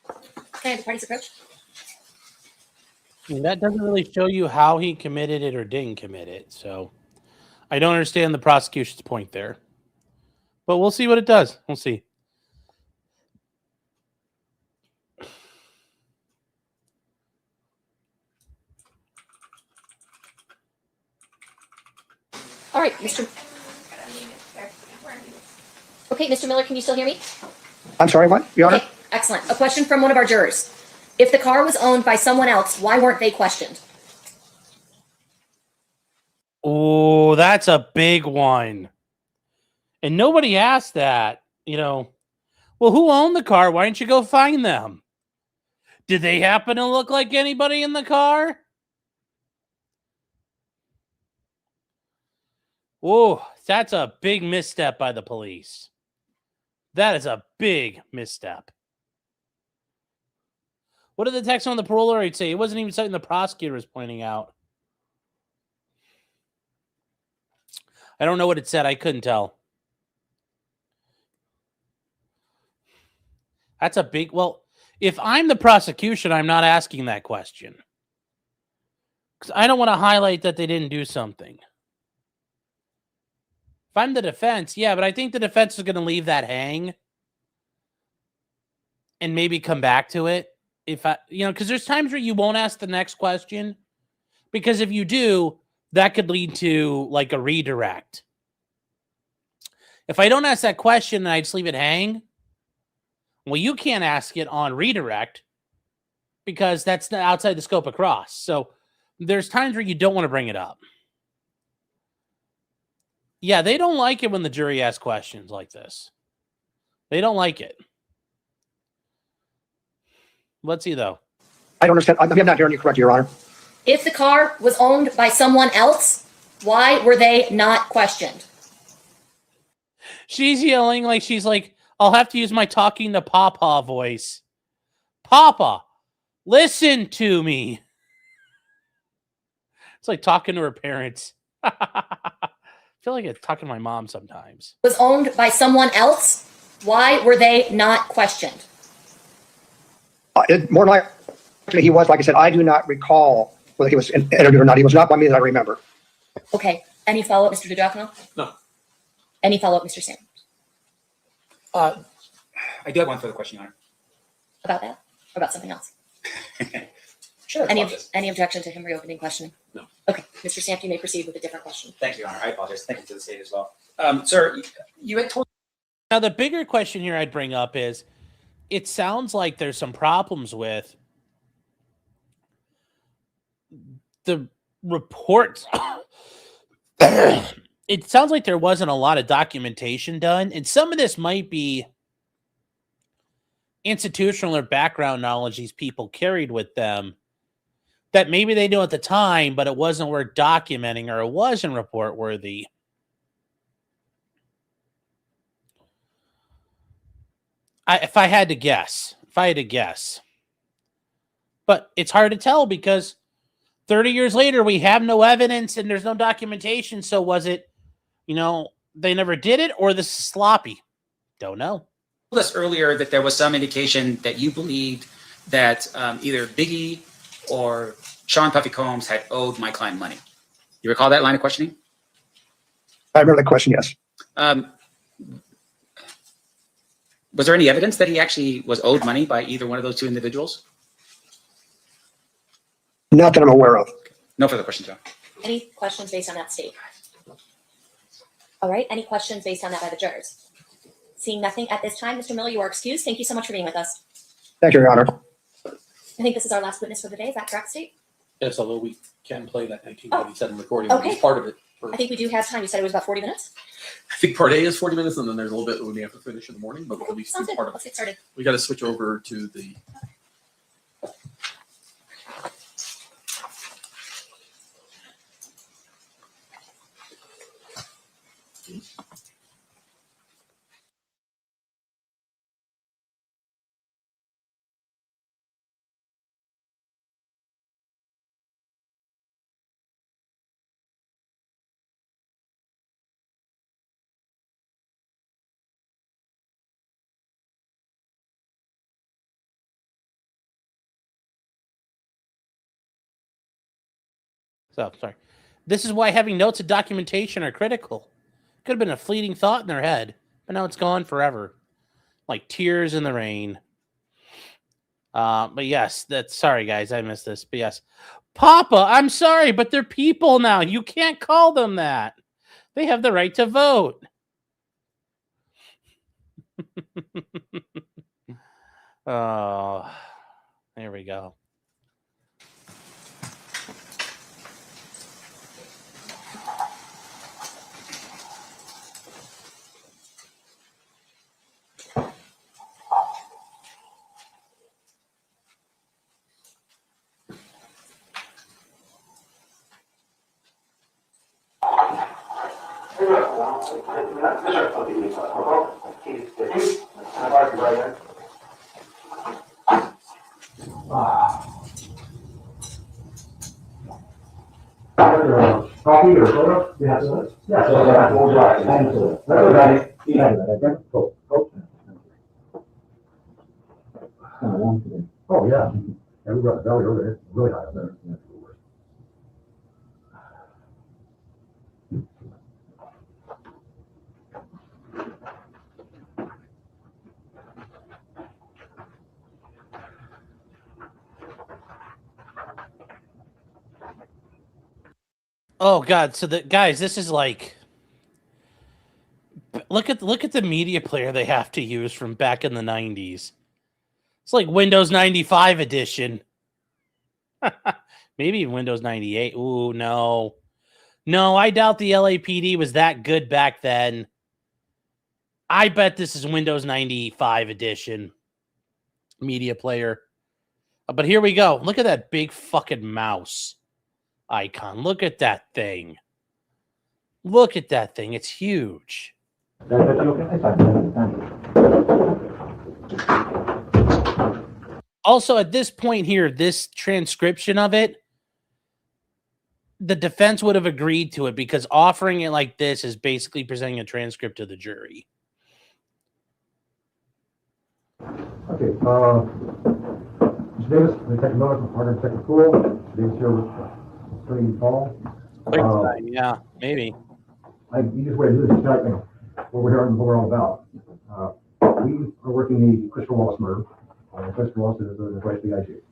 Can I have the parties approach? I mean, that doesn't really show you how he committed it or didn't commit it. So I don't understand the prosecution's point there. But we'll see what it does. We'll see. All right, Mr. Okay, Mr. Miller, can you still hear me? I'm sorry, what? Your Honor? Okay, excellent. A question from one of our jurors. If the car was owned by someone else, why weren't they questioned? Oh, that's a big one. And nobody asked that, you know. Well, who owned the car? Why didn't you go find them? Did they happen to look like anybody in the car? Oh, that's a big misstep by the police. That is a big misstep. What did the text on the parole already say? It wasn't even something the prosecutor was pointing out. I don't know what it said. I couldn't tell. That's a big... Well, if I'm the prosecution, I'm not asking that question. Because I don't want to highlight that they didn't do something. If I'm the defense, yeah, but I think the defense is going to leave that hang and maybe come back to it. If I, you know, because there's times where you won't ask the next question, because if you do, that could lead to like a redirect. If I don't ask that question and I just leave it hang, well, you can't ask it on redirect because that's outside the scope of cross. So there's times where you don't want to bring it up. Yeah, they don't like it when the jury asks questions like this. They don't like it. Let's see, though. I don't understand. I'm not hearing you correctly, Your Honor. If the car was owned by someone else, why were they not questioned? She's yelling like she's like, I'll have to use my talking to Papa voice. Papa, Listen to me. It's like talking to her parents. I feel like it's talking to my mom sometimes. Was owned by someone else. Why were they not questioned? More likely he was. Like I said, I do not recall whether he was interviewed or not. He was not by me that I remember. Okay. Any follow-up, Mr. DiGiacomo? No. Any follow-up, Mr. Sam? I do have one further question, Your Honor. About that? Or about something else? Sure. Any objection to him reopening questioning? No. Okay. Mr. Samp, you may proceed with a different question. Thank you, Your Honor. I apologize. Thank you to the state as well. Sir, you had told. Now, the bigger question here I'd bring up is, it sounds like there's some problems with the reports. It sounds like there wasn't a lot of documentation done, and some of this might be institutional or background knowledge these people carried with them that maybe they knew at the time, but it wasn't worth documenting or it wasn't report worthy. If I had to guess, but it's hard to tell because 30 years later, we have no evidence and there's no documentation. So was it, they never did it, or this is sloppy? Don't know. Told us earlier that there was some indication that you believed that either Biggie or Sean Puffy Combs had owed my client money. You recall that line of questioning? I remember the question, yes. Was there any evidence that he actually was owed money by either one of those two individuals? Not that I'm aware of. No further questions, John. Any questions based on that statement? All right. Any questions based on that by the jurors? Seeing nothing at this time, Mr. Miller, you are excused. Thank you so much for being with us. Thank you, Your Honor. I think this is our last witness for the day. Is that correct, State? Yes, although we can play that 1987 recording. Okay. It's part of it. I think we do have time. You said it was about 40 minutes? I think part A is 40 minutes, and then there's a little bit that we may have to finish in the morning, but we'll at least Sounds do good. part of Let's it. get started. We got to switch over to the. So, sorry. This is why having notes and documentation are critical. Could have been a fleeting thought in their head, but now it's gone forever. Like tears in the rain. But yes, sorry guys, I missed this. But yes. Papa, I'm sorry, but they're people now. You can't call them that. They have the right to vote. Oh, there we go. Coffee or soda? Yeah, soda. Yeah, soda. That's all right. Thank you. That's all right. Yeah, Coke. Oh, yeah. Yeah, we brought the belly over there. It's really high up there. Yeah. Oh God! So guys, this is like, look at the media player they have to use from back in the 90s. It's like Windows 95 edition. Maybe even Windows 98. Ooh, no, I doubt the LAPD was that good back then. I bet this is Windows 95 edition media player. But here we go. Look at that big fucking mouse icon. Look at that thing. Look at that thing. It's huge. Also, at this point here, this transcription of it, the defense would have agreed to it because offering it like this is basically presenting a transcript to the jury. Okay, Mr. Davis, Detective Miller from Harder Detective Pool. Mr. Davis here with Attorney Paul. Quick time, yeah, maybe. The easiest way to do this is tonight, what we're here and what we're all about. We are working the Christopher Wallace murder. Christopher Wallace is the right IG.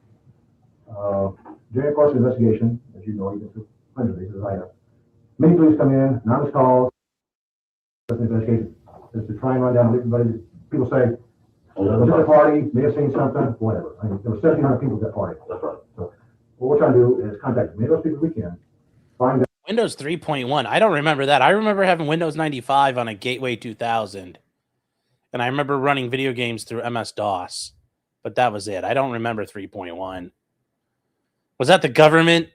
During the course of the investigation, as you know, you've been through hundreds of these, as I have. Many police come in, anonymous calls, investigation is to try and run down everybody. People say, was at a party, may have seen something, whatever. I mean, there were 1,700 people at that party. That's right. So what we're trying to do is contact as many of those people we can, find out. Windows 3.1. I don't remember that. I remember having Windows 95 on a Gateway 2000. And I remember running video games through MS-DOS. But that was it. I don't remember 3.1. Was that the government?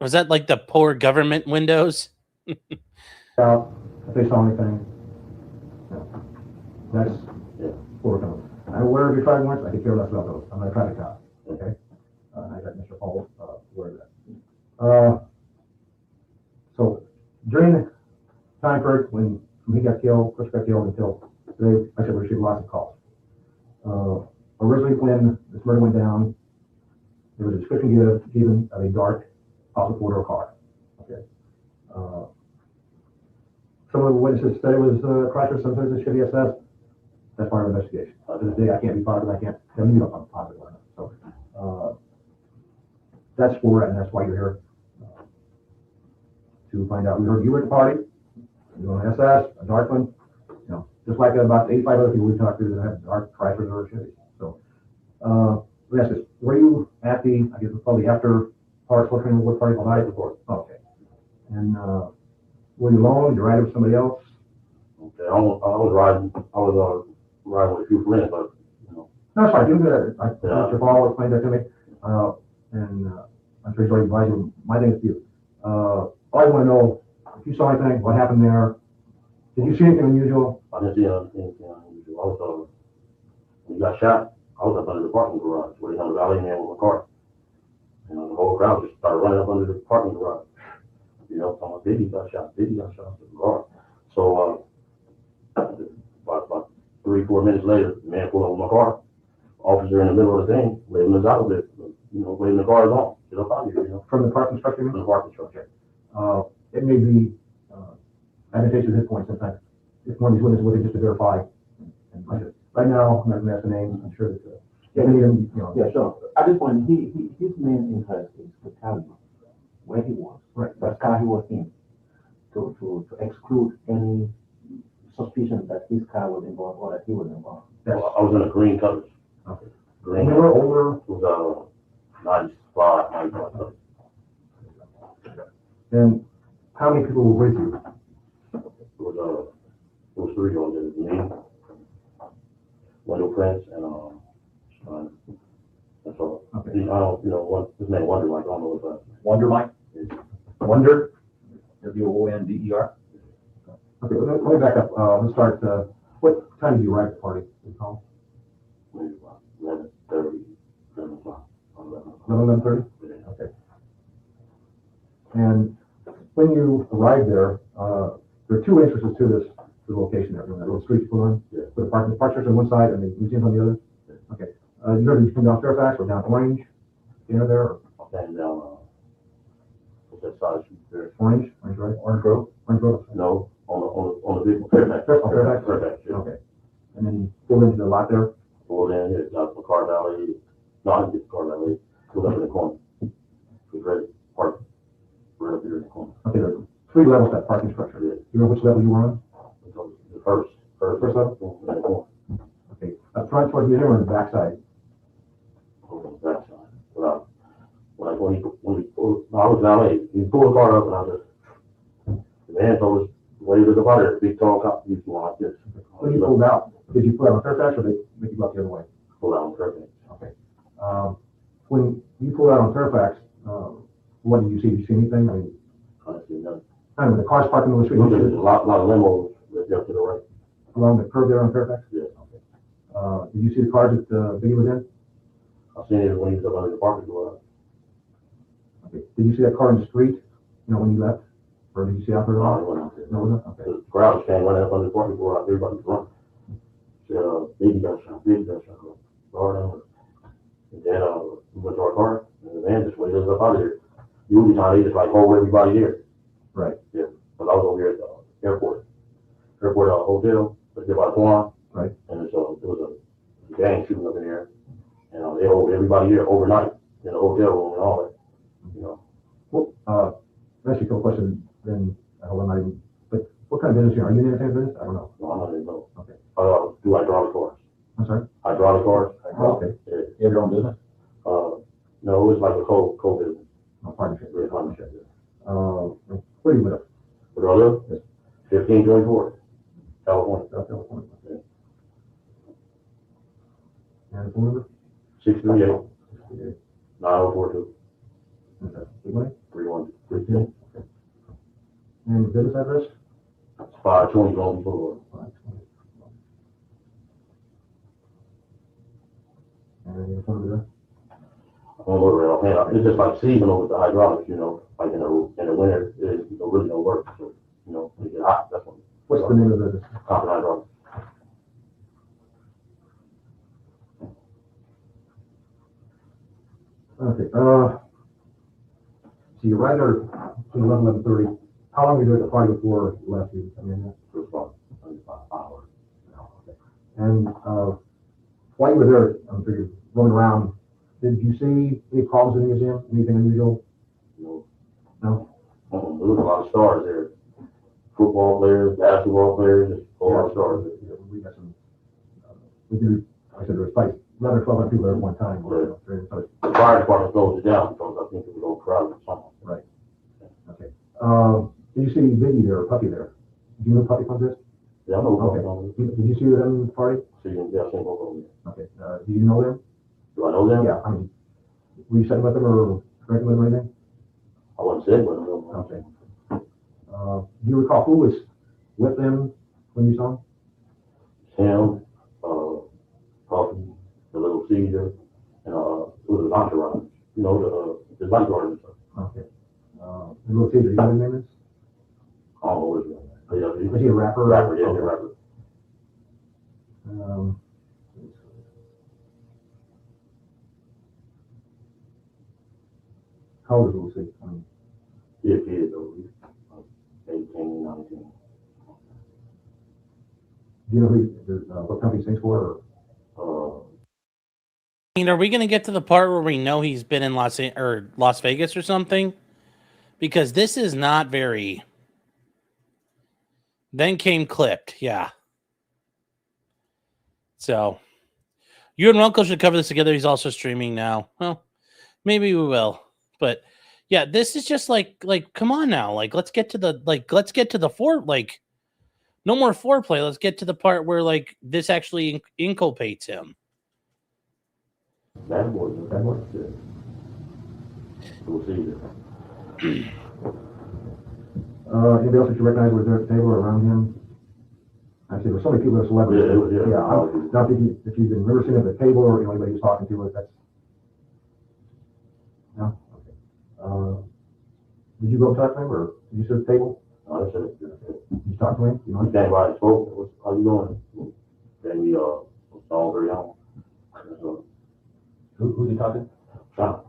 Was that like the poor government Windows? Out if they saw anything. That's what we're coming. I'm aware of your traffic warrants. I could care less about those. I'm not a traffic cop. Okay. I got Mr. Paul aware of that. So during the time period when he got killed, Chris got killed until today, I said we received lots of calls. Originally, when this murder went down, there was a description given of a dark, possible four-door car. Okay. Some of the witnesses said it was Chrysler, some said it was Chevy SS. That's part of the investigation. To this day, I can't be positive. I can't tell you if I'm positive or not. So that's where we're at, and that's why you're here to find out. We heard you were at the party. You were an SS, a dark one. You know, just like about 85 other people we've talked to that have dark Chrysler or Chevy. So let me ask this: were you at the? I guess probably after parts. What party? The night before. Okay. And were you alone? You riding with somebody else? Okay, I was riding. I was riding with a few friends, but you know. No, it's fine. You good. Mr. Paul explained that to me, and I'm sure he's already advised you. My thing is you. All I want to know if you saw anything, what happened there. Did you see anything unusual? I didn't see anything unusual. I was when he got shot. I was up under the parking garage where they had a valley man with my car. You know, the whole crowd just started running up under the parking garage. You know, talking about Baby got shot in the garage. So about 3-4 minutes later, the man pulled over my car. Officer in the middle of the thing, waving his out of it, you know, waving the cars on. Get up out of here, you know. From the parking structure? From the parking structure. It may be advantageous at this point sometimes. If one of these witnesses looking just to verify. And right now, I'm not going to ask the name. I'm sure that you know. Yeah, sure. At this point, his main interest is to tell you where he was, right? What car he was in, to exclude any suspicion that his car was involved or that he was involved. Well, I was in a green color. Okay. Green. And you were older? It was 95 colors. And how many people were with you? It was 3 of them. Me, Wendell Prince, and that's all. Okay. I don't, you know, what his name Wonder Mike. I don't know what that. Wonder Mike? Wonder? W-O-N-D-E-R? Okay, let me back up. Let's start. What time did you arrive at the party? Maybe about 11:30, 11 o'clock. 11:30? Okay. And when you arrived there, there are 2 entrances to this location there. That little street you put on. Yeah. With the parking structure on one side and the museum on the other. Yeah. Okay. You heard you come down Fairfax or down Orange? You know there? Or? I came down. What's that side street there? Orange, right? Orange Grove? Orange Grove? No, on the big Fairfax. Fairfax. Okay. And then you pulled into the lot there? Pulled in, it got the car valet. No, I didn't get the car valet. Pulled up in the corner. It was ready. Parked right up here in the corner. Okay, there are 3 levels that parking structure. Yeah. You know which level you were on? The first level? In the corner. Okay. Up front towards the museum or on the back side? On the back side. When he pulled, I was valet. He pulled the car up and I just, the man told us, where you look about it, big tall cop, he's going like this. When you pulled out, did you pull out on Fairfax or did they make you go out the other way? Pulled out on Fairfax. Okay. When you pulled out on Fairfax, what did you see? Did you see anything? I mean, I didn't see nothing. kind of the cars parking on the street. There's a lot of limos right there to the right. Along the curb there on Fairfax? Yeah. Okay. Did you see the cars that Biggie was in? I seen it when he was up under the parking garage. Okay. Did you see that car in the street, when you left? Or did you see out there? No, he wasn't out there. No, it wasn't? Okay. The crowd came running up under the parking garage, everybody was running. Said, Baby got shot, guard on. And then, we went to our car, and the man just waited us up out of there. Usually time they just like hold everybody there. Right. Yeah, but I was over here at the airport hotel, right there by Duane. Right. And there was a gang shooting up in there, and they hold everybody here overnight in the hotel room and all that. Well, I'll ask you a couple questions, then hold on, not even, but what kind of business are you in? Anything business? I don't know. No, I'm not even know. Okay. Do hydraulic cars. I'm sorry? Hydraulic cars. Oh, okay. Yeah. You have your own business? No, it was like a co-business. No, partnership. Yeah, partnership. Where do you live? Where do I live? Yes. 1524, California. South California. Okay. And phone number? 638 9042 Okay. Good money? 3132. Okay. And the business address? 520 Golden Boulevard. 520. And your phone number? On motor rail. It's just like seasonal with the hydraulics, like in the winter, it really don't work. So, when it get hot, that's when. What's the name of the business? Compton Hydraulics. Okay, so you arrived there between 11:30. How long were you there at the party before you left? You come in there? For about 25 hours. Okay. And while you were there, I'm figuring, roaming around, did you see any problems in the museum? Anything unusual? No. No? There was a lot of stars there. Football players, basketball players, just a lot of stars there. Yeah, we got some, we do, like I said, there was like 11 or 12 people there at one time. Right. So, The fire department closed it down because I think it was overcrowded or something. right. Okay. Did you see Ziggy there or Puppy there? Do you know Puppy Contest? Yeah, I know Okay. both of them. Did you see them at the party? So yeah, I seen both of them. Okay. Do you know them? Do I know them? Yeah. I mean, were you sitting with them or drinking with them or anything? I wasn't sitting with them. Okay. Do you recall who was with them when you saw them? Him, Puffy, the little Caesar, and it was an entourage. The lifeguard and stuff. Okay. The little Caesar, you know what his name is? I don't know what his name is. Was he a rapper? Rapper, yeah, Okay. he's a rapper. How old is little Caesar? I mean, He's a kid though. He's 18, 19. do you know what company he sings for? Or? Are we going to get to the part where we know he's been in Las Vegas or something? Because this is not very. Then came Clipped, yeah. So, you and Runkel should cover this together. He's also streaming now. Well, maybe we will, but yeah, this is just like, come on now, let's get to the no more foreplay. Let's get to the part where this actually inculpates him. Bad boy, good. We'll see you. Anybody else that you recognize was there at the table or around him? Actually, there's so many people that are celebrities. Yeah. Not if you've remember seeing him at the table or anybody who's talking to us, that's. No? Okay. Did you go talk to him or did you sit at the table? No, that's it. Did you talk to him? You know He came by and spoke. How you doing? Gave me a song very on. Who's he talking? Sean.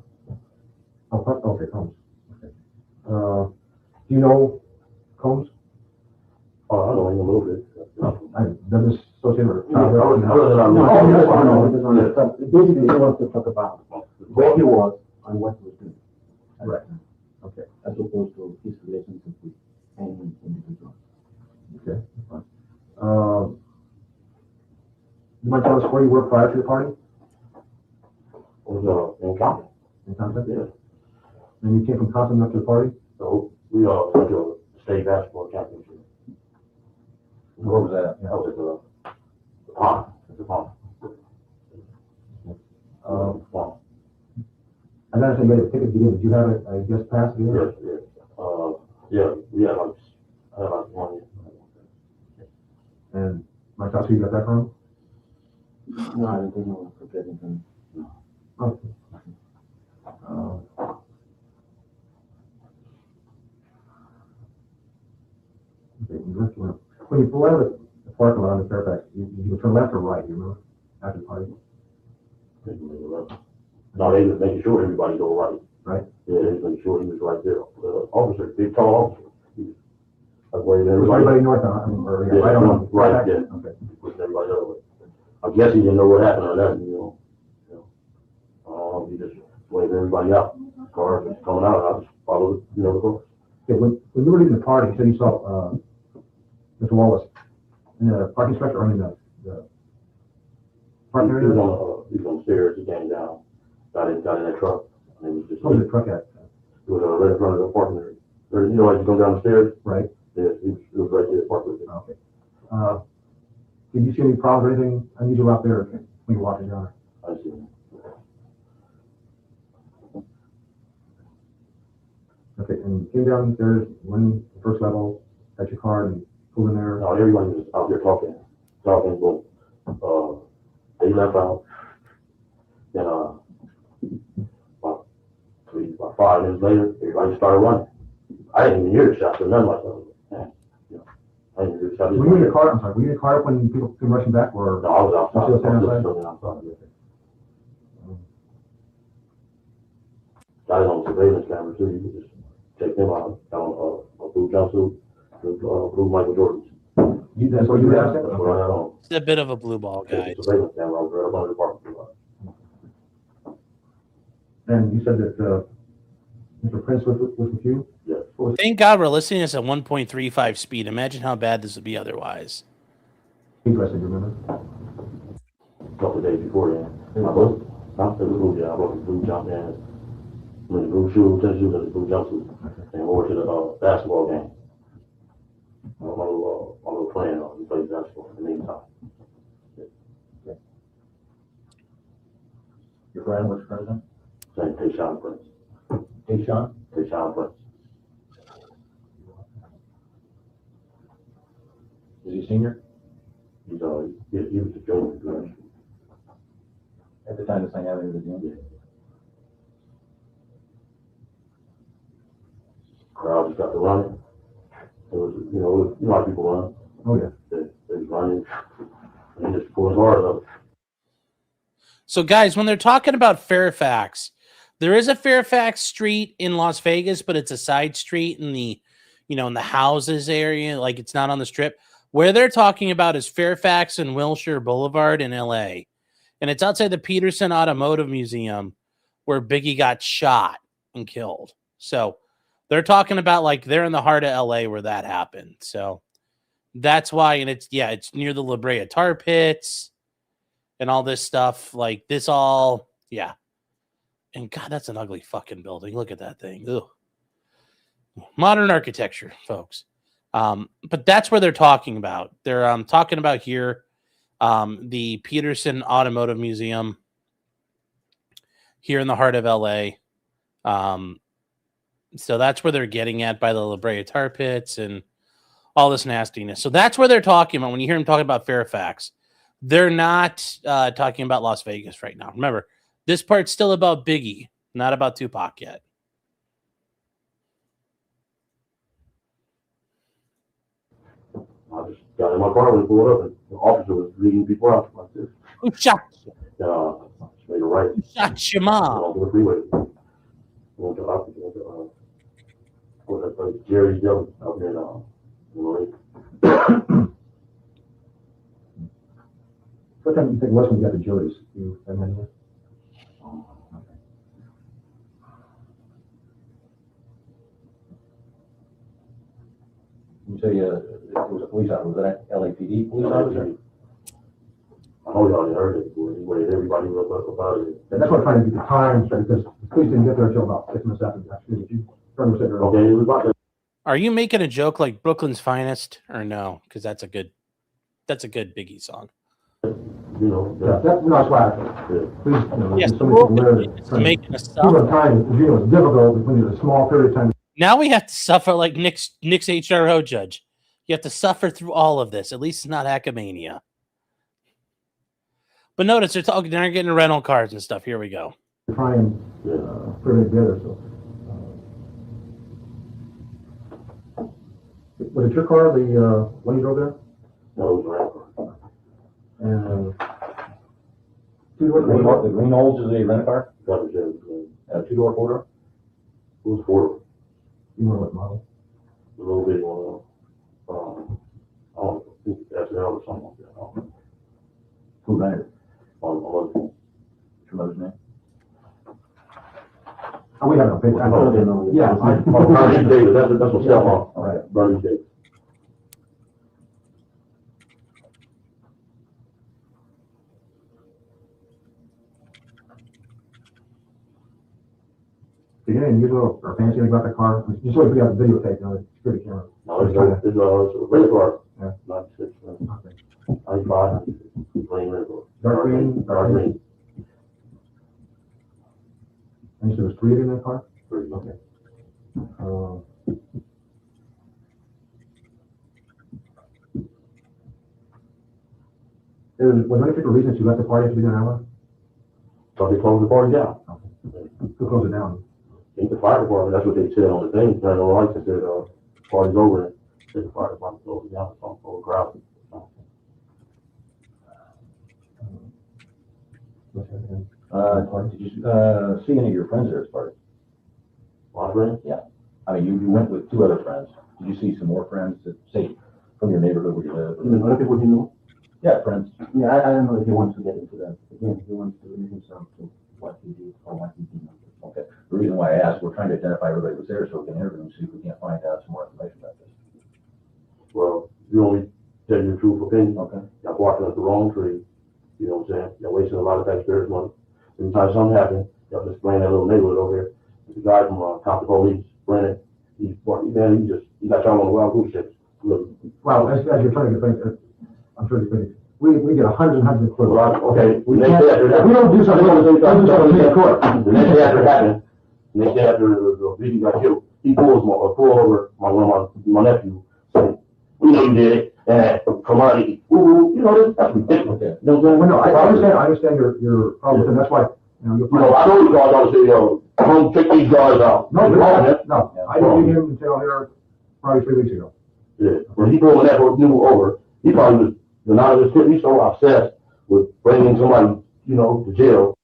Oh, okay, Combs. Okay. Do you know Combs? Oh, I know him a little bit. Does this associate with Basically, he wants to talk about where he was and what he was doing. Right. Okay. As opposed to his relationship with any individual. Okay. Fine. You might tell us where you were prior to the party? Was in Compton. In Compton? Yeah. And you came from Compton up to the party? So we went to a state basketball championship. Where was that at? That was at the pond. It's a pond. Pond. I understand you had a ticket to get in. Did you have a guest pass to get in? Yes, yes. Yeah, we had I had like 1 year. And Mike, that's who you got that from? No, I don't think I was forgetting him. Okay. When you pull out of the parking lot in Fairfax, you turn left or right, you remember? After the party? No, they was making sure everybody go right. Right? Yeah, they was making sure he was right there. Officer, big tall officer. That's why Was everybody. everybody north on, or Yeah, right on? right, yeah. Okay. Pushing everybody over. I guess he didn't know what happened or nothing, he just waved everybody out. Cars was coming out, I just followed, the course. Okay, when you were leaving the party, you said you saw, Mr. Wallace in the parking structure, or in the parking area? He was on the stairs, he came down, got in that truck, and it was just. What was the truck at? It was right in front of the parking area. Like you go down the stairs? Right. Yeah, it was right there, parked with it. Okay. Did you see any problems or anything unusual out there when you were walking down? I see. Okay, and you came down the stairs, went to the first level, got your car, and pulled in there? No, everybody was out there talking, boom. They left out. Then, about 5 minutes later, everybody started running. I didn't even hear the shots or nothing like that. I didn't hear the shots. Were you in your car? I'm sorry. Were you in your car when people came rushing back, or? No, I was outside. You still standing I was outside? still outside. Got it on surveillance camera too. You could just check them out. Got on a blue jumpsuit, blue Michael Jordans. That's what you had? That's what I had on. He's a bit of a blue ball guy. Surveillance camera. I was right up under the parking lot. And you said that Mr. Prince was with you? Yes. Thank God we're listening to this at 1.35 speed. Imagine how bad this would be otherwise. He dressed, you remember? A couple of days before then. I was blue jump and the blue shoes, tennis shoes, and the blue jumpsuit. And over to the basketball game. My little friend, he plays basketball in the meantime. Okay. Your friend, which president? Saying Tayshaun Prince. Tayshaun? Tayshaun Prince. Is he senior? He was a junior. At the time this thing happened, he was a junior? Crowd just got to running. It was, a lot of people run. Oh, yeah. They was running. And he just pulled hard up. So, guys, when they're talking about Fairfax, there is a Fairfax Street in Las Vegas, but it's a side street in the, in the houses area. Like, it's not on the strip. Where they're talking about is Fairfax and Wilshire Boulevard in LA. And it's outside the Peterson Automotive Museum where Biggie got shot and killed. So they're talking about like they're in the heart of LA where that happened. So that's why. And it's near the La Brea tar pits and all this stuff. Like this all. Yeah. And God, that's an ugly fucking building. Look at that thing. Ugh. Modern architecture, folks. But that's where they're talking about. They're talking about here the Peterson Automotive Museum here in the heart of LA. So that's where they're getting at by the La Brea tar pits and all this nastiness. So that's where they're talking about. When you hear them talking about Fairfax, they're not talking about Las Vegas right now. Remember, this part's still about Biggie, not about Tupac yet. I just got in my car and pulled up, and the officer was leading people out like this. Who shot you? Just made a right. Who shot your mom? On the freeway. Went to office, what's that place? Jerry's Joe out there in Lake. What time do you think it was when you got the juries? You have any idea? You say it was a police officer. Was that LAPD police officer? I know y'all heard it, boy. He waited everybody up about it. And that's what I'm trying to get the time, because the police didn't get there until about 6 minutes after that. Okay, it was about that. Are you making a joke like Brooklyn's Finest or no? Because that's a good Biggie song. That's why. Please, yes, some people it's making us time, it's difficult when there's a small period of time. Now we have to suffer like Nick's HRO judge. You have to suffer through all of this. At least it's not Hackmania. But notice they're getting rental cars and stuff. Here we go. try and put it together. So, was it your car? The when you drove there? No, it was a rental car. And The green Olds is a rent car? That was a 2-door, 4-door? it was 4. you know what model? A little bit on, I don't think SL or something like that. I don't know. Who rented it? On What's your mother's name? Oh, we have no picture. I know. Yeah. Bernie Davis, that's what stepmom. All right. Bernie Davis. Again, you go or fancy about the car. Just wait for you to have the videotape on the security camera. No, it's a rental car. Yeah. 96, Okay. 95, green rental. Dark green. Dark green. And you said there was 3 of you in that car? 3. Okay. Was there any particular reason that you left the party after being an hour? So they closed the party down. Who closed it down? I think the fire department, that's what they said on the thing, turned on the lights and said, party's over, and said the fire department closed it down, so I'm overcrowded. Did you see any of your friends there at this party? My friend? Yeah. I mean, you went with 2 other friends. Did you see some more friends that, say, from your neighborhood where you live? You mean other people you knew? Yeah, friends. Yeah, I don't know if he wants to get into that. Again, he wants to limit himself to what he did or what he did not do. Okay. The reason why I asked, we're trying to identify everybody who was there so we can interview them, see if we can't find out some more information about this. Well, you only tell your truthful opinion. Okay. Y'all barking up the wrong tree, you know what I'm saying? Y'all wasting a lot of taxpayers' money. Every time something happens, y'all just blame that little neighborhood over here. The guy from Compton Police, Brandon, he got y'all on the wild goose chase. Well, as you're trying to get things, I'm sure you're thinking, we get hundreds and hundreds of clues. Okay, We the next can't, day after that, if we don't do something, we'll do something in court. the next day after it happened, the next day after the victim got killed, he pulled over my nephew, saying, we know you did it, and come on, you know, that's ridiculous. Okay. You know what I'm saying? Well, no, I understand your problem, and that's why, you'll You know, I know you guys on the video, don't take these guys out. No, You're wrong, man. no, I didn't meet him until here probably 3 weeks ago. Yeah, when he pulled my nephew over, he probably was the night of this trip, he's so obsessed with bringing somebody, you know, to jail.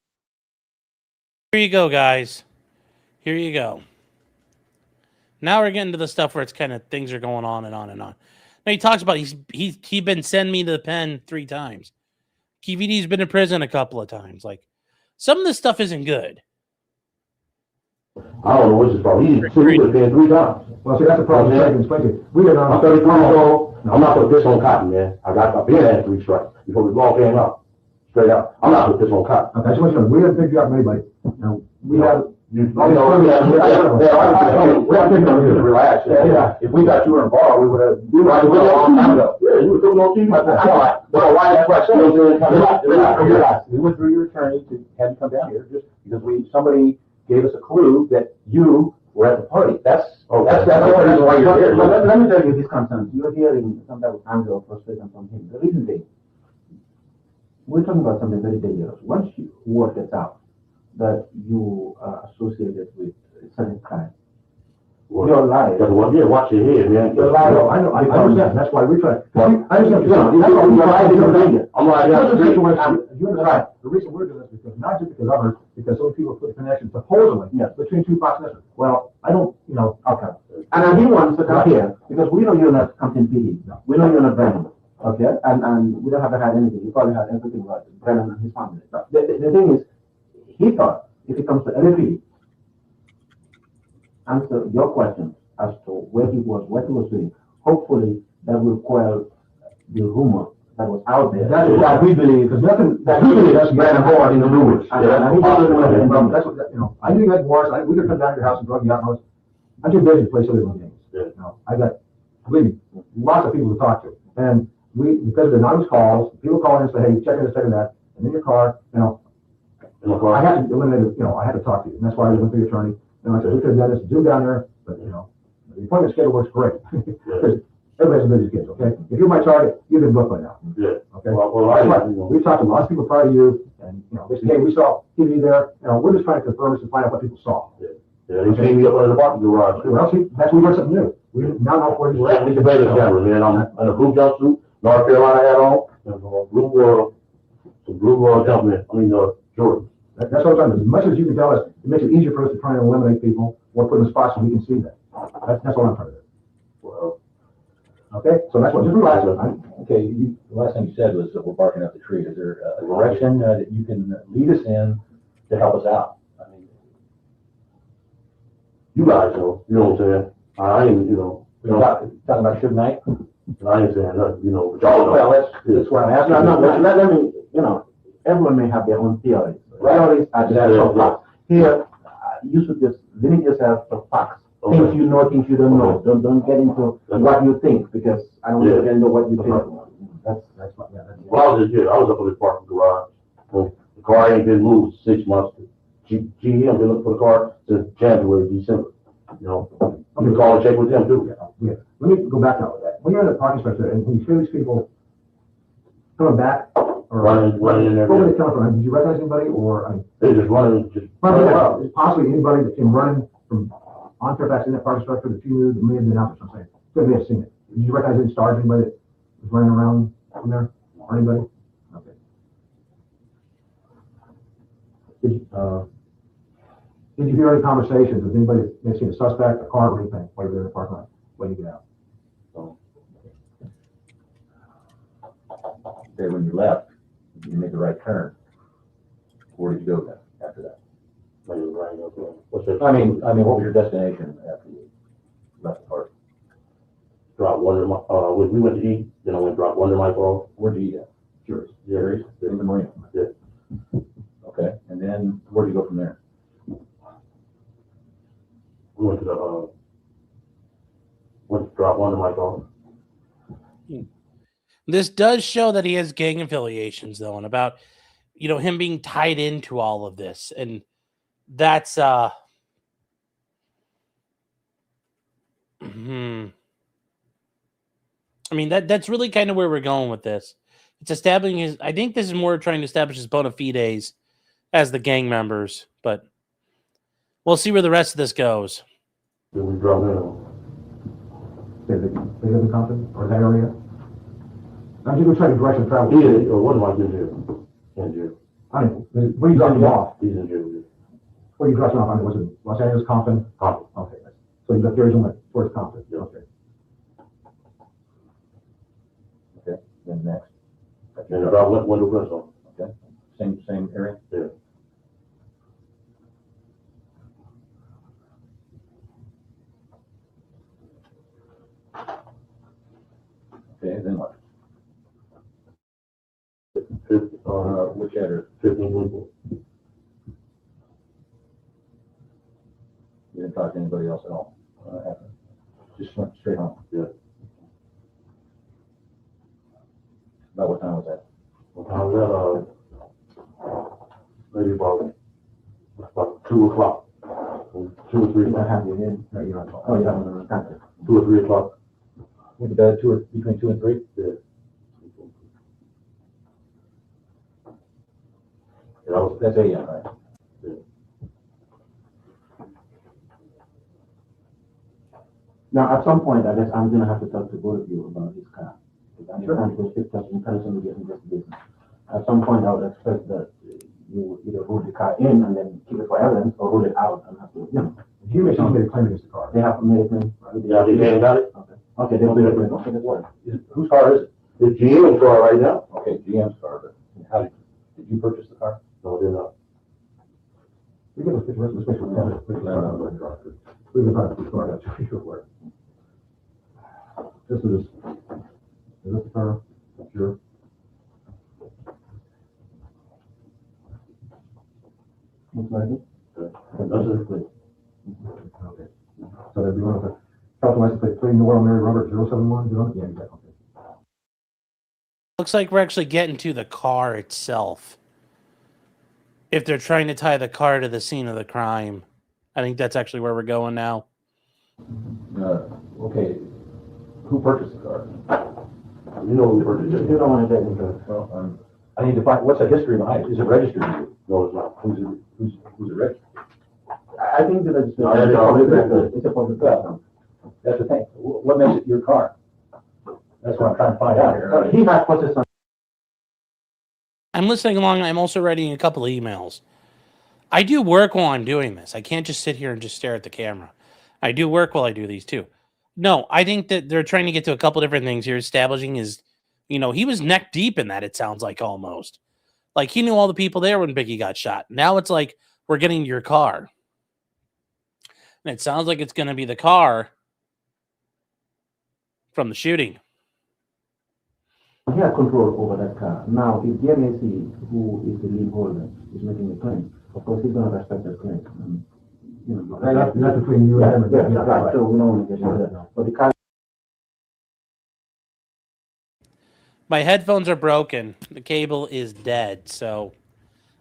Here you go, guys. Here you go. Now we're getting to the stuff where it's kind of things are going on and on and on. Now he talks about he's been sending me to the pen 3 times. Keefe D's been in prison a couple of times. Like, some of this stuff isn't good. I don't know what's his problem. He was paying 3 times. Well, see, that's the problem. I can explain to you. We didn't I'm 33 years old. I'm not putting this on cotton, man. I've been at 3 strikes before the law came out. Straight out. I'm not putting this on cotton. Okay, I just want you to know, we didn't pick you up from anybody. We had. Relax. Yeah. If we got you in a bar, we would have. You were a long time ago. Yeah, you were doing on TV. Well, why that question? We went through your attorney to have you come down here just because somebody gave us a clue that you were at the party. That's the reason why you're here. Let me tell you this concern. You're hearing some type of anger or frustration from him. The reason being, we're talking about something very dangerous. Once word gets out that you are associated with certain crime, your life. Yeah, watch your head, man. Your life. I know. I understand. That's why we try. I understand. I'm like, you understand. The reason we're doing this is because not just because others, because so many people put a connection supposedly between Tupac and this. Well, I don't, okay. And he wants to come here because we know you're not Compton PD. We know you're not Brandon. Okay, and we don't have to hide anything. You probably had everything about Brandon and his family. The thing is, he thought if it comes to LAPD, answer your question as to where he was, what he was doing. Hopefully, that will quell the rumor that was out there. That's what we believe, because nothing that we believe doesn't get involved in the rumors. That's what I think that wars. We could come down to your house and drug you out. I'm too busy to play silly little games. I got, believe me, lots of people to talk to, and because of the anonymous calls, people call in and say, "Hey, check this, check that," and in your car, I had to eliminate it. I had to talk to you, and that's why I went to the attorney. And I said, we could have done this, do down there, but the appointment schedule works great. Everybody has business kids, okay? If you're my target, you've been booked by now. Yeah. Okay? Well, That's I, right. We've talked to lots of people prior to you, and, you know, they say, hey, we saw TV there. You know, we're just trying to confirm this and find out what people saw. Yeah, they cleaned me up under the parking garage. Well, see, that's we learned something new. We now know where you We can play the camera, man. I'm in a blue jumpsuit, North Carolina hat on, and some blue jumpman. Jordan. That's what I'm saying. As much as you can tell us, it makes it easier for us to try and eliminate people or put them in spots so we can see that. That's what I'm trying to do. Well, okay, so that's what, just relax. Okay, the last thing you said was that we're barking up the tree. Is there a direction that you can lead us in to help us out? I mean, you guys know, you know what I'm saying? I ain't, we're talking about Suge Knight? I ain't saying nothing, but y'all know. Well, that's why I'm asking. Let me, everyone may have their own theories. Theories are just some facts. Here, you should just limit yourself to facts. Okay. Things you know, things you don't know. Don't get into what you think, because I don't want to know what you think. That's what, Well, I was just here. I was up in the parking garage. Well, the car ain't been moved 6 months. GM been looking for the car since January, December. You can call and check with them too. Yeah. Let me go back now. When you're in the parking structure and when you see these people coming back or Running in there. where were they coming from? Did you recognize anybody or? They just running, Is possibly anybody that came running from on Fairfax in that parking structure that you knew that may have been out there, I'm saying. Could may have seen it. Did you recognize any stars, anybody that was running around from there or anybody? Okay. Did you hear any conversations with anybody that may have seen a suspect, a car, or anything while you were in the parking lot, when you get out? Okay, when you left, you made the right turn. Where did you go then, after that? What's that? I mean, what was your destination after you left the park? Drop Wonder, we went to eat, then I went drop Wonder Mike off. Where'd you eat at? Sure. Jerry's, in the Marine. Yeah. Okay, and then where'd you go from there? We went to drop Wonder Mike off. This does show that he has gang affiliations, though, and about, him being tied into all of this. And that's, I mean, that's really kind of where we're going with this. It's establishing his, I think this is more trying to establish his bona fides as the gang members, but we'll see where the rest of this goes. Then we drop in. They live in Compton or that area? I'm just trying to direction of travel. Yeah, or Wonder Mike in jail. In jail. I mean, where you dropping him off? He's in jail. Where you dropping off? I mean, was it Los Angeles, Compton? Compton. Okay. So you got yours went towards Compton. Yeah. Okay. Okay, then next. And drop Wendell Crenshaw. Okay, same area? Yeah. Okay, then what? Which address? 1524. You didn't talk to anybody else at all after? Just went straight home? Yeah. About what time was that? What time was that? Maybe about 2 o'clock. 2 or 3 What o'clock. happened in? No, you're not. Oh, yeah. Compton. 2 or 3 o'clock. Went to bed between 2 and 3? Yeah. Yeah, That's AM, right? Now, at some point, I guess I'm gonna have to talk to both of you about this car. Because I'm trying to shift us in terms of the investigation. At some point, I would expect that you either hold the car in and then keep it for evidence, or hold it out and have to, You may made a claim against the car. They have made a claim. Yeah, they ain't got it. Okay, they don't make a claim. Okay, that's what. Whose car is it? It's GM's car right now. Okay, GM's car, but how did you purchase the car? No, they're not. We get a picture of the special. We can find the car. That's for sure. This is this the car? Sure. Looks like it. That's it. Okay. So that'd be one of the California license plate 3 Noel Mary Robert 071. Yeah, exactly. Looks like we're actually getting to the car itself. If they're trying to tie the car to the scene of the crime, I think that's actually where we're going now. Okay. Who purchased the car? You know who purchased it. You don't want to get into it. Well, I need to find, what's the history behind it? Is it registered to you? No, it's not. Who's it registered? I think the registration No, is a no, public no, record. It's a public record. That's the thing. What makes it your car? That's what I'm trying to find out here. He has purchased on. I'm listening along. I'm also writing a couple of emails. I do work while I'm doing this. I can't just sit here and just stare at the camera. I do work while I do these too. No, I think that they're trying to get to a couple different things here, establishing his, he was neck deep in that, it sounds like almost. Like he knew all the people there when Biggie got shot. Now it's like, we're getting to your car. And it sounds like it's going to be the car from the shooting. He has control over that car. Now, if DMAC, who is the lien holder, is making a claim, of course, he's going to respect that claim. That's between you and him. Yeah, right. So we don't want to get into that. But the car. My headphones are broken. The cable is dead, so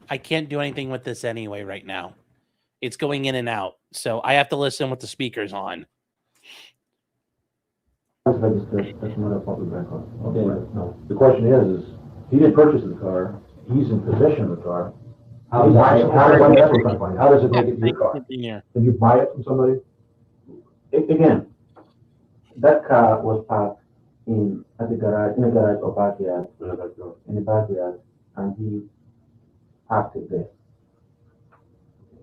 I can't do anything with this anyway right now. It's going in and out, so I have to listen with the speakers on. That's not a public record. Okay. No. The question is he did purchase the car. He's in possession of the car. How does it make it your car? Did you buy it from somebody? Again, that car was parked in a garage or backyard, in the backyard, and he parked it there.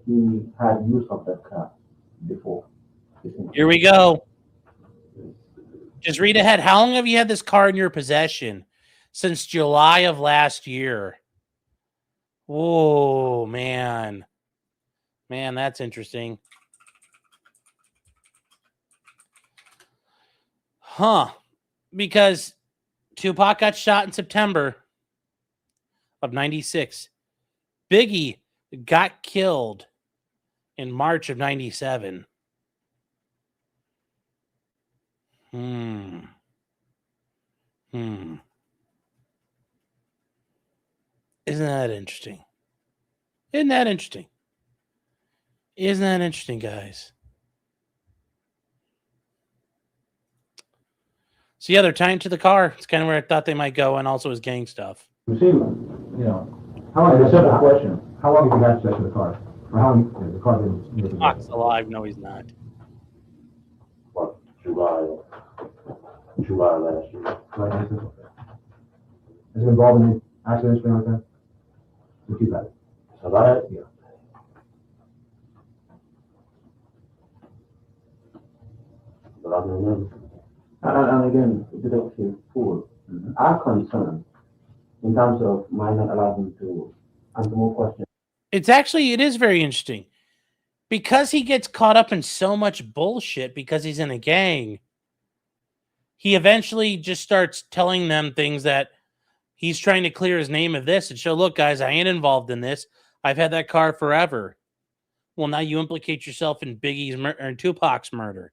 He had use of that car before. Here we go. Just read ahead. How long have you had this car in your possession? Since July of last year. Whoa, man. Man, that's interesting. Huh. Because Tupac got shot in September of 96. Biggie got killed in March of 97. Isn't that interesting? Isn't that interesting? Isn't that interesting, guys? So yeah, they're tying to the car. It's kind of where I thought they might go, and also his gang stuff. You see, how long? A simple question. How long have you had possession of the car? Or how long the car been? Tupacs alive? No, he's not. What, July last year. Right, has it involved in any accidents, anything like that? What you got? Have I had? Yeah. But I don't remember. And again, the doctor full. Our concern in terms of might not allow him to answer more questions. It is very interesting because he gets caught up in so much bullshit because he's in a gang. He eventually just starts telling them things that he's trying to clear his name of this and show, look, guys, I ain't involved in this. I've had that car forever. Well, now you implicate yourself in Biggie's murder and Tupac's murder.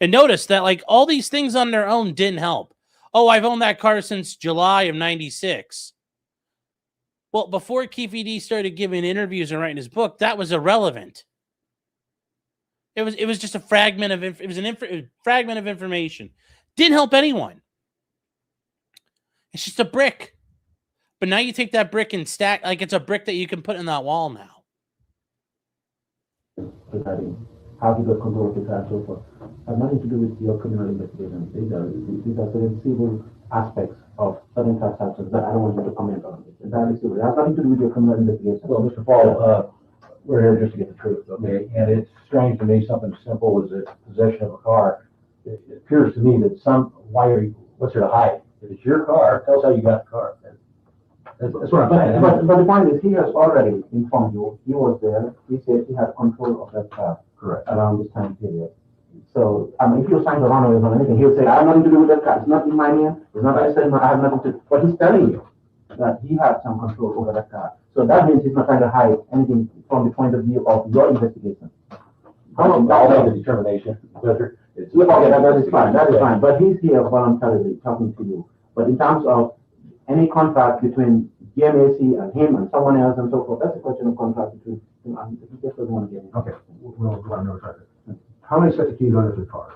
And notice that like all these things on their own didn't help. Oh, I've owned that car since July of 96. Well, before Keefe D started giving interviews and writing his book, that was irrelevant. It was just a fragment of fragment of information. Didn't help anyone. It's just a brick. But now you take that brick and stack like it's a brick that you can put in that wall now. Regarding how he got control of the car and so forth. Has nothing to do with your criminal investigation. These are certain civil aspects of certain transactions that I don't want you to comment on. It's entirely civil. It has nothing to do with your criminal investigation. Well, Mr. Paul, we're here just to get the truth, okay? And it's strange to me, something simple as a possession of a car. It appears to me that what's there to hide? If it's your car, tell us how you got the car. That's what I'm saying. But the point is, he has already informed you. He was there. He said he had control of that car. Correct. Around this time period. So, if you're trying to run away from anything, he'll say, I have nothing to do with that car. It's not in my name. It's not I said, I have nothing to do. But he's telling you that he had some control over that car. So that means he's not trying to hide anything from the point of view of your investigation. I'll make the determination whether it's. That is fine. That is fine. But he's here voluntarily talking to you. But in terms of any contract between GMAC and him and someone else and so forth, that's a question of contract between him and he just doesn't want to get in. Okay. We'll go on another target. How many sets of keys are under the car?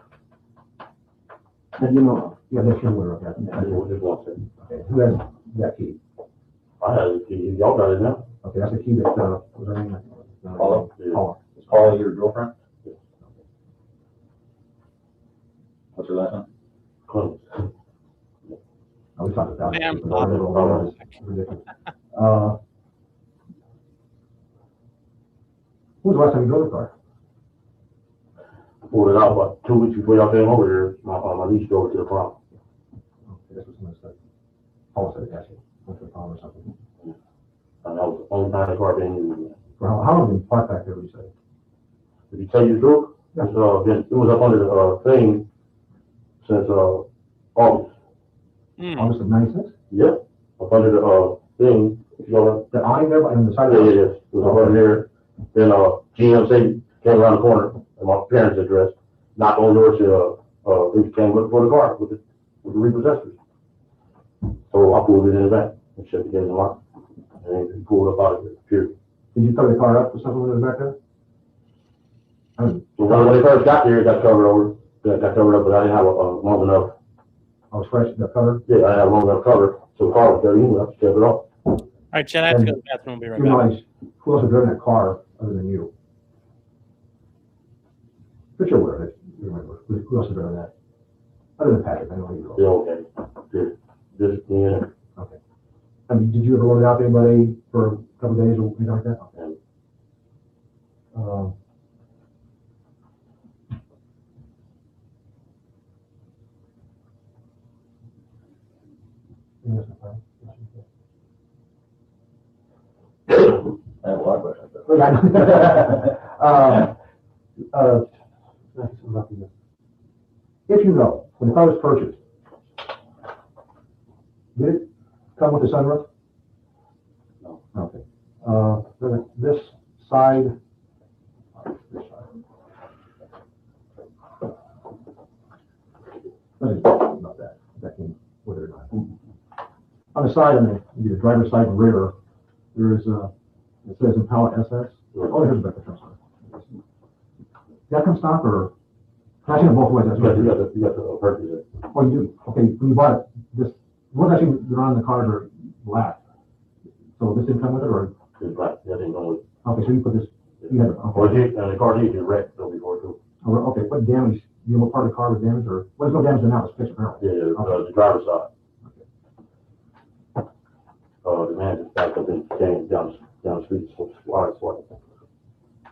That you know of? Yeah, that's your aware of that. I just want to say. Okay, who has that key? I have the key. Y'all got it now. Okay, that's the key that, what was her name? Paula? Paula. Is Paula your girlfriend? What's her last name? Close. We talked about it. Ma'am, Ridiculous. When was the last time you drove the car? I pulled it out about 2 weeks before y'all came over here. My niece drove it to the prom. Okay, that's what somebody said. Paula said it, actually. Went to the prom or something. And that was the only time the car been used. For how long have you been parked back there, would you say? Did he tell you the truth? Yeah. It was up under the thing since August. August of '96? Yep. Up under the thing. You know, The awning there on the side yeah, of yeah, the yeah. It was up under there. Then GMC came around the corner at my parents' address, knocked on the door to they came looking for the car with the repossessors. So I pulled it in the back and shut the gate and locked. And he pulled up out of it, period. Did you cover the car up or something when it was back there? So when they first got there, it got covered over. Got covered up, but I didn't have a long enough. I was fresh, the cover? Yeah, I didn't have a long enough cover. So the car was dirty, I have to step it off. All right, Jen, I have to go to the bathroom. I'll be right You back. know, who else has driven that car other than you? But you're aware of it. You remember. Who else has driven that? Other than Patrick, I know who you Yeah, are. okay. Just me and him. Okay. I mean, did you ever load it out to anybody for a couple of days or anything like that? Okay. Yes, no problem. I have a lot of questions. If you know, when the car was purchased, did it come with the sunroof? No. Okay. This side. Not that. That came with it or not. On the side, the driver's side and rear, there is it says Impala SS. Oh, here's the back of the truck. That come stock or? I think both ways. That's right. You got the purchase it. Oh, you do? Okay, when you bought it, this, what actually they're on the cars are black. So this didn't come with it or? It's black, that didn't go with it. Okay, so you put this, you had it, Well, okay. the car did get wrecked though before too. Oh, okay, what damage, do you know what part of the car was damaged or, well, there's no damage now, it's fixed apparently. Yeah, the driver's side. The man just backed up and came down the street, so wide swipe.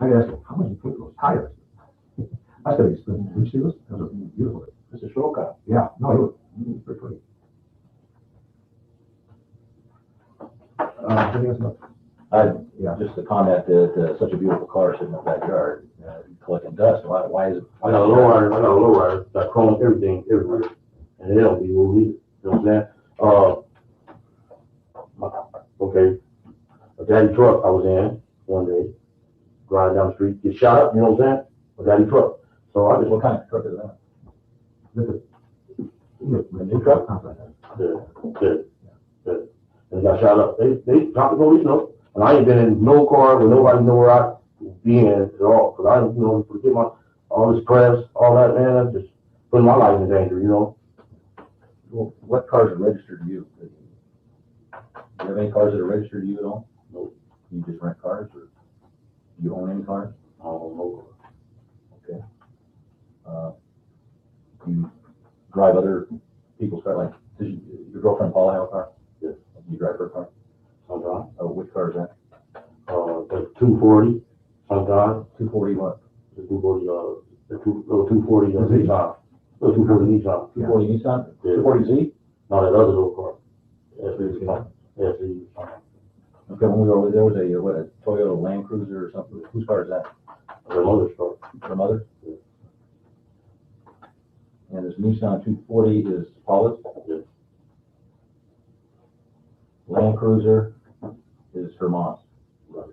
I gotta ask you, how much you put those tires? That's gotta be expensive. Did you see this? Those are beautiful. It's a shortcut. Yeah, no, it was pretty pretty. Anything else? Yeah, just a comment that such a beautiful car sitting in the backyard, collecting dust. Why is it? I got a low rider, got chrome everything everywhere, and it don't be moved either. You know what I'm saying? Okay, a daddy truck I was in one day, driving down the street, get shot up. You know what I'm saying? A daddy truck. So I just What kind of truck is that? The new truck? Yeah. And he got shot up. They dropped the police note. And I ain't been in no car where nobody know where I be in at all. Cause I, forget all this press, all that, man, I'm just putting my life in danger, you know? Well, what cars are registered to you? Do you have any cars that are registered to you at all? No. You just rent cars or do you own any cars? I don't know. Okay. You drive other people's cars, like, does your girlfriend Paula have a car? Yes. You drive her car? Sometimes. Which car is that? The 240, sometimes. 240 what? The 240, the 240 Nissan. The 240 Nissan. 240 Nissan? Yeah. 240Z? No, that other little car. SE. Okay, when we were over there, was a Toyota Land Cruiser or something? Whose car is that? Her mother's car. Her mother? Yeah. And this Nissan 240 is Paula's? Yes. Land Cruiser is her mom's. Right.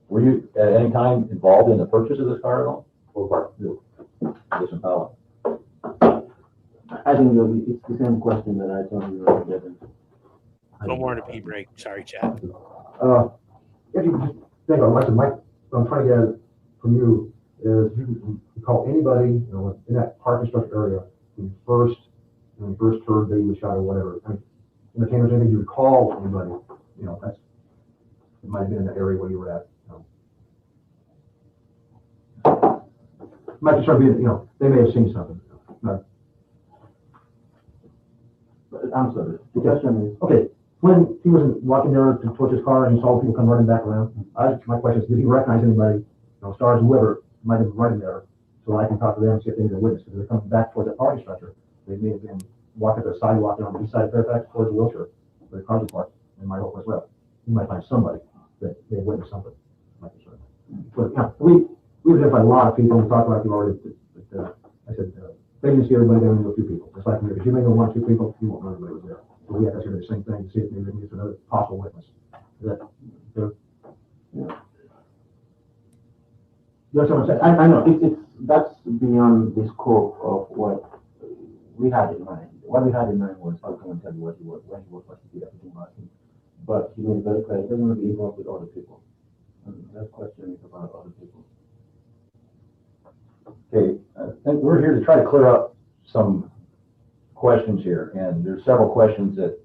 Were you at any time involved in the purchase of this car at all? What part? This Impala. I think it's the same question that I told you earlier. No more in a pee break. Sorry, Chad. If you just think of it, what I'm trying to get at from you is you can call anybody, you know, in that parking structure area when you first heard they was shot or whatever. I mean, entertainers, anything you would call anybody, you know, that's it might have been in the area where you were at. Might just try to be, you know, they may have seen something. No. I'm sorry. The question is, Okay, when he was walking there towards his car and he saw people come running back around, my question is, did he recognize anybody, you know, stars, whoever might have been running there, so I can talk to them and see if they need a witness? Because they're coming back towards that parking structure. They may have been walking the sidewalk on the east side of Fairfax towards Wilshire, where the cars are parked, and my hope as well. You might find somebody that they witnessed something. But yeah, we've identified a lot of people. We talked about people already. But, I said, they didn't see everybody. They only knew a few people. Just like me, if you may know one or two people, you won't know everybody was there. So we have to do the same thing to see if maybe we can get another possible witness. Is that fair? yeah. That's what I'm saying. I know that's beyond the scope of what we had in mind. What we had in mind was, I was going to tell you what he was, when he was everything about him. But he made it very clear he doesn't want to be involved with other people. And that question is about other people. Okay, I think we're here to try to clear up some questions here, and there's several questions that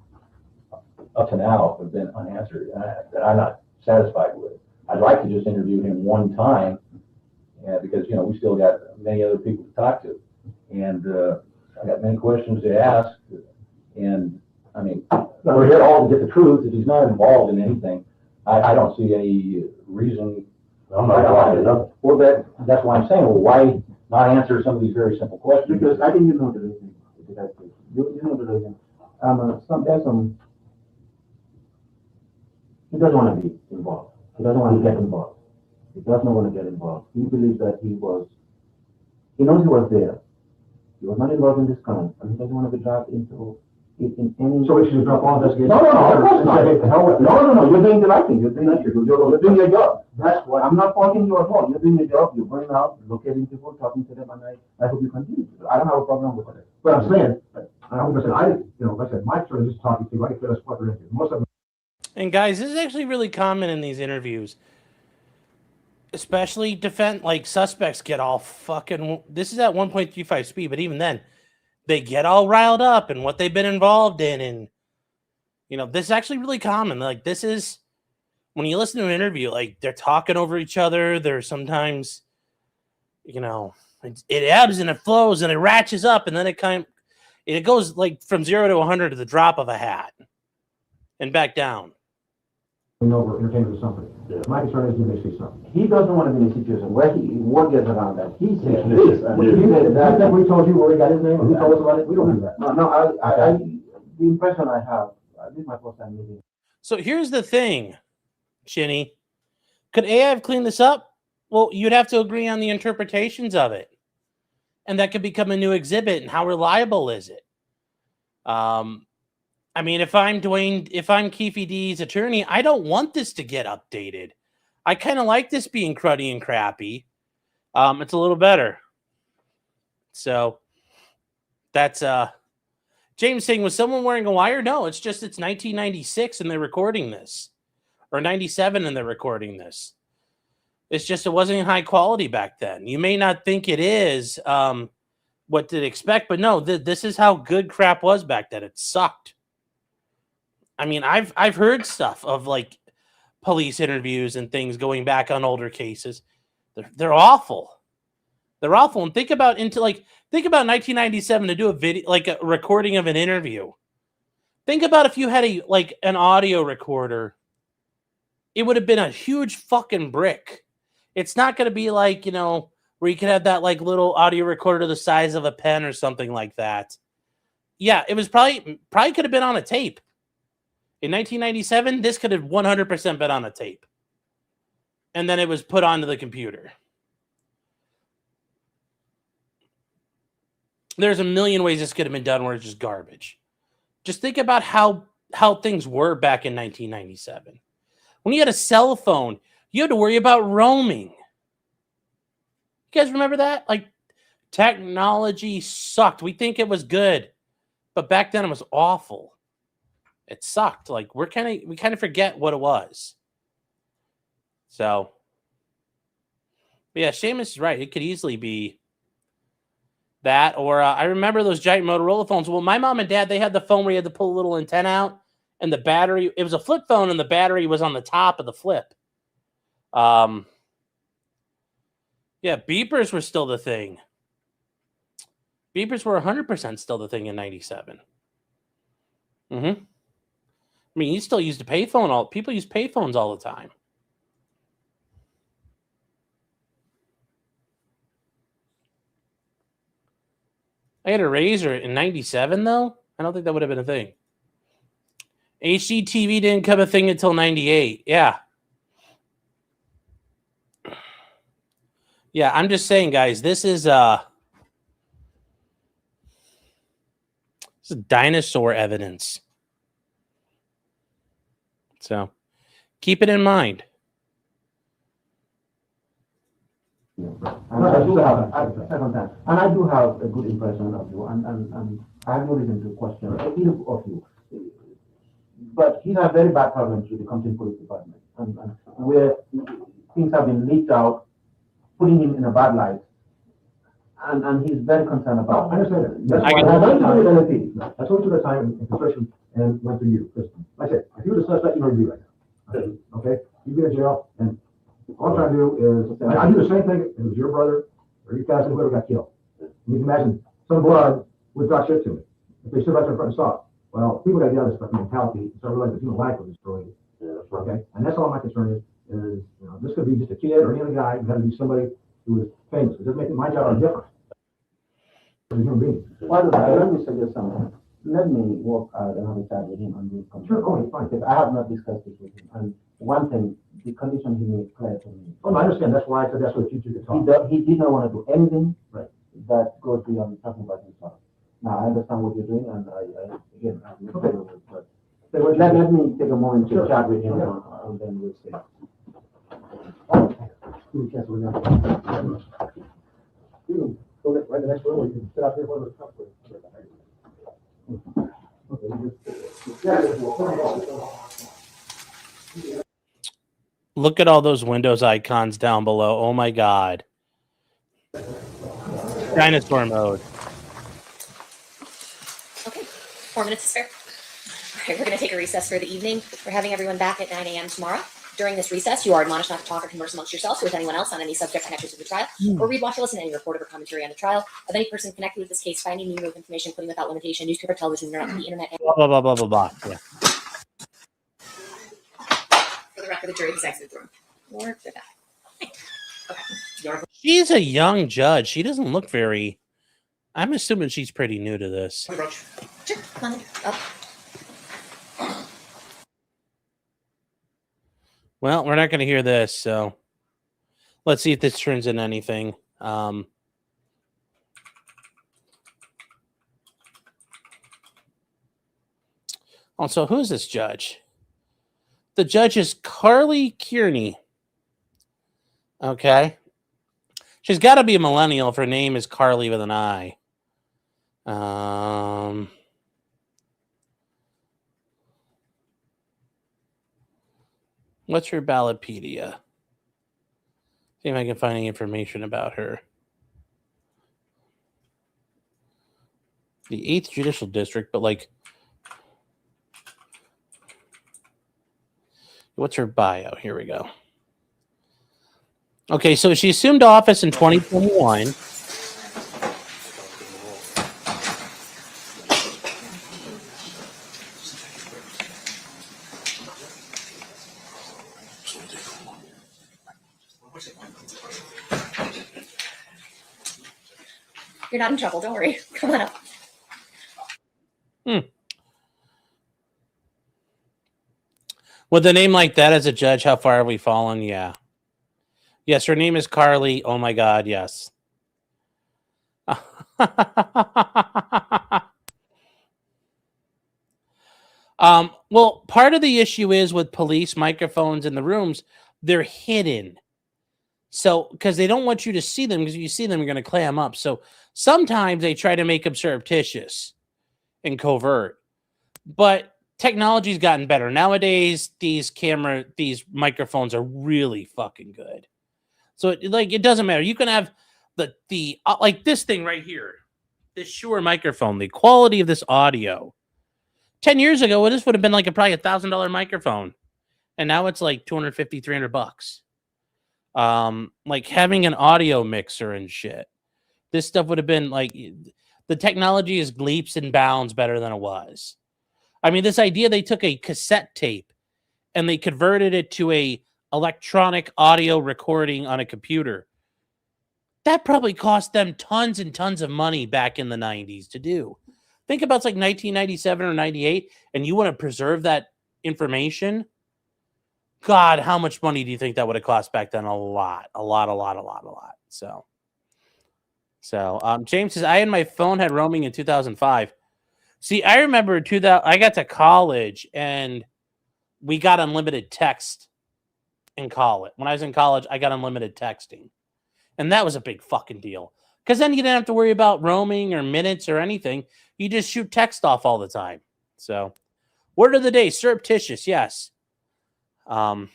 up to now have been unanswered that I'm not satisfied with. I'd like to just interview him one time, because you know we still got many other people to talk to, and I got many questions to ask, and I mean we're here all to get the truth. If he's not involved in anything, I don't see any reason. I'm not involved in nothing. Well, that's why I'm saying, well, why not answer some of these very simple questions? Because I think you know the reason. You know the reason. There's some. He doesn't want to be involved. He doesn't want to get involved. He does not want to get involved. He believes that he knows he was there. He was not involved in this crime, and he doesn't want to be dragged into it in any. So we should drop all investigation? No, you're doing the right thing. You're doing your job. That's why I'm not faulting you at all. You're doing your job. You're going out, locating people, talking to them, and I hope you continue to. I don't have a problem with it. But I'm saying, I'm going to say, like I said, Mike started just talking to, right? That's what they're into. Most of them. And guys, this is actually really common in these interviews. Especially like suspects get all fucking, this is at 1.35 speed, but even then, they get all riled up and what they've been involved in. And, you know, this is actually really common. Like, this is, when you listen to an interview, like, they're talking over each other. They're sometimes, you know, it ebbs and it flows and it ratchets up. And then it goes like from 0 to 100 to the drop of a hat and back down. We know we're entertainers or something. Yeah. My concern is he may see something. He doesn't want to be in a situation where what gets around that. He said this. That we told you where he got his name, or who told us about it? We don't do that. No, I the impression I have, this is my first time meeting. So here's the thing, Shinny. Could AI have cleaned this up? Well, you'd have to agree on the interpretations of it. And that could become a new exhibit. And how reliable is it? I mean, if I'm Duane, if I'm Keefe D's attorney, I don't want this to get updated. I kind of like this being cruddy and crappy. It's a little better. So that's James saying, was someone wearing a wire? No, it's 1996 and they're recording this. Or 97 and they're recording this. It's just, it wasn't high quality back then. You may not think it is what to expect, but no, this is how good crap was back then. It sucked. I mean, I've heard stuff of like police interviews and things going back on older cases. They're awful. They're awful. And think about 1997 to do a video, like a recording of an interview. Think about if you had an audio recorder. It would have been a huge fucking brick. It's not going to be like, you know, where you could have that like little audio recorder the size of a pen or something like that. Yeah, it was probably could have been on a tape. In 1997, this could have 100% been on a tape. And then it was put onto the computer. There's a million ways this could have been done where it's just garbage. Just think about how things were back in 1997. When you had a cell phone, you had to worry about roaming. You guys remember that? Like, technology sucked. We think it was good. But back then it was awful. It sucked. Like we kind of forget what it was. So, but yeah, Seamus is right. It could easily be that, or I remember those giant Motorola phones. Well, my mom and dad, they had the phone where you had to pull a little antenna out, and the battery. It was a flip phone, and the battery was on the top of the flip. Yeah, beepers were still the thing. Beepers were 100% still the thing in '97. I mean, you still used a payphone. People use payphones all the time. I had a Razor in '97, though. I don't think that would have been a thing. HD TV didn't come a thing until '98. Yeah. Yeah, I'm just saying, guys, this is dinosaur evidence. So keep it in mind. And I do have, and I do have a good impression of you, and I have no reason to question either of you. But he's had very bad problems with the Compton Police Department, and where things have been leaked out, putting him in a bad light, and he's very concerned about. I understand that. That's why I told you the time in construction and went through you. Listen, like I said, if you were the suspect, you know what you do right now. Okay? You'd be in jail, and all I'm trying to do is, I do the same thing if it was your brother or your cousin, whoever got killed. You can imagine some blood would talk shit to me if they stood right there in front and saw it. Well, people got to get out of this fucking mentality and start realizing that human life was destroyed. Okay? And that's all my concern is this could be just a kid or any other guy. It got to be somebody who is famous. It doesn't make my job any different. As a human being. Let me suggest something. Let me work out and have a chat with him on this. Sure, oh, fine. Because I have not discussed this with him. And one thing, the condition he made clear to me. Oh, no, I understand. That's why I said that's what you two can talk. He did not want to do anything right that goes beyond talking about himself. Now, I understand what you're doing, and I again, I'm not okay with it, but let me take a moment to chat with him, and then we'll see. You can cancel it now. You can go right the next room, or you can sit out here for the cup. Look at all those Windows icons down below. Oh my God. Dinosaur mode. Okay, 4 minutes to spare. All right, we're going to take a recess for the evening. We're having everyone back at 9 a.m. tomorrow. During this recess, you are admonished not to talk or converse amongst yourselves or with anyone else on any subject connected to the trial, or read, watch, or listen to any report or commentary on the trial of any person connected with this case, finding new of information, including without limitation, newspaper, television, the internet, and blah, blah, blah, blah, blah, blah. Yeah. For the record, the jury has exited the room. Or they're back. Okay. She's a young judge. She doesn't look very... I'm assuming she's pretty new to this. Sure, come on, up. Well, we're not going to hear this, so let's see if this turns into anything. Also, who's this judge? The judge is Carly Kearney. Okay. She's got to be a millennial if her name is Carly with an I. What's her Ballotpedia? See if I can find any information about her. The 8th Judicial District, but like, what's her bio? Here we go. Okay, so she assumed office in 2021. You're not in trouble, don't worry. Come on up. With a name like that as a judge, how far have we fallen? Yeah. Yes, her name is Carly. Oh my God, yes. Well, part of the issue is with police microphones in the rooms, they're hidden. So, because they don't want you to see them, because if you see them, you're going to clam up. So sometimes they try to make them surreptitious. and covert. But technology's gotten better. Nowadays, these microphones are really fucking good. So it doesn't matter. You can have the like this thing right here, this Shure microphone, the quality of this audio. 10 years ago, this would have been like probably $1,000 microphone. And now it's like $250, $300. Like having an audio mixer and shit. This stuff would have been like, the technology is leaps and bounds better than it was. I mean, this idea, they took a cassette tape and they converted it to a electronic audio recording on a computer. That probably cost them tons and tons of money back in the 90s to do. Think about it's like 1997 or 98, and you want to preserve that information. God, how much money do you think that would have cost back then? A lot. So James says, I and my phone had roaming in 2005. See, I remember I got to college and we got unlimited text in college. When I was in college, I got unlimited texting. And that was a big fucking deal. Because then you didn't have to worry about roaming or minutes or anything. You just shoot text off all the time. So, word of the day, surreptitious, yes. So,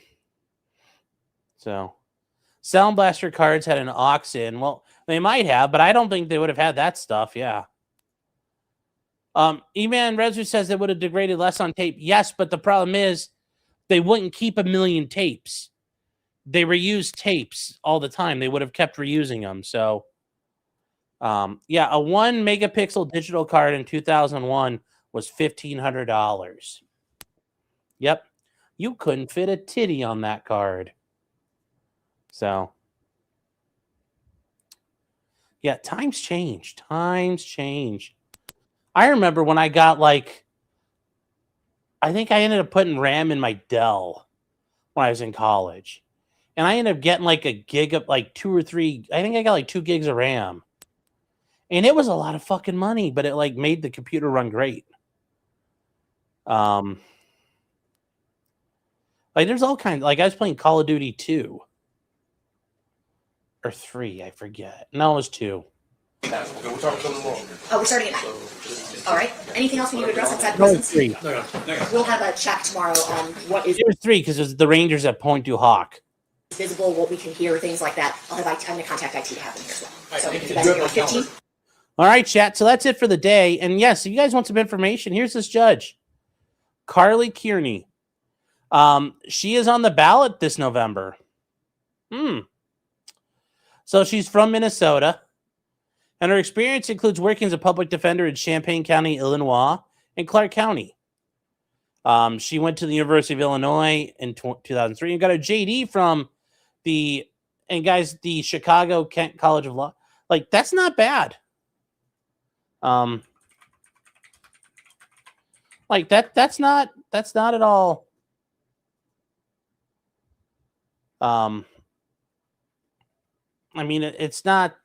Sound Blaster cards had an aux in. Well, they might have, but I don't think they would have had that stuff, yeah. E-Man Rezu says they would have degraded less on tape. Yes, but the problem is they wouldn't keep 1 million tapes. They reuse tapes all the time. They would have kept reusing them. So, yeah, a 1 megapixel digital card in 2001 was $1,500. Yep. You couldn't fit a titty on that card. So, yeah, times change. Times change. I remember when I got I think I ended up putting RAM in my Dell when I was in college. And I ended up getting like a gig of 2 or 3. I think I got 2 gigs of RAM. And it was a lot of fucking money, but it made the computer run great. There's all kinds. I was playing Call of Duty 2 or 3, I forget. No, it was 2. Oh, we're starting it now. All right. Anything else we need to address outside the No, presence? 3. We'll have a chat tomorrow on what is It was 3 because it was the Rangers at Point du Hoc. visible, what we can hear, things like that. I'm going to contact IT to have them here as well. So if you guys can go 15. All right, chat. So that's it for the day. And yes, if you guys want some information, here's this judge, Carly Kearney. She is on the ballot this November. So she's from Minnesota, and her experience includes working as a public defender in Champaign County, Illinois, and Clark County. She went to the University of Illinois in 2003 and got a JD from the Chicago Kent College of Law. That's not bad. That's not at all. I mean, it's not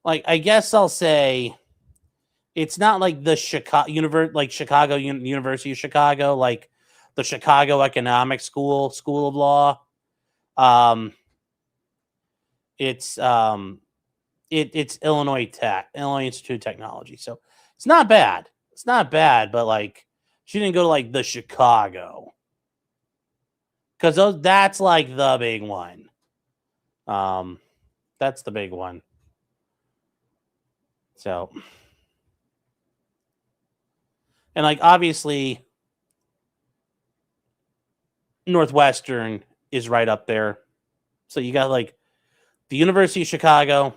I guess I'll say it's not like the Chicago University of Chicago, the Chicago Economic School of Law. It's Illinois Institute of Technology. So it's not bad. It's not bad, but she didn't go to the Chicago. Because that's the big one. That's the big one. So, and obviously Northwestern is right up there. So you got the University of Chicago,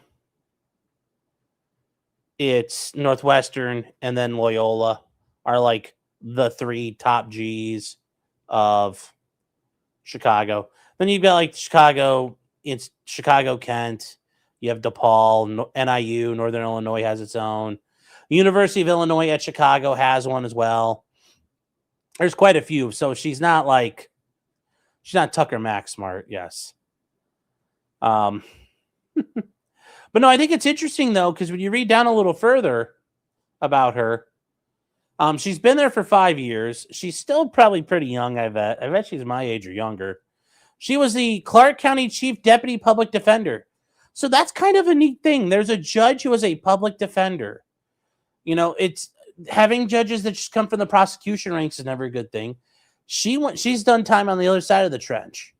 it's Northwestern, and then Loyola are the 3 top G's of Chicago. Then you've got Chicago, it's Chicago Kent. You have DePaul, NIU, Northern Illinois has its own. University of Illinois at Chicago has one as well. There's quite a few. So she's not she's not Tucker Max smart, yes. But no, I think it's interesting though, because when you read down a little further about her, she's been there for 5 years. She's still probably pretty young, I bet. I bet she's my age or younger. She was the Clark County Chief Deputy Public Defender. So that's kind of a neat thing. There's a judge who is a public defender. You know, it's having judges that just come from the prosecution ranks is never a good thing. She's done time on the other side of the trench.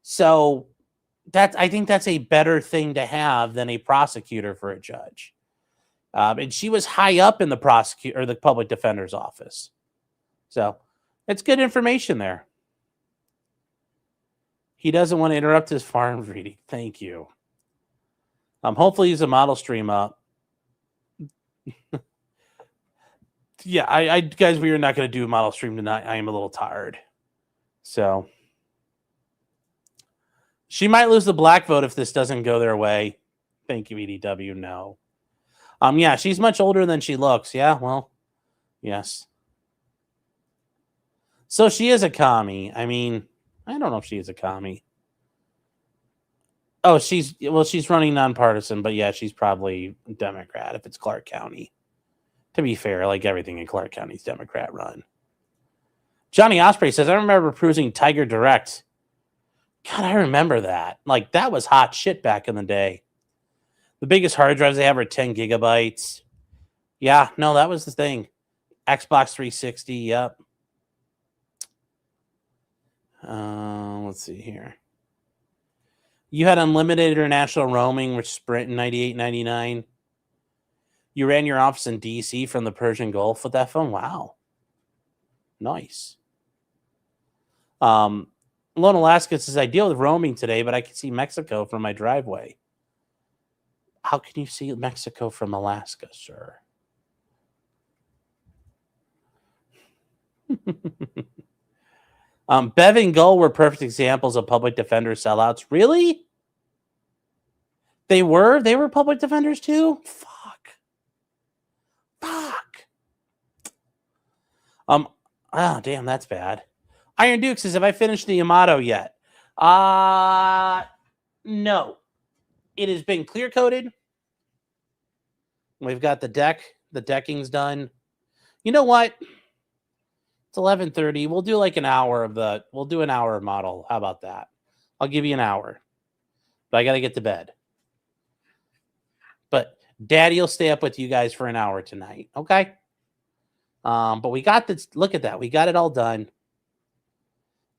So I think that's a better thing to have than a prosecutor for a judge. And she was high up in the the public defender's office. So it's good information there. He doesn't want to interrupt his farm reading. Thank you. Hopefully he's a model stream up. Yeah, I guys, we are not going to do a model stream tonight. I am a little tired. So she might lose the black vote if this doesn't go their way. Thank you, EDW. No. Yeah, she's much older than she looks. Yeah, well, yes. So she is a commie. I mean, I don't know if she is a commie. Oh, she's running nonpartisan, but yeah, she's probably a Democrat if it's Clark County. To be fair, like everything in Clark County is Democrat run. Johnny Osprey says, I remember perusing Tiger Direct. God, I remember that. Like, that was hot shit back in the day. The biggest hard drives they have are 10 gigabytes. Yeah, no, that was the thing. Xbox 360, yep. Let's see here. You had unlimited international roaming, which Sprint in 98, 99. You ran your office in D.C. from the Persian Gulf with that phone? Wow. Nice. Lone Alaska says, I deal with roaming today, but I can see Mexico from my driveway. How can you see Mexico from Alaska, sir? Bev and Gull were perfect examples of public defender sellouts. Really? They were? They were public defenders too? Fuck. Damn, that's bad. Iron Duke says, have I finished the Yamato yet? No. It has been clear coated. We've got the deck. The decking's done. You know what? It's 11:30. We'll do like an hour of we'll do an hour of model. How about that? I'll give you an hour. But I got to get to bed. But Daddy will stay up with you guys for an hour tonight. Okay? But we got this. Look at that. We got it all done.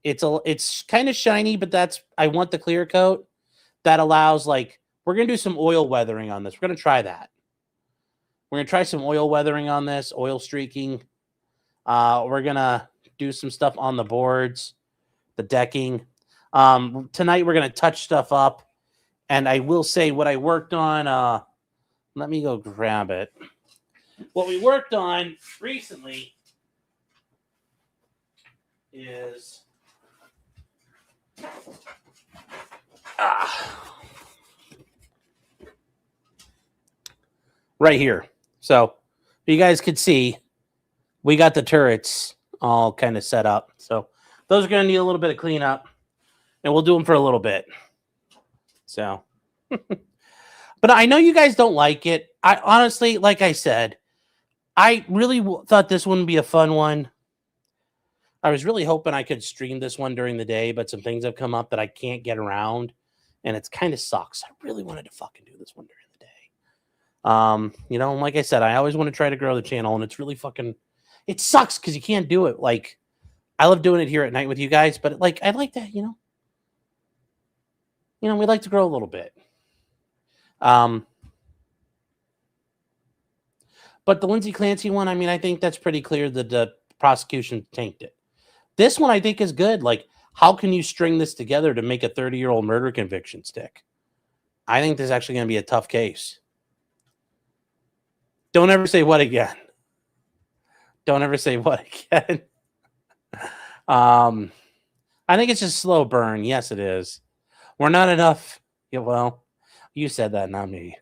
It's kind of shiny, but I want the clear coat. That allows, like, we're going to do some oil weathering on this. We're going to try that. We're going to try some oil weathering on this, oil streaking. We're going to do some stuff on the boards, the decking. Tonight, we're going to touch stuff up. And I will say what I worked on. Let me go grab it. What we worked on recently is right here. So you guys could see we got the turrets all kind of set up. So those are going to need a little bit of cleanup, and we'll do them for a little bit. So, but I know you guys don't like it. I honestly, like I said, I really thought this wouldn't be a fun one. I was really hoping I could stream this one during the day, but some things have come up that I can't get around, and it's kind of sucks. I really wanted to fucking do this one during the day. You know, like I said, I always want to try to grow the channel, and it's really fucking, it sucks because you can't do it. Like, I love doing it here at night with you guys, but like, I'd like to, you know, we'd like to grow a little bit. But the Lindsay Clancy one, I mean, I think that's pretty clear that the prosecution tanked it. This one I think is good. Like, how can you string this together to make a 30-year-old murder conviction stick? I think this is actually going to be a tough case. Don't ever say what again. Don't ever say what again. I think it's just slow burn. Yes, it is. We're not enough. Yeah, well, you said that, not me.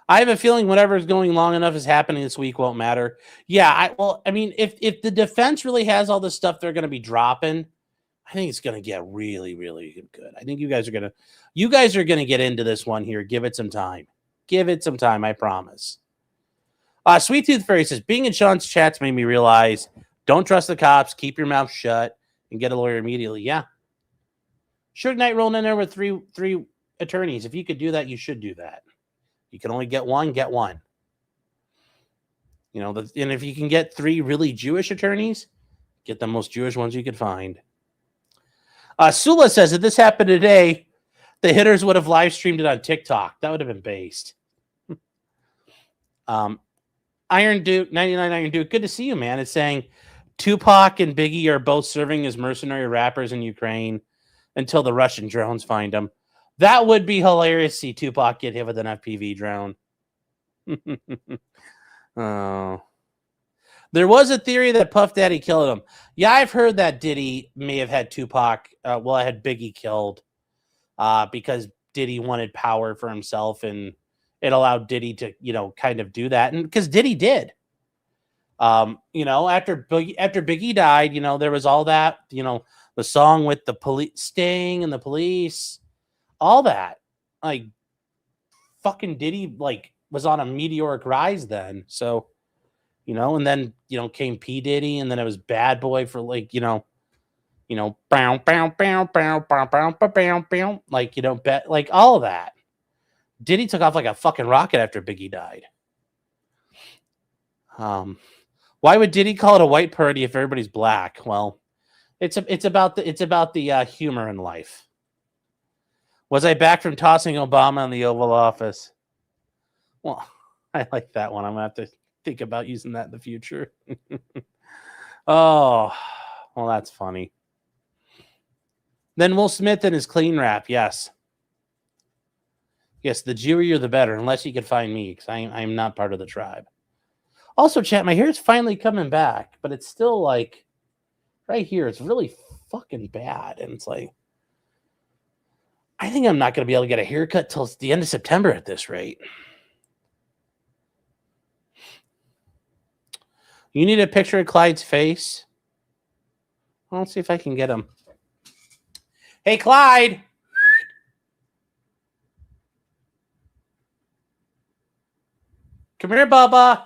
I have a feeling whatever is going long enough is happening this week won't matter. Yeah, I mean, if the defense really has all the stuff they're going to be dropping, I think it's going to get really, really good. I think you guys are going to get into this one here. Give it some time. Give it some time, I promise. Sweet Tooth Fairy says, being in Sean's chats made me realize, don't trust the cops, keep your mouth shut, and get a lawyer immediately. Yeah. Suge Knight rolling in there with three attorneys. If you could do that, you should do that. You can only get one, get one. You know, and if you can get 3 really Jewish attorneys, get the most Jewish ones you could find. Sula says if this happened today, the hitters would have live streamed it on TikTok. That would have been based. Iron Duke, 99 Iron Duke, good to see you, man. It's saying Tupac and Biggie are both serving as mercenary rappers in Ukraine until the Russian drones find them. That would be hilarious to see Tupac get hit with an FPV drone. Oh. There was a theory that Puff Daddy killed him. Yeah, I've heard that Diddy may have had Tupac. I had Biggie killed because Diddy wanted power for himself, and it allowed Diddy to, kind of do that. And because Diddy did, after Biggie died, there was all that, the song with the police, Sting and the police, all that. Like, fucking Diddy, was on a meteoric rise then. So, and then, came P. Diddy, and then it was Bad Boy for bow, bow, bow, bow, bow, bow, bow, bow, all of that. Diddy took off like a fucking rocket after Biggie died. Why would Diddy call it a white party if everybody's black? Well, it's about the humor in life. Was I back from tossing Obama in the Oval Office? Well, I like that one. I'm gonna have to think about using that in the future. Oh, well, that's funny. Then Will Smith and his clean rap, yes. Yes, the Jewier the better, unless you can find me, because I'm not part of the tribe. Also, chat, my hair is finally coming back, but it's still right here. It's really fucking bad. And it's I think I'm not going to be able to get a haircut till the end of September at this rate. You need a picture of Clyde's face? Well, let's see if I can get him. Hey, Clyde! Come here, Bubba.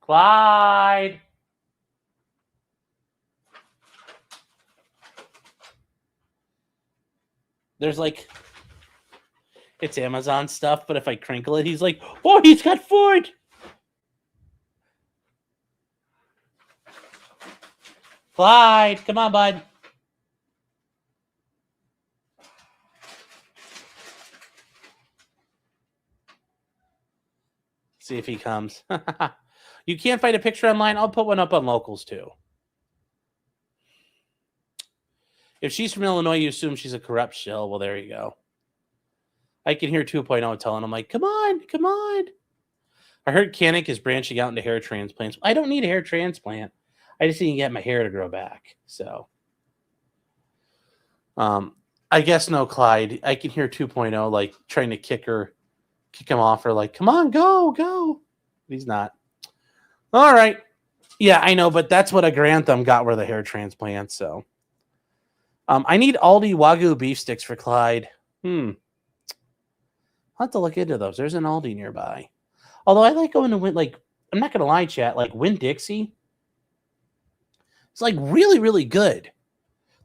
Clyde. There's it's Amazon stuff, but if I crinkle it, he's like, oh, he's got food. Clyde, come on, bud. See if he comes. You can't find a picture online? I'll put one up on locals, too. If she's from Illinois, you assume she's a corrupt shill. Well, there you go. I can hear 2.0 telling him, come on, come on. I heard Kanik is branching out into hair transplants. I don't need a hair transplant. I just need to get my hair to grow back. So, I guess no, Clyde. I can hear 2.0 trying to kick him off, or come on, go. But he's not. All right. Yeah, I know, but that's what a Grantham got were the hair transplants. So, I need Aldi Wagyu beef sticks for Clyde. I'll have to look into those. There's an Aldi nearby. Although I like going to Win, I'm not going to lie, chat, Winn-Dixie. It's really, really good.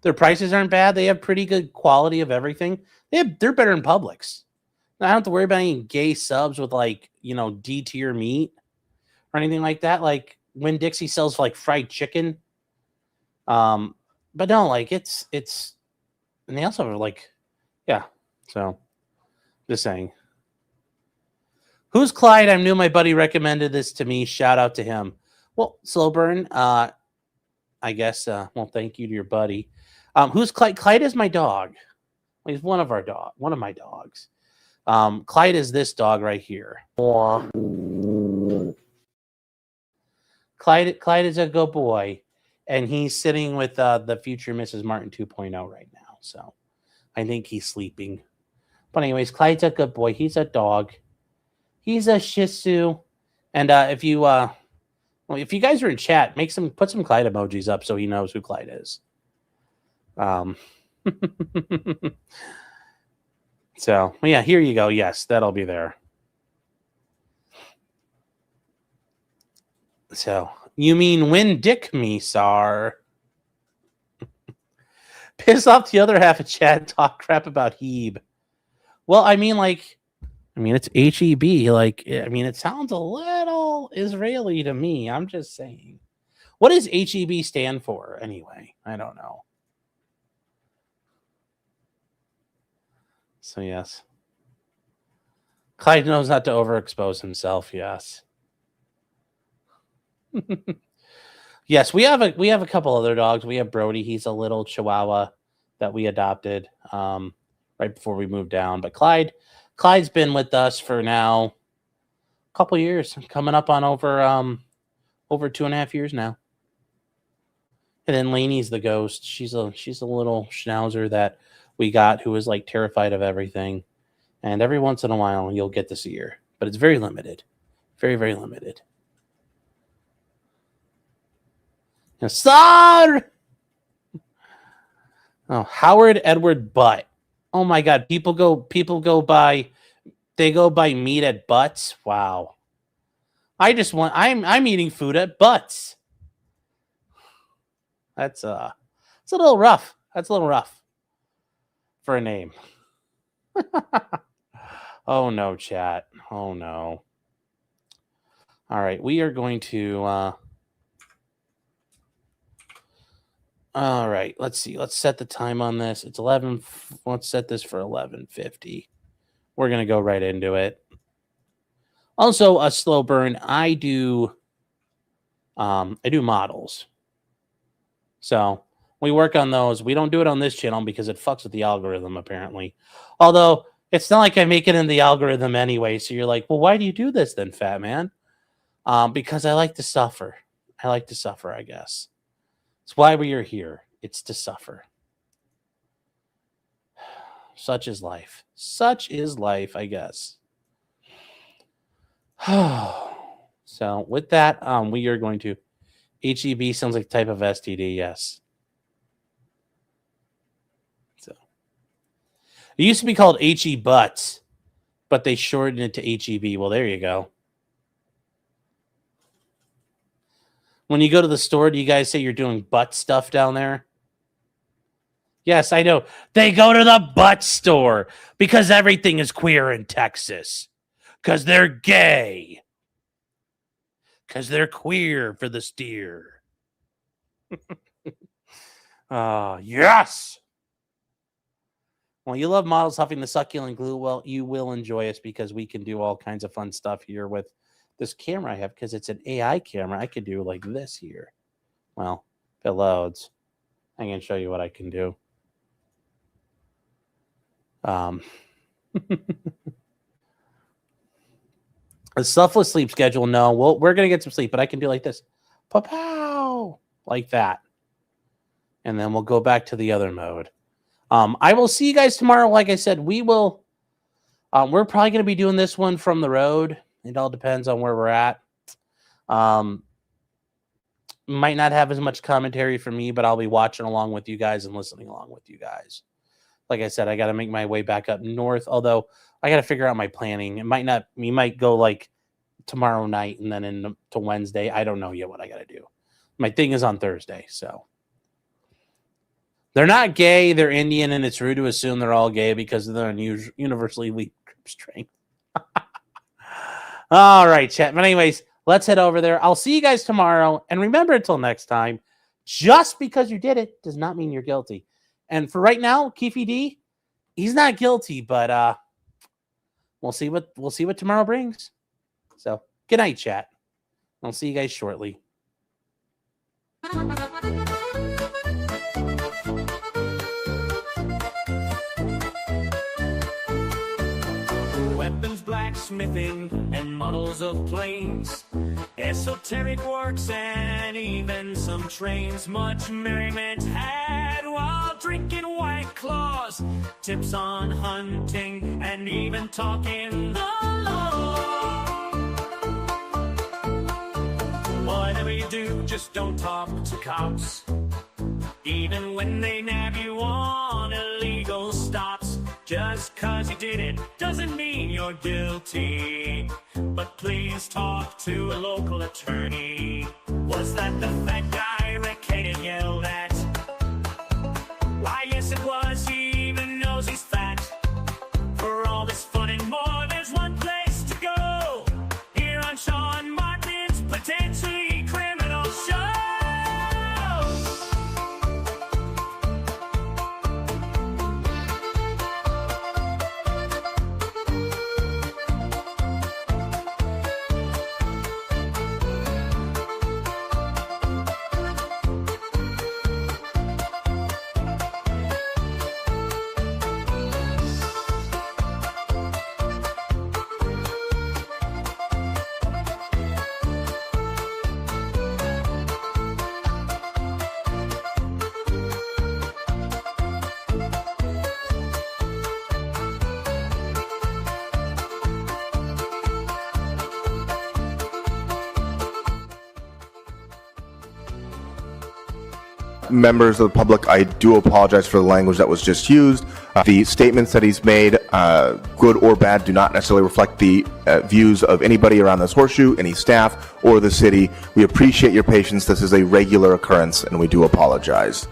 Their prices aren't bad. They have pretty good quality of everything. They're better than Publix. I don't have to worry about any gay subs with D tier meat or anything like that. Winn-Dixie sells fried chicken. But no, it's and they also have yeah. So just saying. Who's Clyde? I knew my buddy recommended this to me. Shout out to him. Well, Slowburn, I guess, thank you to your buddy. Who's Clyde? Clyde is my dog. He's one of my dogs. Clyde is this dog right here. Clyde is a good boy, and he's sitting with the future Mrs. Martin 2.0 right now. So I think he's sleeping. But anyways, Clyde's a good boy. He's a dog. He's a Shih Tzu. And if you guys are in chat, put some Clyde emojis up so he knows who Clyde is. So yeah, here you go. Yes, that'll be there. So you mean Winn Dick me, sir? Piss off the other half of chat. Talk crap about Hebe. Well, I mean, it's HEB. Like, I mean, it sounds a little Israeli to me. I'm just saying. What does HEB stand for anyway? I don't know. So yes. Clyde knows not to overexpose himself, yes. Yes, we have a couple other dogs. We have Brody. He's a little Chihuahua that we adopted right before we moved down. But Clyde's been with us for now a couple years, coming up on over 2.5 years now. And then Lainey's the ghost. She's a little schnauzer that we got who is like terrified of everything. And every once in a while you'll get to see her, but it's very limited, very, very limited. Sir! Oh, Howard Edward Butt. Oh my God, people go buy meat at Butts. Wow. I'm eating food at Butts. It's a little rough. That's a little rough for a name. Oh no, chat. Oh no. All right, we are going to all right, let's see. Let's set the time on this. It's 11. Let's set this for 11:50. We're going to go right into it. Also, a slow burn. I do models. So, we work on those. We don't do it on this channel because it fucks with the algorithm apparently. Although, it's not like I make it in the algorithm anyway. So you're like, "Well, why do you do this then, fat man?" Because I like to suffer. I like to suffer, I guess. It's why we are here. It's to suffer. Such is life. Such is life, I guess. So with that, we are going to HEB sounds like type of STD, yes. So it used to be called HE Butts, but they shortened it to HEB. Well, there you go. When you go to the store, do you guys say you're doing butt stuff down there? Yes, I know. They go to the butt store because everything is queer in Texas. Because they're gay. Because they're queer for the steer. Yes! Well, you love models huffing the succulent glue. Well, you will enjoy us because we can do all kinds of fun stuff here with this camera I have, because it's an AI camera. I could do like this here. Well, if it loads, I can show you what I can do. A selfless sleep schedule. No, we're gonna get some sleep, but I can do like this, pow, like that, and then we'll go back to the other mode. I will see you guys tomorrow. Like I said, we will. We're probably gonna be doing this one from the road. It all depends on where we're at. Might not have as much commentary from me, but I'll be watching along with you guys and listening along with you guys. Like I said, I got to make my way back up north, although I got to figure out my planning. It might not, we might go like tomorrow night and then into Wednesday. I don't know yet what I got to do. My thing is on Thursday, so. They're not gay, they're Indian, and it's rude to assume they're all gay because they're universally weak strength. All right, chat. But anyways, let's head over there. I'll see you guys tomorrow. And remember, until next time, just because you did it does not mean you're guilty. And for right now, Keefe D, he's not guilty, but we'll see what tomorrow brings. So good night, chat. I'll see you guys shortly. Weapons, blacksmithing, and models of planes, esoteric works, and even some trains. Much merriment had while drinking White Claws, tips on hunting, and even talking the law. Whatever you do, just don't talk to cops, even when they nab you on illegal stops. Just 'cause you did it doesn't mean you're guilty, but please talk to a local attorney. Was that the fat guy Rick hated yelled at? Why guess it was, he even knows he's fat. For all this fun and more, there's one place to go. Here on Sean Martin's Potentially Criminal Show. Members of the public, I do apologize for the language that was just used. The statements that he's made, good or bad, do not necessarily reflect the views of anybody around this horseshoe, any staff, or the city. We appreciate your patience. This is a regular occurrence, and we do apologize.